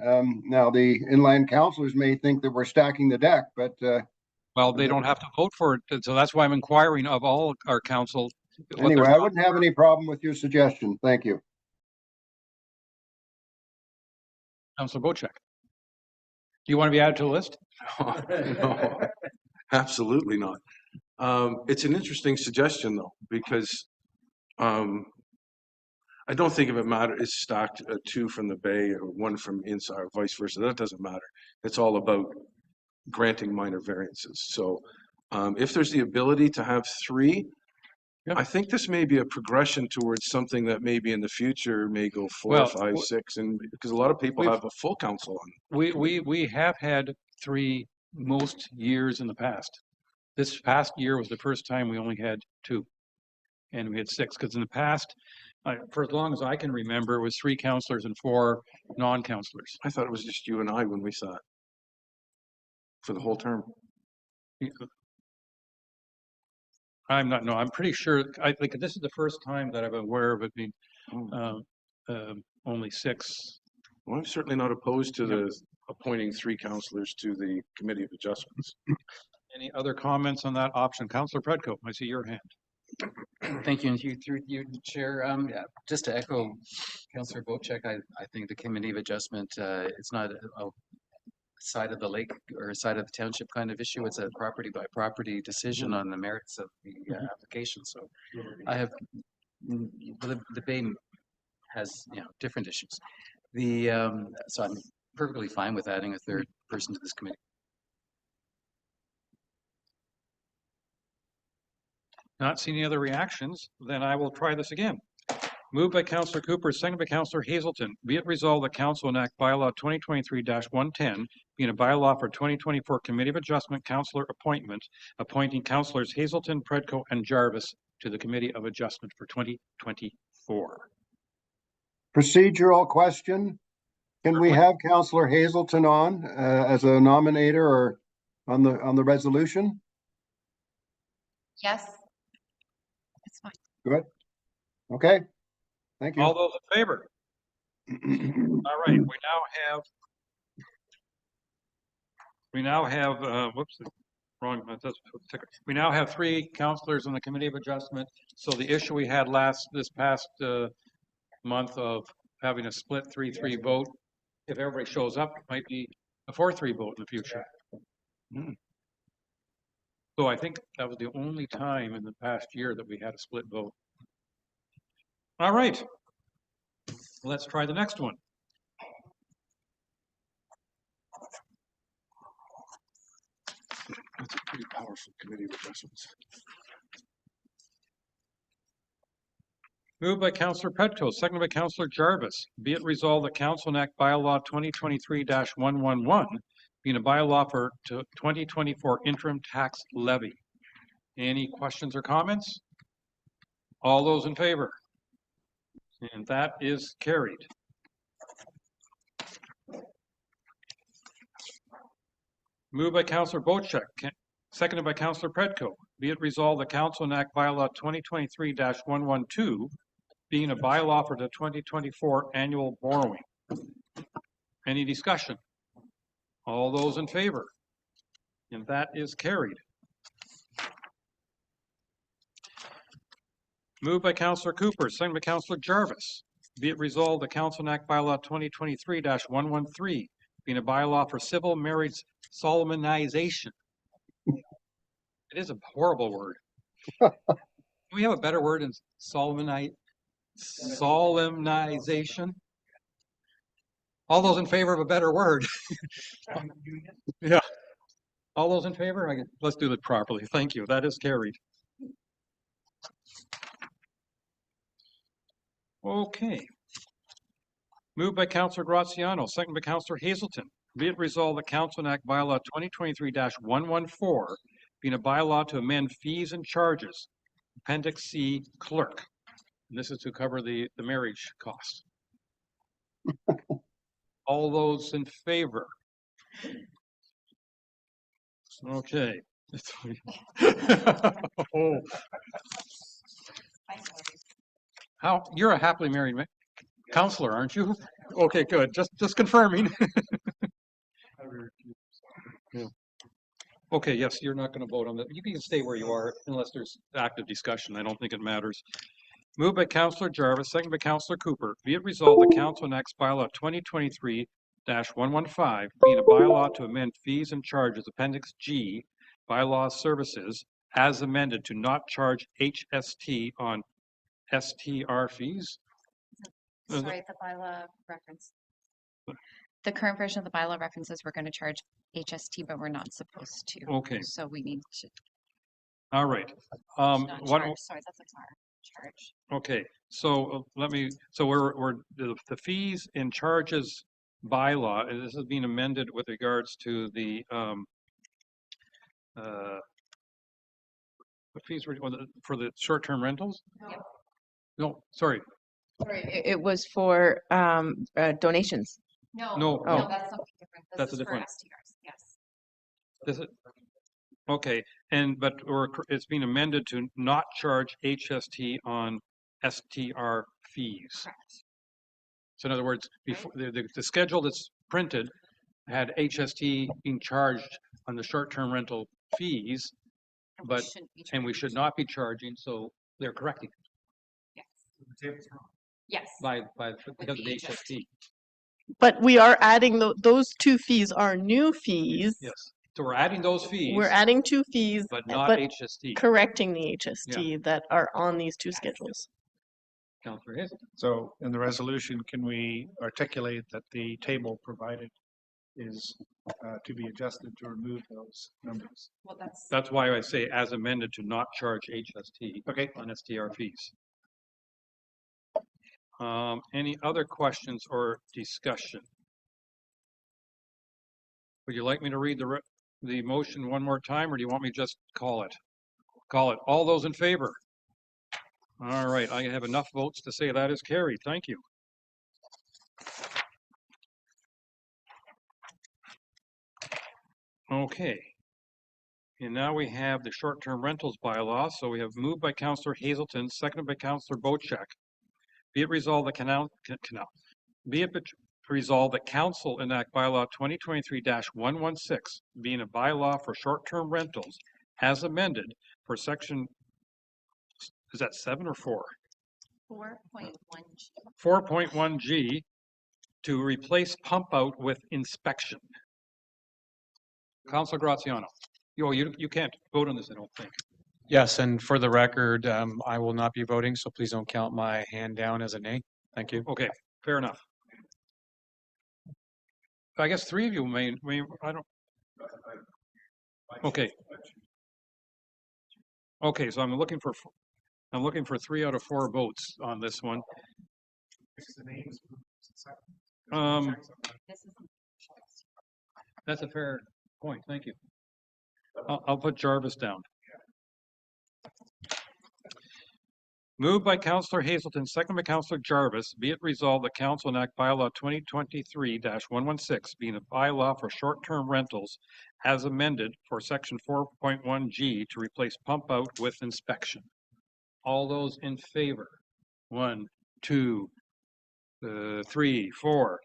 Now, the inland councillors may think that we're stacking the deck, but well, they don't have to vote for it, so that's why I'm inquiring of all our council. Anyway, I wouldn't have any problem with your suggestion. Thank you. Councillor Bocek. Do you want to be added to the list? No. Absolutely not. It's an interesting suggestion though, because I don't think if it matters, it's stacked 2 from the bay or 1 from inside or vice versa. That doesn't matter. It's all about granting minor variances. So if there's the ability to have 3, I think this may be a progression towards something that maybe in the future may go 4, Well, 5, 6, and because a lot of people we've- have a full council on. We have had 3 most years in the past. This past year was the first time we only had 2, and we had 6, because in the past, for as long as I can remember, it was 3 councillors and 4 non-councillors. I thought it was just you and I when we sat for the whole term. I'm not, no, I'm pretty sure, I think this is the first time that I'm aware of it being only 6. Well, I'm certainly not opposed to the appointing 3 councillors to the Committee of Adjustments. Any other comments on that option? Councillor Predko, I see your hand. Thank you, and through you, Chair. Yeah, just to echo Councillor Bocek, I think the Committee of Adjustment, it's not a side of the lake or side of the township kind of issue. It's a property by property decision on the merits of the application. So I have the Bay has different issues. So I'm perfectly fine with adding a 3rd person to this committee. Not seeing any other reactions, then I will try this again. Moved by Councillor Cooper, seconded by Councillor Hazelton. Be it resolved that Council enact bylaw 2023-110, being a bylaw for 2024 Committee of Adjustment Councillor appointment, appointing Councillors Hazelton, Predko, and Jarvis to the Committee of Adjustment for 2024. Procedural question. Can we have Councillor Hazelton on as a nominator or on the resolution? Yes. That's fine. Good. Okay. Thank you. All those in favor? All right, we now have, whoops, wrong, we now have 3 councillors on the Committee of Adjustment. So the issue we had this past month of having a split 3-3 vote, if everybody shows up, it might be a 4-3 vote in the future. So I think that was the only time in the past year that we had a split vote. All right, let's try the next one. That's a pretty powerful Committee of Adjustments. Moved by Councillor Predko, seconded by Councillor Jarvis. Be it resolved that Council enact bylaw 2023-111, being a bylaw for 2024 interim tax levy. Any questions or comments? All those in favor? And that is carried. Moved by Councillor Bocek, seconded by Councillor Predko. Be it resolved that Council enact bylaw 2023-112, being a bylaw for the 2024 annual borrowing. Any discussion? All those in favor? And that is carried. Moved by Councillor Cooper, seconded by Councillor Jarvis. Be it resolved that Council enact bylaw 2023-113, being a bylaw for civil marriage solemnization. It is a horrible word. Do we have a better word than solemnization? All those in favor of a better word? Yeah. All those in favor? Let's do it properly. Thank you. That is carried. Okay. Moved by Councillor Graziano, second by Councillor Hazelton. Be it resolved that Council enact bylaw 2023-114, being a bylaw to amend fees and charges, Appendix C, clerk. And this is to cover the marriage cost. All those in favor? Okay. Oh. How, you're a happily married counselor, aren't you? Okay, good. Just confirming. Yeah. Okay, yes, you're not going to vote on that. You can stay where you are unless there's active discussion. I don't think it matters. Moved by Councillor Jarvis, second by Councillor Cooper. Be it resolved that Council enacts bylaw 2023-115, being a bylaw to amend fees and charges, Appendix G, bylaw services as amended to not charge HST on STR fees. Sorry, the bylaw reference. The current version of the bylaw references we're going to charge HST, but we're not supposed to. Okay. So we need to All right. not What? charge. Sorry, that's a charge. Okay. So let me. So we're the fees and charges bylaw. And this is being amended with regards to the fees for the short-term rentals. Yep. No, sorry. Sorry, it was for donations. No, That's something different. This That's is a different. for STRs. Yes. This is okay, but it's being amended to not charge HST on STR fees. Correct. So in other words, before the schedule that's printed had HST being charged on the short-term rental fees, but we should not be charging. So they're correcting it. Yes. Yes. Because of the HST. But we are adding those two fees are new fees. Yes. So we're adding those fees. We're adding two fees, but not HST. Correcting the HST that are on these two schedules. Councillor Hayes. So in the resolution, can we articulate that the table provided is to be adjusted to remove those numbers? Well, that's why I say as amended to not charge HST on STR fees. Any other questions or discussion? Would you like me to read the motion one more time, or do you want me to just call it? Call it. All those in favor? All right, I have enough votes to say that is carried. Thank you. Okay. And now we have the short-term rentals bylaw. So we have moved by Councillor Hazelton, seconded by Councillor Bochek. Be it resolved that resolved that Council enact bylaw 2023-116, being a bylaw for short-term rentals, as amended for section. Is that 7 or 4? 4.1G. 4.1G to replace pump out with inspection. Councilor Graziano. You can't vote on this, I don't think. Yes, and for the record, I will not be voting, so please don't count my hand down as a nay. Thank you. Okay, fair enough. I guess 3 of you may I don't. Okay. Okay, so I'm looking for 3 out of 4 votes on this one. That's a fair point. Thank you. I'll put Jarvis down. Moved by Councillor Hazelton, second by Councillor Jarvis, be it resolved that Council enact bylaw 2023-116, being a bylaw for short-term rentals, as amended for section 4.1G to replace pump out with inspection. All those in favor? 1, 2, 3, 4.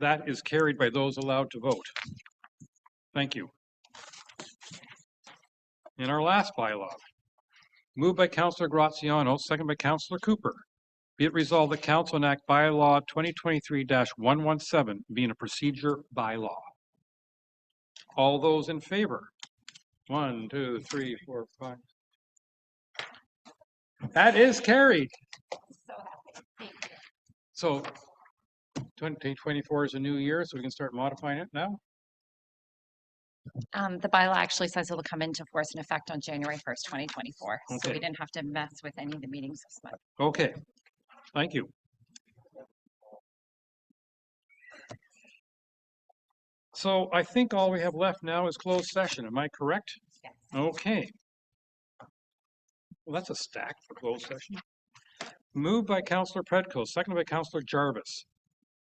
That is carried by those allowed to vote. Thank you. In our last bylaw, moved by Councillor Graziano, second by Councillor Cooper. Be it resolved that Council enact bylaw 2023-117, being a procedure bylaw. All those in favor? 1, 2, 3, 4, 5. That is carried. So happy. Thank you. So 2024 is a new year, so we can start modifying it now? The bylaw actually says it'll come into force and effect on January 1st, 2024. So Okay. we didn't have to mess with any of the meetings this month. Okay, thank you. So I think all we have left now is closed session. Am I correct? Yes. Okay. Well, that's a stack for closed session. Moved by Councillor Predko, seconded by Councillor Jarvis.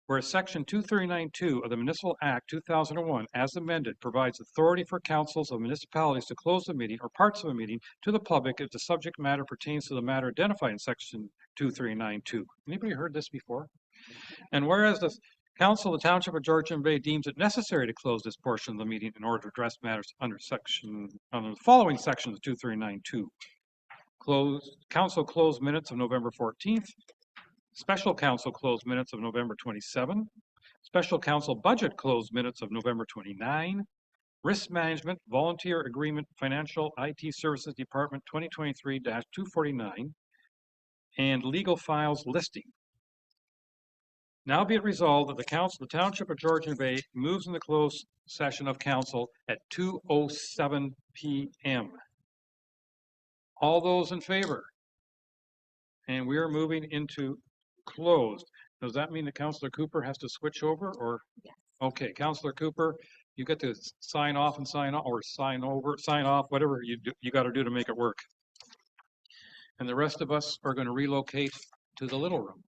Whereas Section 239(2) of the Municipal Act 2001, as amended, provides authority for councils of municipalities to close the meeting or parts of a meeting to the public if the subject matter pertains to the matter identified in Section 239(2). Anybody heard this before? And whereas the Council of the Township of Georgian Bay deems it necessary to close this portion of the meeting in order to address matters under the following sections of 239(2). Council closed minutes of November 14th. Special Council closed minutes of November 27. Special Council budget closed minutes of November 29. Risk Management Volunteer Agreement Financial IT Services Department 2023-249 and legal files listing. Now be it resolved that the Township of Georgian Bay moves into closed session of council at 2:07 p.m. All those in favor? And we are moving into closed. Does that mean that Councillor Cooper has to switch over or? Yes. Okay, Councillor Cooper, you get to sign off and sign on or sign off, whatever you got to do to make it work. And the rest of us are going to relocate to the little room.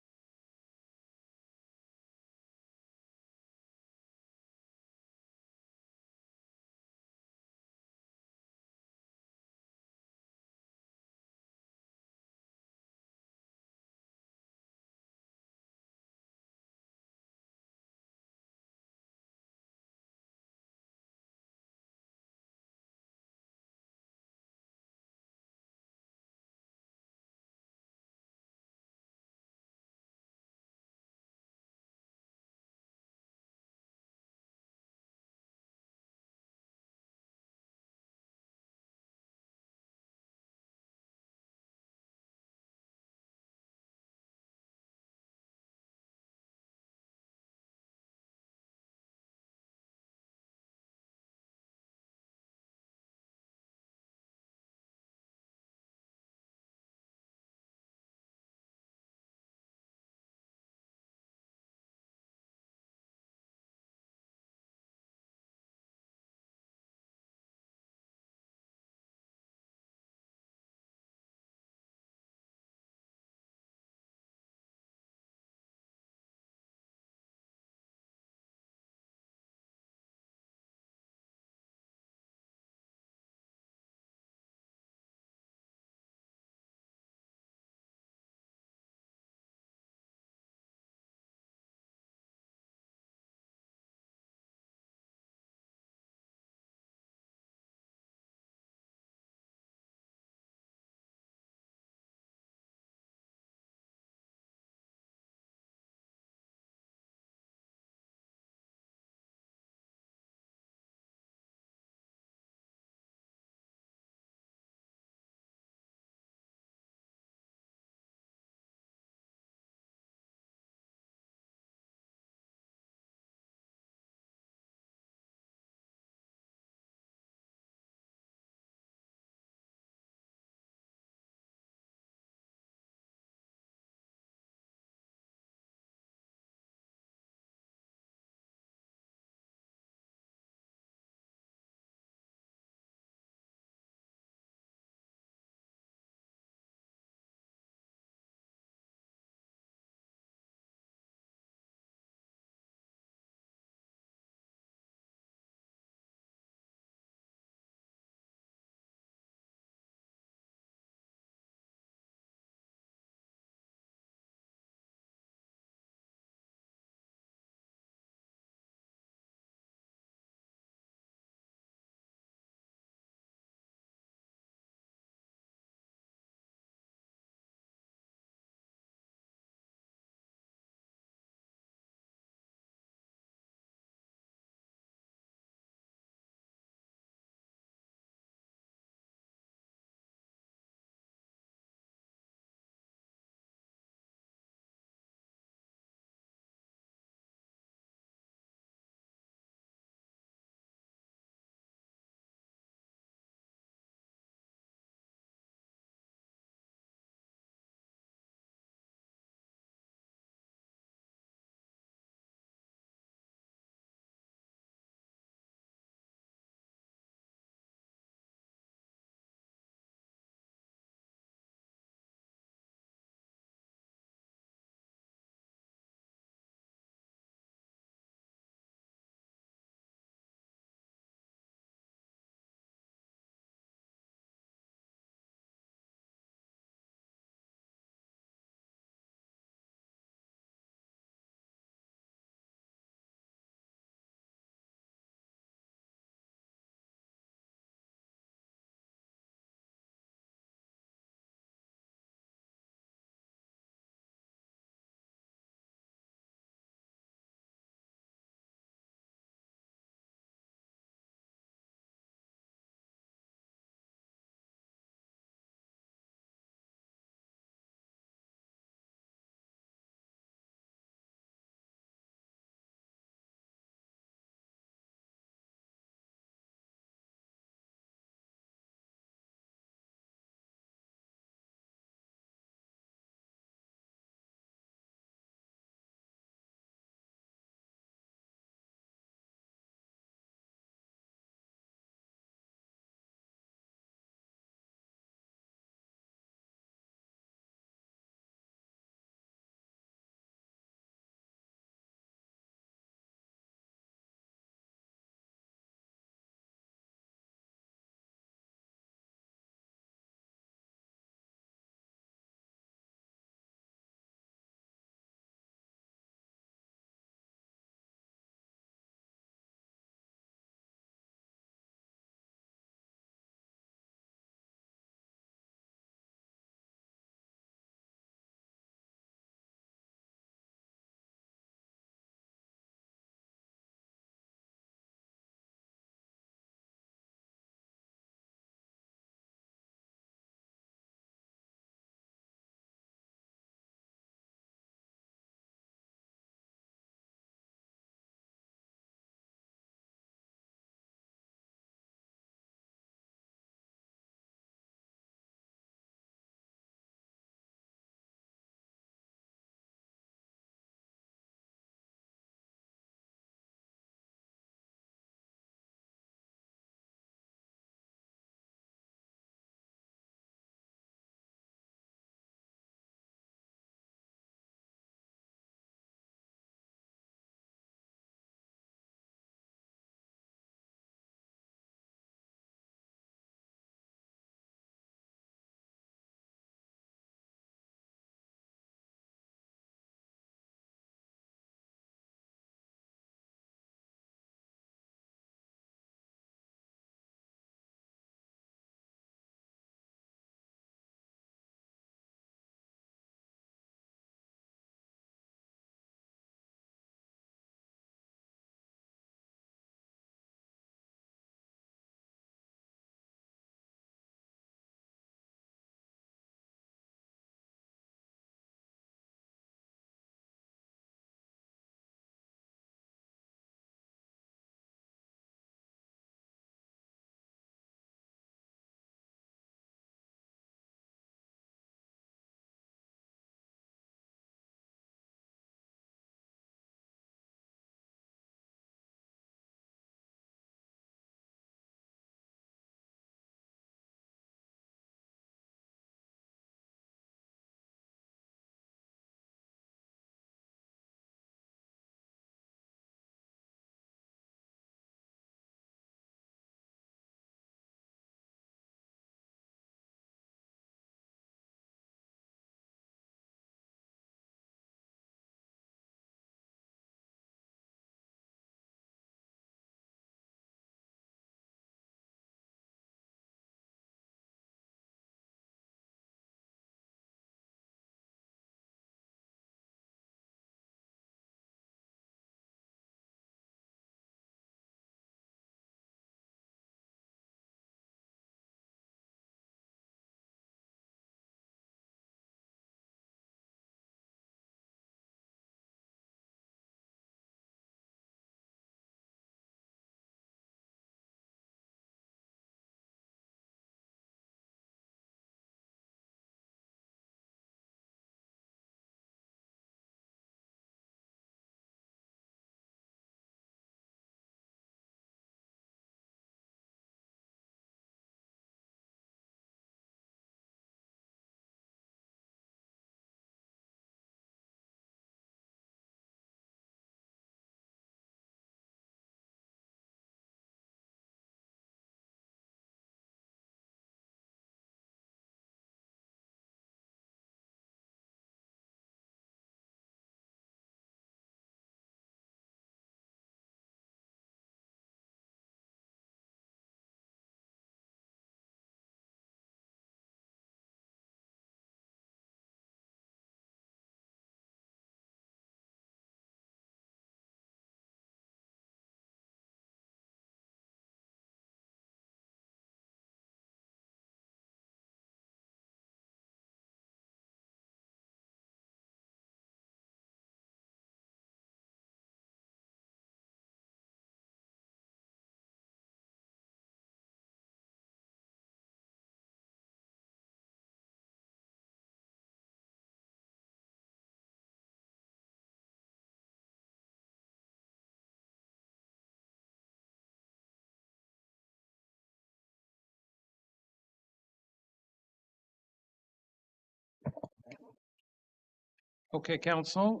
Okay, council,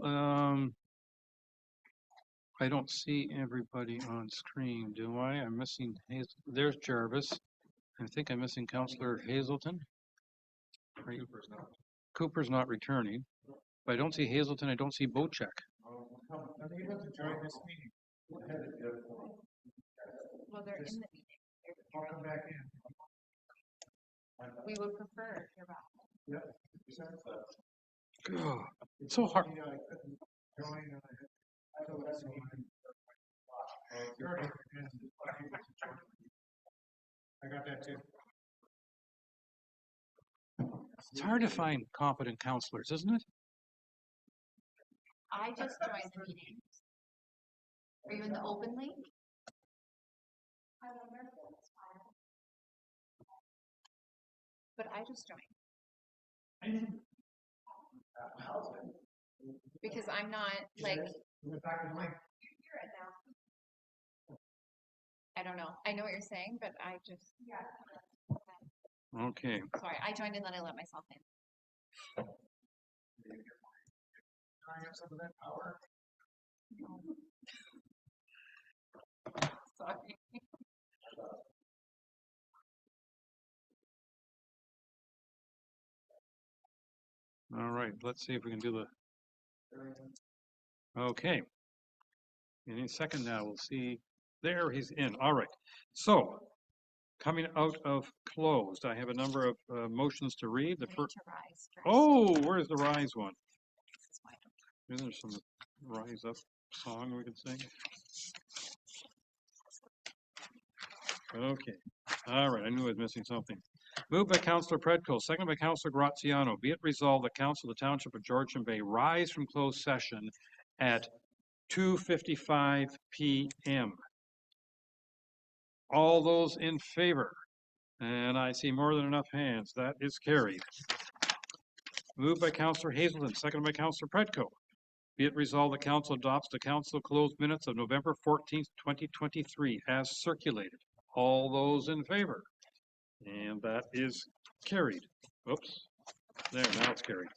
I don't see everybody on screen, do I? I'm missing, there's Jarvis. I think I'm missing Councillor Hazelton. Cooper's not returning. But I don't see Hazelton, I don't see Bocek. Well, they're in the meeting. We would prefer if you're back. God, it's so hard. I got that too. It's hard to find competent counselors, isn't it? I just joined the meeting. Are you in the open link? But I just joined. Because I'm not like. I don't know. I know what you're saying, but I just. Okay. Sorry, I joined and then I let myself in. I have some of that power. Sorry. All right, let's see if we can do the. Okay. Any second now, we'll see. There, he's in. All right. So, coming out of closed, I have a number of motions to read. The first. Oh, where's the rise one? Isn't there some rise up song we could sing? Okay. All right. I knew I was missing something. Moved by Councillor Predko, seconded by Councillor Graziano. Be it resolved, the Council of the Township of Georgian Bay rise from closed session at 2:55 p.m. All those in favor? And I see more than enough hands. That is carried. Moved by Councillor Hazelton, seconded by Councillor Predko. Be it resolved, the Council adopts the Council closed minutes of November 14th, 2023 as circulated. All those in favor? And that is carried. Oops. There, now it's carried.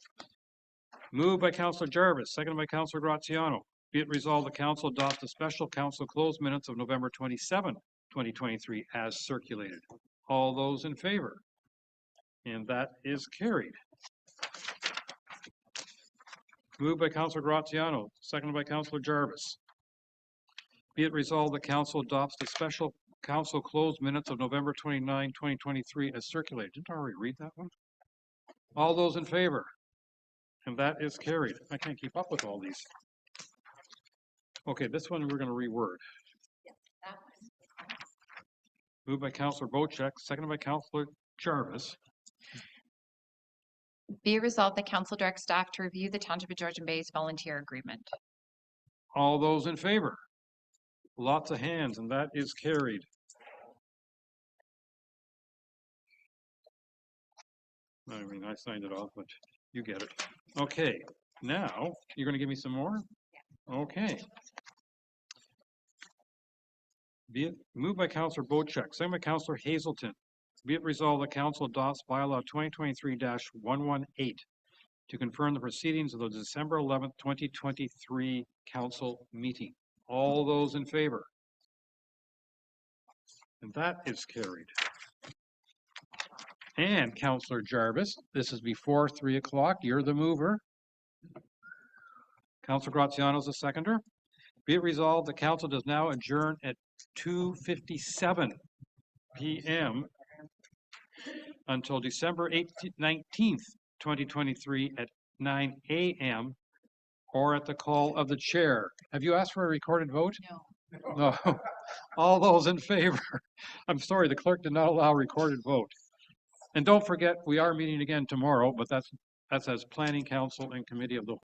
Moved by Councillor Jarvis, seconded by Councillor Graziano. Be it resolved, the Council adopts the special Council closed minutes of November 27, 2023 as circulated. All those in favor? And that is carried. Moved by Councillor Graziano, seconded by Councillor Jarvis. Be it resolved, the Council adopts the special Council closed minutes of November 29, 2023 as circulated. Didn't I already read that one? All those in favor? And that is carried. I can't keep up with all these. Okay, this one we're going to reword. Moved by Councillor Bocek, seconded by Councillor Jarvis. Be it resolved, the Council directs staff to review the Township of Georgian Bay's volunteer agreement. All those in favor? Lots of hands, and that is carried. I mean, I signed it off, but you get it. Okay, now you're going to give me some more? Okay. Be it moved by Councillor Bocek, second by Councillor Hazelton. Be it resolved, the Council adopts bylaw 2023-118 to confirm the proceedings of the December 11th, 2023 Council meeting. All those in favor? And that is carried. And Councillor Jarvis, this is before 3 o'clock. You're the mover. Councillor Graziano is the seconder. Be it resolved, the Council does now adjourn at 2:57 p.m. until December 19th, 2023 at 9 a.m. or at the call of the chair. Have you asked for a recorded vote? No. No. All those in favor? I'm sorry, the clerk did not allow a recorded vote. And don't forget, we are meeting again tomorrow, but that's as Planning Council and Committee of the